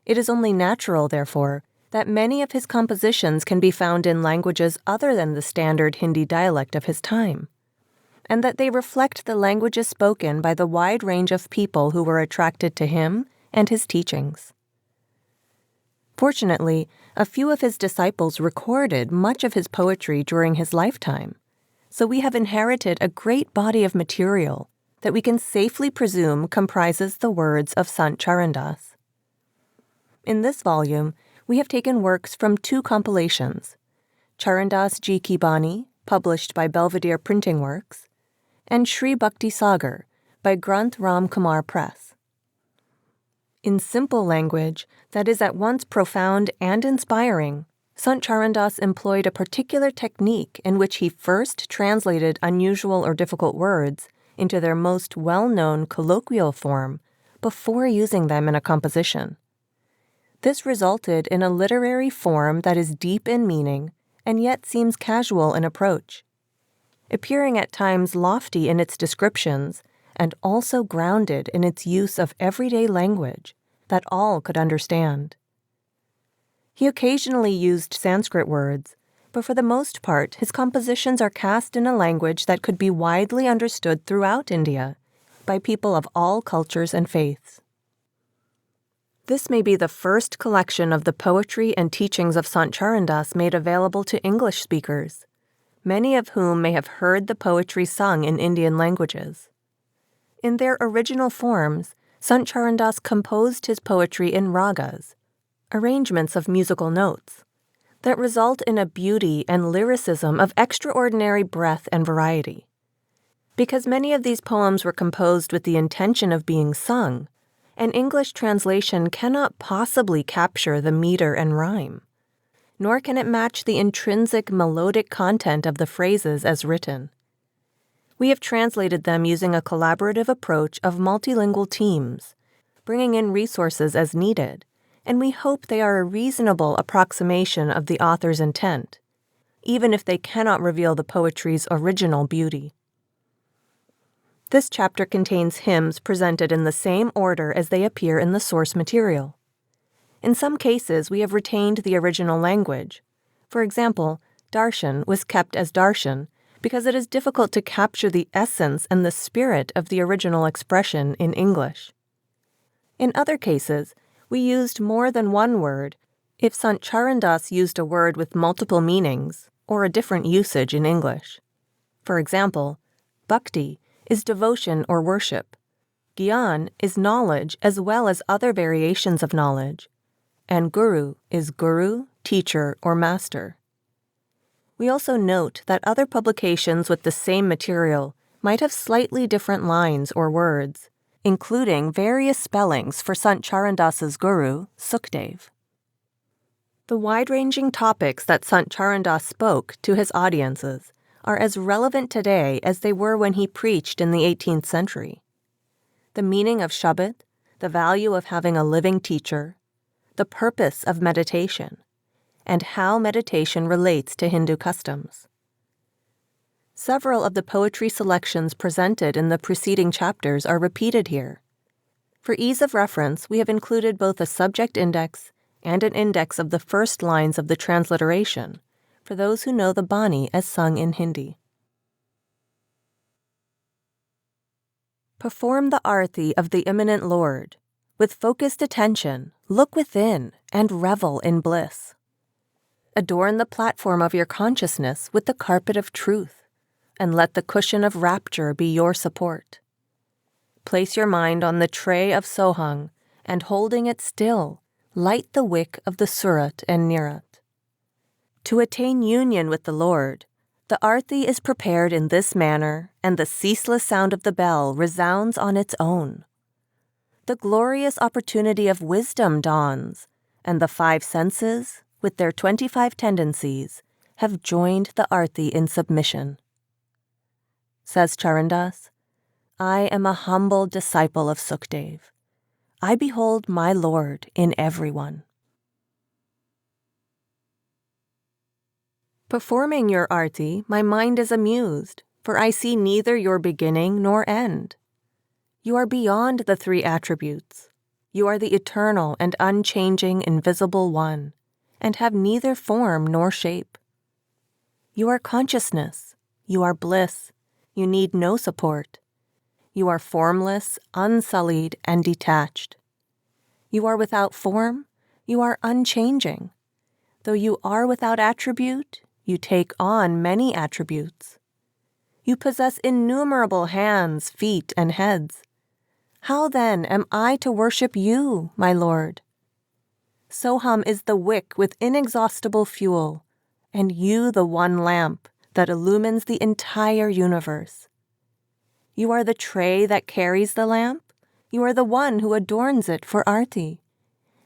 It is only natural, therefore, that many of his compositions can be found in languages other than the standard Hindi dialect of his time, and that they reflect the languages spoken by the wide range of people who were attracted to him and his teachings. Fortunately, a few of his disciples recorded much of his poetry during his lifetime, so we have inherited a great body of material that we can safely presume comprises the words of Sant Charandas. In this volume, we have taken works from two compilations, Charandas Ji Ki Bani, published by Belvedere Printing Works, and Sri Bhakti Sagar by Granth Ram Kumar Press. In simple language that is at once profound and inspiring, Sant Charandas employed a particular technique in which he first translated unusual or difficult words into their most well-known colloquial form before using them in a composition. This resulted in a literary form that is deep in meaning and yet seems casual in approach, appearing at times lofty in its descriptions and also grounded in its use of everyday language that all could understand. He occasionally used Sanskrit words, but for the most part his compositions are cast in a language that could be widely understood throughout India by people of all cultures and faiths. This may be the first collection of the poetry and teachings of Sant Charandas made available to English speakers, many of whom may have heard the poetry sung in Indian languages. In their original forms, Sant Charandas composed his poetry in ragas, arrangements of musical notes, that result in a beauty and lyricism of extraordinary breadth and variety. Because many of these poems were composed with the intention of being sung, an English translation cannot possibly capture the meter and rhyme, nor can it match the intrinsic melodic content of the phrases as written. We have translated them using a collaborative approach of multilingual teams, bringing in resources as needed, and we hope they are a reasonable approximation of the author's intent, even if they cannot reveal the poetry's original beauty. This chapter contains hymns presented in the same order as they appear in the source material. In some cases, we have retained the original language. For example, darshan was kept as darshan because it is difficult to capture the essence and the spirit of the original expression in English. In other cases, we used more than one word if Sant Charandas used a word with multiple meanings or a different usage in English. For example, bhakti is devotion or worship. Gyan is knowledge as well as other variations of knowledge. And guru is guru, teacher, or master. We also note that other publications with the same material might have slightly different lines or words, including various spellings for Sant Charandas's guru, Sukhdev. The wide-ranging topics that Sant Charandas spoke to his audiences are as relevant today as they were when he preached in the 18th century. The meaning of Shabad, the value of having a living teacher, the purpose of meditation, and how meditation relates to Hindu customs. Several of the poetry selections presented in the preceding chapters are repeated here. For ease of reference, we have included both a subject index and an index of the first lines of the transliteration, for those who know the Bani as sung in Hindi. Perform the arti of the immanent Lord. With focused attention, look within and revel in bliss. Adorn the platform of your consciousness with the carpet of truth, and let the cushion of rapture be your support. Place your mind on the tray of Sohang, and holding it still, light the wick of the Surat and Nirat. To attain union with the Lord, the arti is prepared in this manner, and the ceaseless sound of the bell resounds on its own. The glorious opportunity of wisdom dawns, and the 5 senses, with their 25 tendencies, have joined the arti in submission. Says Charandas, I am a humble disciple of Sukhdev. I behold my Lord in everyone. Performing your arti, my mind is amused, for I see neither your beginning nor end. You are beyond the 3 attributes, You are the eternal and unchanging invisible one, and have neither form nor shape. You are consciousness. You are bliss. You need no support. You are formless, unsullied, and detached. You are without form. You are unchanging. Though you are without attribute, you take on many attributes. You possess innumerable hands, feet, and heads. How then am I to worship you, my Lord? Soham is the wick with inexhaustible fuel, and you the one lamp that illumines the entire universe. You are the tray that carries the lamp. You are the one who adorns it for Arti,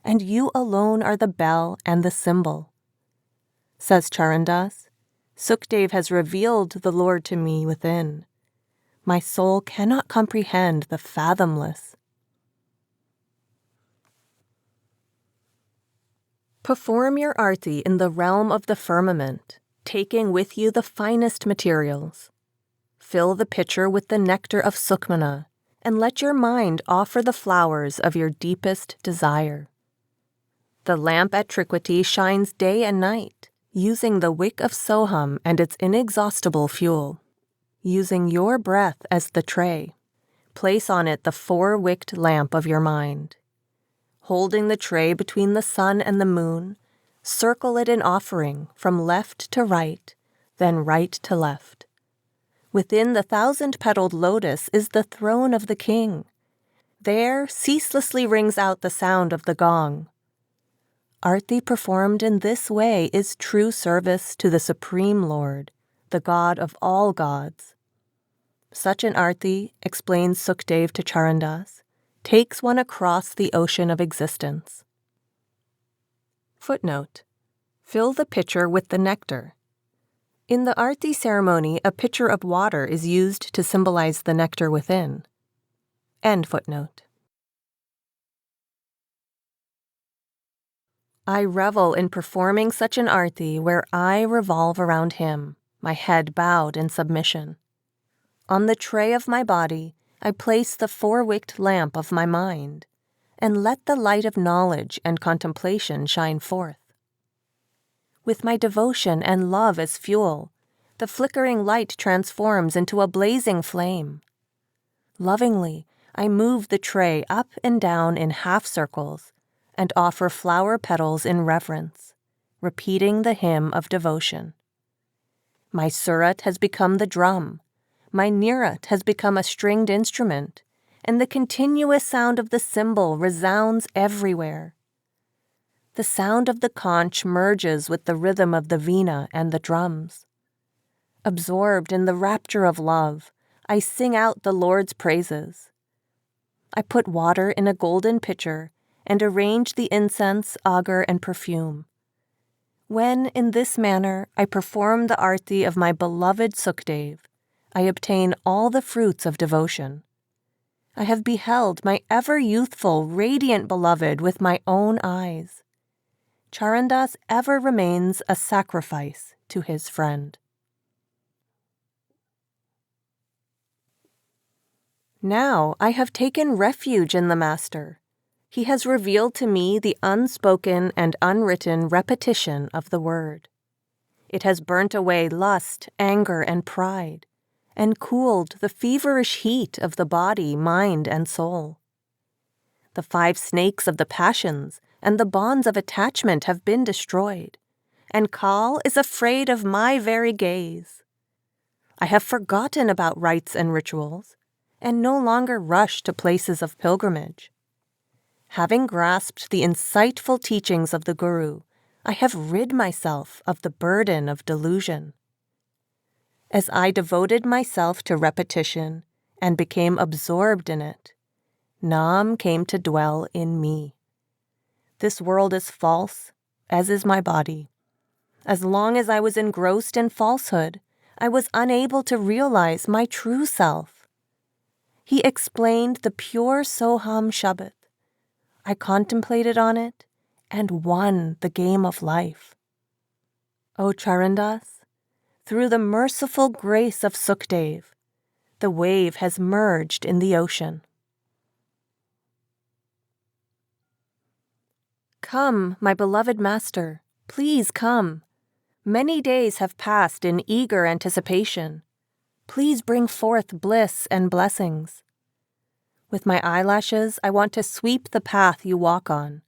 and you alone are the bell and the symbol. Says Charandas, Sukdev has revealed the Lord to me within. My soul cannot comprehend the fathomless. Perform your arti in the realm of the firmament, taking with you the finest materials. Fill the pitcher with the nectar of Sukmana, and let your mind offer the flowers of your deepest desire. The lamp at Triquity shines day and night, using the wick of Soham and its inexhaustible fuel. Using your breath as the tray, place on it the four-wicked lamp of your mind. Holding the tray between the sun and the moon, circle it in offering from left to right, then right to left. Within the 1,000-petaled lotus is the throne of the king. There ceaselessly rings out the sound of the gong. Arti performed in this way is true service to the Supreme Lord, the God of all gods. Such an arti, explains Sukdev to Charandas, takes one across the ocean of existence. Footnote: fill the pitcher with the nectar. In the arti ceremony, a pitcher of water is used to symbolize the nectar within. End footnote. I revel in performing such an arti where I revolve around him, my head bowed in submission. On the tray of my body, I place the four-wicked lamp of my mind, and let the light of knowledge and contemplation shine forth. With my devotion and love as fuel, the flickering light transforms into a blazing flame. Lovingly, I move the tray up and down in half circles and offer flower petals in reverence, repeating the hymn of devotion. My surat has become the drum. My nirat has become a stringed instrument, and the continuous sound of the cymbal resounds everywhere. The sound of the conch merges with the rhythm of the veena and the drums. Absorbed in the rapture of love, I sing out the Lord's praises. I put water in a golden pitcher and arrange the incense, agar, and perfume. When, in this manner, I perform the arti of my beloved Sukdev, I obtain all the fruits of devotion. I have beheld my ever-youthful, radiant beloved with my own eyes. Charandas ever remains a sacrifice to his friend. Now I have taken refuge in the Master. He has revealed to me the unspoken and unwritten repetition of the word. It has burnt away lust, anger, and pride, and cooled the feverish heat of the body, mind, and soul. The 5 snakes of the passions and the bonds of attachment have been destroyed, and Kal is afraid of my very gaze. I have forgotten about rites and rituals, and no longer rush to places of pilgrimage. Having grasped the insightful teachings of the Guru, I have rid myself of the burden of delusion. As I devoted myself to repetition and became absorbed in it, Nam came to dwell in me. This world is false, as is my body. As long as I was engrossed in falsehood, I was unable to realize my true self. He explained the pure Soham Shabbat. I contemplated on it and won the game of life. O Charandas, through the merciful grace of Sukdev, the wave has merged in the ocean. Come, my beloved Master, please come. Many days have passed in eager anticipation. Please bring forth bliss and blessings. With my eyelashes, I want to sweep the path you walk on.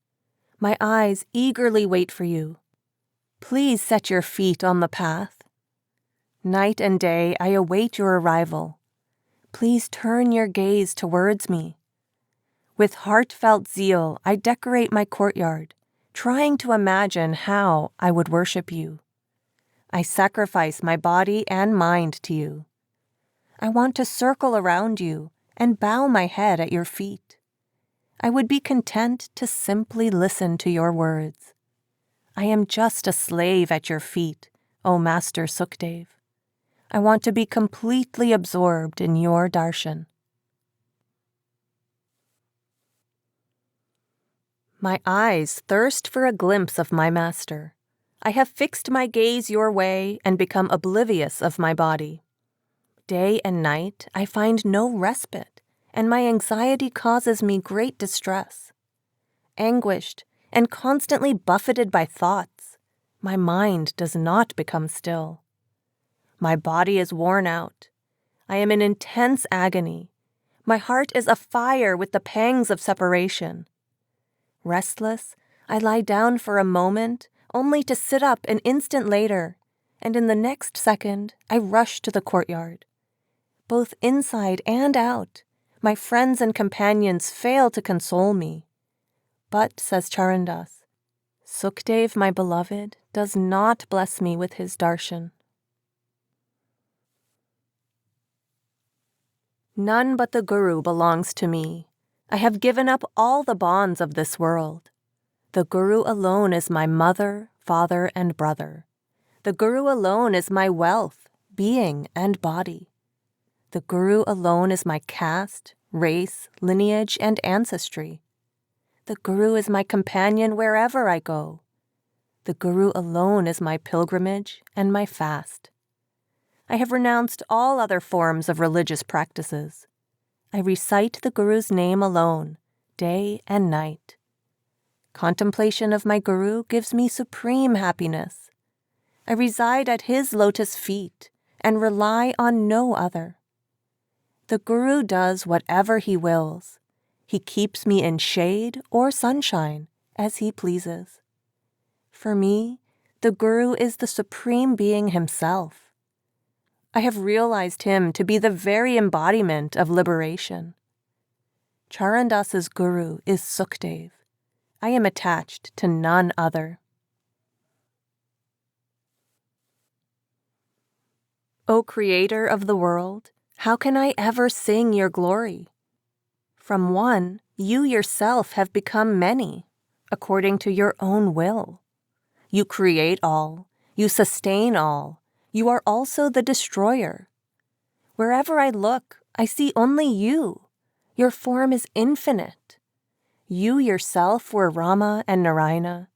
My eyes eagerly wait for you. Please set your feet on the path. Night and day, I await your arrival. Please turn your gaze towards me. With heartfelt zeal, I decorate my courtyard, trying to imagine how I would worship you. I sacrifice my body and mind to you. I want to circle around you and bow my head at your feet. I would be content to simply listen to your words. I am just a slave at your feet, O Master Sukhdev. I want to be completely absorbed in your darshan. My eyes thirst for a glimpse of my master. I have fixed my gaze your way and become oblivious of my body. Day and night I find no respite, and my anxiety causes me great distress. Anguished and constantly buffeted by thoughts, my mind does not become still. My body is worn out. I am in intense agony. My heart is afire with the pangs of separation. Restless, I lie down for a moment, only to sit up an instant later, and in the next second, I rush to the courtyard. Both inside and out, my friends and companions fail to console me. But, says Charandas, Sukhdev, my beloved, does not bless me with his darshan. None but the Guru belongs to me. I have given up all the bonds of this world. The Guru alone is my mother, father, and brother. The Guru alone is my wealth, being, and body. The Guru alone is my caste, race, lineage, and ancestry. The Guru is my companion wherever I go. The Guru alone is my pilgrimage and my fast. I have renounced all other forms of religious practices. I recite the Guru's name alone, day and night. Contemplation of my Guru gives me supreme happiness. I reside at his lotus feet and rely on no other. The Guru does whatever he wills. He keeps me in shade or sunshine as he pleases. For me, the Guru is the Supreme Being himself. I have realized him to be the very embodiment of liberation. Charandas's Guru is Sukhdev. I am attached to none other. O Creator of the world, how can I ever sing your glory? From one, you yourself have become many, according to your own will. You create all, you sustain all, you are also the destroyer. Wherever I look, I see only you. Your form is infinite. You yourself were Rama and Narayana.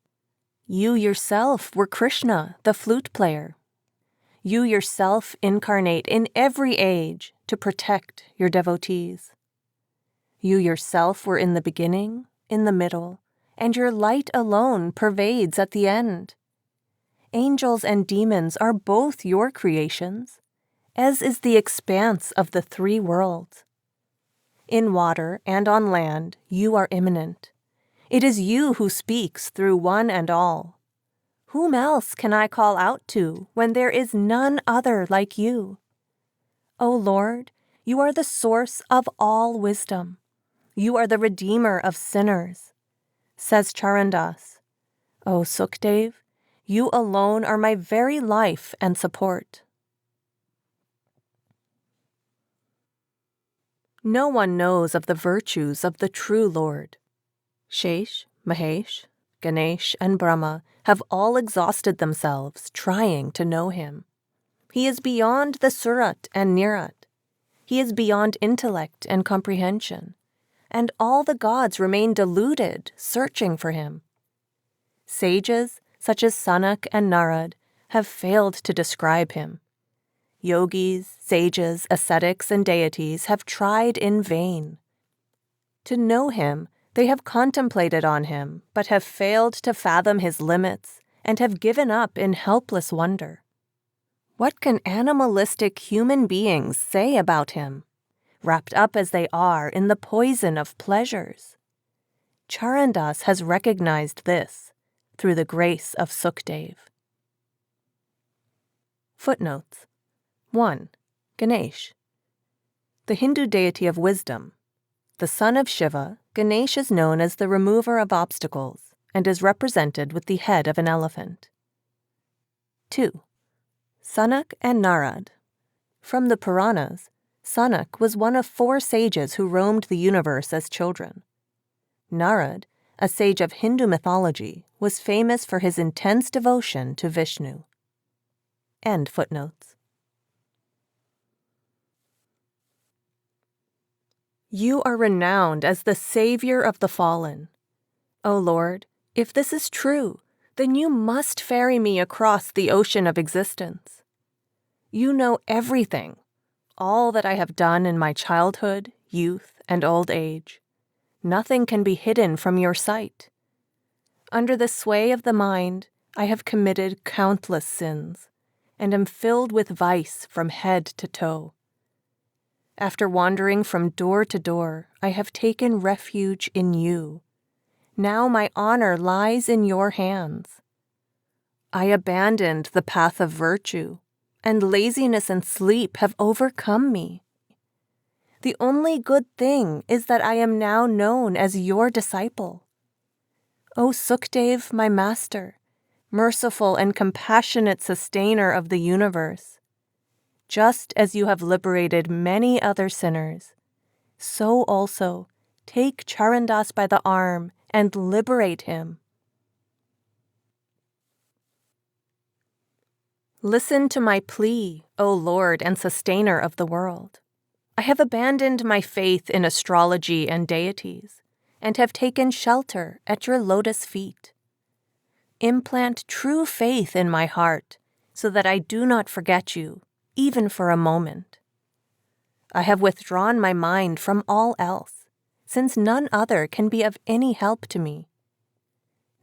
You yourself were Krishna, the flute player. You yourself incarnate in every age to protect your devotees. You yourself were in the beginning, in the middle, and your light alone pervades at the end. Angels and demons are both your creations, as is the expanse of the three worlds. In water and on land, you are immanent. It is you who speaks through one and all. Whom else can I call out to when there is none other like you? O Lord, you are the source of all wisdom. You are the redeemer of sinners. Says Charandas, O Sukhdev, you alone are my very life and support. No one knows of the virtues of the true Lord. Shesh, Mahesh, Ganesh, and Brahma have all exhausted themselves trying to know him. He is beyond the Surat and Nirat. He is beyond intellect and comprehension. And all the gods remain deluded, searching for him. Sages, such as Sanak and Narad, have failed to describe him. Yogis, sages, ascetics, and deities have tried in vain. To know him, They have contemplated on him, but have failed to fathom his limits and have given up in helpless wonder. What can animalistic human beings say about him, wrapped up as they are in the poison of pleasures? Charandas has recognized this through the grace of Sukdev. Footnotes. 1. Ganesh. The Hindu deity of wisdom. The son of Shiva, Ganesh is known as the remover of obstacles and is represented with the head of an elephant. 2. Sanak and Narad. From the Puranas, Sanak was one of 4 sages who roamed the universe as children. Narad, a sage of Hindu mythology, was famous for his intense devotion to Vishnu. End footnotes. You are renowned as the savior of the fallen. O Lord, if this is true, then you must ferry me across the ocean of existence. You know everything, all that I have done in my childhood, youth, and old age. Nothing can be hidden from your sight. Under the sway of the mind, I have committed countless sins, and am filled with vice from head to toe. After wandering from door to door, I have taken refuge in you. Now my honor lies in your hands. I abandoned the path of virtue, and laziness and sleep have overcome me. The only good thing is that I am now known as your disciple. O Sukdev, my master, merciful and compassionate sustainer of the universe, just as you have liberated many other sinners, so also take Charandas by the arm and liberate him. Listen to my plea, O Lord and sustainer of the world. I have abandoned my faith in astrology and deities, and have taken shelter at your lotus feet. Implant true faith in my heart, so that I do not forget you, even for a moment. I have withdrawn my mind from all else, since none other can be of any help to me.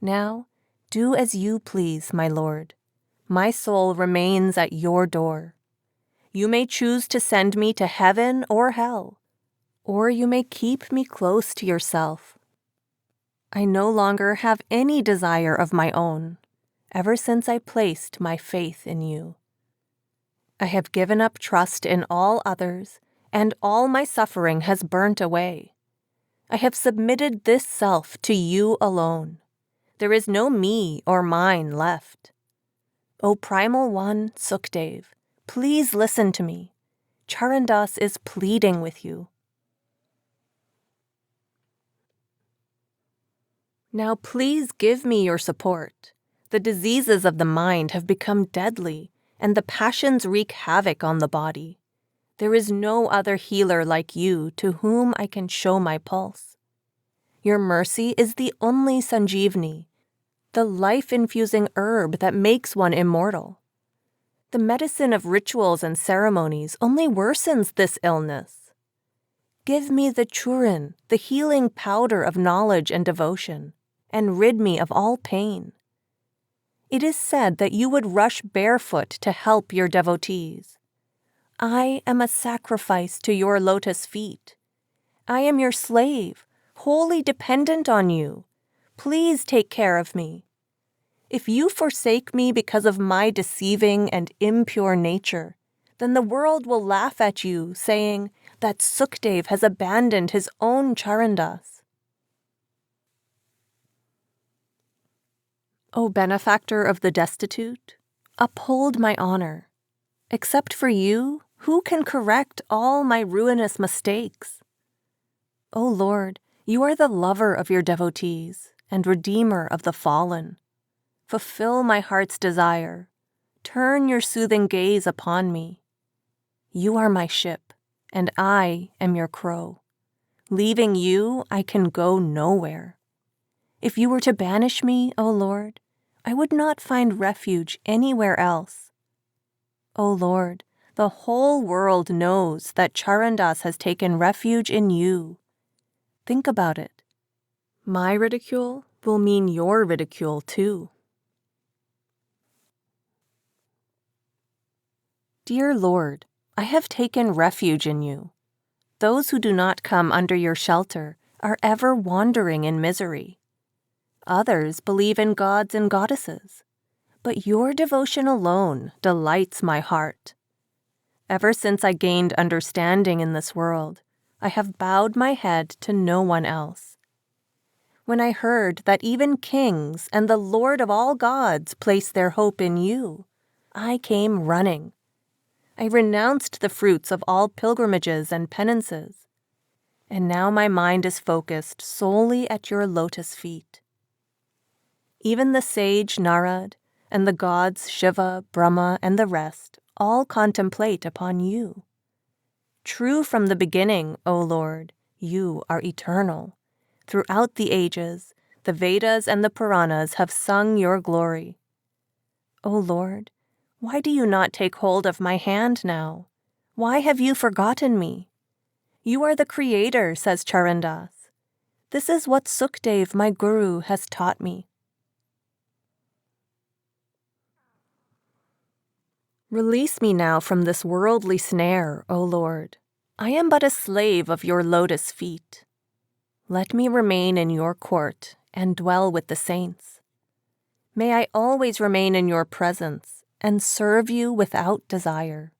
Now, do as you please, my Lord. My soul remains at your door. You may choose to send me to heaven or hell, or you may keep me close to yourself. I no longer have any desire of my own, ever since I placed my faith in you. I have given up trust in all others, and all my suffering has burnt away. I have submitted this self to you alone. There is no me or mine left. O Primal One, Sukdev, please listen to me. Charandas is pleading with you. Now please give me your support. The diseases of the mind have become deadly, and the passions wreak havoc on the body. There is no other healer like you to whom I can show my pulse. Your mercy is the only Sanjeevani, the life-infusing herb that makes one immortal. The medicine of rituals and ceremonies only worsens this illness. Give me the churin, the healing powder of knowledge and devotion, and rid me of all pain. It is said that you would rush barefoot to help your devotees. I am a sacrifice to your lotus feet. I am your slave, wholly dependent on you. Please take care of me. If you forsake me because of my deceiving and impure nature, then the world will laugh at you, saying that Sukdev has abandoned his own Charandas. O benefactor of the destitute, uphold my honor. Except for you, who can correct all my ruinous mistakes? O Lord, you are the lover of your devotees and redeemer of the fallen. Fulfill my heart's desire. Turn your soothing gaze upon me. You are my ship, and I am your crow. Leaving you, I can go nowhere. If you were to banish me, O Lord, I would not find refuge anywhere else. O Lord, the whole world knows that Charandas has taken refuge in you. Think about it. My ridicule will mean your ridicule too. Dear Lord, I have taken refuge in you. Those who do not come under your shelter are ever wandering in misery. Others believe in gods and goddesses, but your devotion alone delights my heart. Ever since I gained understanding in this world, I have bowed my head to no one else. When I heard that even kings and the Lord of all gods place their hope in you, I came running. I renounced the fruits of all pilgrimages and penances, and now my mind is focused solely at your lotus feet. Even the sage Narad and the gods Shiva, Brahma, and the rest all contemplate upon you. True from the beginning, O Lord, you are eternal. Throughout the ages, the Vedas and the Puranas have sung your glory. O Lord, why do you not take hold of my hand now? Why have you forgotten me? You are the Creator, says Charandas. This is what Sukdev, my Guru, has taught me. Release me now from this worldly snare, O Lord. I am but a slave of your lotus feet. Let me remain in your court and dwell with the saints. May I always remain in your presence and serve you without desire.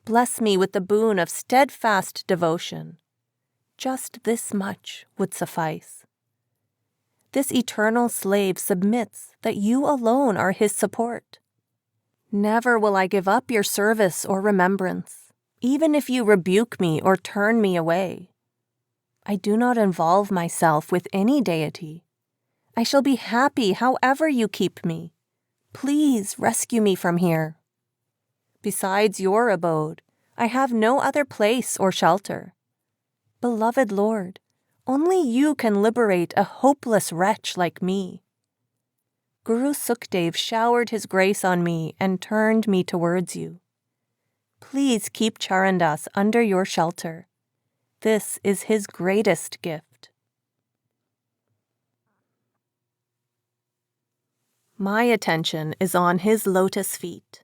Bless me with the boon of steadfast devotion. Just this much would suffice. This eternal slave submits that you alone are his support. Never will I give up your service or remembrance, even if you rebuke me or turn me away. I do not involve myself with any deity. I shall be happy however you keep me. Please rescue me from here. Besides your abode, I have no other place or shelter. Beloved Lord, only you can liberate a hopeless wretch like me. Guru Sukdev showered his grace on me and turned me towards you. Please keep Charandas under your shelter. This is his greatest gift. My attention is on his lotus feet.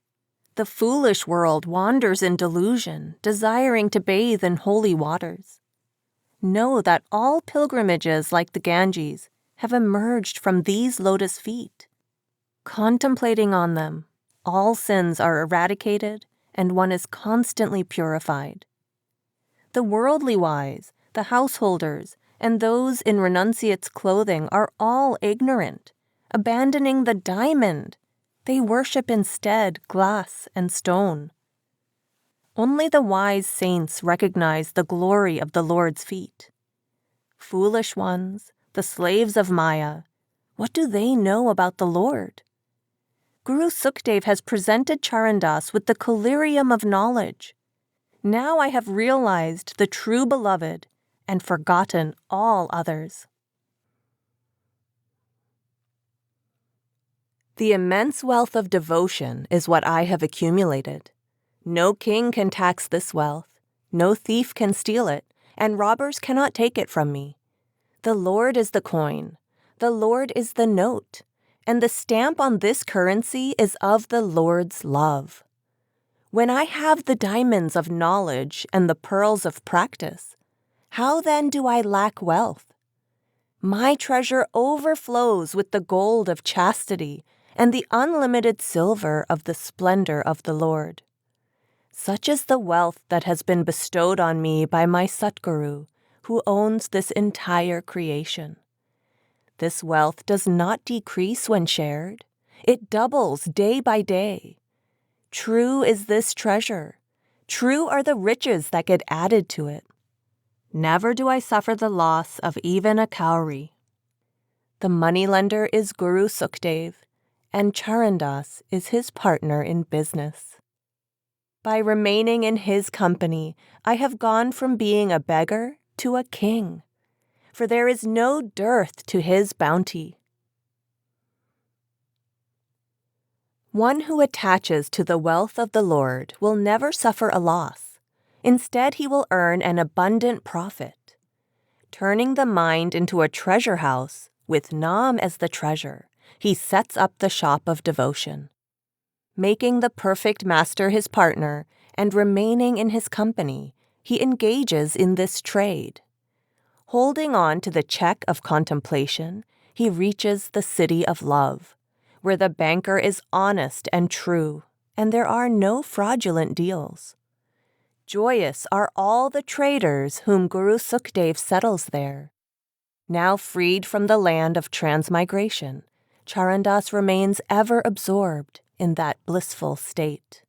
The foolish world wanders in delusion, desiring to bathe in holy waters. Know that all pilgrimages like the Ganges have emerged from these lotus feet. Contemplating on them, all sins are eradicated and one is constantly purified. The worldly wise, the householders, and those in renunciate's clothing are all ignorant, abandoning the diamond. They worship instead glass and stone. Only the wise saints recognize the glory of the Lord's feet. Foolish ones, the slaves of Maya, what do they know about the Lord? Guru Sukdev has presented Charandas with the collyrium of knowledge. Now I have realized the true beloved and forgotten all others. The immense wealth of devotion is what I have accumulated. No king can tax this wealth, no thief can steal it, and robbers cannot take it from me. The Lord is the coin, the Lord is the note, and the stamp on this currency is of the Lord's love. When I have the diamonds of knowledge and the pearls of practice, how then do I lack wealth? My treasure overflows with the gold of chastity and the unlimited silver of the splendor of the Lord. Such is the wealth that has been bestowed on me by my Satguru, who owns this entire creation. This wealth does not decrease when shared. It doubles day by day. True is this treasure. True are the riches that get added to it. Never do I suffer the loss of even a cowrie. The moneylender is Guru Sukdev, and Charandas is his partner in business. By remaining in his company, I have gone from being a beggar to a king, for there is no dearth to his bounty. One who attaches to the wealth of the Lord will never suffer a loss. Instead, he will earn an abundant profit. Turning the mind into a treasure house, with Nam as the treasure, he sets up the shop of devotion. Making the perfect master his partner and remaining in his company, he engages in this trade. Holding on to the check of contemplation, he reaches the city of love, where the banker is honest and true, and there are no fraudulent deals. Joyous are all the traders whom Guru Sukdev settles there. Now freed from the land of transmigration, Charandas remains ever absorbed in that blissful state.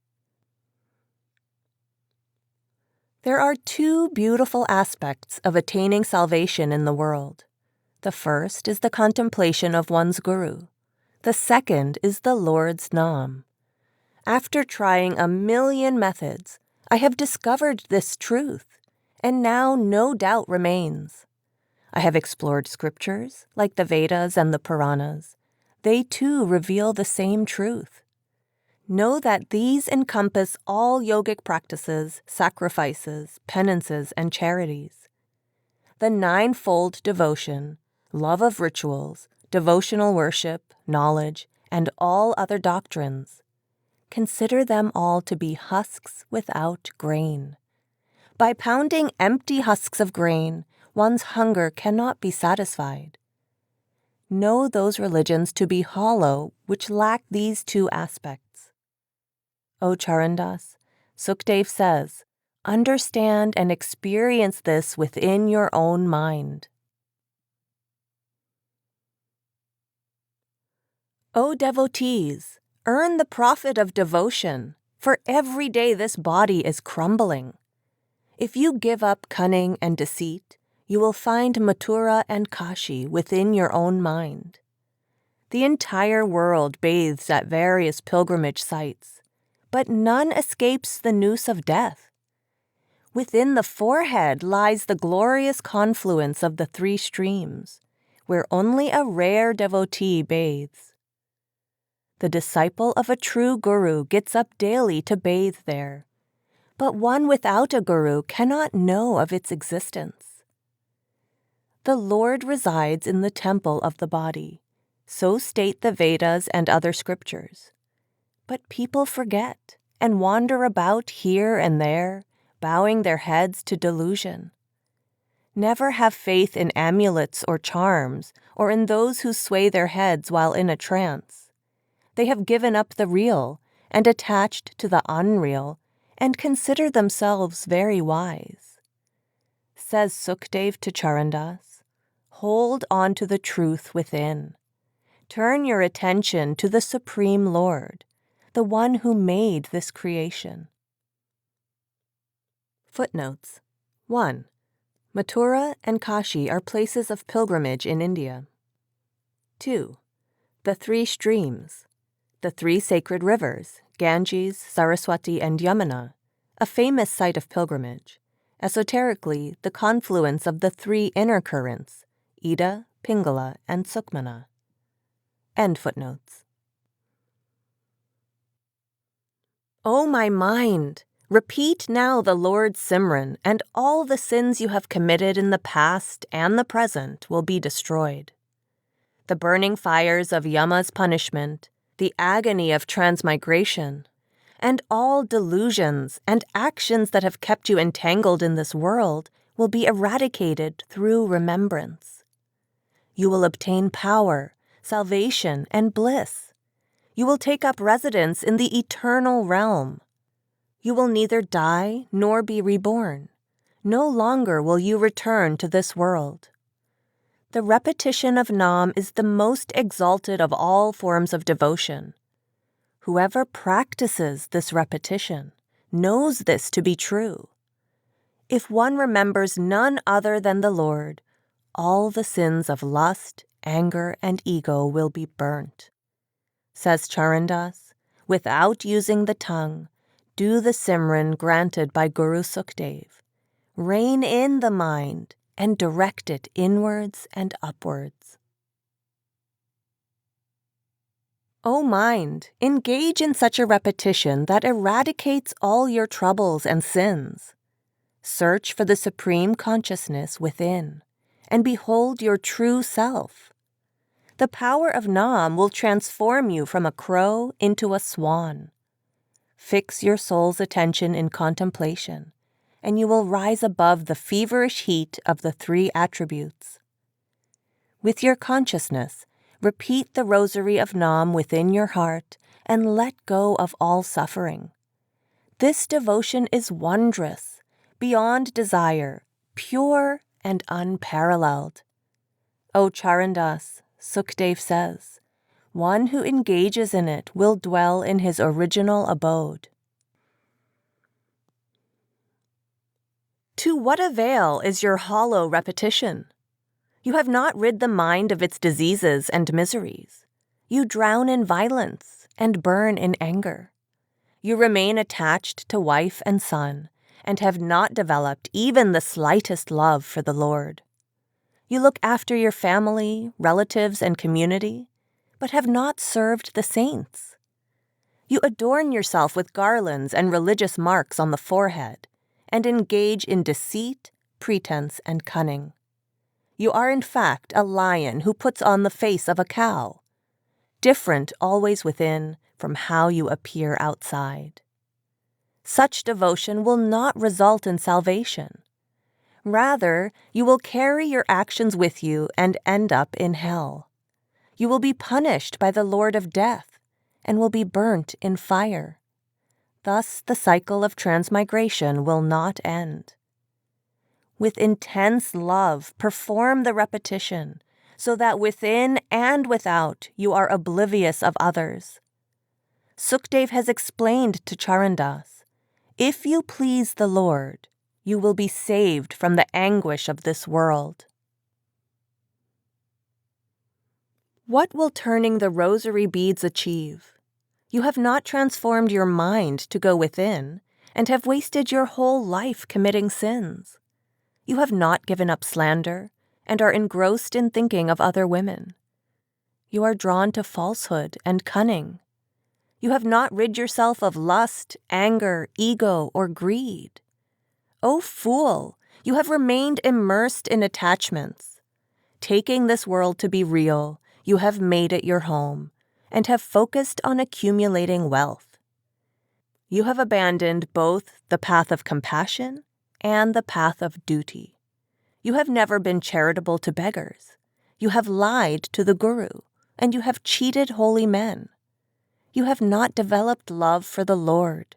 There are two beautiful aspects of attaining salvation in the world. The first is the contemplation of one's Guru. The second is the Lord's Nam. After trying a million methods, I have discovered this truth, and now no doubt remains. I have explored scriptures, like the Vedas and the Puranas. They too reveal the same truth. Know that these encompass all yogic practices, sacrifices, penances, and charities. The ninefold devotion, love of rituals, devotional worship, knowledge, and all other doctrines. Consider them all to be husks without grain. By pounding empty husks of grain, one's hunger cannot be satisfied. Know those religions to be hollow which lack these two aspects. O Charandas, Sukdev says, understand and experience this within your own mind. O devotees, earn the profit of devotion, for every day this body is crumbling. If you give up cunning and deceit, you will find Mathura and Kashi within your own mind. The entire world bathes at various pilgrimage sites, but none escapes the noose of death. Within the forehead lies the glorious confluence of the three streams, where only a rare devotee bathes. The disciple of a true guru gets up daily to bathe there, but one without a guru cannot know of its existence. The Lord resides in the temple of the body, so state the Vedas and other scriptures. But people forget and wander about here and there, bowing their heads to delusion. Never have faith in amulets or charms, or in those who sway their heads while in a trance. They have given up the real and attached to the unreal, and consider themselves very wise. Says Sukdev to Charandas, hold on to the truth within. Turn your attention to the Supreme Lord, the one who made this creation. Footnotes. 1. Mathura and Kashi are places of pilgrimage in India. 2. The three streams. The three sacred rivers, Ganges, Saraswati, and Yamuna, a famous site of pilgrimage. Esoterically, the confluence of the three inner currents, Ida, Pingala, and Sukmana. End footnotes. O my mind, repeat now the Lord's Simran, and all the sins you have committed in the past and the present will be destroyed. The burning fires of Yama's punishment, the agony of transmigration, and all delusions and actions that have kept you entangled in this world will be eradicated through remembrance. You will obtain power, salvation, and bliss. You will take up residence in the eternal realm. You will neither die nor be reborn. No longer will you return to this world. The repetition of Nam is the most exalted of all forms of devotion. Whoever practices this repetition knows this to be true. If one remembers none other than the Lord, all the sins of lust, anger, and ego will be burnt. Says Charandas, without using the tongue, do the Simran granted by Guru Sukdev. Rein in the mind and direct it inwards and upwards. O mind, engage in such a repetition that eradicates all your troubles and sins. Search for the supreme consciousness within, and behold your true self. The power of Nam will transform you from a crow into a swan. Fix your soul's attention in contemplation, and you will rise above the feverish heat of the three attributes. With your consciousness, repeat the rosary of Nam within your heart and let go of all suffering. This devotion is wondrous, beyond desire, pure and unparalleled. O Charandas, Sukdev says, one who engages in it will dwell in his original abode. To what avail is your hollow repetition? You have not rid the mind of its diseases and miseries. You drown in violence and burn in anger. You remain attached to wife and son, and have not developed even the slightest love for the Lord. You look after your family, relatives, and community, but have not served the saints. You adorn yourself with garlands and religious marks on the forehead, and engage in deceit, pretense, and cunning. You are in fact a lion who puts on the face of a cow, different always within from how you appear outside. Such devotion will not result in salvation. Rather, you will carry your actions with you and end up in hell. You will be punished by the Lord of Death and will be burnt in fire. Thus the cycle of transmigration will not end. With intense love, perform the repetition, so that within and without you are oblivious of others. Sukdev has explained to Charandas, if you please the Lord, you will be saved from the anguish of this world. What will turning the rosary beads achieve? You have not transformed your mind to go within, and have wasted your whole life committing sins. You have not given up slander, and are engrossed in thinking of other women. You are drawn to falsehood and cunning. You have not rid yourself of lust, anger, ego, or greed. O fool, you have remained immersed in attachments. Taking this world to be real, you have made it your home, and have focused on accumulating wealth. You have abandoned both the path of compassion and the path of duty. You have never been charitable to beggars. You have lied to the Guru, and you have cheated holy men. You have not developed love for the Lord.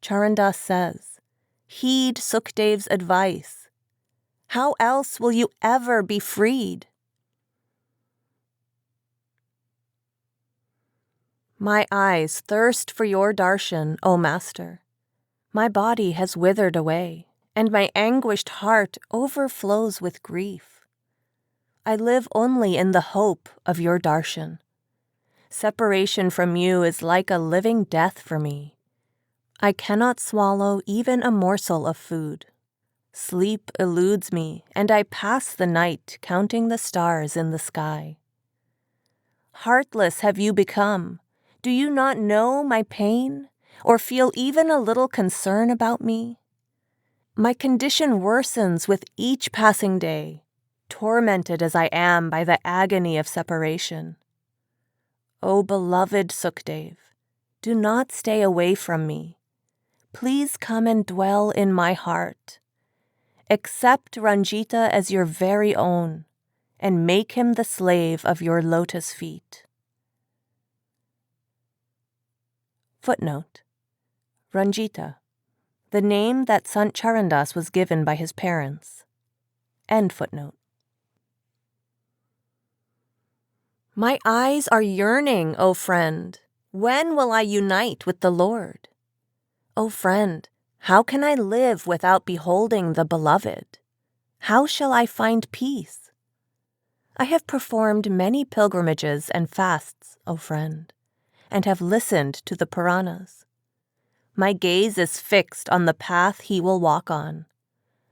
Charandas says, heed Sukdev's advice. How else will you ever be freed? My eyes thirst for your darshan, O Master. My body has withered away, and my anguished heart overflows with grief. I live only in the hope of your darshan. Separation from you is like a living death for me. I cannot swallow even a morsel of food. Sleep eludes me, and I pass the night counting the stars in the sky. Heartless have you become. Do you not know my pain, or feel even a little concern about me? My condition worsens with each passing day, tormented as I am by the agony of separation. O beloved Sukdev, do not stay away from me. Please come and dwell in my heart. Accept Ranjita as your very own, and make him the slave of your lotus feet. Footnote: Ranjita, the name that Sant Charandas was given by his parents. End footnote. My eyes are yearning, O friend. When will I unite with the Lord? O friend, how can I live without beholding the Beloved? How shall I find peace? I have performed many pilgrimages and fasts, O friend, and have listened to the Puranas. My gaze is fixed on the path he will walk on.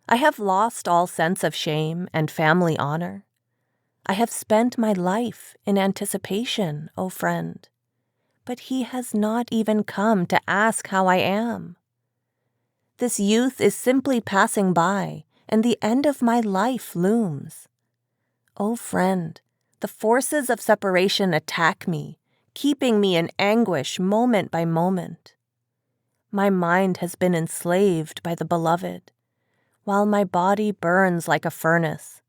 I have lost all sense of shame and family honor. I have spent my life in anticipation, O friend, but he has not even come to ask how I am. This youth is simply passing by and the end of my life looms. O friend, the forces of separation attack me, keeping me in anguish moment by moment. My mind has been enslaved by the beloved, while my body burns like a furnace.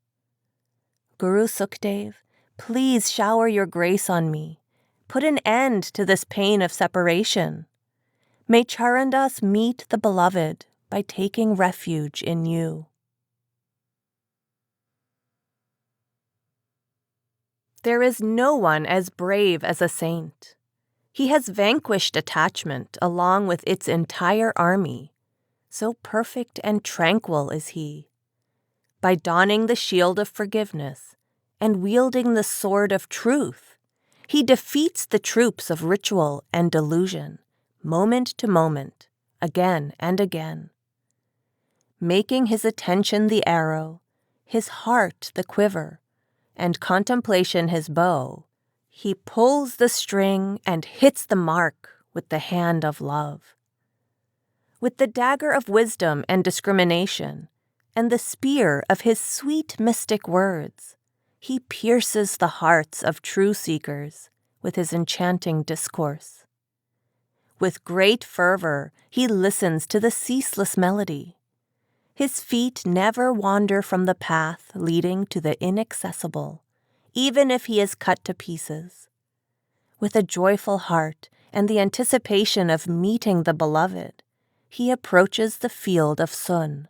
Guru Sukdev, please shower your grace on me. Put an end to this pain of separation. May Charandas meet the beloved by taking refuge in you. There is no one as brave as a saint. He has vanquished attachment along with its entire army. So perfect and tranquil is he. By donning the shield of forgiveness and wielding the sword of truth, he defeats the troops of ritual and delusion, moment to moment, again and again. Making his attention the arrow, his heart the quiver, and contemplation his bow, he pulls the string and hits the mark with the hand of love. With the dagger of wisdom and discrimination, and the spear of his sweet mystic words, he pierces the hearts of true seekers with his enchanting discourse. With great fervor, he listens to the ceaseless melody. His feet never wander from the path leading to the inaccessible, even if he is cut to pieces. With a joyful heart and the anticipation of meeting the beloved, he approaches the field of Sun.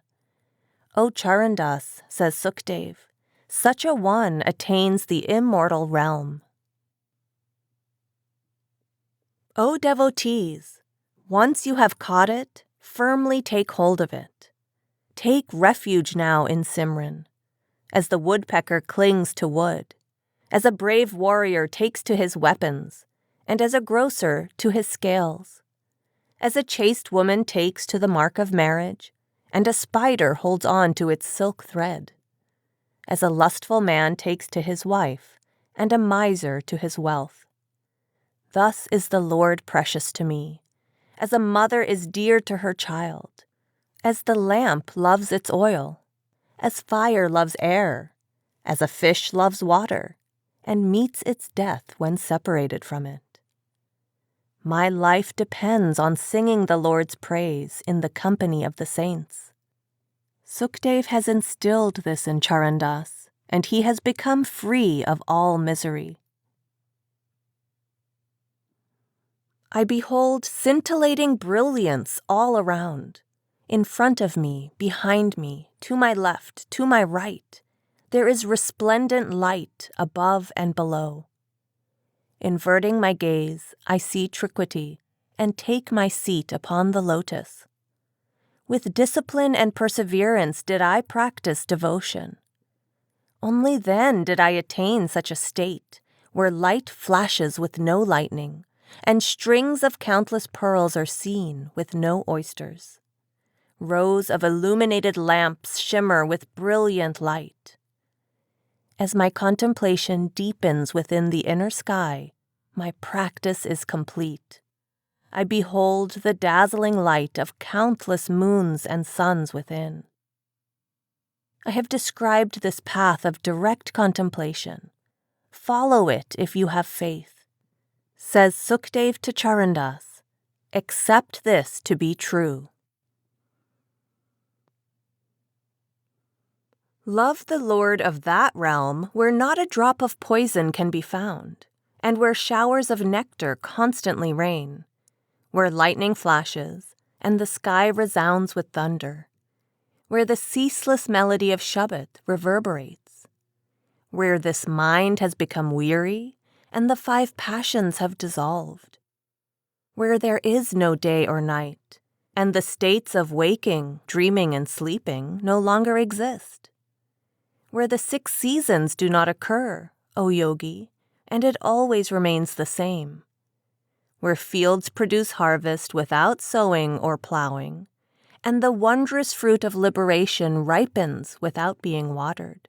O Charandas, says Sukdev, such a one attains the immortal realm. O devotees, once you have caught it, firmly take hold of it. Take refuge now in Simran, as the woodpecker clings to wood, as a brave warrior takes to his weapons, and as a grocer to his scales, as a chaste woman takes to the mark of marriage, and a spider holds on to its silk thread, as a lustful man takes to his wife, and a miser to his wealth. Thus is the Lord precious to me, as a mother is dear to her child, as the lamp loves its oil, as fire loves air, as a fish loves water, and meets its death when separated from it. My life depends on singing the Lord's praise in the company of the saints. Sukdev has instilled this in Charandas, and he has become free of all misery. I behold scintillating brilliance all around. In front of me, behind me, to my left, to my right, there is resplendent light above and below. Inverting my gaze, I see Triquity and take my seat upon the lotus. With discipline and perseverance did I practice devotion. Only then did I attain such a state where light flashes with no lightning, and strings of countless pearls are seen with no oysters. Rows of illuminated lamps shimmer with brilliant light. As my contemplation deepens within the inner sky, my practice is complete. I behold the dazzling light of countless moons and suns within. I have described this path of direct contemplation. Follow it if you have faith. Says Sukdev to Charandas, accept this to be true. Love the Lord of that realm where not a drop of poison can be found, and where showers of nectar constantly rain, where lightning flashes and the sky resounds with thunder, where the ceaseless melody of Shabbat reverberates, where this mind has become weary and the 5 passions have dissolved, where there is no day or night, and the states of waking, dreaming, and sleeping no longer exist, where the 6 seasons do not occur, O yogi, and it always remains the same, where fields produce harvest without sowing or plowing, and the wondrous fruit of liberation ripens without being watered,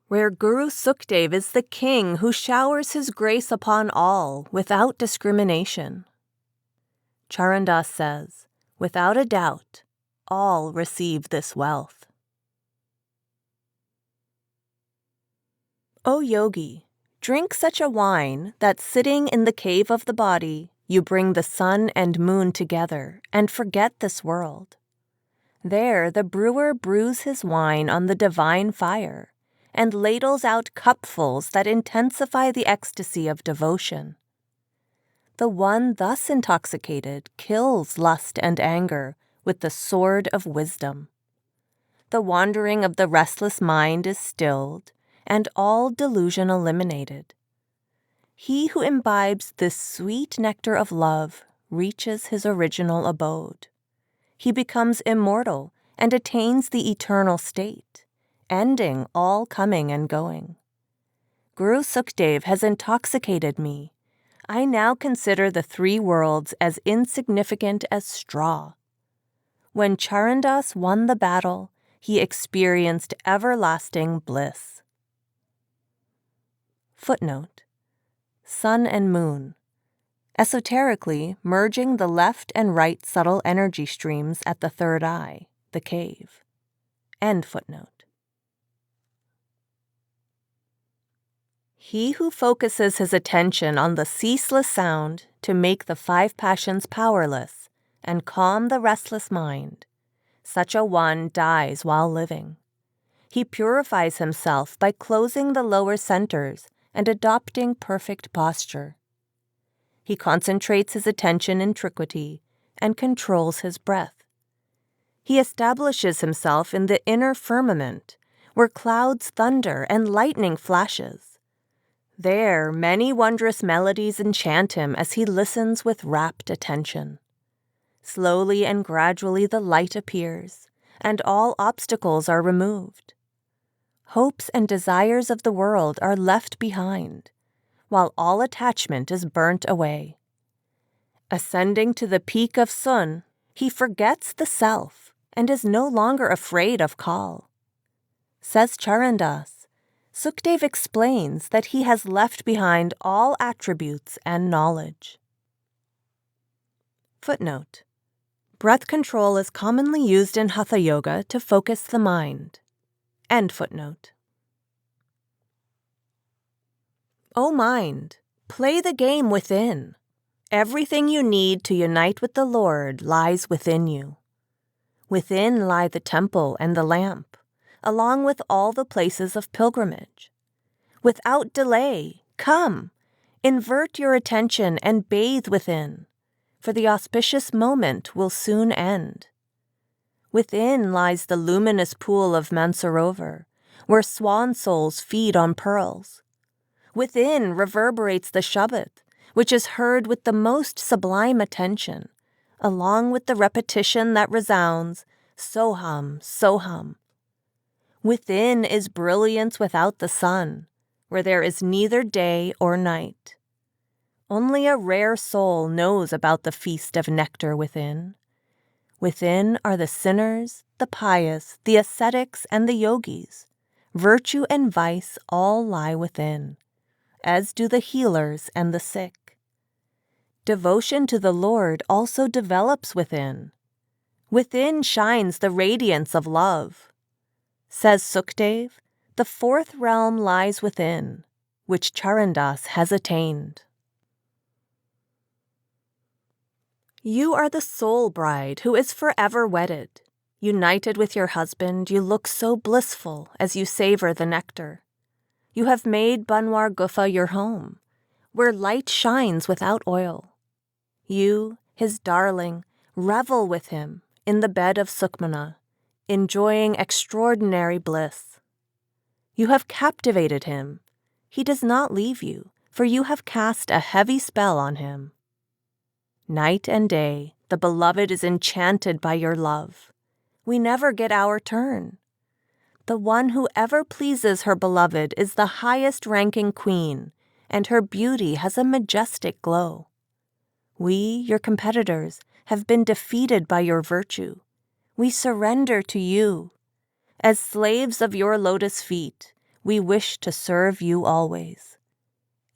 where Guru Sukdev is the king who showers his grace upon all without discrimination. Charandas says, without a doubt, all receive this wealth. O yogi, drink such a wine that sitting in the cave of the body, you bring the sun and moon together and forget this world. There the brewer brews his wine on the divine fire and ladles out cupfuls that intensify the ecstasy of devotion. The one thus intoxicated kills lust and anger with the sword of wisdom. The wandering of the restless mind is stilled, and all delusion eliminated. He who imbibes this sweet nectar of love reaches his original abode. He becomes immortal and attains the eternal state, ending all coming and going. Guru Sukdev has intoxicated me. I now consider the three worlds as insignificant as straw. When Charandas won the battle, he experienced everlasting bliss. Footnote: Sun and moon. Esoterically, merging the left and right subtle energy streams at the third eye, the cave. End footnote. He who focuses his attention on the ceaseless sound to make the five passions powerless and calm the restless mind, such a one dies while living. He purifies himself by closing the lower centers and adopting perfect posture. He concentrates his attention in triquity and controls his breath. He establishes himself in the inner firmament, where clouds thunder and lightning flashes. There, many wondrous melodies enchant him as he listens with rapt attention. Slowly and gradually the light appears, and all obstacles are removed. Hopes and desires of the world are left behind, while all attachment is burnt away. Ascending to the peak of Sun, he forgets the self and is no longer afraid of Kal. Says Charandas, Sukdev explains that he has left behind all attributes and knowledge. Footnote: Breath control is commonly used in Hatha Yoga to focus the mind. End footnote. O mind, play the game within. Everything you need to unite with the Lord lies within you. Within lie the temple and the lamp, along with all the places of pilgrimage. Without delay, come, invert your attention and bathe within, for the auspicious moment will soon end. Within lies the luminous pool of Mansarovar, where swan souls feed on pearls. Within reverberates the Shabad, which is heard with the most sublime attention, along with the repetition that resounds, Soham, Soham. Within is brilliance without the sun, where there is neither day or night. Only a rare soul knows about the feast of nectar within. Within are the sinners, the pious, the ascetics, and the yogis. Virtue and vice all lie within, as do the healers and the sick. Devotion to the Lord also develops within. Within shines the radiance of love. Says Sukdev, the fourth realm lies within, which Charandas has attained. You are the soul bride who is forever wedded. United with your husband, you look so blissful as you savor the nectar. You have made Banwar Gufa your home, where light shines without oil. You, his darling, revel with him in the bed of Sukmana, enjoying extraordinary bliss. You have captivated him. He does not leave you, for you have cast a heavy spell on him. Night and day, the beloved is enchanted by your love. We never get our turn. The one who ever pleases her beloved is the highest-ranking queen, and her beauty has a majestic glow. We, your competitors, have been defeated by your virtue. We surrender to you. As slaves of your lotus feet, we wish to serve you always.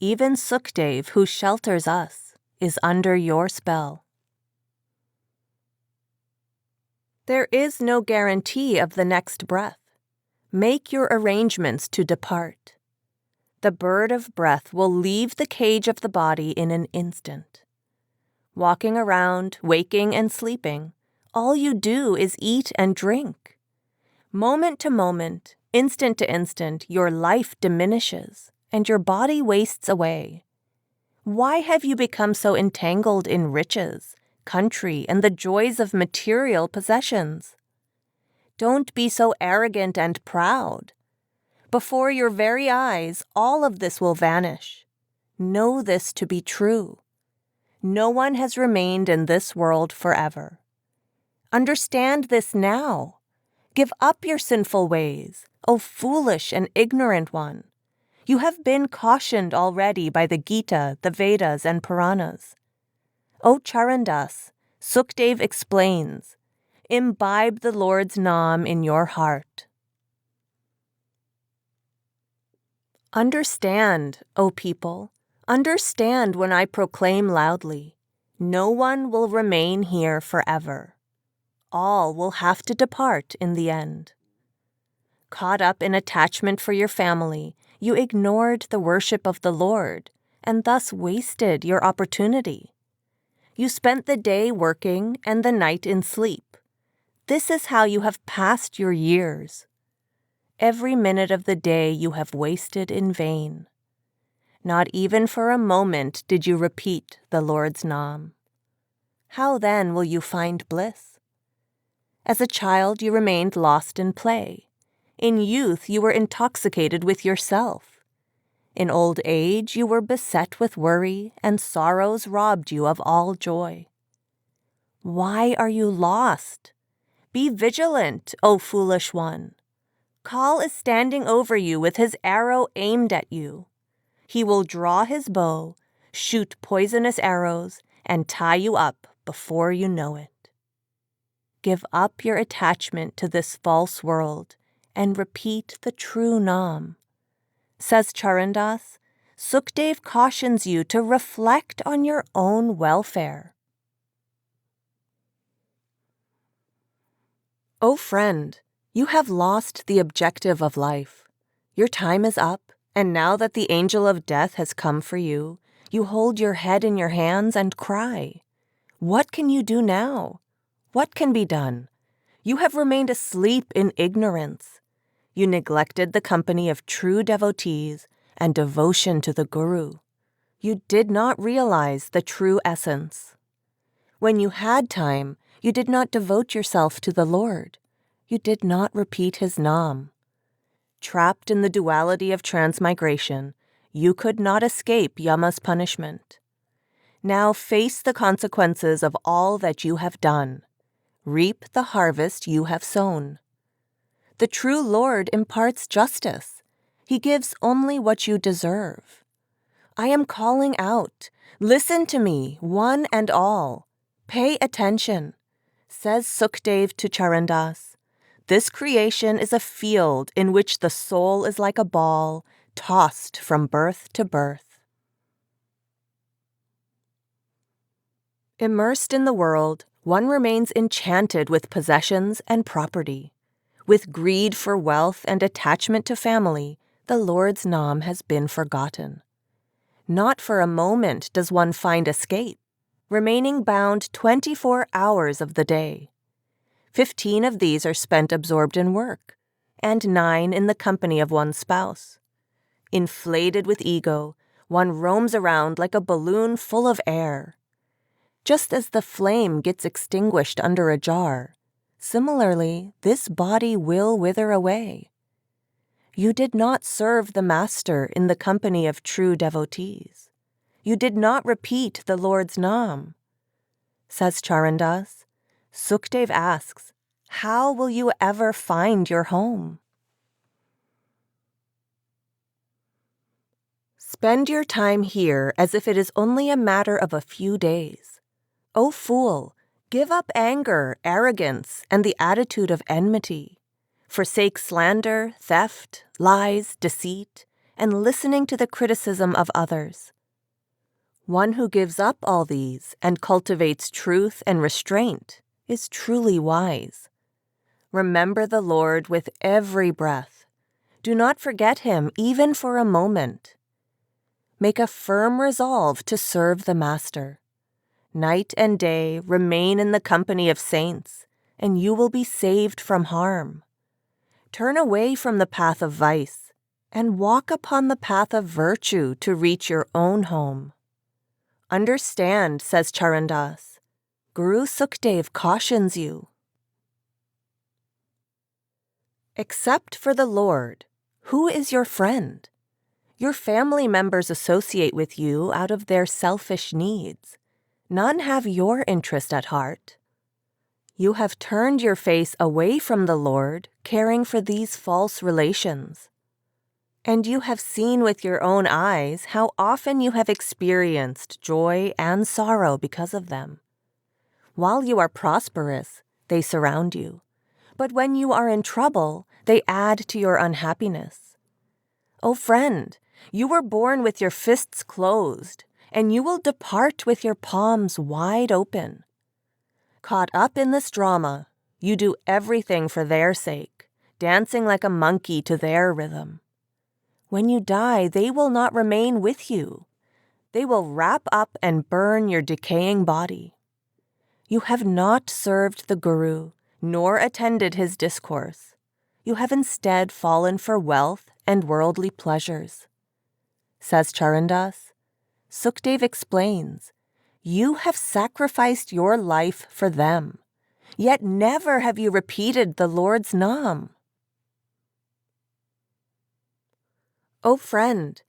Even Sukdev, who shelters us, is under your spell. There is no guarantee of the next breath. Make your arrangements to depart. The bird of breath will leave the cage of the body in an instant. Walking around, waking and sleeping, all you do is eat and drink. Moment to moment, instant to instant, your life diminishes and your body wastes away. Why have you become so entangled in riches, country, and the joys of material possessions? Don't be so arrogant and proud. Before your very eyes, all of this will vanish. Know this to be true. No one has remained in this world forever. Understand this now. Give up your sinful ways, O foolish and ignorant one. You have been cautioned already by the Gita, the Vedas, and Puranas. O Charandas, Sukdev explains, imbibe the Lord's Nam in your heart. Understand, O people, understand when I proclaim loudly, no one will remain here forever. All will have to depart in the end. Caught up in attachment for your family, you ignored the worship of the Lord and thus wasted your opportunity. You spent the day working and the night in sleep. This is how you have passed your years. Every minute of the day you have wasted in vain. Not even for a moment did you repeat the Lord's Nam. How then will you find bliss? As a child you remained lost in play. In youth you were intoxicated with yourself. In old age you were beset with worry, and sorrows robbed you of all joy. Why are you lost? Be vigilant, O foolish one. Kal is standing over you with his arrow aimed at you. He will draw his bow, shoot poisonous arrows, and tie you up before you know it. Give up your attachment to this false world and repeat the true Nam. Says Charandas, Sukdev cautions you to reflect on your own welfare. O friend, you have lost the objective of life. Your time is up, and now that the angel of death has come for you, you hold your head in your hands and cry. What can you do now? What can be done? You have remained asleep in ignorance. You neglected the company of true devotees and devotion to the Guru. You did not realize the true essence. When you had time, you did not devote yourself to the Lord. You did not repeat his Nam. Trapped in the duality of transmigration, you could not escape Yama's punishment. Now face the consequences of all that you have done. Reap the harvest you have sown. The true Lord imparts justice. He gives only what you deserve. I am calling out. Listen to me, one and all. Pay attention. Says Sukdev to Charandas, this creation is a field in which the soul is like a ball, tossed from birth to birth. Immersed in the world, one remains enchanted with possessions and property. With greed for wealth and attachment to family, the Lord's Nam has been forgotten. Not for a moment does one find escape, remaining bound 24 hours of the day. 15 of these are spent absorbed in work, and 9 in the company of one's spouse. Inflated with ego, one roams around like a balloon full of air. Just as the flame gets extinguished under a jar, similarly, this body will wither away. You did not serve the Master in the company of true devotees. You did not repeat the Lord's Nam. Says Charandas, Sukdev asks, how will you ever find your home? Spend your time here as if it is only a matter of a few days. O fool, give up anger, arrogance, and the attitude of enmity. Forsake slander, theft, lies, deceit, and listening to the criticism of others. One who gives up all these and cultivates truth and restraint is truly wise. Remember the Lord with every breath. Do not forget him even for a moment. Make a firm resolve to serve the Master. Night and day remain in the company of saints, and you will be saved from harm. Turn away from the path of vice, and walk upon the path of virtue to reach your own home. Understand, says Charandas, Guru Sukdev cautions you. Except for the Lord, who is your friend? Your family members associate with you out of their selfish needs. None have your interest at heart. You have turned your face away from the Lord, caring for these false relations. And you have seen with your own eyes how often you have experienced joy and sorrow because of them. While you are prosperous, they surround you. But when you are in trouble, they add to your unhappiness. O friend, you were born with your fists closed, and you will depart with your palms wide open. Caught up in this drama, you do everything for their sake, dancing like a monkey to their rhythm. When you die, they will not remain with you. They will wrap up and burn your decaying body. You have not served the Guru, nor attended his discourse. You have instead fallen for wealth and worldly pleasures. Says Charandas, Sukdev explains, you have sacrificed your life for them, yet never have you repeated the Lord's Nam. O friend,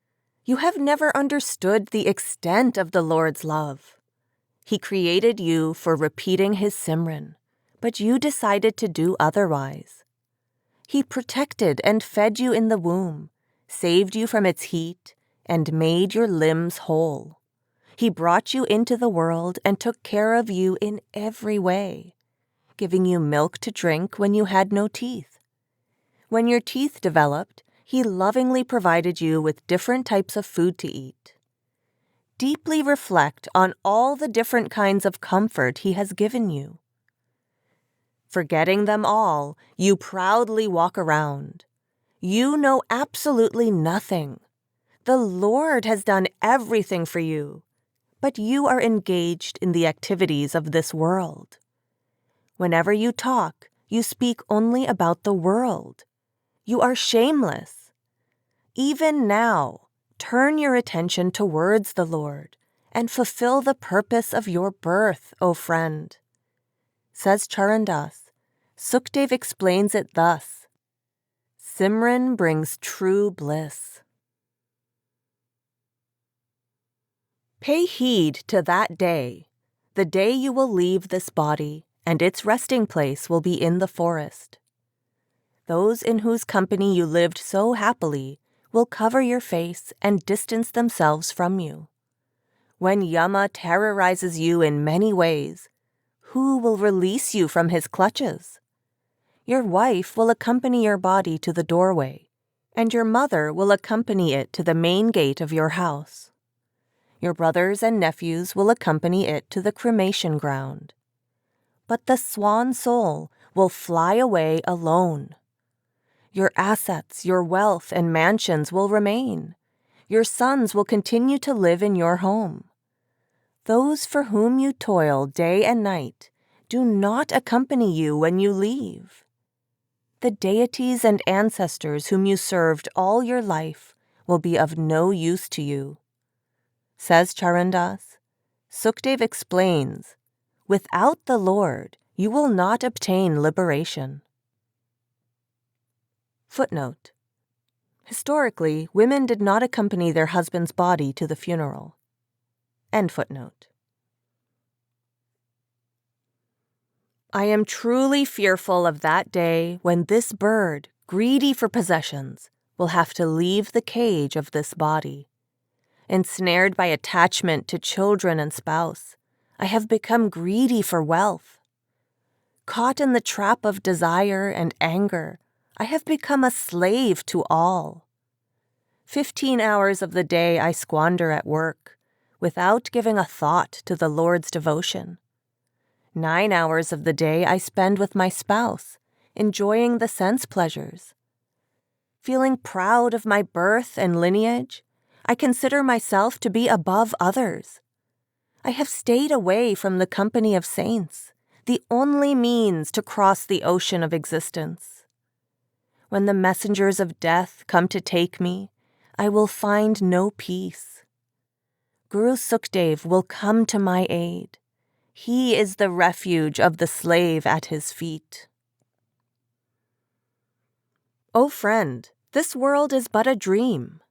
you have never understood the extent of the Lord's love. He created you for repeating his Simran, but you decided to do otherwise. He protected and fed you in the womb, saved you from its heat, and made your limbs whole. He brought you into the world and took care of you in every way, giving you milk to drink when you had no teeth. When your teeth developed, he lovingly provided you with different types of food to eat. Deeply reflect on all the different kinds of comfort he has given you. Forgetting them all, you proudly walk around. You know absolutely nothing. The Lord has done everything for you, but you are engaged in the activities of this world. Whenever you talk, you speak only about the world. You are shameless. Even now, turn your attention towards the Lord and fulfill the purpose of your birth, O friend. Says Charandas, Sukdev explains it thus. Simran brings true bliss. Pay heed to that day, the day you will leave this body, and its resting place will be in the forest. Those in whose company you lived so happily will cover your face and distance themselves from you. When Yama terrorizes you in many ways, who will release you from his clutches? Your wife will accompany your body to the doorway, and your mother will accompany it to the main gate of your house. Your brothers and nephews will accompany it to the cremation ground. But the swan soul will fly away alone. Your assets, your wealth, and mansions will remain. Your sons will continue to live in your home. Those for whom you toil day and night do not accompany you when you leave. The deities and ancestors whom you served all your life will be of no use to you. Says Charandas, Sukdev explains, without the Lord, you will not obtain liberation. Footnote. Historically, women did not accompany their husband's body to the funeral. End footnote. I am truly fearful of that day when this bird, greedy for possessions, will have to leave the cage of this body. Ensnared by attachment to children and spouse, I have become greedy for wealth. Caught in the trap of desire and anger, I have become a slave to all. 15 hours of the day I squander at work, without giving a thought to the Lord's devotion. 9 hours of the day I spend with my spouse, enjoying the sense pleasures. Feeling proud of my birth and lineage, I consider myself to be above others. I have stayed away from the company of saints, the only means to cross the ocean of existence. When the messengers of death come to take me, I will find no peace. Guru Sukdev will come to my aid. He is the refuge of the slave at his feet. O friend, this world is but a dream.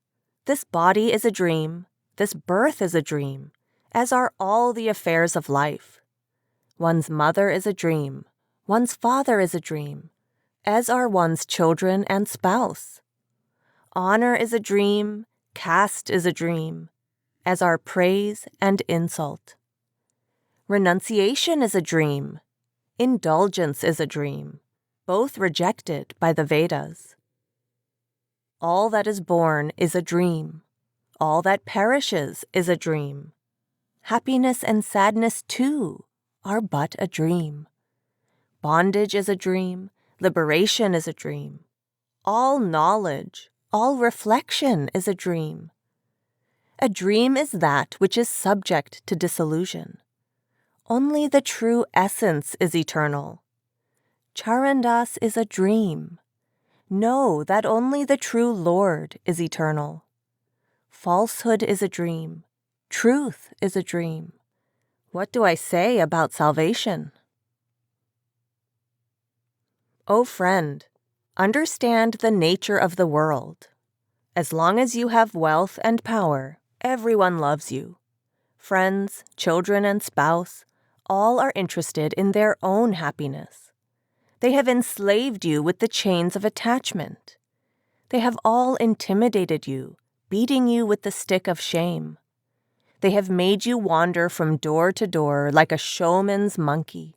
This body is a dream. This birth is a dream, as are all the affairs of life. One's mother is a dream. One's father is a dream, as are one's children and spouse. Honor is a dream. Caste is a dream, as are praise and insult. Renunciation is a dream. Indulgence is a dream, both rejected by the Vedas. All that is born is a dream. All that perishes is a dream. Happiness and sadness, too, are but a dream. Bondage is a dream. Liberation is a dream. All knowledge, all reflection is a dream. A dream is that which is subject to dissolution. Only the true essence is eternal. Charandas is a dream. Know that only the true Lord is eternal. Falsehood is a dream. Truth is a dream. What do I say about salvation? O friend, understand the nature of the world. As long as you have wealth and power, everyone loves you. Friends, children, and spouse, all are interested in their own happiness. They have enslaved you with the chains of attachment. They have all intimidated you, beating you with the stick of shame. They have made you wander from door to door like a showman's monkey.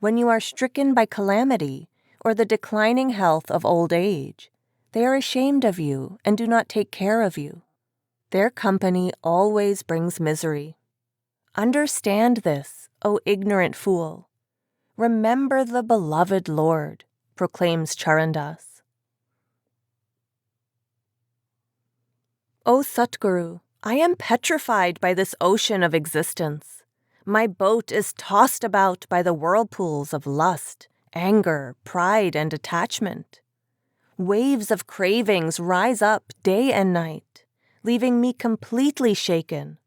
When you are stricken by calamity or the declining health of old age, they are ashamed of you and do not take care of you. Their company always brings misery. Understand this, O ignorant fool. Remember the beloved Lord, proclaims Charandas. O Satguru, I am petrified by this ocean of existence. My boat is tossed about by the whirlpools of lust, anger, pride, and attachment. Waves of cravings rise up day and night, leaving me completely shaken.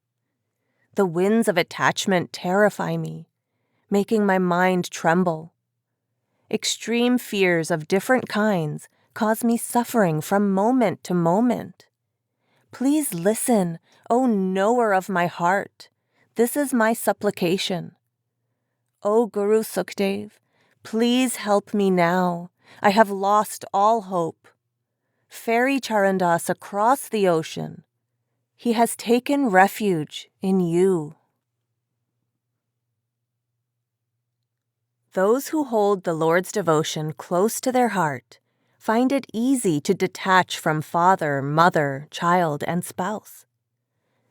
The winds of attachment terrify me, making my mind tremble. Extreme fears of different kinds cause me suffering from moment to moment. Please listen, O knower of my heart. This is my supplication. O Guru Sukdev, please help me now. I have lost all hope. Ferry Charandas across the ocean. He has taken refuge in you. Those who hold the Lord's devotion close to their heart find it easy to detach from father, mother, child, and spouse.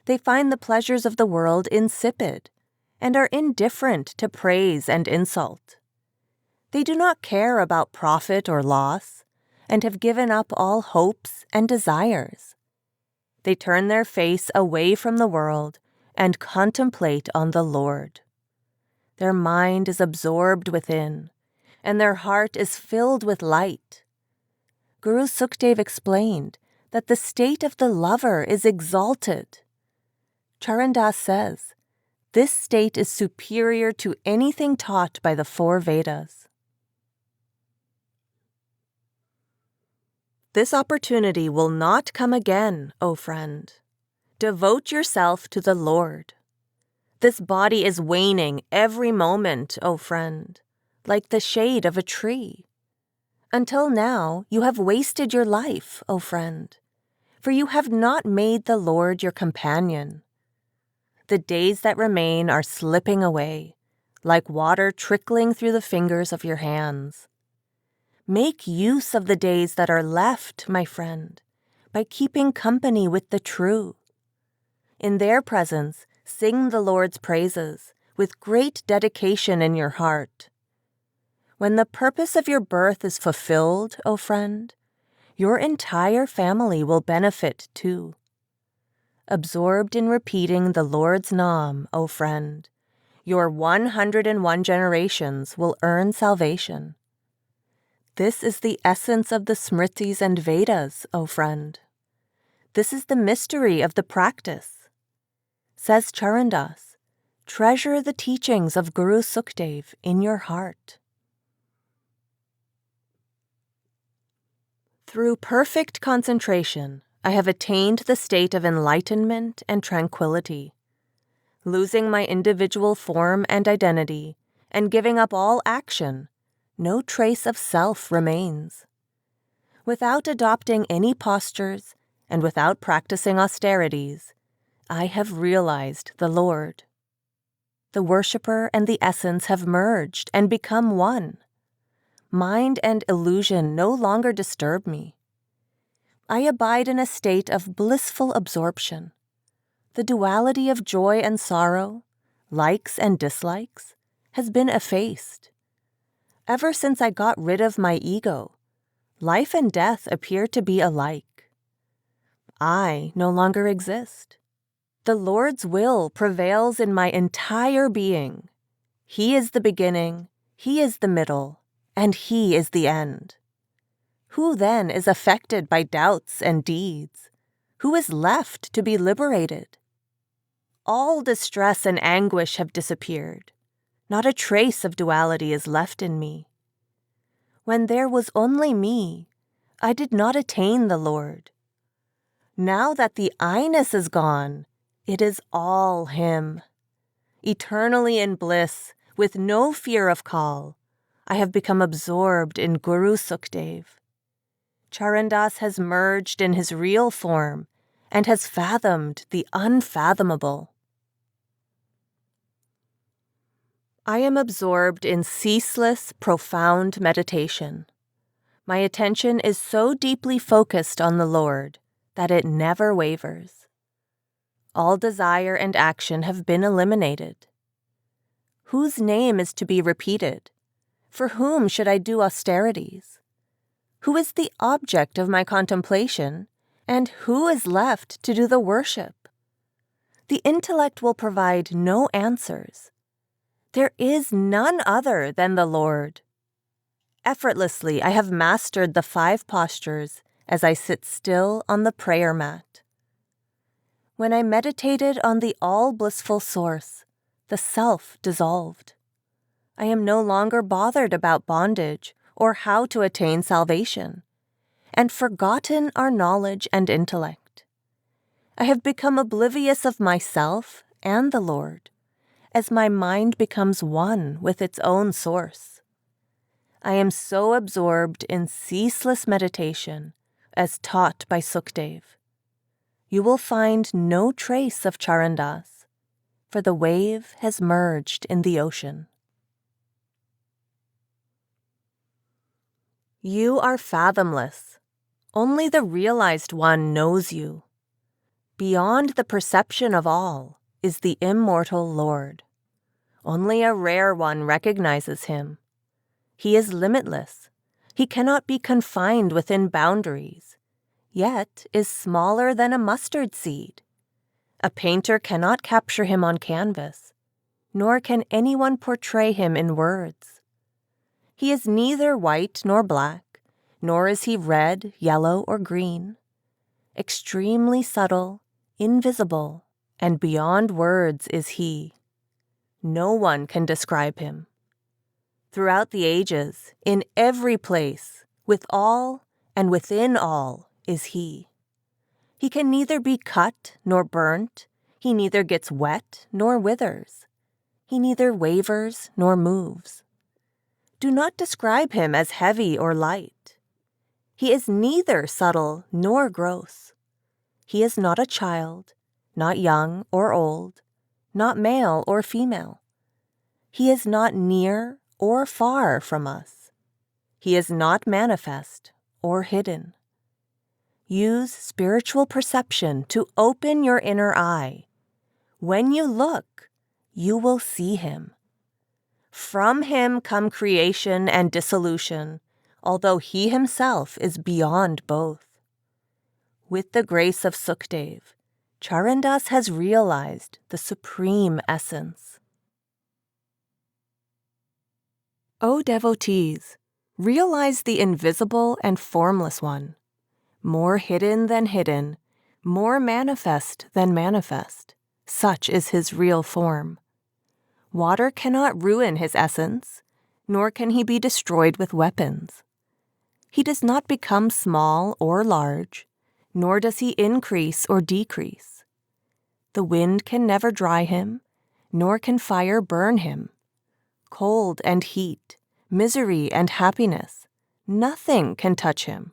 They find the pleasures of the world insipid and are indifferent to praise and insult. They do not care about profit or loss and have given up all hopes and desires. They turn their face away from the world and contemplate on the Lord. Their mind is absorbed within, and their heart is filled with light. Guru Sukdev explained that the state of the lover is exalted. Charandas says, this state is superior to anything taught by the 4 Vedas. This opportunity will not come again, O friend. Devote yourself to the Lord. This body is waning every moment, O friend, like the shade of a tree. Until now, you have wasted your life, O friend, for you have not made the Lord your companion. The days that remain are slipping away, like water trickling through the fingers of your hands. Make use of the days that are left, my friend, by keeping company with the true. In their presence, sing the Lord's praises with great dedication in your heart. When the purpose of your birth is fulfilled, O friend, your entire family will benefit too. Absorbed in repeating the Lord's Nam, O friend, your 101 generations will earn salvation. This is the essence of the Smritis and Vedas, O friend. This is the mystery of the practice. Says Charandas, treasure the teachings of Guru Sukdev in your heart. Through perfect concentration, I have attained the state of enlightenment and tranquility. Losing my individual form and identity, and giving up all action, no trace of self remains. Without adopting any postures, and without practicing austerities, I have realized the Lord. The worshipper and the essence have merged and become one. Mind and illusion no longer disturb me. I abide in a state of blissful absorption. The duality of joy and sorrow, likes and dislikes, has been effaced. Ever since I got rid of my ego, life and death appear to be alike. I no longer exist. The Lord's will prevails in my entire being. He is the beginning, He is the middle, and He is the end. Who then is affected by doubts and deeds? Who is left to be liberated? All distress and anguish have disappeared. Not a trace of duality is left in me. When there was only me, I did not attain the Lord. Now that the I-ness is gone, it is all Him. Eternally in bliss, with no fear of call, I have become absorbed in Guru Sukdev. Charandas has merged in his real form and has fathomed the unfathomable. I am absorbed in ceaseless, profound meditation. My attention is so deeply focused on the Lord that it never wavers. All desire and action have been eliminated. Whose name is to be repeated? For whom should I do austerities? Who is the object of my contemplation, and who is left to do the worship? The intellect will provide no answers. There is none other than the Lord. Effortlessly, I have mastered the 5 postures as I sit still on the prayer mat. When I meditated on the all-blissful source, the self dissolved. I am no longer bothered about bondage or how to attain salvation, and forgotten are knowledge and intellect. I have become oblivious of myself and the Lord, as my mind becomes one with its own source. I am so absorbed in ceaseless meditation, as taught by Sukdev. You will find no trace of Charandas, for the wave has merged in the ocean. You are fathomless. Only the realized one knows you. Beyond the perception of all is the immortal Lord. Only a rare one recognizes Him. He is limitless. He cannot be confined within boundaries, yet is smaller than a mustard seed. A painter cannot capture Him on canvas, nor can anyone portray Him in words. He is neither white nor black, nor is He red, yellow, or green. Extremely subtle, invisible, and beyond words is He. No one can describe Him. Throughout the ages, in every place, with all and within all is He. He can neither be cut nor burnt. He neither gets wet nor withers. He neither wavers nor moves. Do not describe Him as heavy or light. He is neither subtle nor gross. He is not a child, not young or old, not male or female. He is not near or far from us. He is not manifest or hidden. Use spiritual perception to open your inner eye. When you look, you will see Him. From Him come creation and dissolution, although he himself is beyond both. With the grace of Sukhdev, Charandas has realized the supreme essence. O devotees, realize the invisible and formless one, more hidden than hidden, more manifest than manifest. Such is his real form. Water cannot ruin his essence, nor can he be destroyed with weapons. He does not become small or large, nor does he increase or decrease. The wind can never dry him, nor can fire burn him. Cold and heat, misery and happiness, nothing can touch him.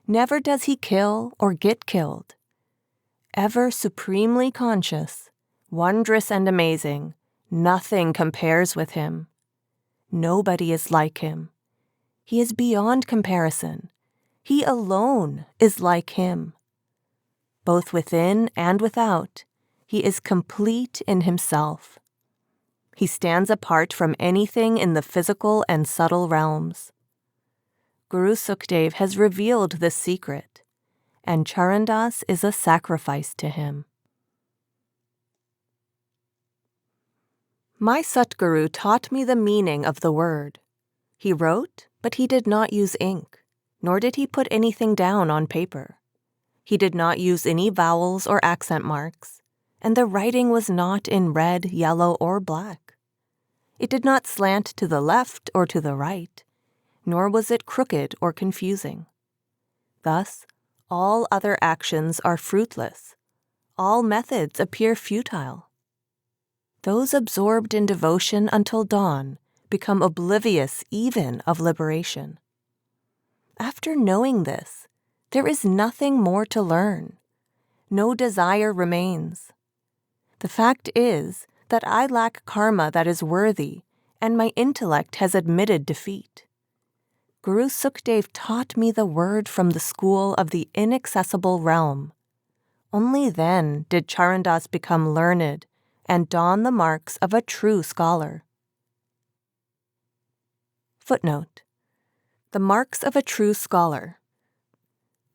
Never does he kill or get killed. Ever supremely conscious, wondrous and amazing, nothing compares with him. Nobody is like him. He is beyond comparison. He alone is like him. Both within and without, he is complete in himself. He stands apart from anything in the physical and subtle realms. Guru Sukhdev has revealed this secret, and Charandas is a sacrifice to him. My Satguru taught me the meaning of the word. He wrote, but he did not use ink, nor did he put anything down on paper. He did not use any vowels or accent marks, and the writing was not in red, yellow, or black. It did not slant to the left or to the right, nor was it crooked or confusing. Thus, all other actions are fruitless. All methods appear futile. Those absorbed in devotion until dawn become oblivious even of liberation. After knowing this, there is nothing more to learn. No desire remains. The fact is that I lack karma that is worthy, and my intellect has admitted defeat. Guru Sukhdev taught me the word from the school of the inaccessible realm. Only then did Charandas become learned and don the marks of a true scholar. Footnote: the marks of a true scholar.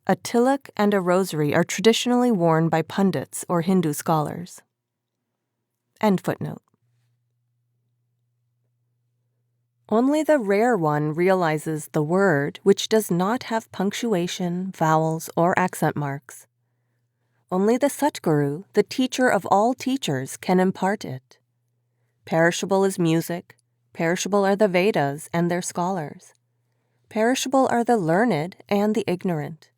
A tilak and a rosary are traditionally worn by pundits or Hindu scholars. End footnote. Only the rare one realizes the word which does not have punctuation, vowels, or accent marks. Only the Satguru, the teacher of all teachers, can impart it. Perishable is music, perishable are the Vedas and their scholars. Perishable are the learned and the ignorant.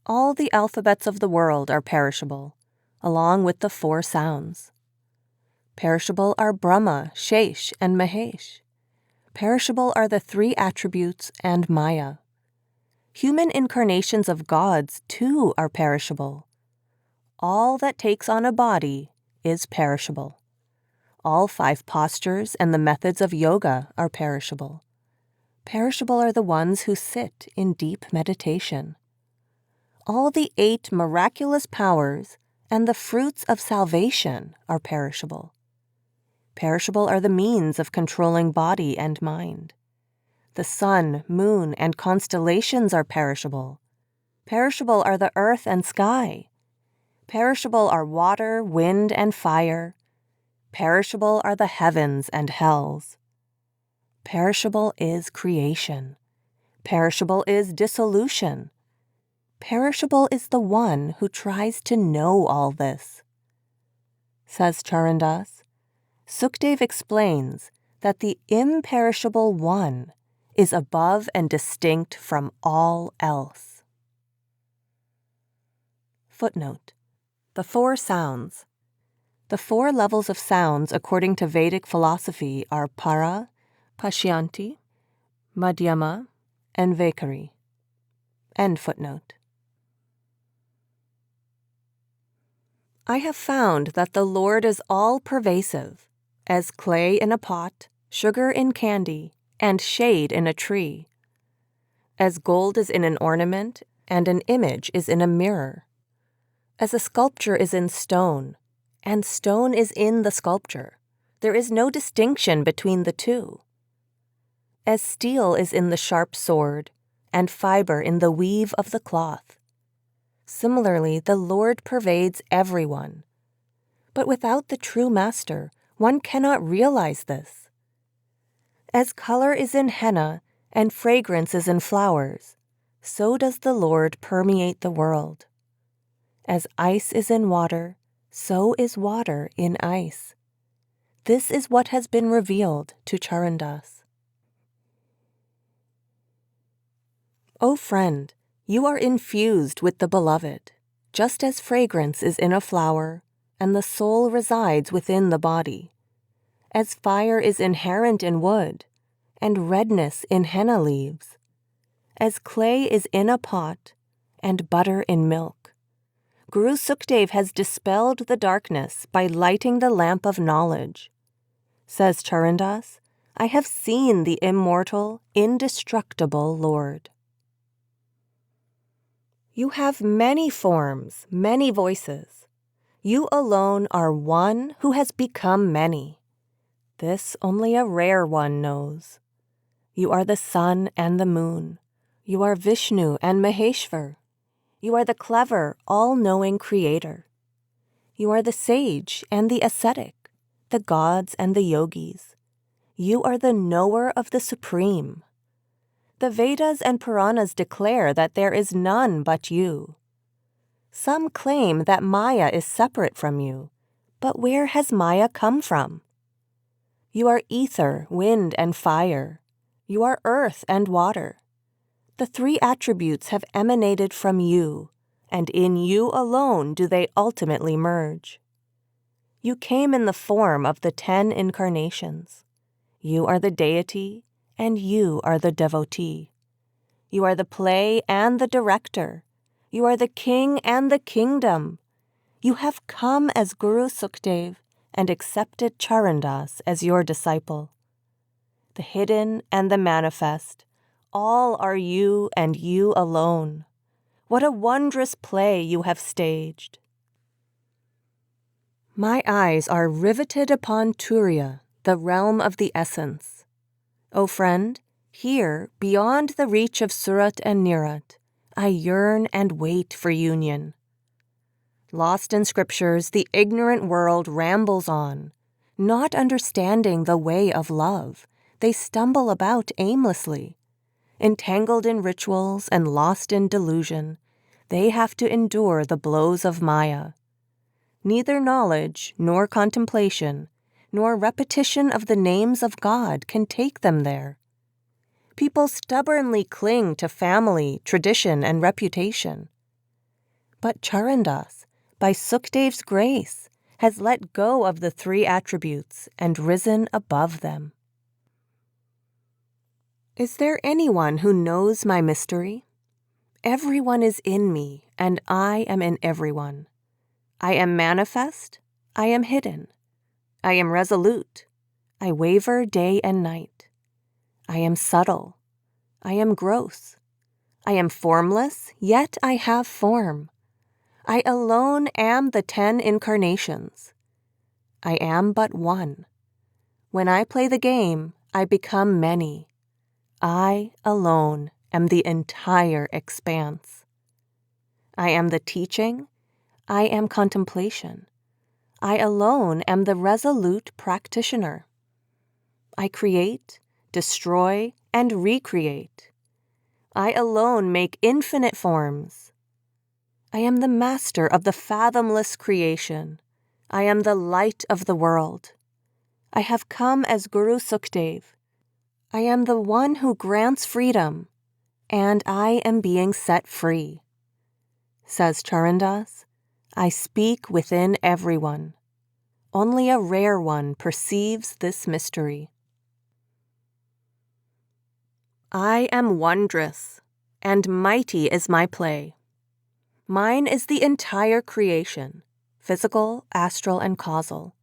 All the alphabets of the world are perishable, along with the 4 sounds. Perishable are Brahma, Shesh, and Mahesh. Perishable are the 3 attributes and Maya. Human incarnations of gods, too, are perishable. All that takes on a body is perishable. All 5 postures and the methods of yoga are perishable. Perishable are the ones who sit in deep meditation. All the 8 miraculous powers and the fruits of salvation are perishable. Perishable are the means of controlling body and mind. The sun, moon, and constellations are perishable. Perishable are the earth and sky. Perishable are water, wind, and fire. Perishable are the heavens and hells. Perishable is creation. Perishable is dissolution. Perishable is the one who tries to know all this. Says Charandas, Sukhdev explains that the imperishable one is above and distinct from all else. Footnote: the 4 sounds. The 4 levels of sounds according to Vedic philosophy are para, pashyanti, madhyama, and vaikari. End footnote. I have found that the Lord is all-pervasive, as clay in a pot, sugar in candy, and shade in a tree. As gold is in an ornament, and an image is in a mirror. As a sculpture is in stone, and stone is in the sculpture. There is no distinction between the two. as steel is in the sharp sword, and fiber in the weave of the cloth. Similarly, the Lord pervades everyone. But without the true master, one cannot realize this. As color is in henna and fragrance is in flowers, so does the Lord permeate the world. As ice is in water, so is water in ice. This is what has been revealed to Charandas. O friend, you are infused with the Beloved, just as fragrance is in a flower, and the soul resides within the body. As fire is inherent in wood, and redness in henna leaves. As clay is in a pot, and butter in milk. Guru Sukdev has dispelled the darkness by lighting the lamp of knowledge. Says Charandas, I have seen the immortal, indestructible Lord. You have many forms, many voices. You alone are one who has become many. This only a rare one knows. You are the sun and the moon. You are Vishnu and Maheshvar. You are the clever, all-knowing creator. You are the sage and the ascetic, the gods and the yogis. You are the knower of the Supreme. The Vedas and Puranas declare that there is none but you. Some claim that Maya is separate from you, but where has Maya come from? You are ether, wind, and fire. You are earth and water. The three attributes have emanated from you, and in you alone do they ultimately merge. You came in the form of the 10 incarnations. You are the deity, and you are the devotee. You are the play and the director. You are the king and the kingdom. You have come as Guru Sukdev and accepted Charandas as your disciple. The hidden and the manifest, all are you and you alone. What a wondrous play you have staged. My eyes are riveted upon Turiya, the realm of the essence. O friend, here, beyond the reach of Surat and Nirat, I yearn and wait for union. Lost in scriptures, the ignorant world rambles on. Not understanding the way of love, they stumble about aimlessly. Entangled in rituals and lost in delusion, they have to endure the blows of Maya. Neither knowledge, nor contemplation, nor repetition of the names of God can take them there. People stubbornly cling to family, tradition, and reputation. But Charandas, by Sukdev's grace, has let go of the three attributes and risen above them. Is there anyone who knows my mystery? Everyone is in me, and I am in everyone. I am manifest, I am hidden. I am resolute, I waver day and night. I am subtle, I am gross. I am formless, yet I have form. I alone am the 10 incarnations. I am but one. When I play the game, I become many. I alone am the entire expanse. I am the teaching, I am contemplation. I alone am the resolute practitioner. I create, destroy, and recreate. I alone make infinite forms. I am the master of the fathomless creation. I am the light of the world. I have come as Guru Sukdev. I am the one who grants freedom, and I am being set free. Says Charandas, I speak within everyone. Only a rare one perceives this mystery. I am wondrous, and mighty is my play. Mine is the entire creation, physical, astral, and causal.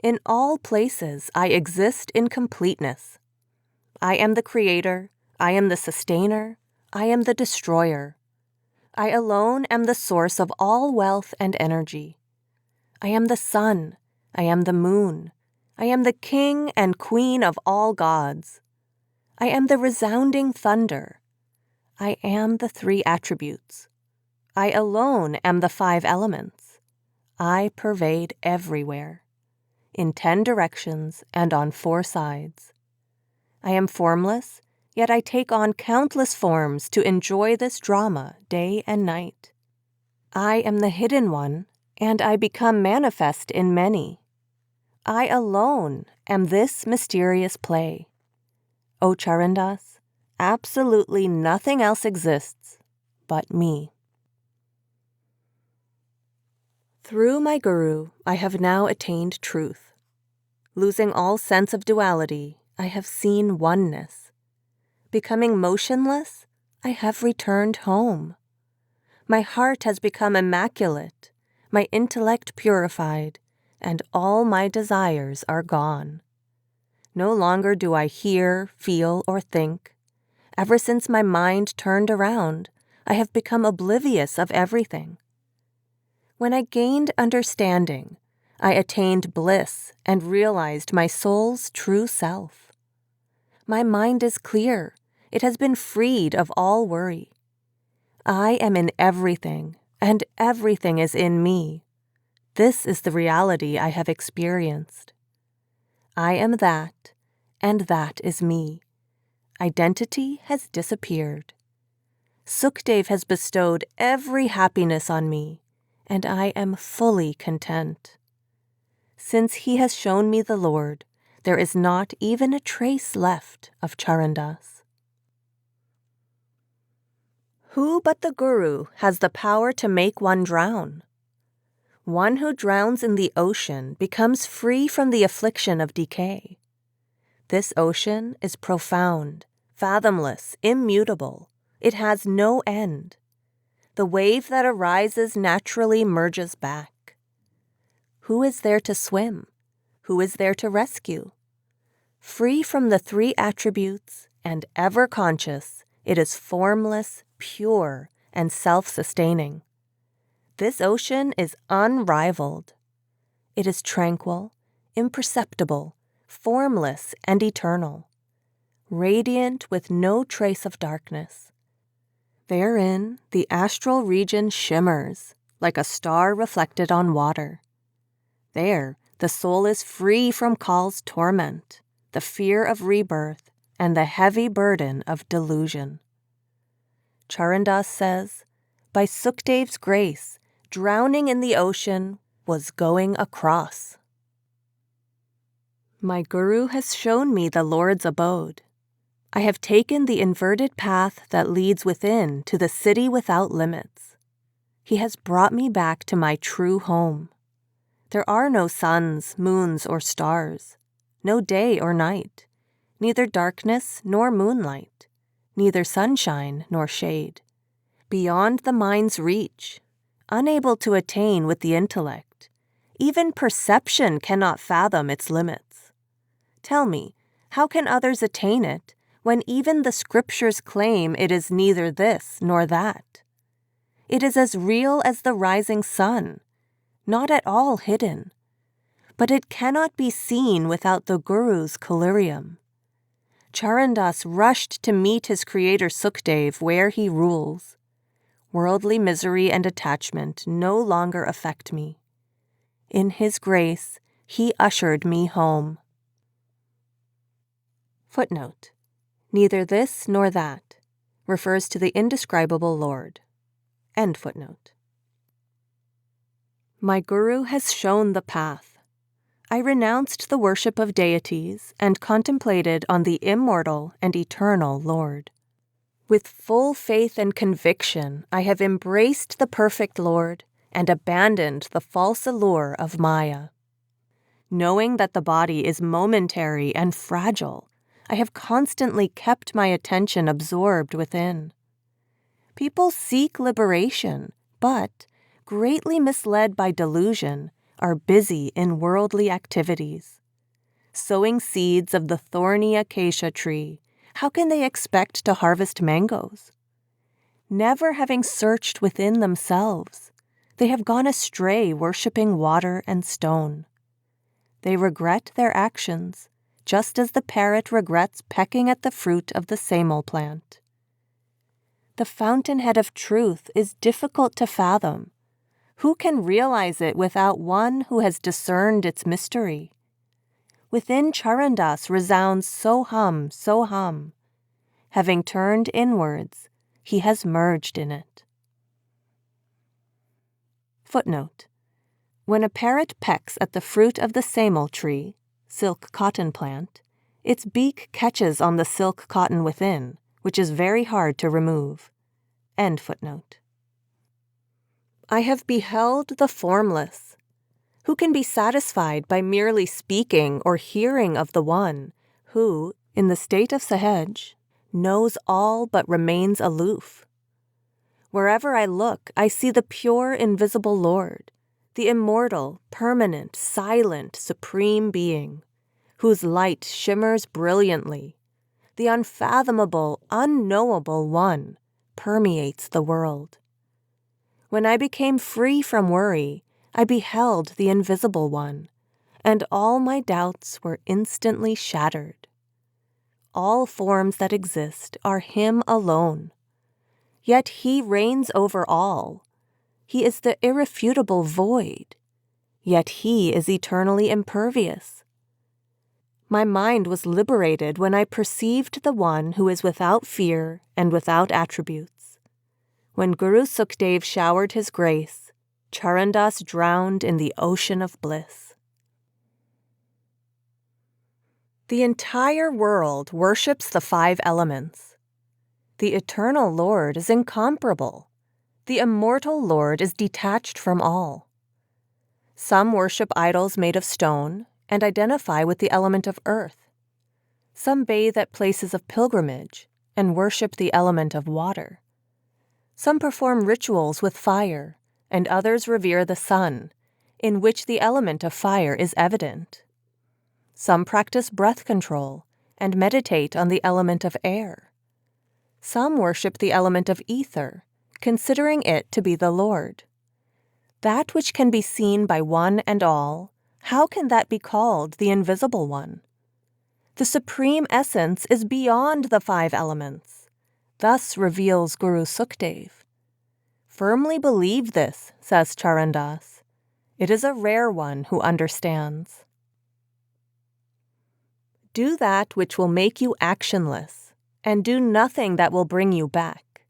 In all places I exist in completeness. I am the creator, I am the sustainer, I am the destroyer. I alone am the source of all wealth and energy. I am the sun, I am the moon, I am the king and queen of all gods. I am the resounding thunder. I am the 3 attributes. I alone am the 5 elements. I pervade everywhere, in 10 directions and on 4 sides. I am formless, yet I take on countless forms to enjoy this drama day and night. I am the hidden one, and I become manifest in many. I alone am this mysterious play. O Charandas, absolutely nothing else exists but me. Through my Guru, I have now attained truth. Losing all sense of duality, I have seen oneness. Becoming motionless, I have returned home. My heart has become immaculate, my intellect purified, and all my desires are gone. No longer do I hear, feel, or think. Ever since my mind turned around, I have become oblivious of everything. When I gained understanding, I attained bliss and realized my soul's true self. My mind is clear. It has been freed of all worry. I am in everything, and everything is in me. This is the reality I have experienced. I am that, and that is me. Identity has disappeared. Sukhdev has bestowed every happiness on me, and I am fully content. Since he has shown me the Lord, there is not even a trace left of Charandas. Who but the Guru has the power to make one drown? One who drowns in the ocean becomes free from the affliction of decay. This ocean is profound, fathomless, immutable. It has no end. The wave that arises naturally merges back. Who is there to swim? Who is there to rescue? Free from the 3 attributes and ever conscious, it is formless, pure, and self-sustaining. This ocean is unrivaled. It is tranquil, imperceptible, formless, and eternal, radiant with no trace of darkness. Therein, the astral region shimmers like a star reflected on water. There, the soul is free from Kal's torment, the fear of rebirth, and the heavy burden of delusion. Charandas says, by Sukhdev's grace, drowning in the ocean was going across. My Guru has shown me the Lord's abode. I have taken the inverted path that leads within to the city without limits. He has brought me back to my true home. There are no suns, moons, or stars, no day or night, neither darkness nor moonlight, neither sunshine nor shade. Beyond the mind's reach, unable to attain with the intellect, even perception cannot fathom its limits. Tell me, how can others attain it when even the scriptures claim it is neither this nor that? It is as real as the rising sun, not at all hidden, but it cannot be seen without the Guru's collyrium. Charandas rushed to meet his creator Sukhdev where he rules. Worldly misery and attachment no longer affect me. In his grace, he ushered me home. Footnote: neither this nor that refers to the indescribable Lord. End footnote. My Guru has shown the path. I renounced the worship of deities and contemplated on the immortal and eternal Lord. With full faith and conviction, I have embraced the perfect Lord and abandoned the false allure of Maya. Knowing that the body is momentary and fragile, I have constantly kept my attention absorbed within. People seek liberation, but, greatly misled by delusion, are busy in worldly activities. Sowing seeds of the thorny acacia tree, how can they expect to harvest mangoes? Never having searched within themselves, they have gone astray worshipping water and stone. They regret their actions, just as the parrot regrets pecking at the fruit of the samol plant. The fountainhead of truth is difficult to fathom. Who can realize it without one who has discerned its mystery? Within Charandas resounds Soham, Soham. Having turned inwards, he has merged in it. Footnote: when a parrot pecks at the fruit of the samol tree, silk cotton plant, its beak catches on the silk cotton within, which is very hard to remove. End footnote. I have beheld the formless. Who can be satisfied by merely speaking or hearing of the one who, in the state of Sahaj, knows all but remains aloof? Wherever I look, I see the pure, invisible Lord, the immortal, permanent, silent, supreme being, whose light shimmers brilliantly. The unfathomable, unknowable one permeates the world. When I became free from worry, I beheld the invisible one, and all my doubts were instantly shattered. All forms that exist are him alone. Yet he reigns over all. He is the irrefutable void. Yet he is eternally impervious. My mind was liberated when I perceived the one who is without fear and without attributes. When Guru Sukdev showered his grace, Charandas drowned in the ocean of bliss. The entire world worships the 5 elements. The eternal Lord is incomparable. The immortal Lord is detached from all. Some worship idols made of stone and identify with the element of earth. Some bathe at places of pilgrimage and worship the element of water. Some perform rituals with fire, and others revere the sun, in which the element of fire is evident. Some practice breath control and meditate on the element of air. Some worship the element of ether, considering it to be the Lord. That which can be seen by one and all, how can that be called the invisible one? The supreme essence is beyond the 5 elements. Thus reveals Guru Sukdev. Firmly believe this, says Charandas. It is a rare one who understands. Do that which will make you actionless, and do nothing that will bring you back.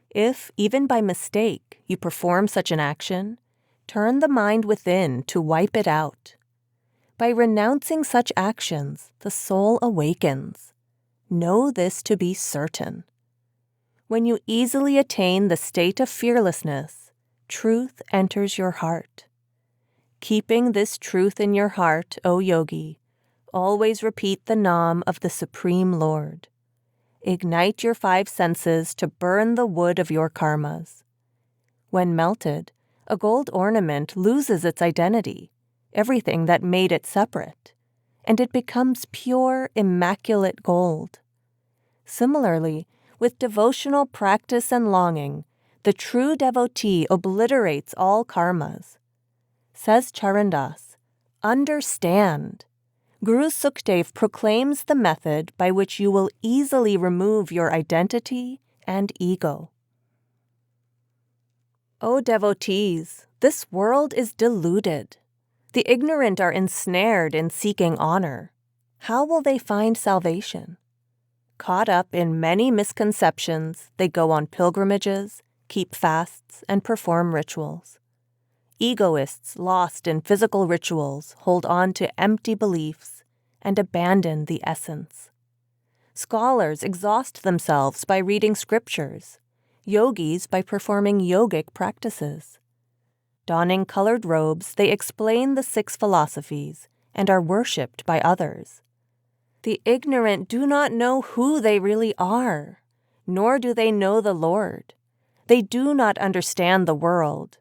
If, even by mistake, you perform such an action, turn the mind within to wipe it out. By renouncing such actions, the soul awakens. Know this to be certain. When you easily attain the state of fearlessness, truth enters your heart. Keeping this truth in your heart, O yogi, always repeat the Nam of the Supreme Lord. Ignite your 5 senses to burn the wood of your karmas. When melted, a gold ornament loses its identity, everything that made it separate, and it becomes pure, immaculate gold. Similarly, with devotional practice and longing, the true devotee obliterates all karmas. Says Charandas, understand. Guru Sukdev proclaims the method by which you will easily remove your identity and ego. O devotees, this world is deluded. The ignorant are ensnared in seeking honor. How will they find salvation? Caught up in many misconceptions, they go on pilgrimages, keep fasts, and perform rituals. Egoists lost in physical rituals hold on to empty beliefs and abandon the essence. Scholars exhaust themselves by reading scriptures, yogis by performing yogic practices. Donning colored robes, they explain the 6 philosophies and are worshipped by others. The ignorant do not know who they really are, nor do they know the Lord. They do not understand the world,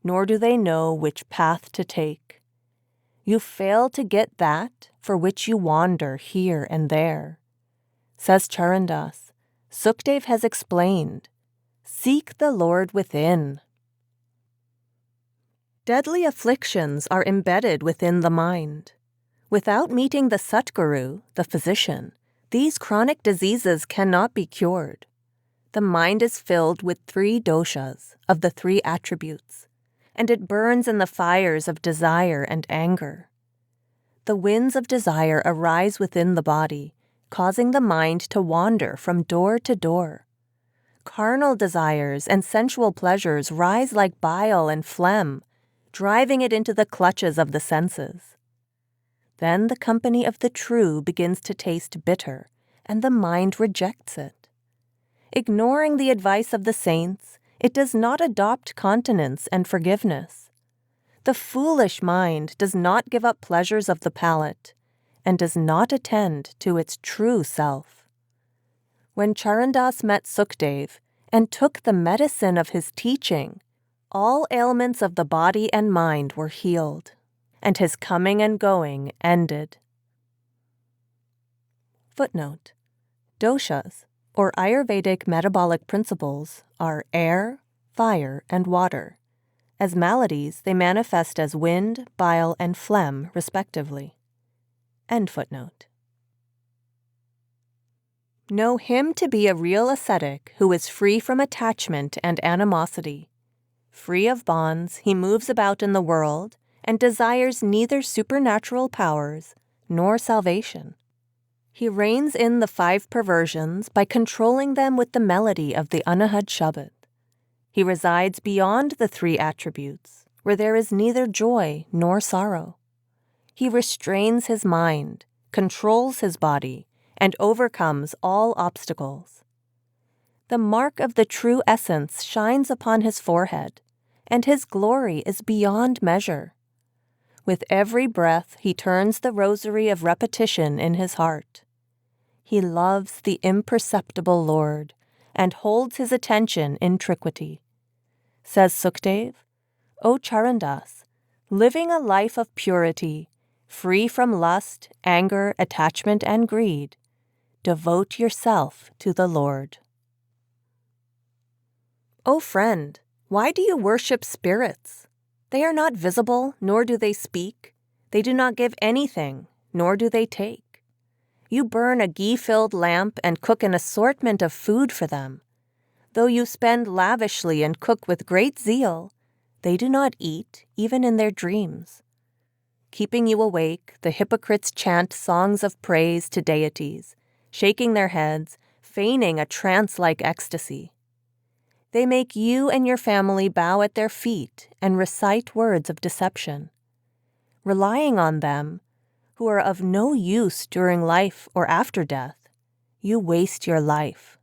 nor do they know which path to take. You fail to get that for which you wander here and there. Says Charandas, Sukdev has explained, seek the Lord within. Deadly afflictions are embedded within the mind. Without meeting the Satguru, the physician, these chronic diseases cannot be cured. The mind is filled with 3 doshas of the 3 attributes, and it burns in the fires of desire and anger. The winds of desire arise within the body, causing the mind to wander from door to door. Carnal desires and sensual pleasures rise like bile and phlegm, driving it into the clutches of the senses. Then the company of the true begins to taste bitter, and the mind rejects it. Ignoring the advice of the saints, it does not adopt continence and forgiveness. The foolish mind does not give up pleasures of the palate, and does not attend to its true self. When Charandas met Sukdev and took the medicine of his teaching, all ailments of the body and mind were healed, and his coming and going ended. Footnote: Doshas, or Ayurvedic metabolic principles, are air, fire, and water. As maladies, they manifest as wind, bile, and phlegm, respectively. End footnote. Know him to be a real ascetic who is free from attachment and animosity. Free of bonds, he moves about in the world and desires neither supernatural powers nor salvation. He reins in the 5 perversions by controlling them with the melody of the Anahad Shabad. He resides beyond the 3 attributes, where there is neither joy nor sorrow. He restrains his mind, controls his body, and overcomes all obstacles. The mark of the true essence shines upon his forehead, and his glory is beyond measure. With every breath he turns the rosary of repetition in his heart. He loves the imperceptible Lord and holds his attention in triquity. Says Sukdev, O Charandas, living a life of purity, free from lust, anger, attachment, and greed, devote yourself to the Lord. O friend, why do you worship spirits? They are not visible, nor do they speak. They do not give anything, nor do they take. You burn a ghee-filled lamp and cook an assortment of food for them. Though you spend lavishly and cook with great zeal, they do not eat, even in their dreams. Keeping you awake, the hypocrites chant songs of praise to deities, shaking their heads, feigning a trance-like ecstasy. They make you and your family bow at their feet and recite words of deception. Relying on them, who are of no use during life or after death, you waste your life.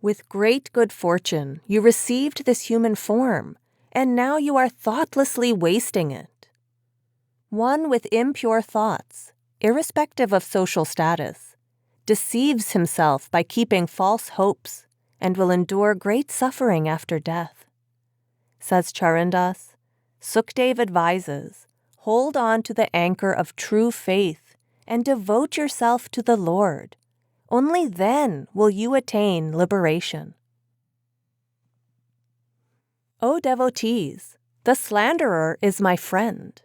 With great good fortune, you received this human form, and now you are thoughtlessly wasting it. One with impure thoughts, irrespective of social status, deceives himself by keeping false hopes and will endure great suffering after death. Says Charandas, Sukdev advises, hold on to the anchor of true faith and devote yourself to the Lord. Only then will you attain liberation. O devotees, the slanderer is my friend.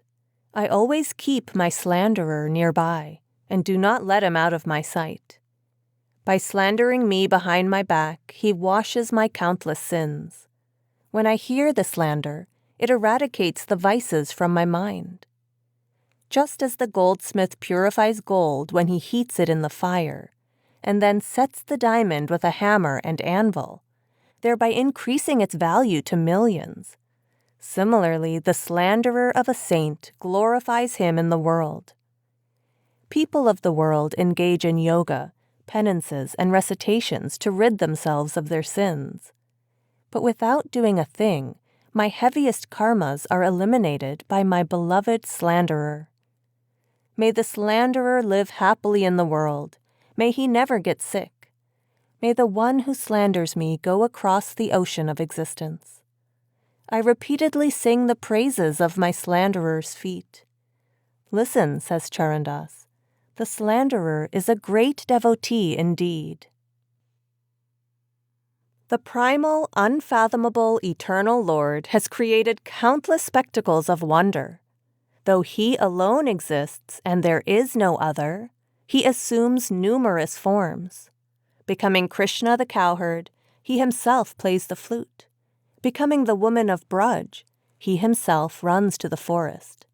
I always keep my slanderer nearby and do not let him out of my sight. By slandering me behind my back, he washes my countless sins. When I hear the slander, it eradicates the vices from my mind. Just as the goldsmith purifies gold when he heats it in the fire, and then sets the diamond with a hammer and anvil, thereby increasing its value to millions. Similarly, the slanderer of a saint glorifies him in the world. People of the world engage in yoga, penances, and recitations to rid themselves of their sins. But without doing a thing, my heaviest karmas are eliminated by my beloved slanderer. May the slanderer live happily in the world. May he never get sick. May the one who slanders me go across the ocean of existence. I repeatedly sing the praises of my slanderer's feet. Listen, says Charandas, the slanderer is a great devotee indeed. The primal, unfathomable, eternal Lord has created countless spectacles of wonder. Though he alone exists and there is no other, he assumes numerous forms. Becoming Krishna the cowherd, he himself plays the flute. Becoming the woman of Braj, he himself runs to the forest.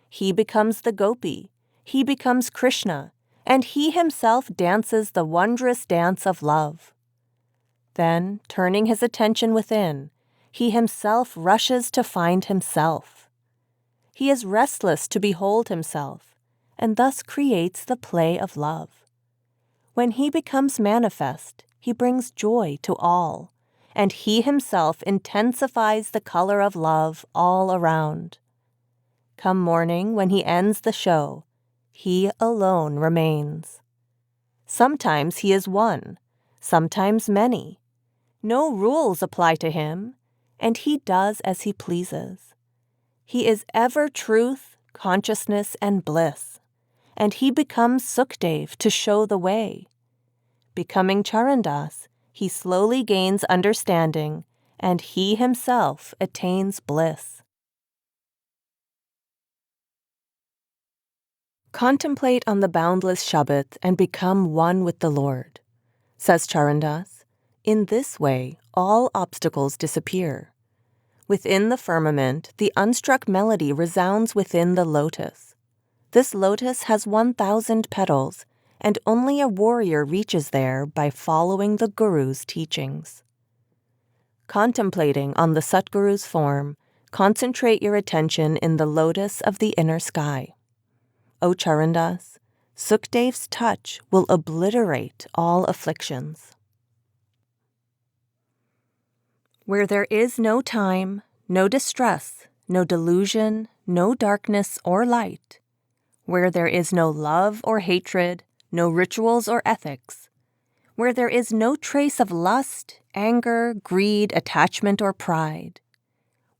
He becomes the gopi, he becomes Krishna, and he himself dances the wondrous dance of love. Then, turning his attention within, he himself rushes to find himself. He is restless to behold himself, and thus creates the play of love. When he becomes manifest, he brings joy to all, and he himself intensifies the color of love all around. Come morning, when he ends the show, he alone remains. Sometimes he is one, sometimes many. No rules apply to him, and he does as he pleases. He is ever truth, consciousness, and bliss, and he becomes Sukdev to show the way. Becoming Charandas, he slowly gains understanding, and he himself attains bliss. Contemplate on the boundless Shabbat and become one with the Lord. Says Charandas, in this way all obstacles disappear. Within the firmament, the unstruck melody resounds within the lotus. This lotus has 1,000 petals, and only a warrior reaches there by following the Guru's teachings. Contemplating on the Satguru's form, concentrate your attention in the lotus of the inner sky. O Charandas, Sukdev's touch will obliterate all afflictions. Where there is no time, no distress, no delusion, no darkness or light, where there is no love or hatred, no rituals or ethics, where there is no trace of lust, anger, greed, attachment, or pride,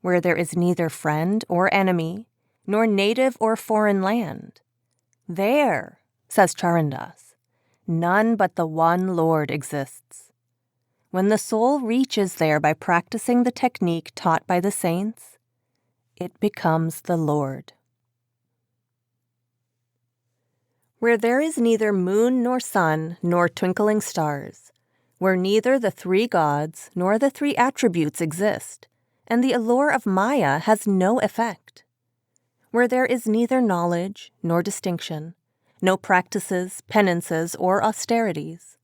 where there is neither friend or enemy, nor native or foreign land, there, says Charandas, none but the one Lord exists. When the soul reaches there by practicing the technique taught by the saints, it becomes the Lord. Where there is neither moon nor sun nor twinkling stars, where neither the three gods nor the three attributes exist, and the allure of Maya has no effect, where there is neither knowledge nor distinction, no practices, penances, or austerities,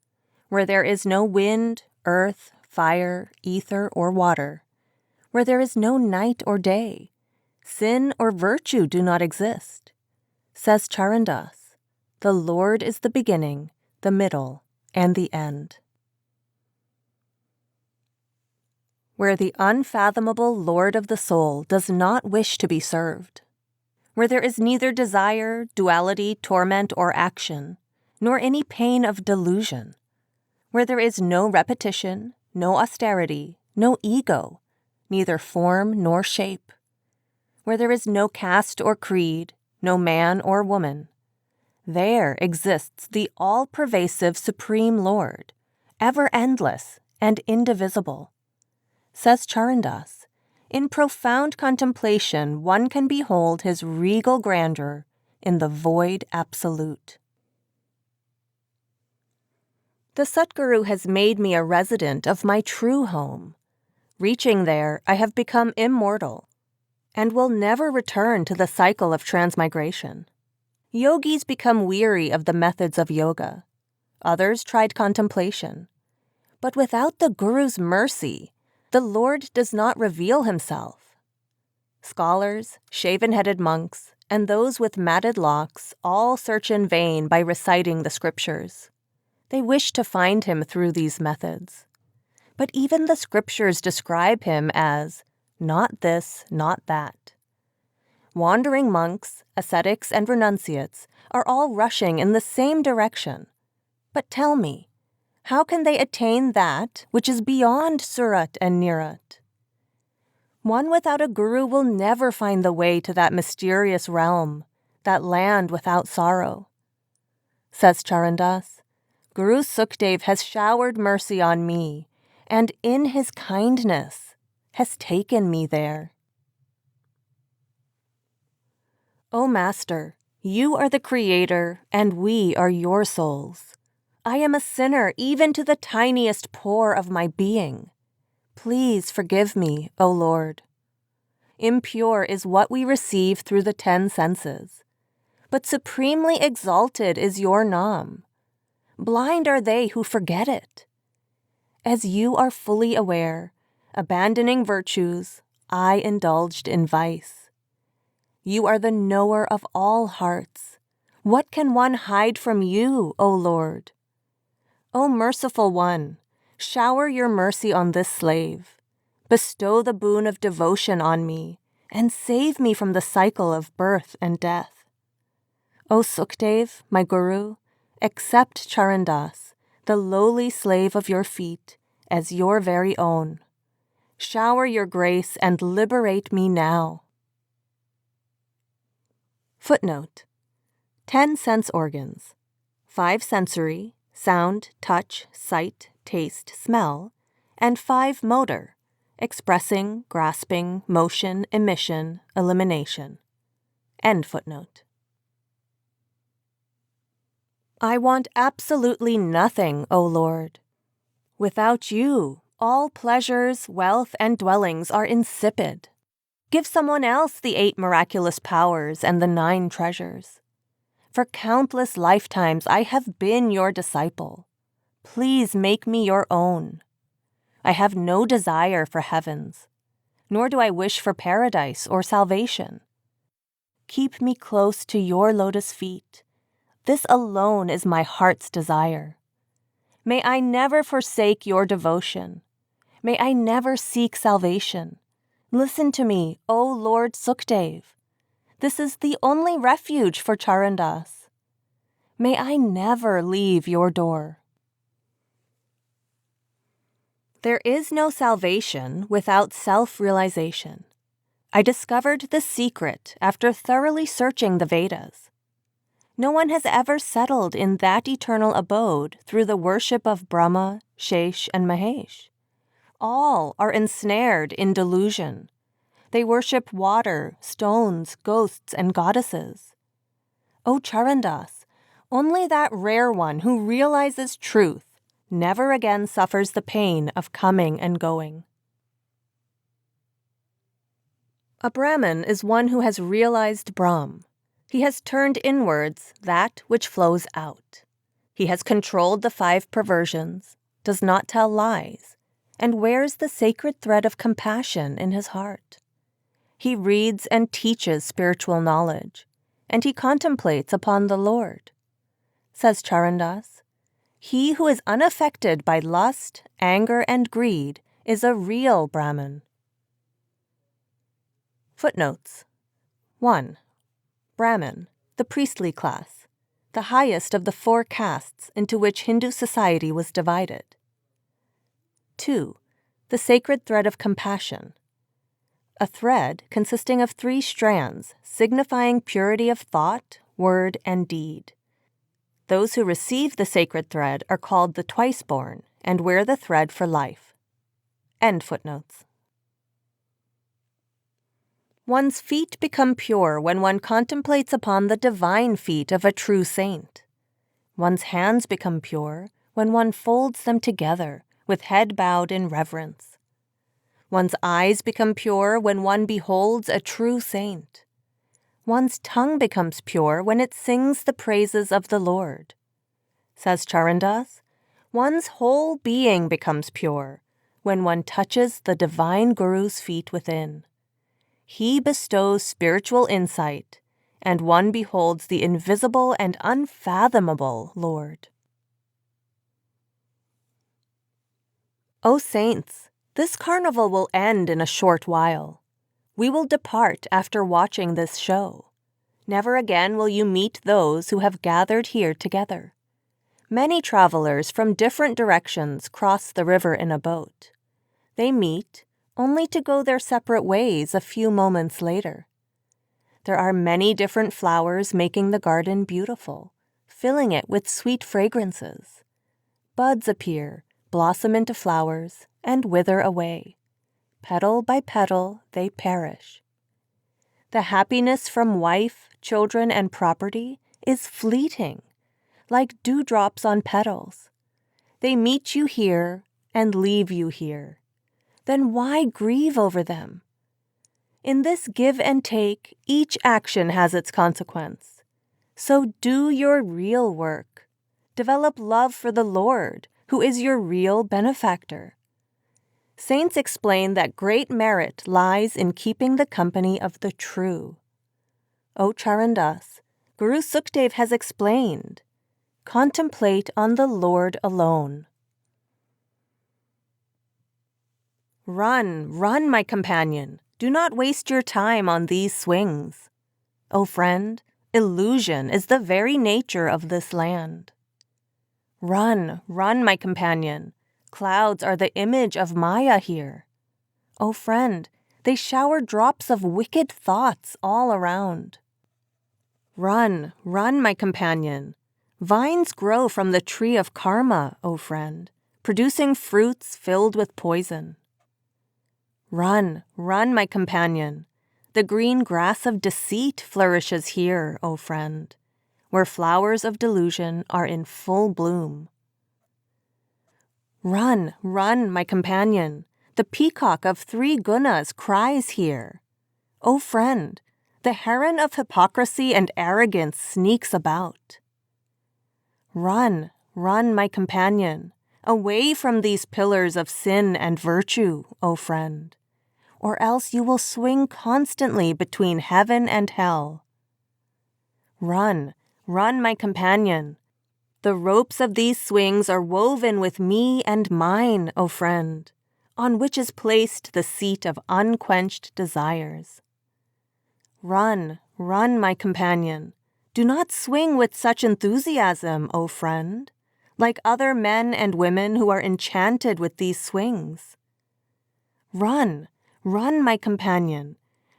where there is no wind, earth, fire, ether, or water, where there is no night or day, sin or virtue do not exist. Says Charandas, the Lord is the beginning, the middle, and the end. Where the unfathomable Lord of the soul does not wish to be served, where there is neither desire, duality, torment, or action, nor any pain of delusion, where there is no repetition, no austerity, no ego, neither form nor shape, where there is no caste or creed, no man or woman, there exists the all-pervasive Supreme Lord, ever endless and indivisible. Says Charandas, in profound contemplation one can behold his regal grandeur in the void absolute. The Satguru has made me a resident of my true home. Reaching there, I have become immortal and will never return to the cycle of transmigration. Yogis become weary of the methods of yoga. Others tried contemplation. But without the Guru's mercy, the Lord does not reveal himself. Scholars, shaven-headed monks, and those with matted locks all search in vain by reciting the scriptures. They wish to find him through these methods. But even the scriptures describe him as not this, not that. Wandering monks, ascetics, and renunciates are all rushing in the same direction. But tell me, how can they attain that which is beyond Surat and Nirat? One without a guru will never find the way to that mysterious realm, that land without sorrow. Says Charandas, Guru Sukdev has showered mercy on me, and in his kindness has taken me there. O Master, you are the Creator, and we are your souls. I am a sinner even to the tiniest pore of my being. Please forgive me, O Lord. Impure is what we receive through the 10 senses, but supremely exalted is your Nam. Blind are they who forget it. As you are fully aware, abandoning virtues, I indulged in vice. You are the knower of all hearts. What can one hide from you, O Lord? O merciful one, shower your mercy on this slave. Bestow the boon of devotion on me, and save me from the cycle of birth and death. O Sukdev, my Guru, accept Charandas, the lowly slave of your feet, as your very own. Shower your grace and liberate me now. Footnote: 10 sense organs, 5 sensory, sound, touch, sight, taste, smell, and 5 motor, expressing, grasping, motion, emission, elimination. End footnote. I want absolutely nothing, O Lord. Without you, all pleasures, wealth, and dwellings are insipid. Give someone else the 8 miraculous powers and the 9 treasures. For countless lifetimes I have been your disciple. Please make me your own. I have no desire for heavens, nor do I wish for paradise or salvation. Keep me close to your lotus feet. This alone is my heart's desire. May I never forsake your devotion. May I never seek salvation. Listen to me, O Lord Sukdev. This is the only refuge for Charandas. May I never leave your door. There is no salvation without self-realization. I discovered the secret after thoroughly searching the Vedas. No one has ever settled in that eternal abode through the worship of Brahma, Shesh, and Mahesh. All are ensnared in delusion. They worship water, stones, ghosts, and goddesses. O Charandas, only that rare one who realizes truth never again suffers the pain of coming and going. A Brahmin is one who has realized Brahm. He has turned inwards that which flows out. He has controlled the 5 perversions, does not tell lies, and wears the sacred thread of compassion in his heart. He reads and teaches spiritual knowledge, and he contemplates upon the Lord. Says Charandas, he who is unaffected by lust, anger, and greed is a real Brahmin. Footnotes: 1. Brahmin, the priestly class, the highest of the 4 castes into which Hindu society was divided. 2. The sacred thread of compassion, a thread consisting of 3 strands signifying purity of thought, word, and deed. Those who receive the sacred thread are called the twice-born and wear the thread for life. End footnotes. One's feet become pure when one contemplates upon the divine feet of a true saint. One's hands become pure when one folds them together with head bowed in reverence. One's eyes become pure when one beholds a true saint. One's tongue becomes pure when it sings the praises of the Lord. Says Charandas, one's whole being becomes pure when one touches the divine Guru's feet within. He bestows spiritual insight, and one beholds the invisible and unfathomable Lord. O saints, this carnival will end in a short while. We will depart after watching this show. Never again will you meet those who have gathered here together. Many travelers from different directions cross the river in a boat. They meet, only to go their separate ways a few moments later. There are many different flowers making the garden beautiful, filling it with sweet fragrances. Buds appear, blossom into flowers, and wither away. Petal by petal, they perish. The happiness from wife, children and property is fleeting, like dewdrops on petals. They meet you here and leave you here. Then why grieve over them? In this give and take, each action has its consequence. So do your real work. Develop love for the Lord, who is your real benefactor. Saints explain that great merit lies in keeping the company of the true. O Charandas, Guru Sukdev has explained, contemplate on the Lord alone. Run, run, my companion. Do not waste your time on these swings. O friend, illusion is the very nature of this land. Run, run, my companion. Clouds are the image of Maya here. O friend, they shower drops of wicked thoughts all around. Run, run, my companion. Vines grow from the tree of karma, O friend, producing fruits filled with poison. Run, run, my companion. The green grass of deceit flourishes here, O friend, where flowers of delusion are in full bloom. Run, run, my companion. The peacock of 3 gunas cries here. O friend, the heron of hypocrisy and arrogance sneaks about. Run, run, my companion, away from these pillars of sin and virtue, O friend, or else you will swing constantly between heaven and hell. Run, run, my companion. The ropes of these swings are woven with me and mine, O friend, on which is placed the seat of unquenched desires. Run, run, my companion. Do not swing with such enthusiasm, O friend, like other men and women who are enchanted with these swings. Run, run, my companion.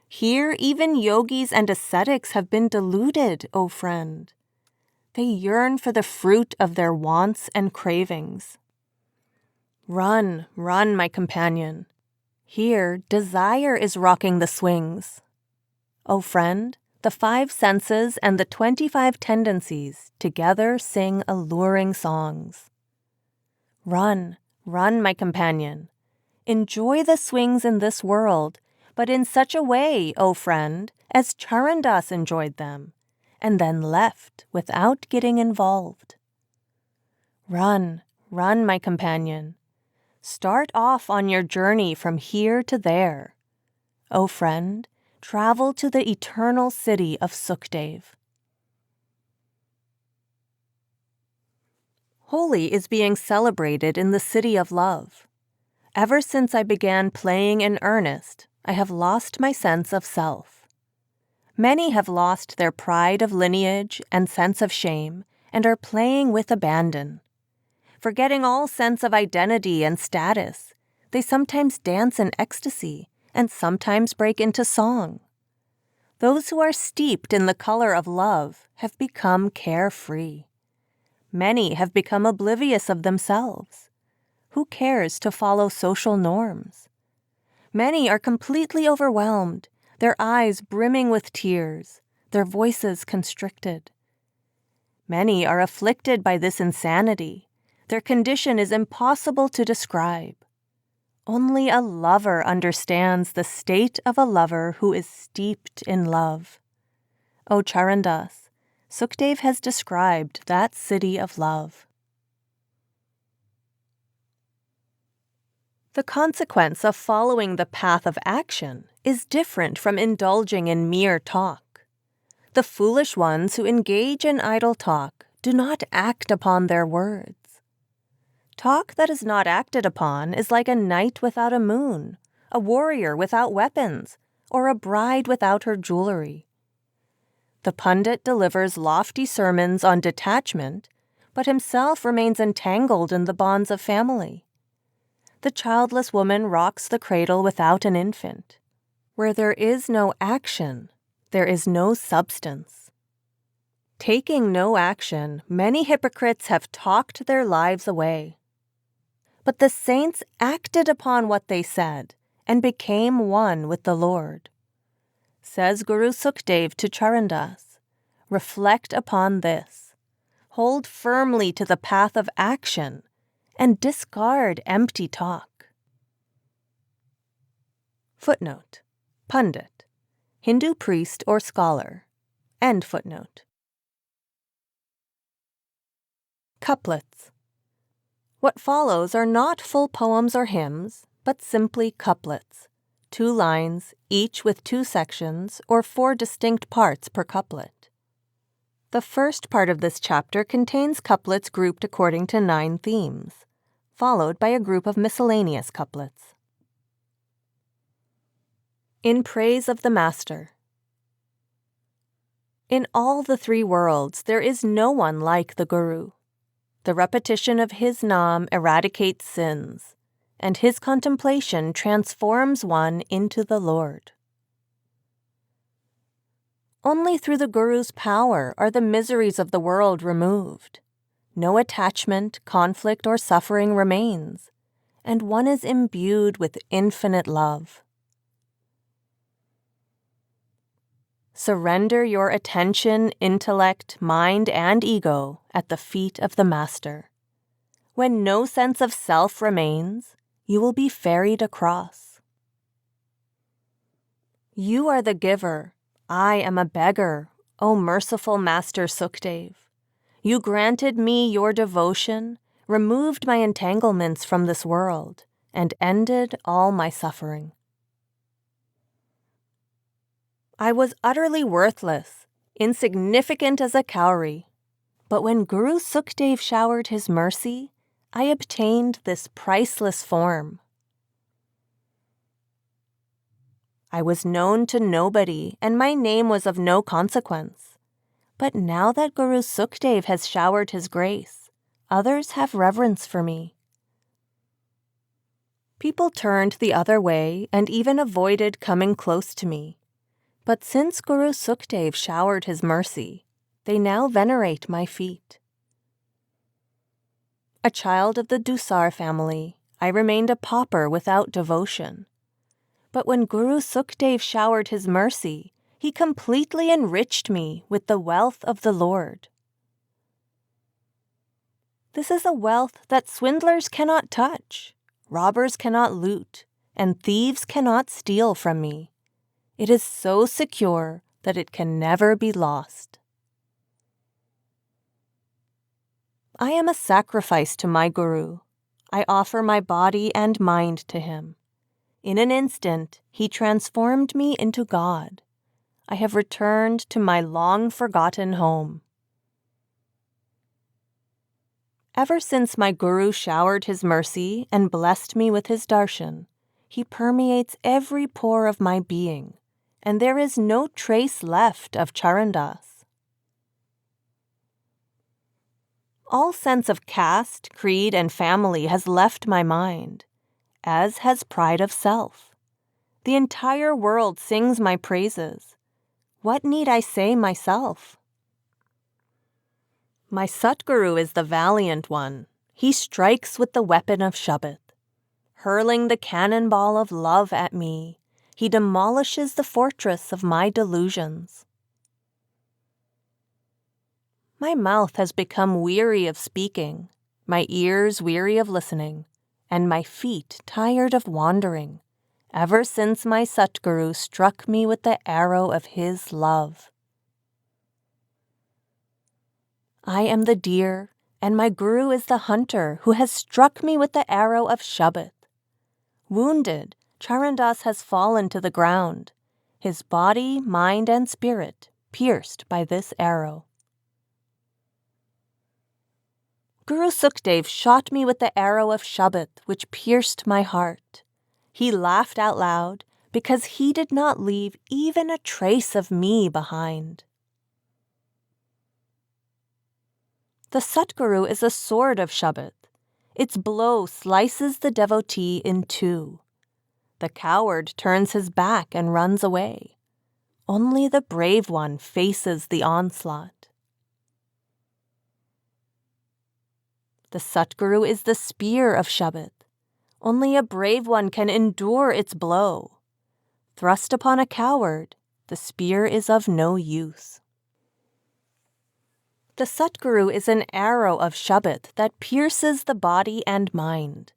Here even yogis and ascetics have been deluded, O friend. They yearn for the fruit of their wants and cravings. Run, run, my companion. Here desire is rocking the swings. O friend, the 5 senses and the 25 tendencies together sing alluring songs. Run, run, my companion. Enjoy the swings in this world, but in such a way, O friend, as Charandas enjoyed them, and then left without getting involved. Run, run, my companion. Start off on your journey from here to there. O friend, travel to the eternal city of Sukdev. Holi is being celebrated in the city of love. Ever since I began playing in earnest, I have lost my sense of self. Many have lost their pride of lineage and sense of shame and are playing with abandon. Forgetting all sense of identity and status, they sometimes dance in ecstasy and sometimes break into song. Those who are steeped in the color of love have become carefree. Many have become oblivious of themselves. Who cares to follow social norms? Many are completely overwhelmed, their eyes brimming with tears, their voices constricted. Many are afflicted by this insanity. Their condition is impossible to describe. Only a lover understands the state of a lover who is steeped in love. O Charandas, Sukdev has described that city of love. The consequence of following the path of action is different from indulging in mere talk. The foolish ones who engage in idle talk do not act upon their words. Talk that is not acted upon is like a night without a moon, a warrior without weapons, or a bride without her jewelry. The pundit delivers lofty sermons on detachment, but himself remains entangled in the bonds of family. The childless woman rocks the cradle without an infant. Where there is no action, there is no substance. Taking no action, many hypocrites have talked their lives away. But the saints acted upon what they said and became one with the Lord. Says Guru Sukdev to Charandas, reflect upon this, hold firmly to the path of action, and discard empty talk. Footnote: Pundit, Hindu priest or scholar. End footnote. Couplets. What follows are not full poems or hymns, but simply couplets, 2 lines, each with 2 sections or 4 distinct parts per couplet. The first part of this chapter contains couplets grouped according to 9 themes, followed by a group of miscellaneous couplets. In Praise of the Master. In all the 3 worlds, there is no one like the Guru. The repetition of his Naam eradicates sins, and his contemplation transforms one into the Lord. Only through the Guru's power are the miseries of the world removed. No attachment, conflict, or suffering remains, and one is imbued with infinite love. Surrender your attention, intellect, mind, and ego at the feet of the Master. When no sense of self remains, you will be ferried across. You are the giver, I am a beggar, O merciful Master Sukhdev. You granted me your devotion, removed my entanglements from this world, and ended all my suffering. I was utterly worthless, insignificant as a cowrie, but when Guru Sukhdev showered his mercy, I obtained this priceless form. I was known to nobody, and my name was of no consequence. But now that Guru Sukhdev has showered his grace, others have reverence for me. People turned the other way and even avoided coming close to me. But since Guru Sukhdev showered his mercy, they now venerate my feet. A child of the Dusar family, I remained a pauper without devotion. But when Guru Sukhdev showered his mercy, he completely enriched me with the wealth of the Lord. This is a wealth that swindlers cannot touch, robbers cannot loot, and thieves cannot steal from me. It is so secure that it can never be lost. I am a sacrifice to my Guru. I offer my body and mind to him. In an instant, he transformed me into God. I have returned to my long-forgotten home. Ever since my Guru showered his mercy and blessed me with his darshan, he permeates every pore of my being, and there is no trace left of Charandas. All sense of caste, creed, and family has left my mind, as has pride of self. The entire world sings my praises. What need I say myself? My Satguru is the valiant one. He strikes with the weapon of Shabad. Hurling the cannonball of love at me, he demolishes the fortress of my delusions. My mouth has become weary of speaking, my ears weary of listening, and my feet tired of wandering, ever since my Satguru struck me with the arrow of his love. I am the deer, and my Guru is the hunter who has struck me with the arrow of Shabad. Wounded, Charandas has fallen to the ground, his body, mind, and spirit pierced by this arrow. Guru Sukhdev shot me with the arrow of Shabad, which pierced my heart. He laughed out loud because he did not leave even a trace of me behind. The Satguru is a sword of Shabad. Its blow slices the devotee in two. The coward turns his back and runs away. Only the brave one faces the onslaught. The Satguru is the spear of Shabad. Only a brave one can endure its blow. Thrust upon a coward, the spear is of no use. The Satguru is an arrow of Shabad that pierces the body and mind.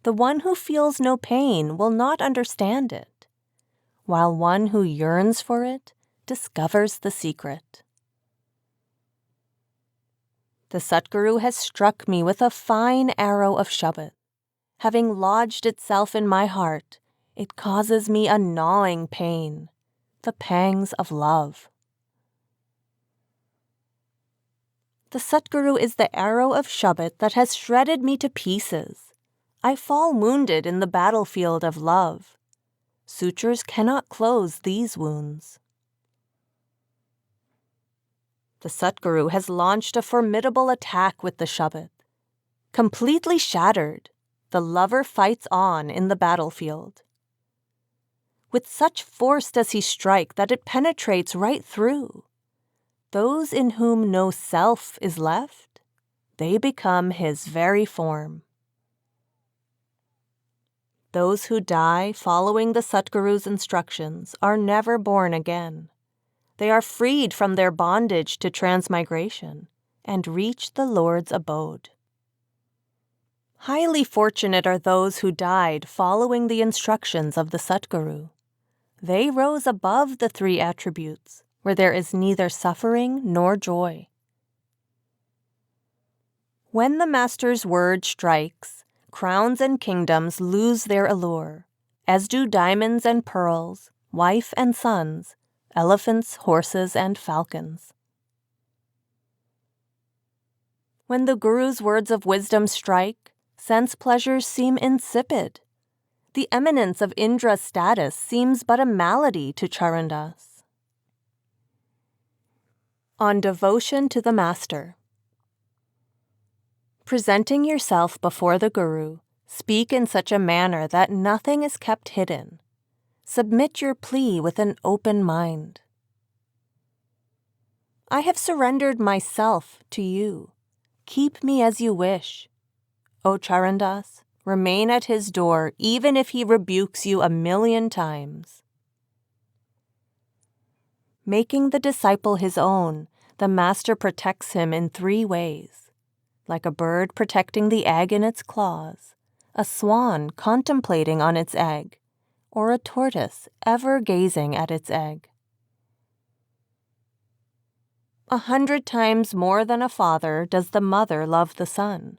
The one who feels no pain will not understand it, while one who yearns for it discovers the secret. The Satguru has struck me with a fine arrow of Shabad. Having lodged itself in my heart, it causes me a gnawing pain, the pangs of love. The Satguru is the arrow of Shabad that has shredded me to pieces. I fall wounded in the battlefield of love. Sutures cannot close these wounds. The Satguru has launched a formidable attack with the Shabad. Completely shattered, the lover fights on in the battlefield. With such force does he strike that it penetrates right through. Those in whom no self is left, they become his very form. Those who die following the Satguru's instructions are never born again. They are freed from their bondage to transmigration and reach the Lord's abode. Highly fortunate are those who died following the instructions of the Satguru. They rose above the three attributes, where there is neither suffering nor joy. When the Master's word strikes, crowns and kingdoms lose their allure, as do diamonds and pearls, wife and sons, elephants, horses, and falcons. When the Guru's words of wisdom strike, sense pleasures seem insipid. The eminence of Indra's status seems but a malady to Charandas. On devotion to the Master. Presenting yourself before the Guru, speak in such a manner that nothing is kept hidden. Submit your plea with an open mind. I have surrendered myself to you. Keep me as you wish. O Charandas, remain at his door even if he rebukes you 1,000,000 times. Making the disciple his own, the Master protects him in 3 ways. Like a bird protecting the egg in its claws, a swan contemplating on its egg, or a tortoise ever gazing at its egg. 100 times more than a father does the mother love the son.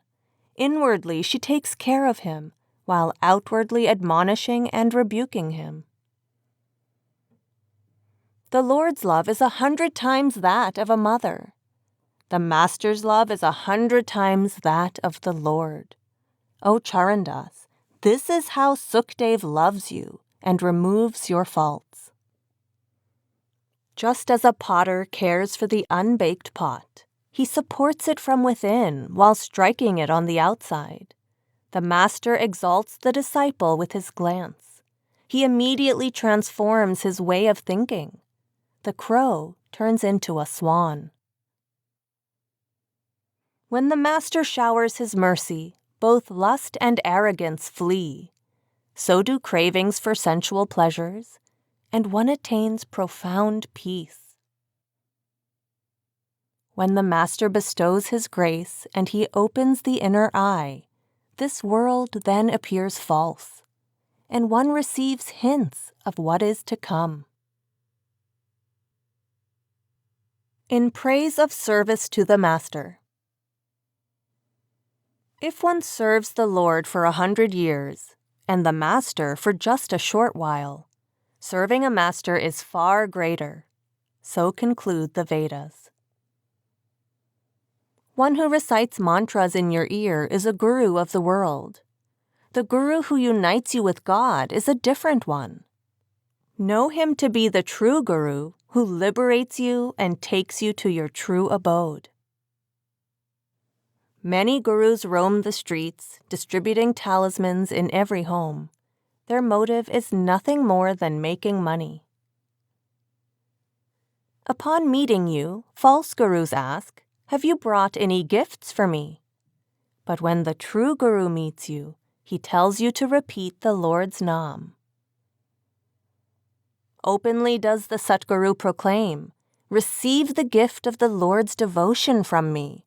Inwardly she takes care of him, while outwardly admonishing and rebuking him. The Lord's love is 100 times that of a mother. The Master's love is 100 times that of the Lord. O Charandas, this is how Sukhdev loves you and removes your faults. Just as a potter cares for the unbaked pot, he supports it from within while striking it on the outside. The Master exalts the disciple with his glance. He immediately transforms his way of thinking. The crow turns into a swan. When the Master showers his mercy, both lust and arrogance flee. So do cravings for sensual pleasures, and one attains profound peace. When the Master bestows his grace and he opens the inner eye, this world then appears false, and one receives hints of what is to come. In praise of service to the Master. If one serves the Lord for 100 years, and the Master for just a short while, serving a Master is far greater. So conclude the Vedas. One who recites mantras in your ear is a guru of the world. The guru who unites you with God is a different one. Know him to be the true guru who liberates you and takes you to your true abode. Many gurus roam the streets, distributing talismans in every home. Their motive is nothing more than making money. Upon meeting you, false gurus ask, "Have you brought any gifts for me?" But when the true guru meets you, he tells you to repeat the Lord's Naam. Openly does the Satguru proclaim, receive the gift of the Lord's devotion from me,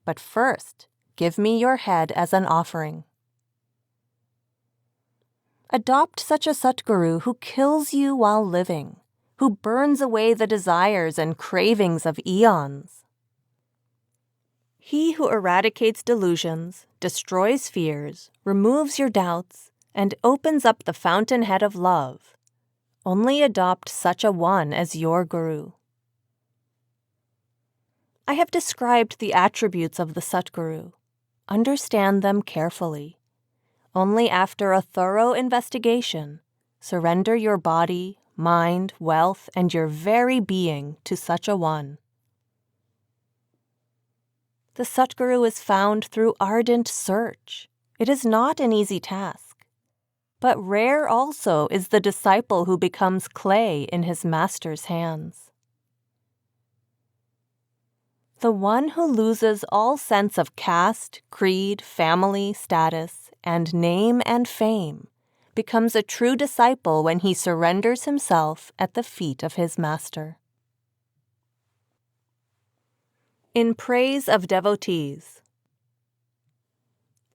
but first give me your head as an offering. Adopt such a Satguru who kills you while living, who burns away the desires and cravings of eons. He who eradicates delusions, destroys fears, removes your doubts, and opens up the fountainhead of love. Only adopt such a one as your Guru. I have described the attributes of the Satguru. Understand them carefully. Only after a thorough investigation, surrender your body, mind, wealth, and your very being to such a one. The Satguru is found through ardent search. It is not an easy task. But rare also is the disciple who becomes clay in his master's hands. The one who loses all sense of caste, creed, family, status, and name and fame becomes a true disciple when he surrenders himself at the feet of his master. In Praise of Devotees.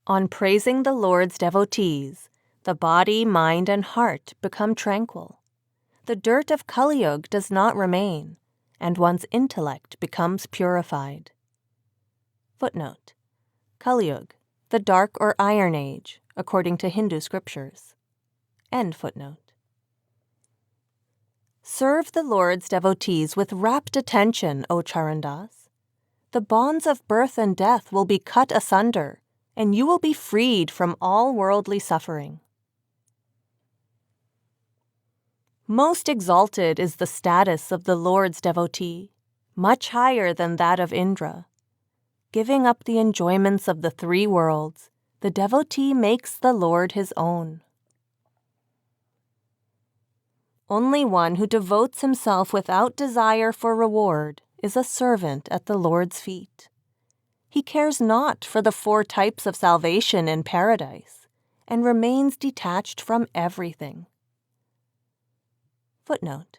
On praising the Lord's devotees, the body, mind, and heart become tranquil. The dirt of Kali Yuga does not remain, and one's intellect becomes purified. Footnote: Kali Yuga, the dark or iron age, according to Hindu scriptures. End footnote. Serve the Lord's devotees with rapt attention, O Charandas. The bonds of birth and death will be cut asunder, and you will be freed from all worldly suffering. Most exalted is the status of the Lord's devotee, much higher than that of Indra. Giving up the enjoyments of the three worlds, the devotee makes the Lord his own. Only one who devotes himself without desire for reward is a servant at the Lord's feet. He cares not for the 4 types of salvation in paradise and remains detached from everything. Footnote: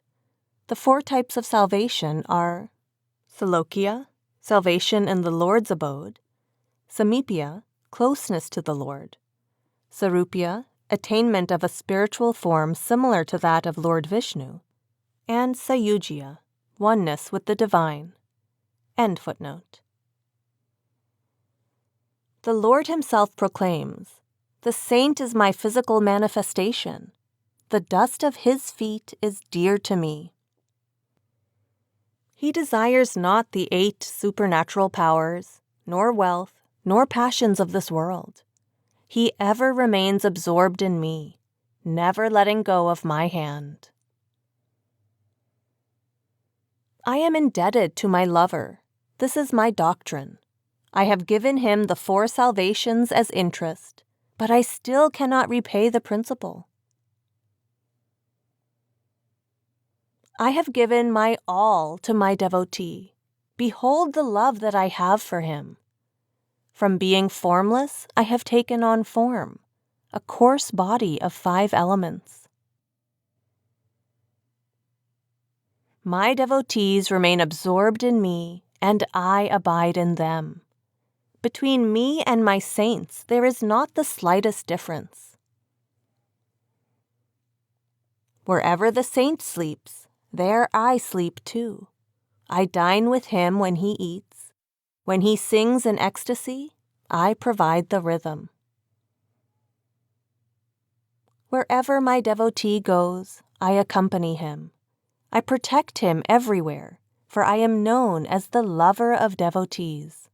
The 4 types of salvation are Salokya, salvation in the Lord's abode; Samipya, closeness to the Lord; Sarupya, attainment of a spiritual form similar to that of Lord Vishnu; and Sayujya, oneness with the divine. End footnote. The Lord himself proclaims, "The saint is my physical manifestation. The dust of his feet is dear to me." He desires not the 8 supernatural powers, nor wealth, nor passions of this world. He ever remains absorbed in me, never letting go of my hand. I am indebted to my lover. This is my doctrine. I have given him the 4 salvations as interest, but I still cannot repay the principal. I have given my all to my devotee. Behold the love that I have for him. From being formless, I have taken on form, a coarse body of 5 elements. My devotees remain absorbed in me, and I abide in them. Between me and my saints, there is not the slightest difference. Wherever the saint sleeps, there I sleep too. I dine with him when he eats. When he sings in ecstasy, I provide the rhythm. Wherever my devotee goes, I accompany him. I protect him everywhere, for I am known as the lover of devotees.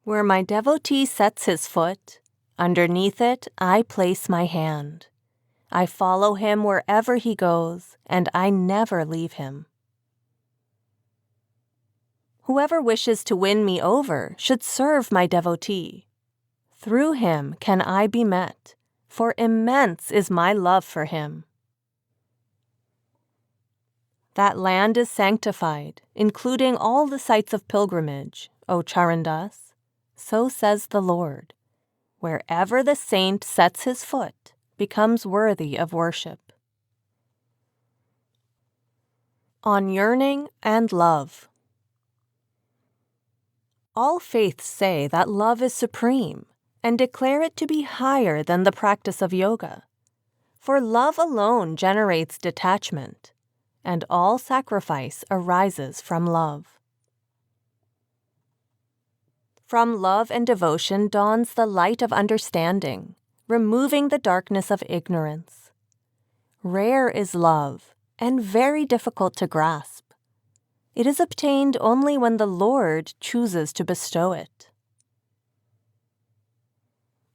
Where my devotee sets his foot, underneath it I place my hand. I follow him wherever he goes, and I never leave him. Whoever wishes to win me over should serve my devotee. Through him can I be met, for immense is my love for him. That land is sanctified, including all the sites of pilgrimage, O Charandas. So says the Lord. Wherever the saint sets his foot, becomes worthy of worship. On Yearning and Love. All faiths say that love is supreme and declare it to be higher than the practice of yoga. For love alone generates detachment, and all sacrifice arises from love. From love and devotion dawns the light of understanding, removing the darkness of ignorance. Rare is love, and very difficult to grasp. It is obtained only when the Lord chooses to bestow it.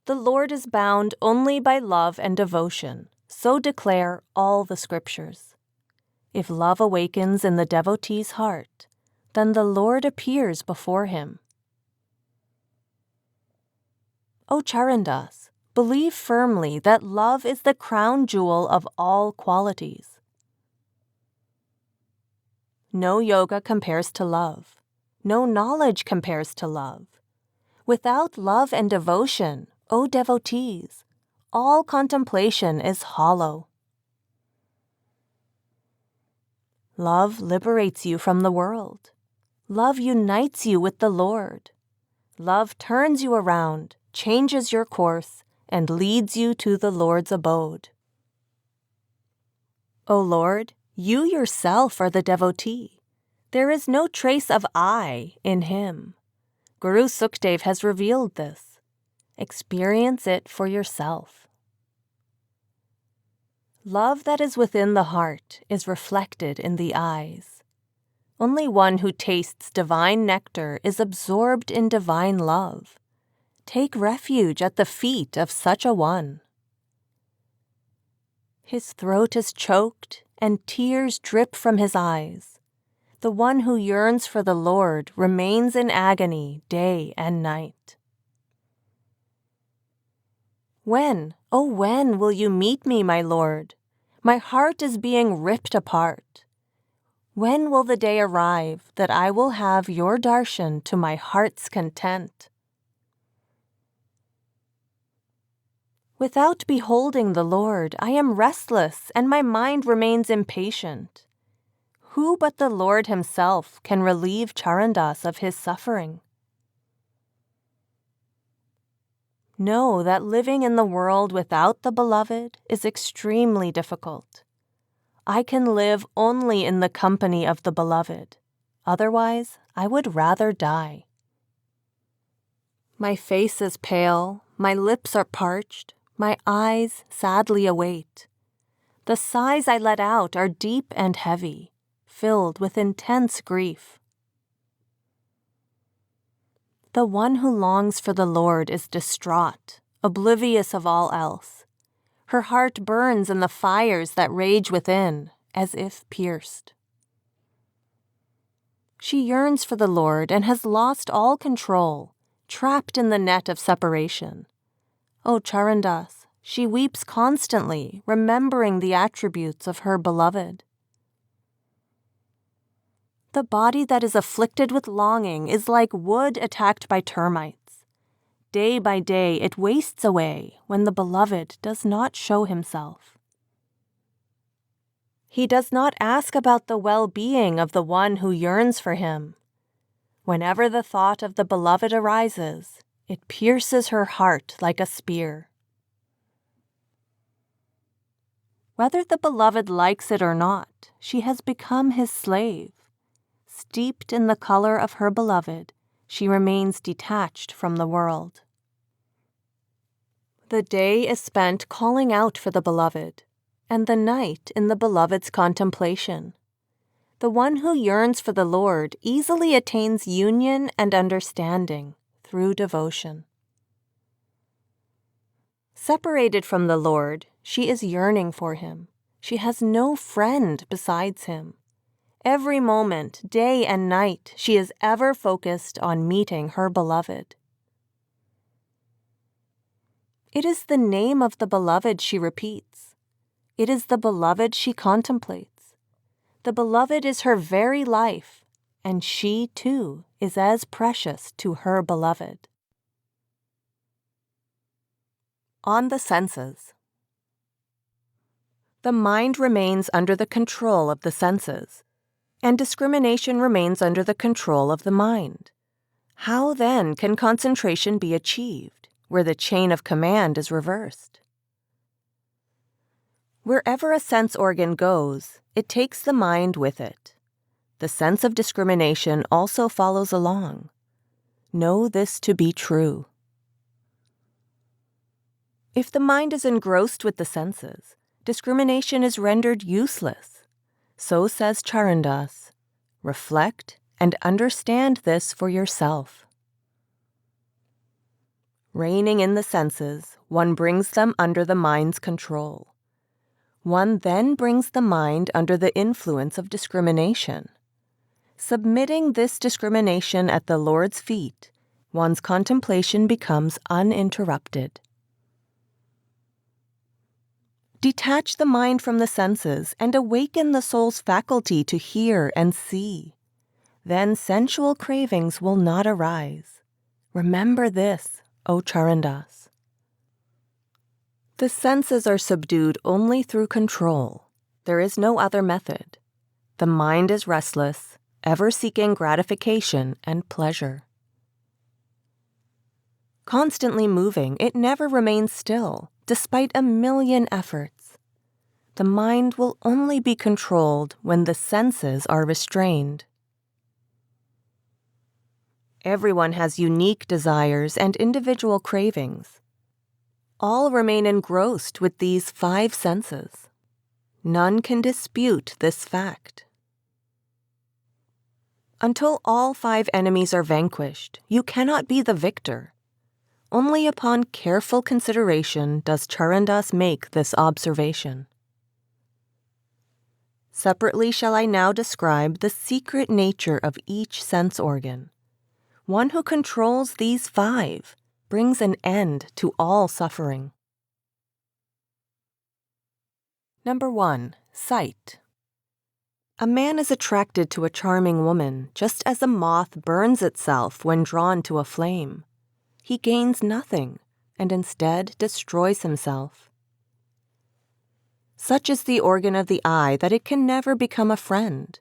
The Lord is bound only by love and devotion, so declare all the scriptures. If love awakens in the devotee's heart, then the Lord appears before him. O Charandas, believe firmly that love is the crown jewel of all qualities. No yoga compares to love. No knowledge compares to love. Without love and devotion, O devotees, all contemplation is hollow. Love liberates you from the world. Love unites you with the Lord. Love turns you around, changes your course, and leads you to the Lord's abode. O Lord, you yourself are the devotee. There is no trace of I in him. Guru Sukdev has revealed this. Experience it for yourself. Love that is within the heart is reflected in the eyes. Only one who tastes divine nectar is absorbed in divine love. Take refuge at the feet of such a one. His throat is choked, and tears drip from his eyes. The one who yearns for the Lord remains in agony day and night. When, oh when will you meet me, my Lord? My heart is being ripped apart. When will the day arrive that I will have your darshan to my heart's content? Without beholding the Lord, I am restless and my mind remains impatient. Who but the Lord himself can relieve Charandas of his suffering? Know that living in the world without the Beloved is extremely difficult. I can live only in the company of the Beloved. Otherwise, I would rather die. My face is pale, my lips are parched, my eyes sadly await. The sighs I let out are deep and heavy, filled with intense grief. The one who longs for the Lord is distraught, oblivious of all else. Her heart burns in the fires that rage within, as if pierced. She yearns for the Lord and has lost all control, trapped in the net of separation. O Charandas, she weeps constantly, remembering the attributes of her Beloved. The body that is afflicted with longing is like wood attacked by termites. Day by day it wastes away when the Beloved does not show himself. He does not ask about the well-being of the one who yearns for him. Whenever the thought of the Beloved arises, it pierces her heart like a spear. Whether the Beloved likes it or not, she has become his slave. Steeped in the color of her Beloved, she remains detached from the world. The day is spent calling out for the Beloved, and the night in the Beloved's contemplation. The one who yearns for the Lord easily attains union and understanding through devotion. Separated from the Lord, she is yearning for him. She has no friend besides him. Every moment, day and night, she is ever focused on meeting her Beloved. It is the name of the Beloved she repeats. It is the Beloved she contemplates. The Beloved is her very life, and she, too, is as precious to her Beloved. On the senses. The mind remains under the control of the senses. and discrimination remains under the control of the mind. How then can concentration be achieved, where the chain of command is reversed? Wherever a sense organ goes, it takes the mind with it. The sense of discrimination also follows along. Know this to be true. If the mind is engrossed with the senses, discrimination is rendered useless. So says Charandas. Reflect and understand this for yourself. Reigning in the senses, one brings them under the mind's control. One then brings the mind under the influence of discrimination. Submitting this discrimination at the Lord's feet, one's contemplation becomes uninterrupted. Detach the mind from the senses and awaken the soul's faculty to hear and see. Then sensual cravings will not arise. Remember this, O Charandas. The senses are subdued only through control. There is no other method. The mind is restless, ever seeking gratification and pleasure. Constantly moving, it never remains still, despite a million efforts. The mind will only be controlled when the senses are restrained. Everyone has unique desires and individual cravings. All remain engrossed with these 5 senses. None can dispute this fact. Until all 5 enemies are vanquished, you cannot be the victor. Only upon careful consideration does Charandas make this observation. Separately shall I now describe the secret nature of each sense organ. One who controls these 5 brings an end to all suffering. Number 1. Sight. A man is attracted to a charming woman just as a moth burns itself when drawn to a flame. He gains nothing and instead destroys himself. Such is the organ of the eye that it can never become a friend.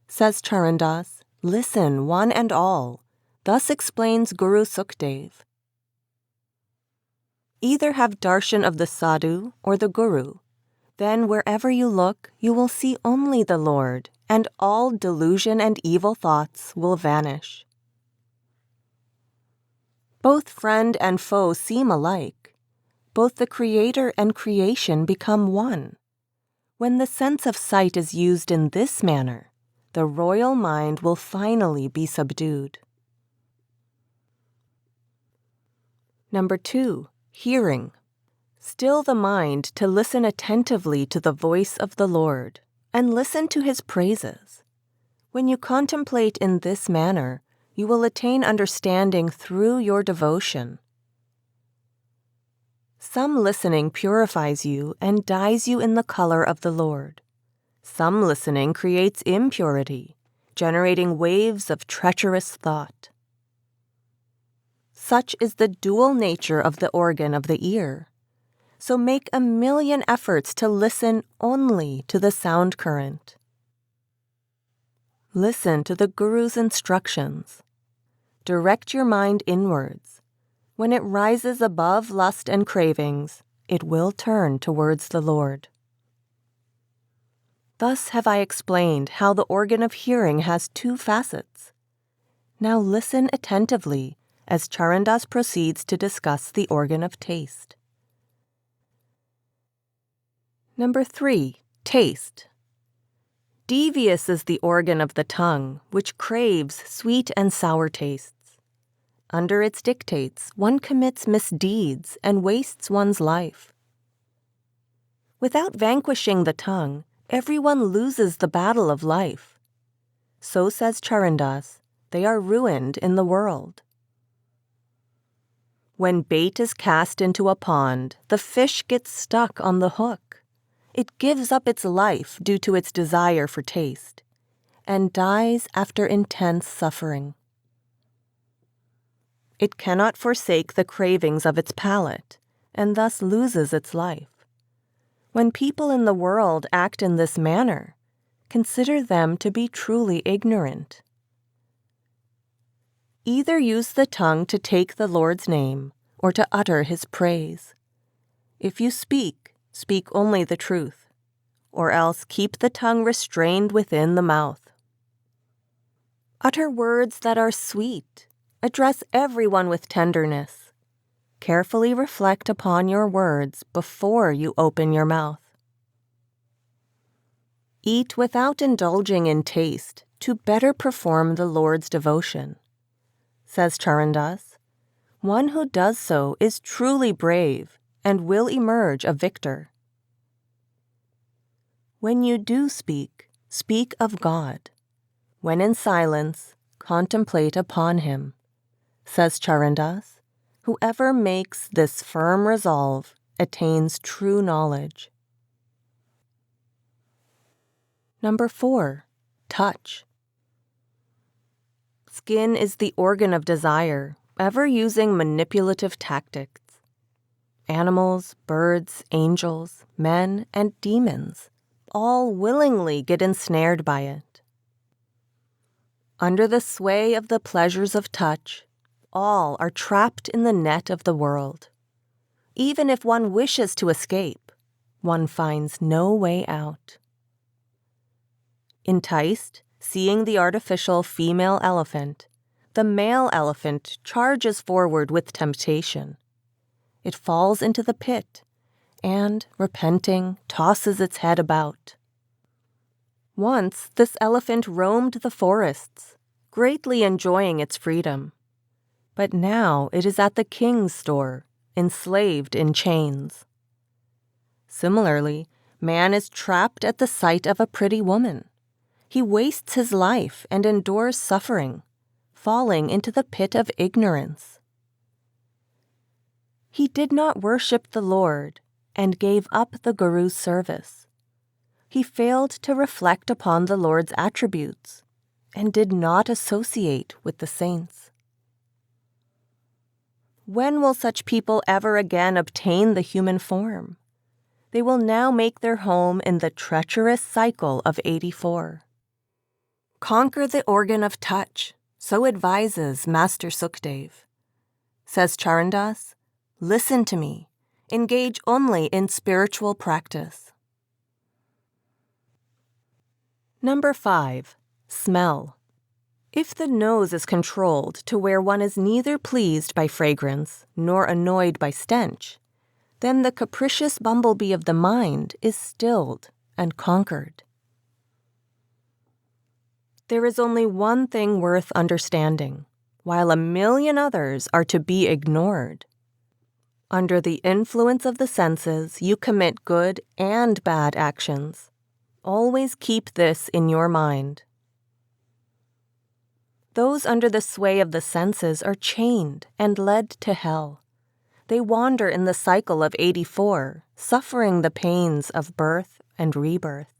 Says Charandas, listen one and all. Thus explains Guru Sukdev. Either have darshan of the sadhu or the guru. Then wherever you look, you will see only the Lord, and all delusion and evil thoughts will vanish. Both friend and foe seem alike. Both the creator and creation become one. When the sense of sight is used in this manner, the royal mind will finally be subdued. Number 2. Hearing. Still the mind to listen attentively to the voice of the Lord, and listen to his praises. When you contemplate in this manner, you will attain understanding through your devotion. Some listening purifies you and dyes you in the color of the Lord. Some listening creates impurity, generating waves of treacherous thought. Such is the dual nature of the organ of the ear. So make a million efforts to listen only to the sound current. Listen to the Guru's instructions. Direct your mind inwards. When it rises above lust and cravings, it will turn towards the Lord. Thus have I explained how the organ of hearing has 2 facets. Now listen attentively as Charandas proceeds to discuss the organ of taste. Number 3. Taste. Devious is the organ of the tongue, which craves sweet and sour tastes. Under its dictates, one commits misdeeds and wastes one's life. Without vanquishing the tongue, everyone loses the battle of life. So says Charandas, they are ruined in the world. When bait is cast into a pond, the fish gets stuck on the hook. It gives up its life due to its desire for taste, and dies after intense suffering. It cannot forsake the cravings of its palate, and thus loses its life. When people in the world act in this manner, consider them to be truly ignorant. Either use the tongue to take the Lord's name or to utter his praise. If you speak, speak only the truth, or else keep the tongue restrained within the mouth. Utter words that are sweet. Address everyone with tenderness. Carefully reflect upon your words before you open your mouth. Eat without indulging in taste to better perform the Lord's devotion. Says Charandas, one who does so is truly brave and will emerge a victor. When you do speak, speak of God. When in silence, contemplate upon him. Says Charandas, whoever makes this firm resolve attains true knowledge. Number 4, touch. Skin is the organ of desire, ever using manipulative tactics. Animals, birds, angels, men, and demons all willingly get ensnared by it. Under the sway of the pleasures of touch, all are trapped in the net of the world. Even if one wishes to escape, one finds no way out. Enticed, seeing the artificial female elephant, the male elephant charges forward with temptation. It falls into the pit and, repenting, tosses its head about. Once this elephant roamed the forests, greatly enjoying its freedom. But now it is at the king's store, enslaved in chains. Similarly, man is trapped at the sight of a pretty woman. He wastes his life and endures suffering, falling into the pit of ignorance. He did not worship the Lord and gave up the Guru's service. He failed to reflect upon the Lord's attributes and did not associate with the saints. When will such people ever again obtain the human form? They will now make their home in the treacherous cycle of 84. Conquer the organ of touch, so advises Master Sukhdev. Says Charandas, listen to me, engage only in spiritual practice. Number 5, smell. If the nose is controlled to where one is neither pleased by fragrance nor annoyed by stench, then the capricious bumblebee of the mind is stilled and conquered. There is only one thing worth understanding, while a million others are to be ignored. Under the influence of the senses, you commit good and bad actions. Always keep this in your mind. Those under the sway of the senses are chained and led to hell. They wander in the cycle of 84, suffering the pains of birth and rebirth.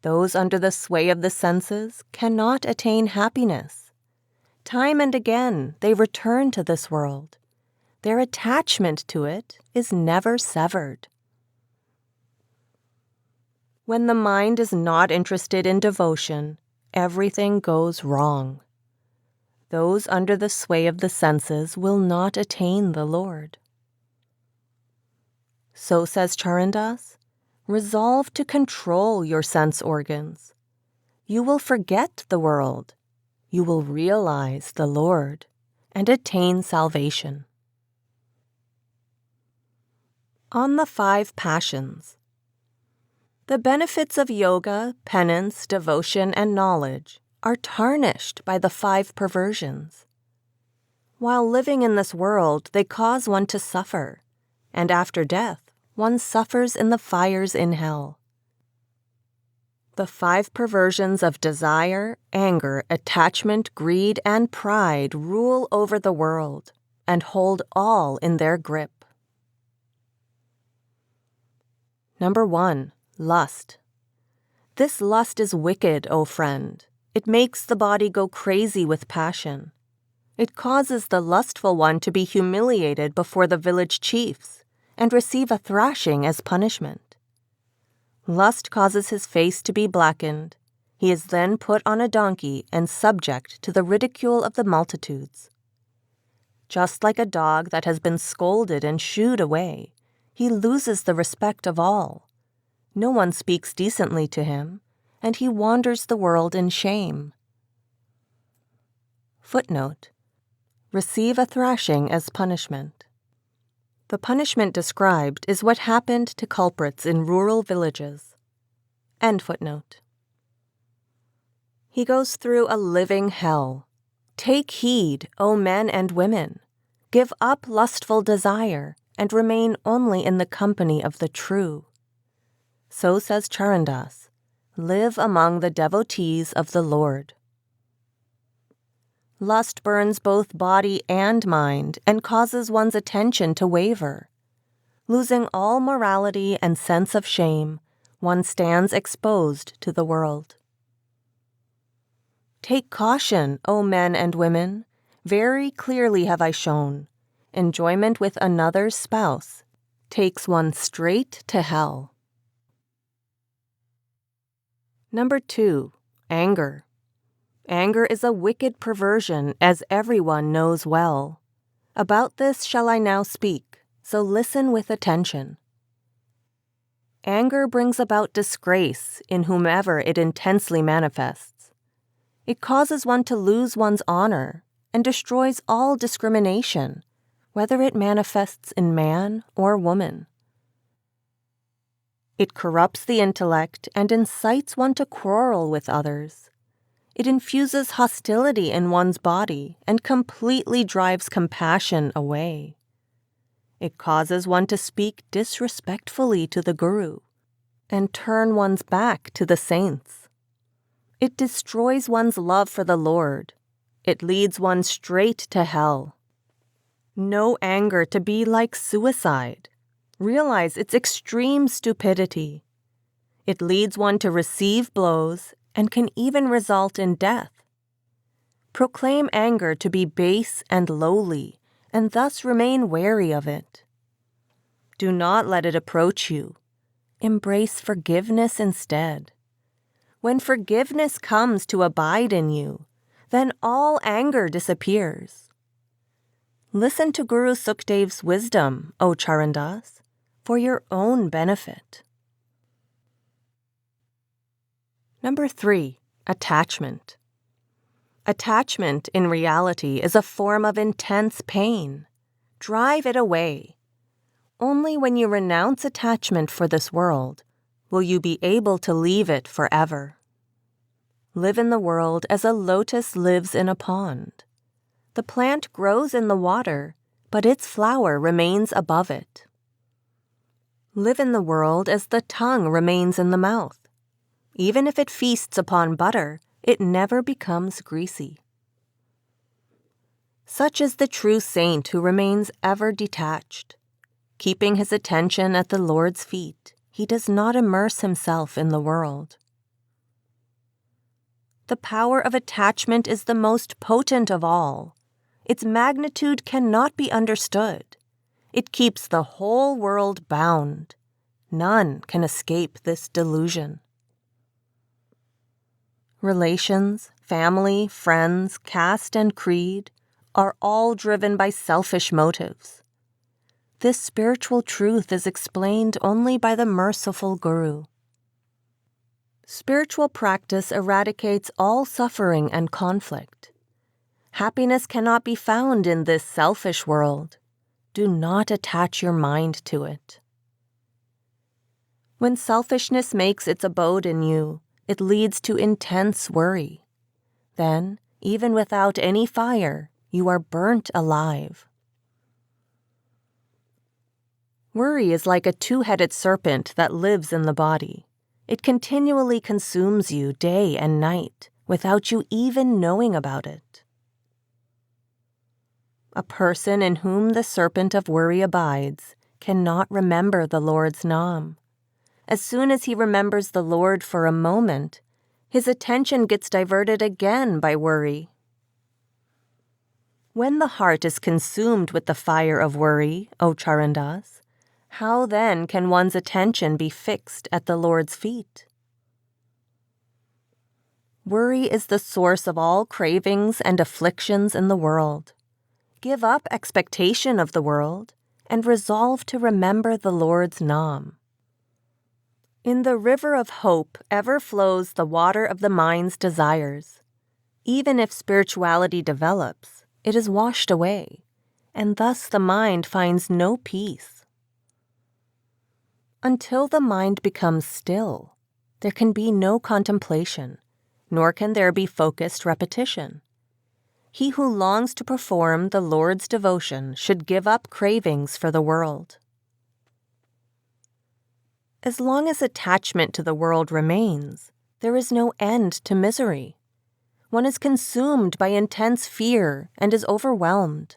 Those under the sway of the senses cannot attain happiness. Time and again they return to this world. Their attachment to it is never severed. When the mind is not interested in devotion, everything goes wrong. Those under the sway of the senses will not attain the Lord. So says Charandas, resolve to control your sense organs. You will forget the world. You will realize the Lord and attain salvation. On the 5 passions. The benefits of yoga, penance, devotion, and knowledge are tarnished by the 5 perversions. While living in this world, they cause one to suffer, and after death, one suffers in the fires in hell. The 5 perversions of desire, anger, attachment, greed, and pride rule over the world and hold all in their grip. Number 1, lust. This lust is wicked, O friend. It makes the body go crazy with passion. It causes the lustful one to be humiliated before the village chiefs and receive a thrashing as punishment. Lust causes his face to be blackened. He is then put on a donkey and subject to the ridicule of the multitudes. Just like a dog that has been scolded and shooed away, he loses the respect of all. No one speaks decently to him, and he wanders the world in shame. Footnote: receive a thrashing as punishment. The punishment described is what happened to culprits in rural villages. End footnote. He goes through a living hell. Take heed, O men and women. Give up lustful desire, and remain only in the company of the true. So says Charandas, live among the devotees of the Lord. Lust burns both body and mind and causes one's attention to waver. Losing all morality and sense of shame, one stands exposed to the world. Take caution, O men and women. Very clearly have I shown. Enjoyment with another's spouse takes one straight to hell. Number 2, anger. Anger is a wicked perversion, as everyone knows well. About this shall I now speak, so listen with attention. Anger brings about disgrace in whomever it intensely manifests. It causes one to lose one's honor and destroys all discrimination, whether it manifests in man or woman. It corrupts the intellect and incites one to quarrel with others. It infuses hostility in one's body and completely drives compassion away. It causes one to speak disrespectfully to the Guru and turn one's back to the saints. It destroys one's love for the Lord. It leads one straight to hell. Know anger to be like suicide. Realize its extreme stupidity. It leads one to receive blows and can even result in death. Proclaim anger to be base and lowly, and thus remain wary of it. Do not let it approach you. Embrace forgiveness instead. When forgiveness comes to abide in you, then all anger disappears. Listen to Guru Sukhdev's wisdom, O Charandas, for your own benefit. Number 3, attachment. Attachment, in reality, is a form of intense pain. Drive it away. Only when you renounce attachment for this world will you be able to leave it forever. Live in the world as a lotus lives in a pond. The plant grows in the water, but its flower remains above it. Live in the world as the tongue remains in the mouth. Even if it feasts upon butter, it never becomes greasy. Such is the true saint who remains ever detached. Keeping his attention at the Lord's feet, he does not immerse himself in the world. The power of attachment is the most potent of all. Its magnitude cannot be understood. It keeps the whole world bound. None can escape this delusion. Relations, family, friends, caste, and creed are all driven by selfish motives. This spiritual truth is explained only by the merciful Guru. Spiritual practice eradicates all suffering and conflict. Happiness cannot be found in this selfish world. Do not attach your mind to it. When selfishness makes its abode in you, it leads to intense worry. Then, even without any fire, you are burnt alive. Worry is like a two-headed serpent that lives in the body. It continually consumes you day and night without you even knowing about it. A person in whom the serpent of worry abides cannot remember the Lord's Nam. As soon as he remembers the Lord for a moment, his attention gets diverted again by worry. When the heart is consumed with the fire of worry, O Charandas, How then can one's attention be fixed at the Lord's feet? Worry is the source of all cravings and afflictions in the world. Give up expectation of the world and resolve to remember the Lord's Nam. In the river of hope ever flows the water of the mind's desires. Even if spirituality develops, it is washed away, and thus the mind finds no peace. Until the mind becomes still, there can be no contemplation, nor can there be focused repetition. He who longs to perform the Lord's devotion should give up cravings for the world. As long as attachment to the world remains, there is no end to misery. One is consumed by intense fear and is overwhelmed.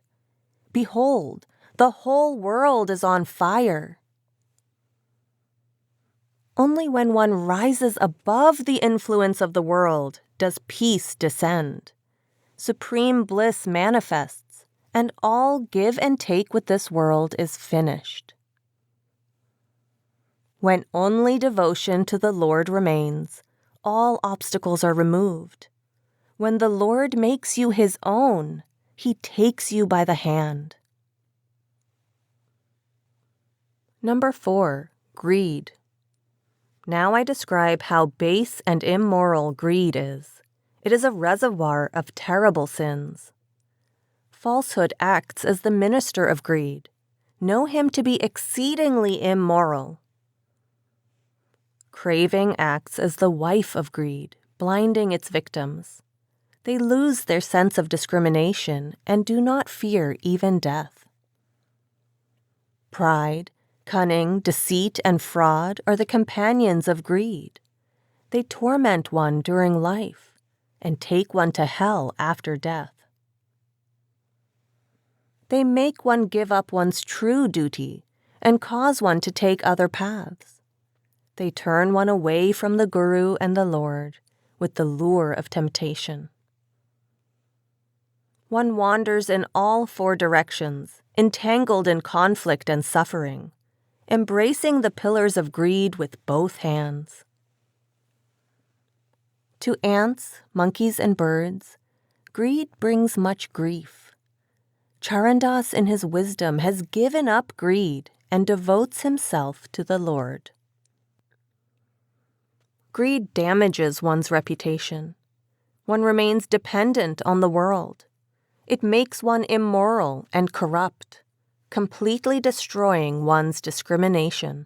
Behold, the whole world is on fire. Only when one rises above the influence of the world does peace descend. Supreme bliss manifests, and all give and take with this world is finished. When only devotion to the Lord remains, all obstacles are removed. When the Lord makes you His own, He takes you by the hand. Number 4, greed. Now I describe how base and immoral greed is. It is a reservoir of terrible sins. Falsehood acts as the minister of greed. Know him to be exceedingly immoral. Craving acts as the wife of greed, blinding its victims. They lose their sense of discrimination and do not fear even death. Pride, cunning, deceit, and fraud are the companions of greed. They torment one during life and take one to hell after death. They make one give up one's true duty and cause one to take other paths. They turn one away from the Guru and the Lord with the lure of temptation. One wanders in all 4 directions, entangled in conflict and suffering, embracing the pillars of greed with both hands. To ants, monkeys, and birds, greed brings much grief. Charandas in his wisdom has given up greed and devotes himself to the Lord. Greed damages one's reputation. One remains dependent on the world. It makes one immoral and corrupt, completely destroying one's discrimination.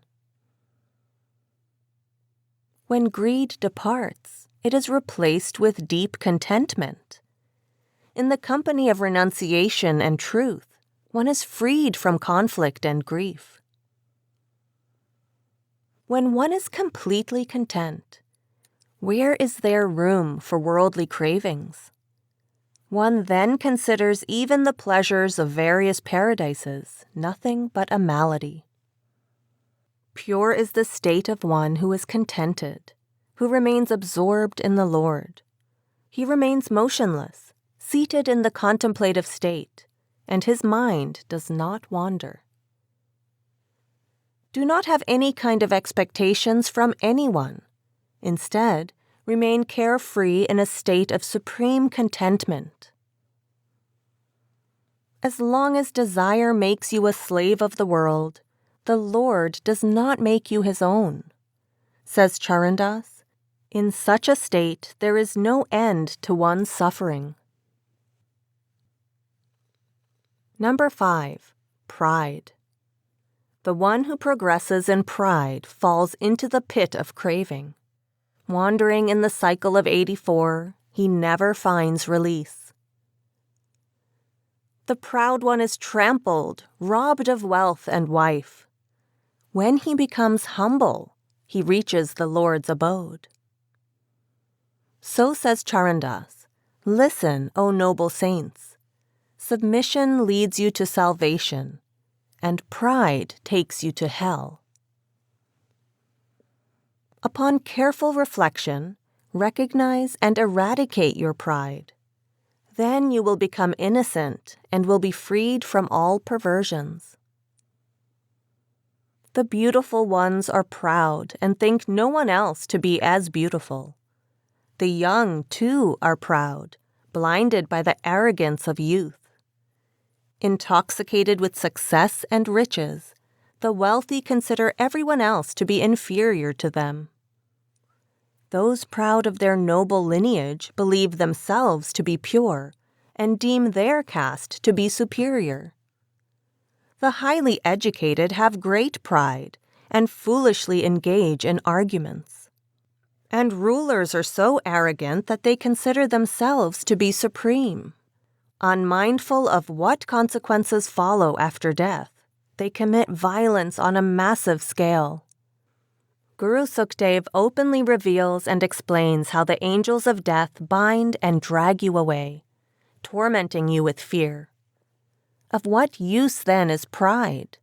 When greed departs, it is replaced with deep contentment. In the company of renunciation and truth, one is freed from conflict and grief. When one is completely content, where is there room for worldly cravings? One then considers even the pleasures of various paradises nothing but a malady. Pure is the state of one who is contented, who remains absorbed in the Lord. He remains motionless, seated in the contemplative state, and his mind does not wander. Do not have any kind of expectations from anyone. Instead, remain carefree in a state of supreme contentment. As long as desire makes you a slave of the world, the Lord does not make you His own. Says Charandas, in such a state there is no end to one's suffering. Number 5, pride. The one who progresses in pride falls into the pit of craving. Wandering in the cycle of 84, he never finds release. The proud one is trampled, robbed of wealth and wife. When he becomes humble, he reaches the Lord's abode. So says Charandas, listen, O noble saints. Submission leads you to salvation, and pride takes you to hell. Upon careful reflection, recognize and eradicate your pride. Then you will become innocent and will be freed from all perversions. The beautiful ones are proud and think no one else to be as beautiful. The young, too, are proud, blinded by the arrogance of youth. Intoxicated with success and riches, the wealthy consider everyone else to be inferior to them. Those proud of their noble lineage believe themselves to be pure and deem their caste to be superior. The highly educated have great pride and foolishly engage in arguments. And rulers are so arrogant that they consider themselves to be supreme. Unmindful of what consequences follow after death, they commit violence on a massive scale. Guru Sukdev openly reveals and explains how the angels of death bind and drag you away, tormenting you with fear. Of what use then is pride?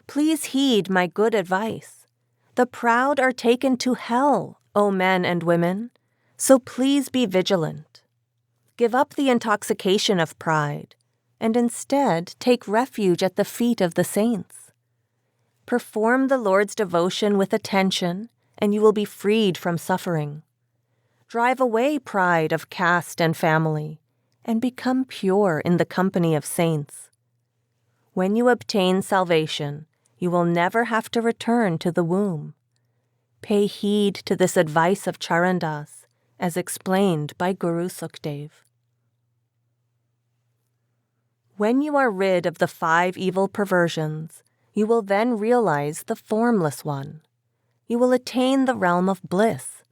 Please heed my good advice. The proud are taken to hell, O men and women, so please be vigilant. Give up the intoxication of pride, and instead take refuge at the feet of the saints. Perform the Lord's devotion with attention, and you will be freed from suffering. Drive away pride of caste and family, and become pure in the company of saints. When you obtain salvation, you will never have to return to the womb. Pay heed to this advice of Charandas, as explained by Guru Sukdev. When you are rid of the 5 evil perversions, you will then realize the formless one. You will attain the realm of bliss,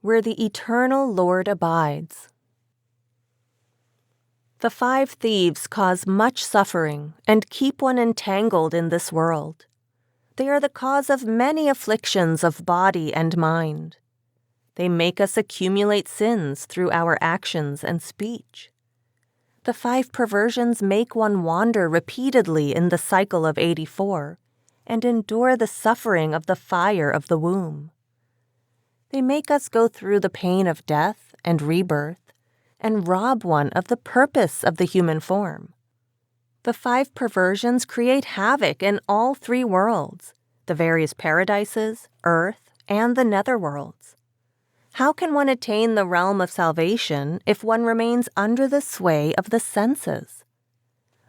where the eternal Lord abides. The 5 thieves cause much suffering and keep one entangled in this world. They are the cause of many afflictions of body and mind. They make us accumulate sins through our actions and speech. The 5 perversions make one wander repeatedly in the cycle of 84 and endure the suffering of the fire of the womb. They make us go through the pain of death and rebirth and rob one of the purpose of the human form. The 5 perversions create havoc in all 3 worlds, the various paradises, earth, and the netherworlds. How can one attain the realm of salvation if one remains under the sway of the senses?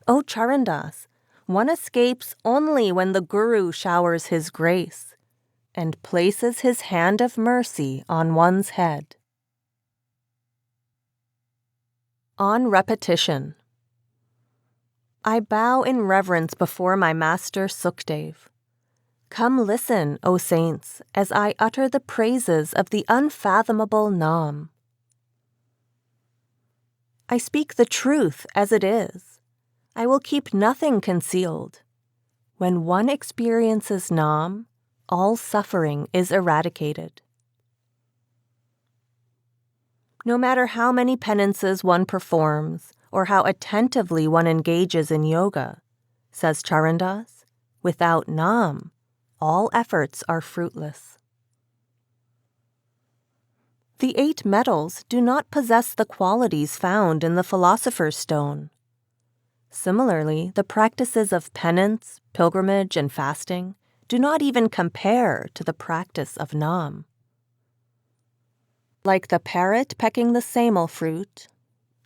O Charandas, one escapes only when the Guru showers his grace and places his hand of mercy on one's head. On repetition. I bow in reverence before my master Sukdev. Come listen, O saints, as I utter the praises of the unfathomable Nam. I speak the truth as it is. I will keep nothing concealed. When one experiences Nam, all suffering is eradicated. No matter how many penances one performs or how attentively one engages in yoga, says Charandas, without Nam, all efforts are fruitless. The 8 metals do not possess the qualities found in the Philosopher's Stone. Similarly, the practices of penance, pilgrimage, and fasting do not even compare to the practice of Nam. Like the parrot pecking the samel fruit,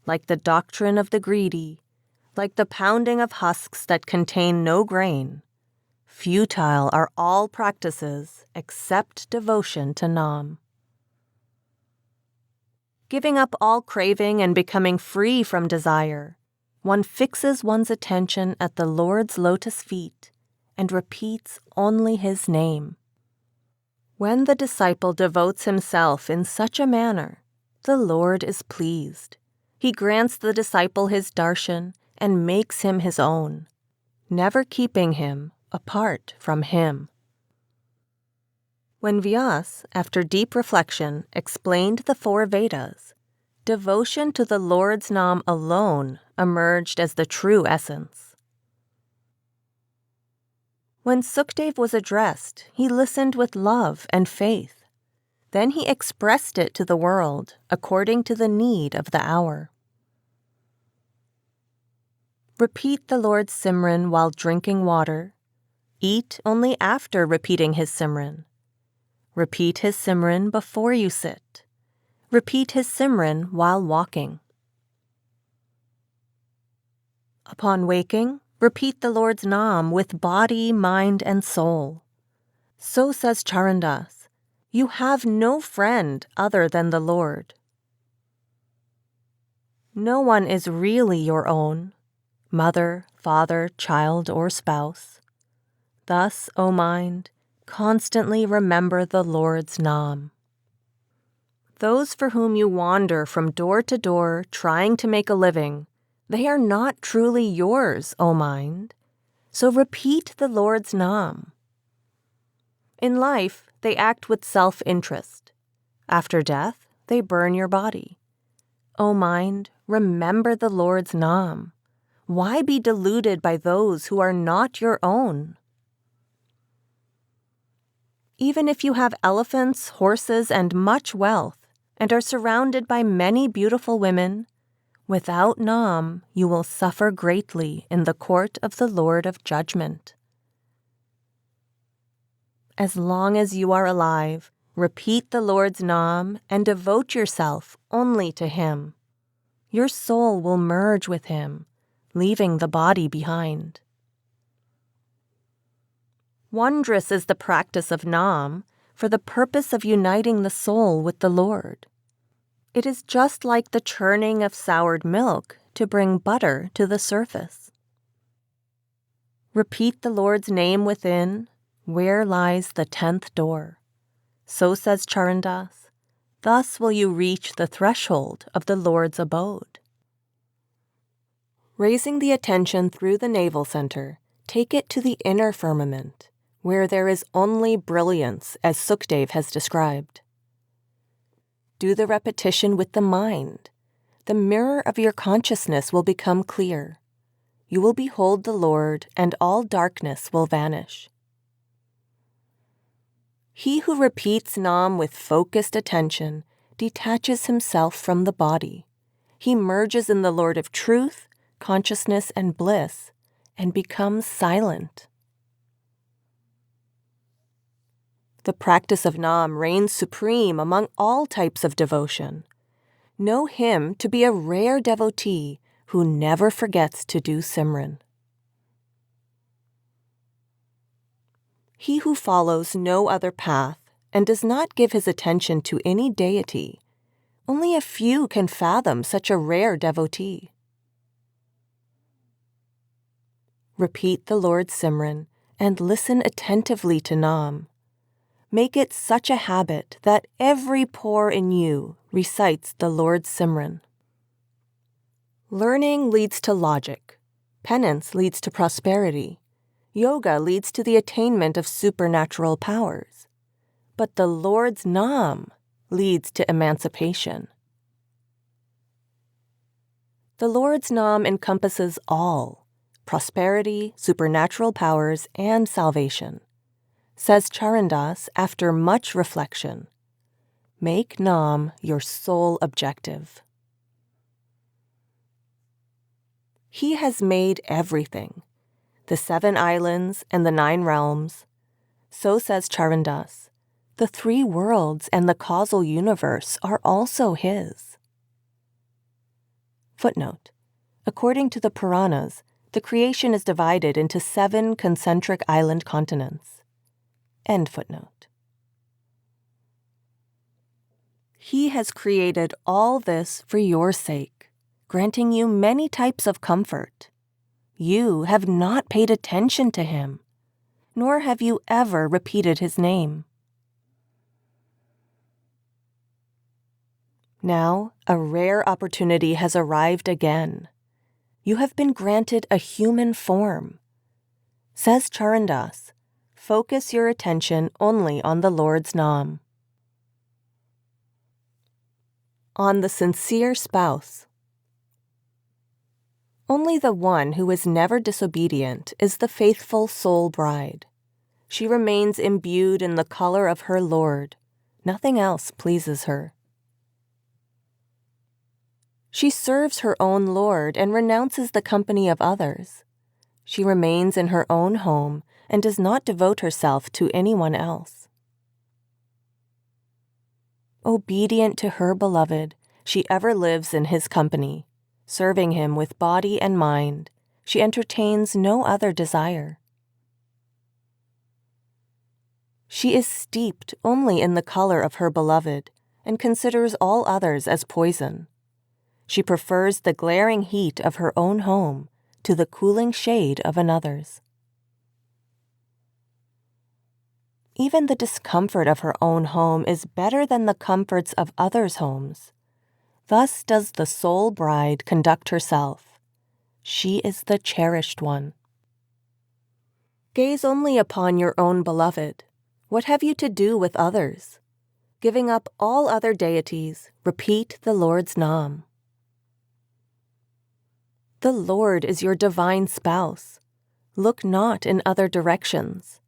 like the doctrine of the greedy, like the pounding of husks that contain no grain, futile are all practices except devotion to Nam. Giving up all craving and becoming free from desire, one fixes one's attention at the Lord's lotus feet and repeats only his name. When the disciple devotes himself in such a manner, the Lord is pleased. He grants the disciple his darshan and makes him his own, never keeping him apart from him. When Beas, after deep reflection, explained the 4 Vedas, devotion to the Lord's Nam alone emerged as the true essence. When Sukdev was addressed, he listened with love and faith. Then he expressed it to the world according to the need of the hour. Repeat the Lord's Simran while drinking water. Eat only after repeating his Simran. Repeat his Simran before you sit. Repeat his Simran while walking. Upon waking, repeat the Lord's Naam with body, mind, and soul. So says Charandas, you have no friend other than the Lord. No one is really your own, mother, father, child, or spouse. Thus, O mind, constantly remember the Lord's Naam. Those for whom you wander from door to door trying to make a living, they are not truly yours, O mind. So repeat the Lord's Naam. In life, they act with self-interest. After death, they burn your body. O mind, remember the Lord's Naam. Why be deluded by those who are not your own? Even if you have elephants, horses, and much wealth, and are surrounded by many beautiful women, without Naam you will suffer greatly in the court of the Lord of Judgment. As long as you are alive, repeat the Lord's Naam and devote yourself only to Him. Your soul will merge with Him, leaving the body behind. Wondrous is the practice of Naam for the purpose of uniting the soul with the Lord. It is just like the churning of soured milk to bring butter to the surface. Repeat the Lord's name within, where lies the 10th door. So says Charandas, thus will you reach the threshold of the Lord's abode. Raising the attention through the navel center, take it to the inner firmament, where there is only brilliance, as Sukdev has described. Do the repetition with the mind. The mirror of your consciousness will become clear. You will behold the Lord, and all darkness will vanish. He who repeats Naam with focused attention detaches himself from the body. He merges in the Lord of truth, consciousness, and bliss, and becomes silent. The practice of Naam reigns supreme among all types of devotion. Know him to be a rare devotee who never forgets to do Simran. He who follows no other path and does not give his attention to any deity, only a few can fathom such a rare devotee. Repeat the Lord's Simran and listen attentively to Naam. Make it such a habit that every pore in you recites the Lord's Simran. Learning leads to logic. Penance leads to prosperity. Yoga leads to the attainment of supernatural powers. But the Lord's Naam leads to emancipation. The Lord's Naam encompasses all: prosperity, supernatural powers, and salvation. Says Charandas after much reflection, make Naam your sole objective. He has made everything, the 7 islands and the 9 realms. So says Charandas, the 3 worlds and the causal universe are also his. Footnote: according to the Puranas, the creation is divided into 7 concentric island continents. End footnote. He has created all this for your sake, granting you many types of comfort. You have not paid attention to him, nor have you ever repeated his name. Now, a rare opportunity has arrived again. You have been granted a human form. Says Charandas, focus your attention only on the Lord's Naam. On the sincere spouse. Only the one who is never disobedient is the faithful soul bride. She remains imbued in the color of her Lord. Nothing else pleases her. She serves her own Lord and renounces the company of others. She remains in her own home and does not devote herself to anyone else. Obedient to her beloved, she ever lives in his company. Serving him with body and mind, she entertains no other desire. She is steeped only in the color of her beloved and considers all others as poison. She prefers the glaring heat of her own home to the cooling shade of another's. Even the discomfort of her own home is better than the comforts of others' homes. Thus does the soul bride conduct herself. She is the cherished one. Gaze only upon your own beloved. What have you to do with others? Giving up all other deities, repeat the Lord's Nam. The Lord is your divine spouse. Look not in other directions.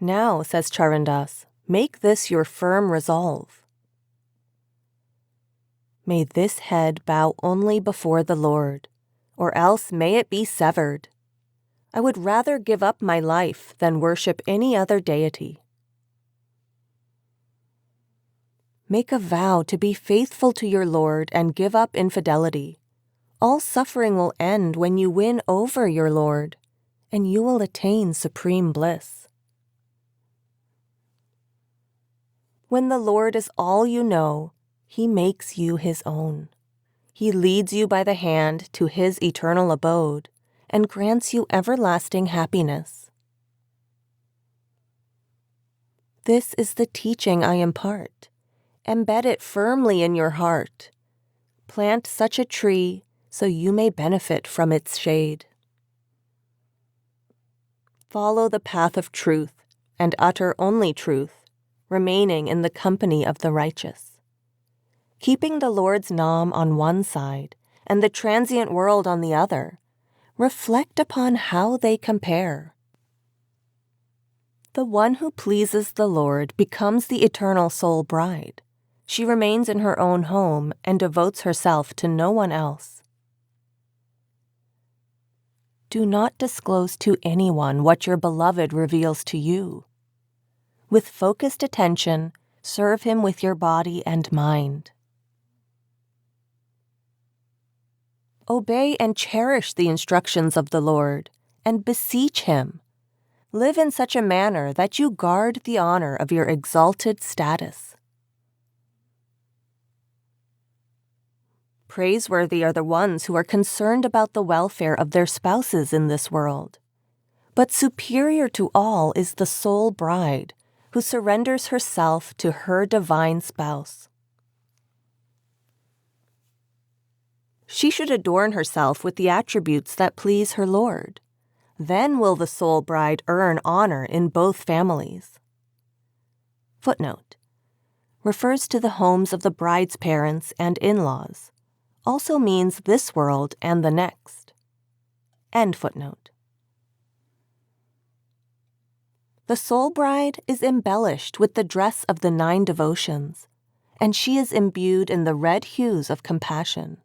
Now, says Charandas, make this your firm resolve. May this head bow only before the Lord, or else may it be severed. I would rather give up my life than worship any other deity. Make a vow to be faithful to your Lord and give up infidelity. All suffering will end when you win over your Lord, and you will attain supreme bliss. When the Lord is all you know, He makes you His own. He leads you by the hand to His eternal abode and grants you everlasting happiness. This is the teaching I impart. Embed it firmly in your heart. Plant such a tree so you may benefit from its shade. Follow the path of truth and utter only truth, remaining in the company of the righteous. Keeping the Lord's Nam on one side and the transient world on the other, reflect upon how they compare. The one who pleases the Lord becomes the eternal soul bride. She remains in her own home and devotes herself to no one else. Do not disclose to anyone what your beloved reveals to you. With focused attention, serve him with your body and mind. Obey and cherish the instructions of the Lord, and beseech Him. Live in such a manner that you guard the honor of your exalted status. Praiseworthy are the ones who are concerned about the welfare of their spouses in this world. But superior to all is the soul bride, who surrenders herself to her divine spouse. She should adorn herself with the attributes that please her Lord. Then will the soul bride earn honor in both families. Footnote: refers to the homes of the bride's parents and in-laws. Also means this world and the next. End footnote. The soul bride is embellished with the dress of the 9 devotions, and she is imbued in the red hues of compassion.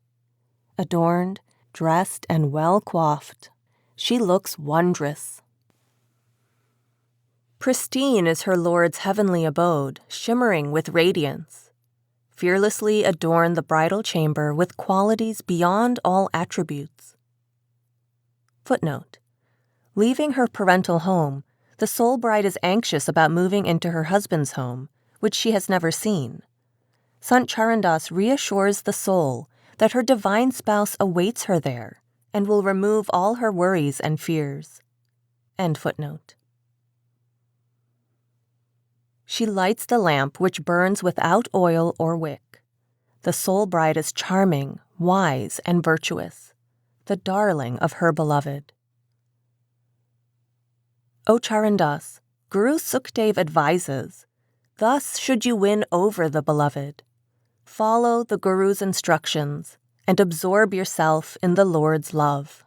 Adorned, dressed, and well coiffed, she looks wondrous. Pristine is her Lord's heavenly abode, shimmering with radiance. Fearlessly adorn the bridal chamber with qualities beyond all attributes. Footnote: leaving her parental home, the soul bride is anxious about moving into her husband's home, which she has never seen. Sant Charandas reassures the soul that her divine spouse awaits her there and will remove all her worries and fears. End footnote. She lights the lamp which burns without oil or wick. The soul bride is charming, wise, and virtuous, the darling of her beloved. O Charandas, Guru Sukhdev advises, thus should you win over the beloved. Follow the Guru's instructions and absorb yourself in the Lord's love.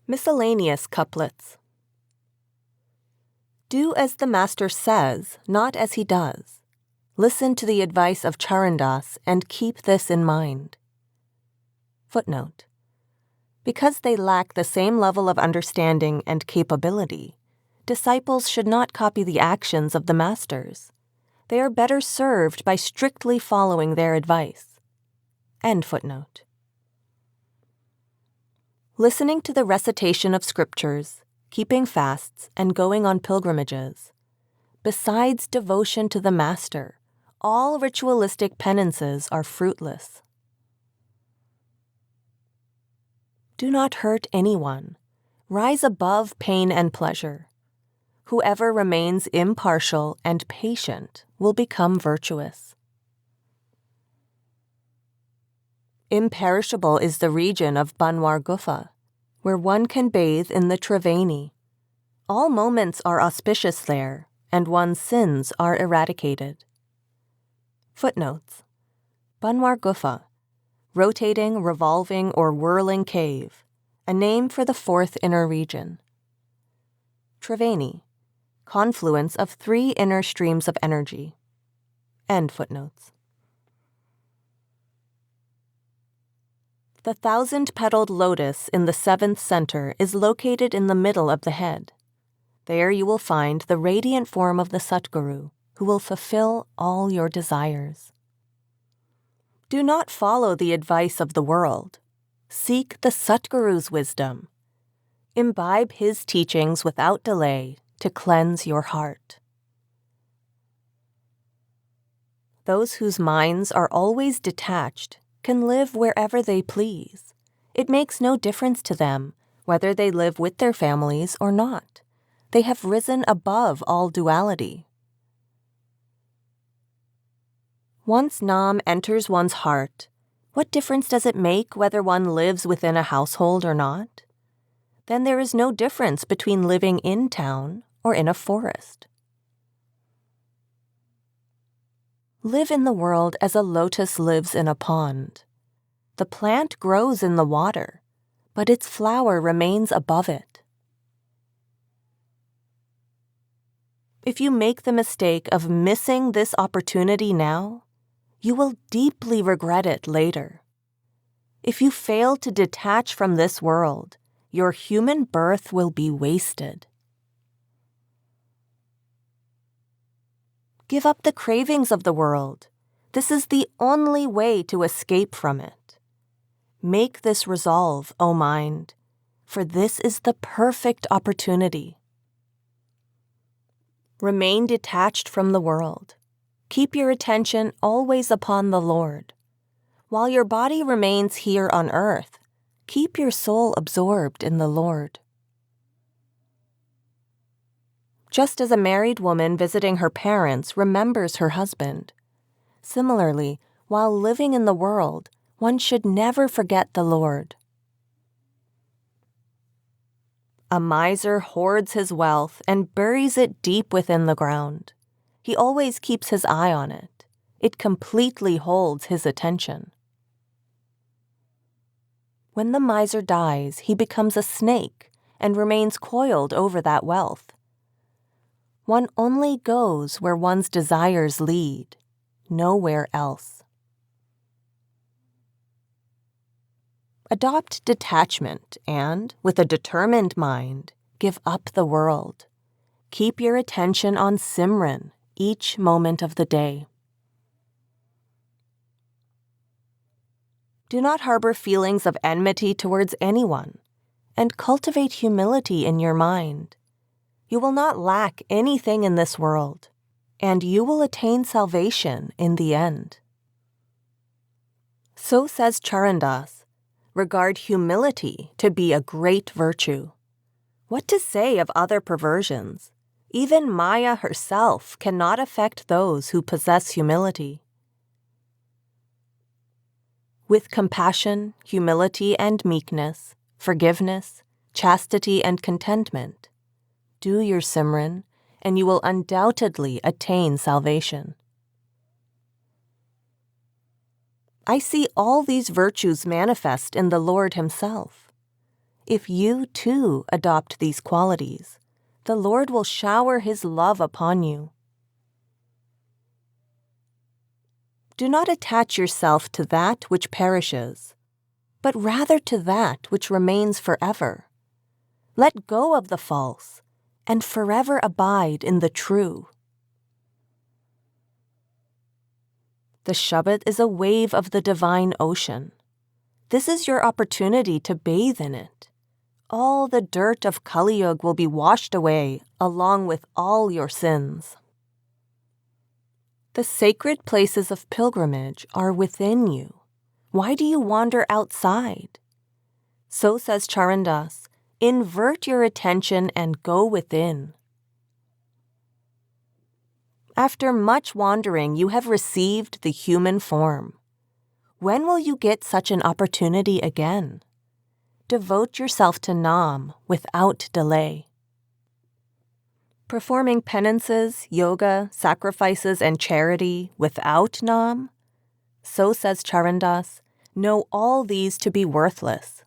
Miscellaneous Couplets. Do as the Master says, not as he does. Listen to the advice of Charandas and keep this in mind. Footnote: Because they lack the same level of understanding and capability, disciples should not copy the actions of the masters. They are better served by strictly following their advice. End footnote. Listening to the recitation of scriptures, keeping fasts, and going on pilgrimages. Besides devotion to the Master, all ritualistic penances are fruitless. Do not hurt anyone. Rise above pain and pleasure. Whoever remains impartial and patient will become virtuous. Imperishable is the region of Banwar Gufa, where one can bathe in the Triveni. All moments are auspicious there, and one's sins are eradicated. Footnotes. Banwar Gufa, rotating, revolving, or whirling cave, a name for the fourth inner region. Triveni, confluence of three inner streams of energy. End footnotes. The 1,000-petaled lotus in the seventh center is located in the middle of the head. There you will find the radiant form of the Satguru, who will fulfill all your desires. Do not follow the advice of the world. Seek the Satguru's wisdom. Imbibe his teachings without delay to cleanse your heart. Those whose minds are always detached can live wherever they please. It makes no difference to them whether they live with their families or not. They have risen above all duality. Once Nam enters one's heart, what difference does it make whether one lives within a household or not? Then there is no difference between living in town or in a forest. Live in the world as a lotus lives in a pond. The plant grows in the water, but its flower remains above it. If you make the mistake of missing this opportunity now, you will deeply regret it later. If you fail to detach from this world, your human birth will be wasted. Give up the cravings of the world. This is the only way to escape from it. Make this resolve, O mind, for this is the perfect opportunity. Remain detached from the world. Keep your attention always upon the Lord. While your body remains here on earth, keep your soul absorbed in the Lord. Just as a married woman visiting her parents remembers her husband, similarly, while living in the world, one should never forget the Lord. A miser hoards his wealth and buries it deep within the ground. He always keeps his eye on it. It completely holds his attention. When the miser dies, he becomes a snake and remains coiled over that wealth. One only goes where one's desires lead, nowhere else. Adopt detachment and, with a determined mind, give up the world. Keep your attention on Simran each moment of the day. Do not harbor feelings of enmity towards anyone, and cultivate humility in your mind. You will not lack anything in this world, and you will attain salvation in the end. So says Charandas, regard humility to be a great virtue. What to say of other perversions? Even Maya herself cannot affect those who possess humility. With compassion, humility, and meekness, forgiveness, chastity, and contentment, do your Simran, and you will undoubtedly attain salvation. I see all these virtues manifest in the Lord Himself. If you, too, adopt these qualities, the Lord will shower His love upon you. Do not attach yourself to that which perishes, but rather to that which remains forever. Let go of the false, and forever abide in the true. The Shabbat is a wave of the divine ocean. This is your opportunity to bathe in it. All the dirt of Kali Yuga will be washed away, along with all your sins. The sacred places of pilgrimage are within you. Why do you wander outside? So says Charandas, invert your attention and go within. After much wandering, you have received the human form. When will you get such an opportunity again? Devote yourself to Nam without delay. Performing penances, yoga, sacrifices, and charity without Nam? So says Charandas, know all these to be worthless.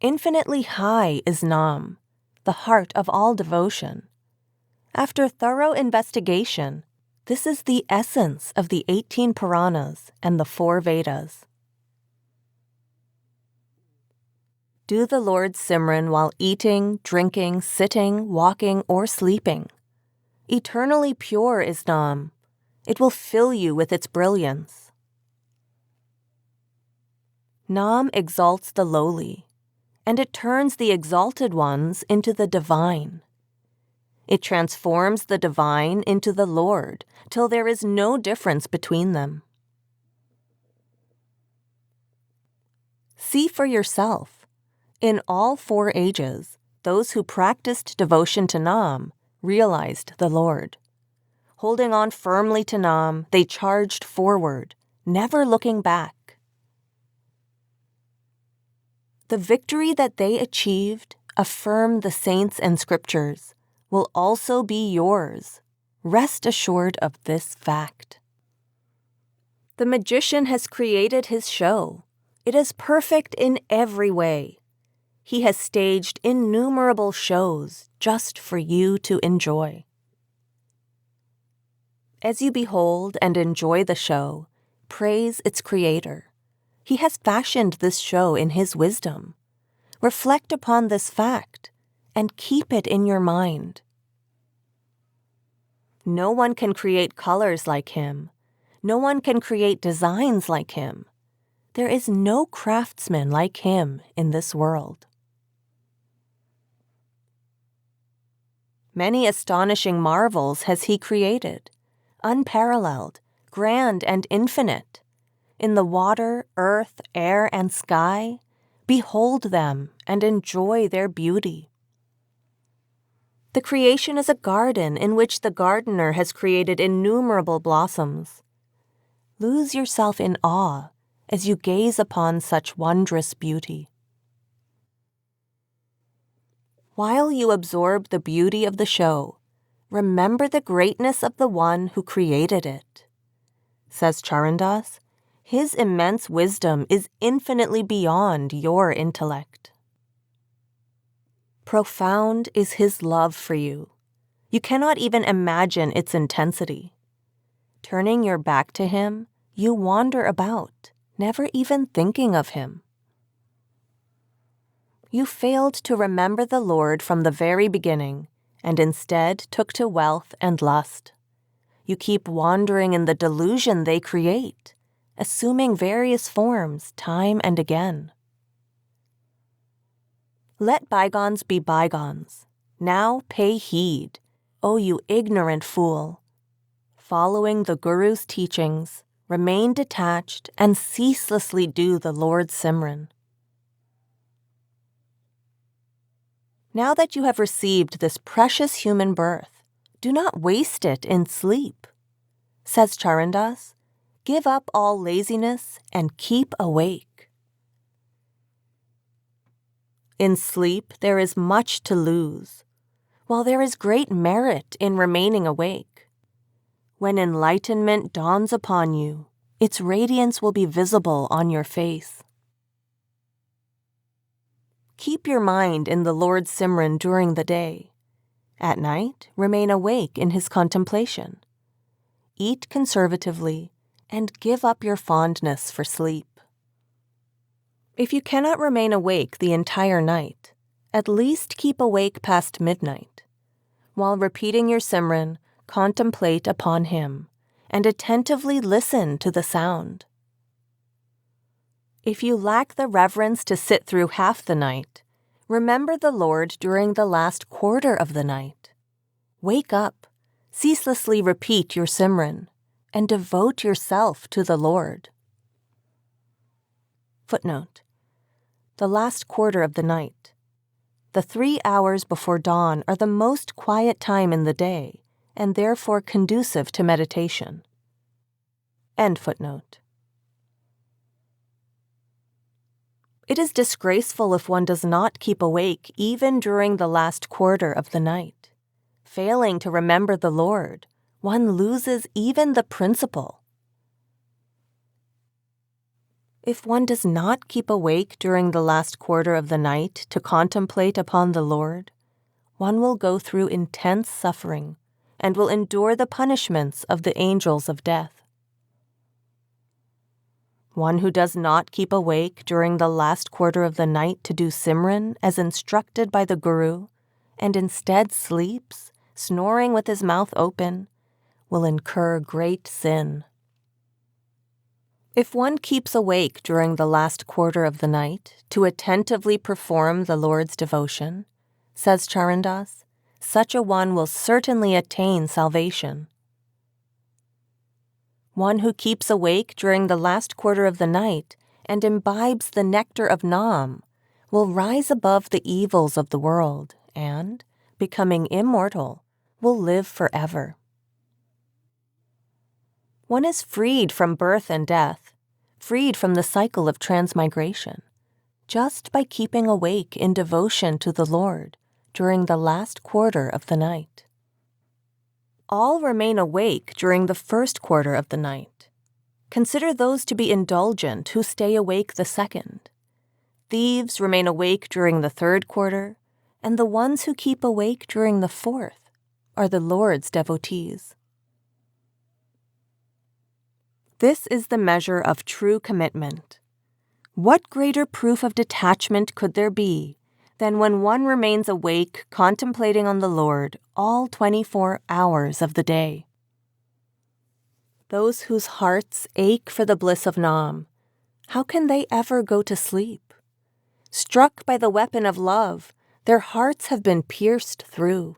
Infinitely high is Nam, the heart of all devotion. After thorough investigation, this is the essence of the 18 Puranas and the 4 Vedas. Do the Lord's Simran while eating, drinking, sitting, walking, or sleeping. Eternally pure is Nam. It will fill you with its brilliance. Nam exalts the lowly, and it turns the exalted ones into the divine. It transforms the divine into the Lord, till there is no difference between them. See for yourself. In all 4 ages, those who practiced devotion to Nam realized the Lord. Holding on firmly to Nam, they charged forward, never looking back. The victory that they achieved, affirm the saints and scriptures, will also be yours. Rest assured of this fact. The magician has created his show. It is perfect in every way. He has staged innumerable shows just for you to enjoy. As you behold and enjoy the show, praise its creator. He has fashioned this show in his wisdom. Reflect upon this fact and keep it in your mind. No one can create colors like him. No one can create designs like him. There is no craftsman like him in this world. Many astonishing marvels has he created, unparalleled, grand and infinite. In the water, earth, air, and sky, behold them and enjoy their beauty. The creation is a garden in which the gardener has created innumerable blossoms. Lose yourself in awe as you gaze upon such wondrous beauty. While you absorb the beauty of the show, remember the greatness of the one who created it. Says Charandas, his immense wisdom is infinitely beyond your intellect. Profound is his love for you. You cannot even imagine its intensity. Turning your back to him, you wander about, never even thinking of him. You failed to remember the Lord from the very beginning, and instead took to wealth and lust. You keep wandering in the delusion they create, assuming various forms time and again. Let bygones be bygones. Now pay heed, O you ignorant fool. Following the Guru's teachings, remain detached and ceaselessly do the Lord's Simran. Now that you have received this precious human birth, do not waste it in sleep. Says Charandas, give up all laziness and keep awake. In sleep there is much to lose, while there is great merit in remaining awake. When enlightenment dawns upon you, its radiance will be visible on your face. Keep your mind in the Lord's Simran during the day. At night, remain awake in his contemplation. Eat conservatively and give up your fondness for sleep. If you cannot remain awake the entire night, at least keep awake past midnight. While repeating your Simran, contemplate upon Him and attentively listen to the sound. If you lack the reverence to sit through half the night, remember the Lord during the last quarter of the night. Wake up, ceaselessly repeat your Simran, and devote yourself to the Lord. Footnote: the last quarter of the night. The 3 hours before dawn are the most quiet time in the day, and therefore conducive to meditation. End footnote. It is disgraceful if one does not keep awake even during the last quarter of the night. Failing to remember the Lord, one loses even the principle. If one does not keep awake during the last quarter of the night to contemplate upon the Lord, one will go through intense suffering and will endure the punishments of the angels of death. One who does not keep awake during the last quarter of the night to do Simran as instructed by the Guru, and instead sleeps, snoring with his mouth open, will incur great sin. If one keeps awake during the last quarter of the night to attentively perform the Lord's devotion, says Charandas, such a one will certainly attain salvation. One who keeps awake during the last quarter of the night and imbibes the nectar of Nam will rise above the evils of the world and, becoming immortal, will live forever. One is freed from birth and death, freed from the cycle of transmigration, just by keeping awake in devotion to the Lord during the last quarter of the night. All remain awake during the first quarter of the night. Consider those to be indulgent who stay awake the second. Thieves remain awake during the third quarter, and the ones who keep awake during the fourth are the Lord's devotees. This is the measure of true commitment. What greater proof of detachment could there be than when one remains awake contemplating on the Lord all 24 hours of the day? Those whose hearts ache for the bliss of Nam, how can they ever go to sleep? Struck by the weapon of love, their hearts have been pierced through.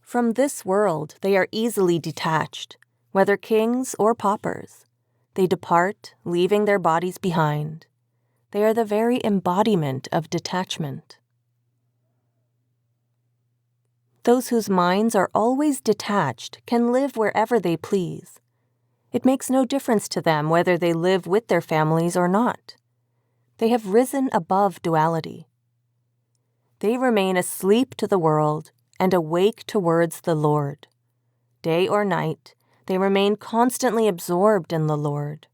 From this world they are easily detached, whether kings or paupers. They depart, leaving their bodies behind. They are the very embodiment of detachment. Those whose minds are always detached can live wherever they please. It makes no difference to them whether they live with their families or not. They have risen above duality. They remain asleep to the world and awake towards the Lord. Day or night, they remain constantly absorbed in the Lord.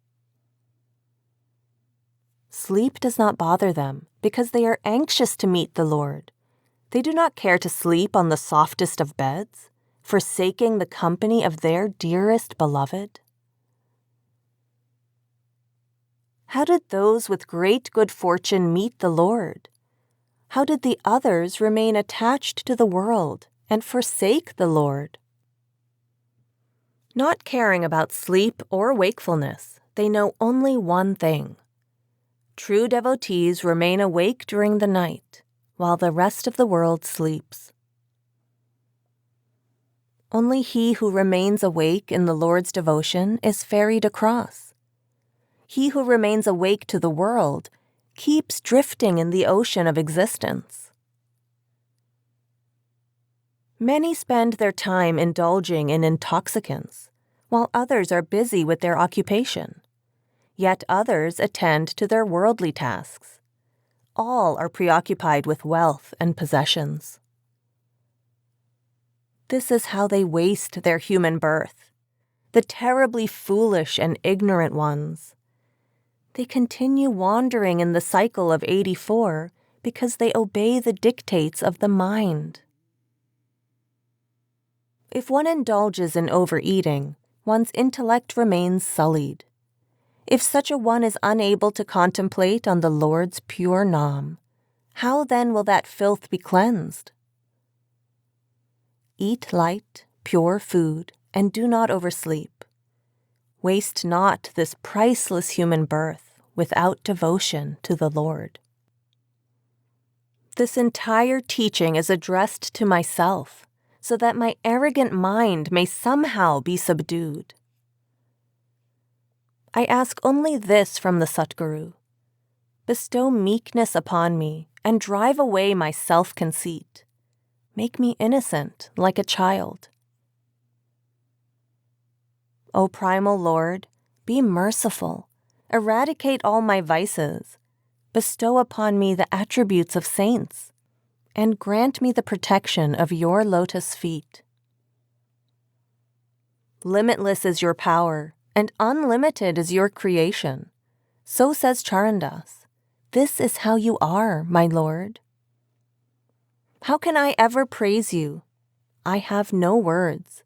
Sleep does not bother them because they are anxious to meet the Lord. They do not care to sleep on the softest of beds, forsaking the company of their dearest beloved. How did those with great good fortune meet the Lord? How did the others remain attached to the world and forsake the Lord? Not caring about sleep or wakefulness, they know only one thing. True devotees remain awake during the night, while the rest of the world sleeps. Only he who remains awake in the Lord's devotion is ferried across. He who remains awake to the world keeps drifting in the ocean of existence. Many spend their time indulging in intoxicants, while others are busy with their occupation. Yet others attend to their worldly tasks. All are preoccupied with wealth and possessions. This is how they waste their human birth, the terribly foolish and ignorant ones. They continue wandering in the cycle of 84 because they obey the dictates of the mind. If one indulges in overeating, one's intellect remains sullied. If such a one is unable to contemplate on the Lord's pure Nam, how then will that filth be cleansed? Eat light, pure food, and do not oversleep. Waste not this priceless human birth without devotion to the Lord. This entire teaching is addressed to myself, so that my arrogant mind may somehow be subdued. I ask only this from the Satguru: bestow meekness upon me and drive away my self-conceit. Make me innocent like a child. O Primal Lord, be merciful, eradicate all my vices, bestow upon me the attributes of saints, and grant me the protection of your lotus feet. Limitless is your power, and unlimited is your creation. So says Charandas. This is how you are, my Lord. How can I ever praise you? I have no words.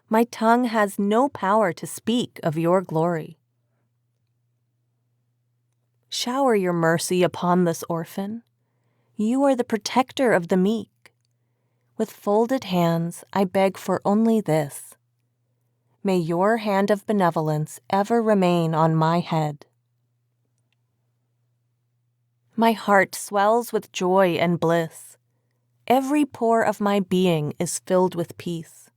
My tongue has no power to speak of your glory. Shower your mercy upon this orphan. You are the protector of the meek. With folded hands, I beg for only this. May your hand of benevolence ever remain on my head. My heart swells with joy and bliss. Every pore of my being is filled with peace.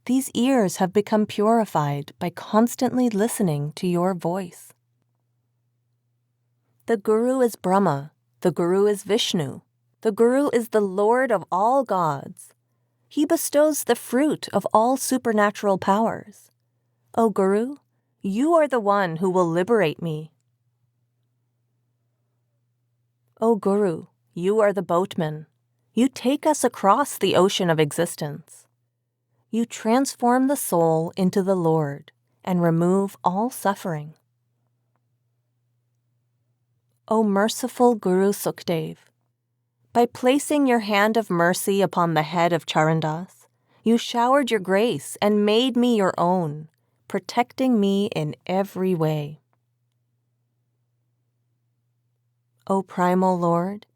These ears have become purified by constantly listening to your voice. The Guru is Brahma, the Guru is Vishnu, the Guru is the Lord of all gods. He bestows the fruit of all supernatural powers. O Guru, you are the one who will liberate me. O Guru, you are the boatman. You take us across the ocean of existence. You transform the soul into the Lord and remove all suffering. O merciful Guru Sukdev, by placing your hand of mercy upon the head of Charandas, you showered your grace and made me your own, protecting me in every way. O Primal Lord,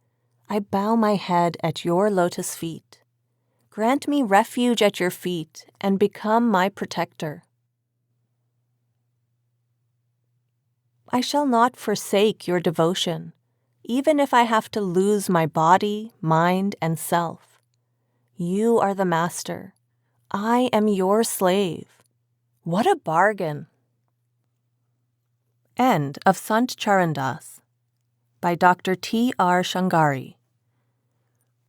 I bow my head at your lotus feet. Grant me refuge at your feet and become my protector. I shall not forsake your devotion, even if I have to lose my body, mind, and self. You are the master. I am your slave. What a bargain! End of Sant Charandas by Dr. T.R. Shangari.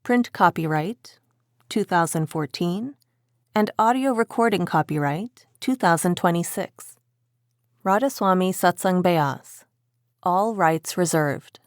Print copyright 2014 and audio recording copyright 2026. Radha Soami Satsang Beas. All rights reserved.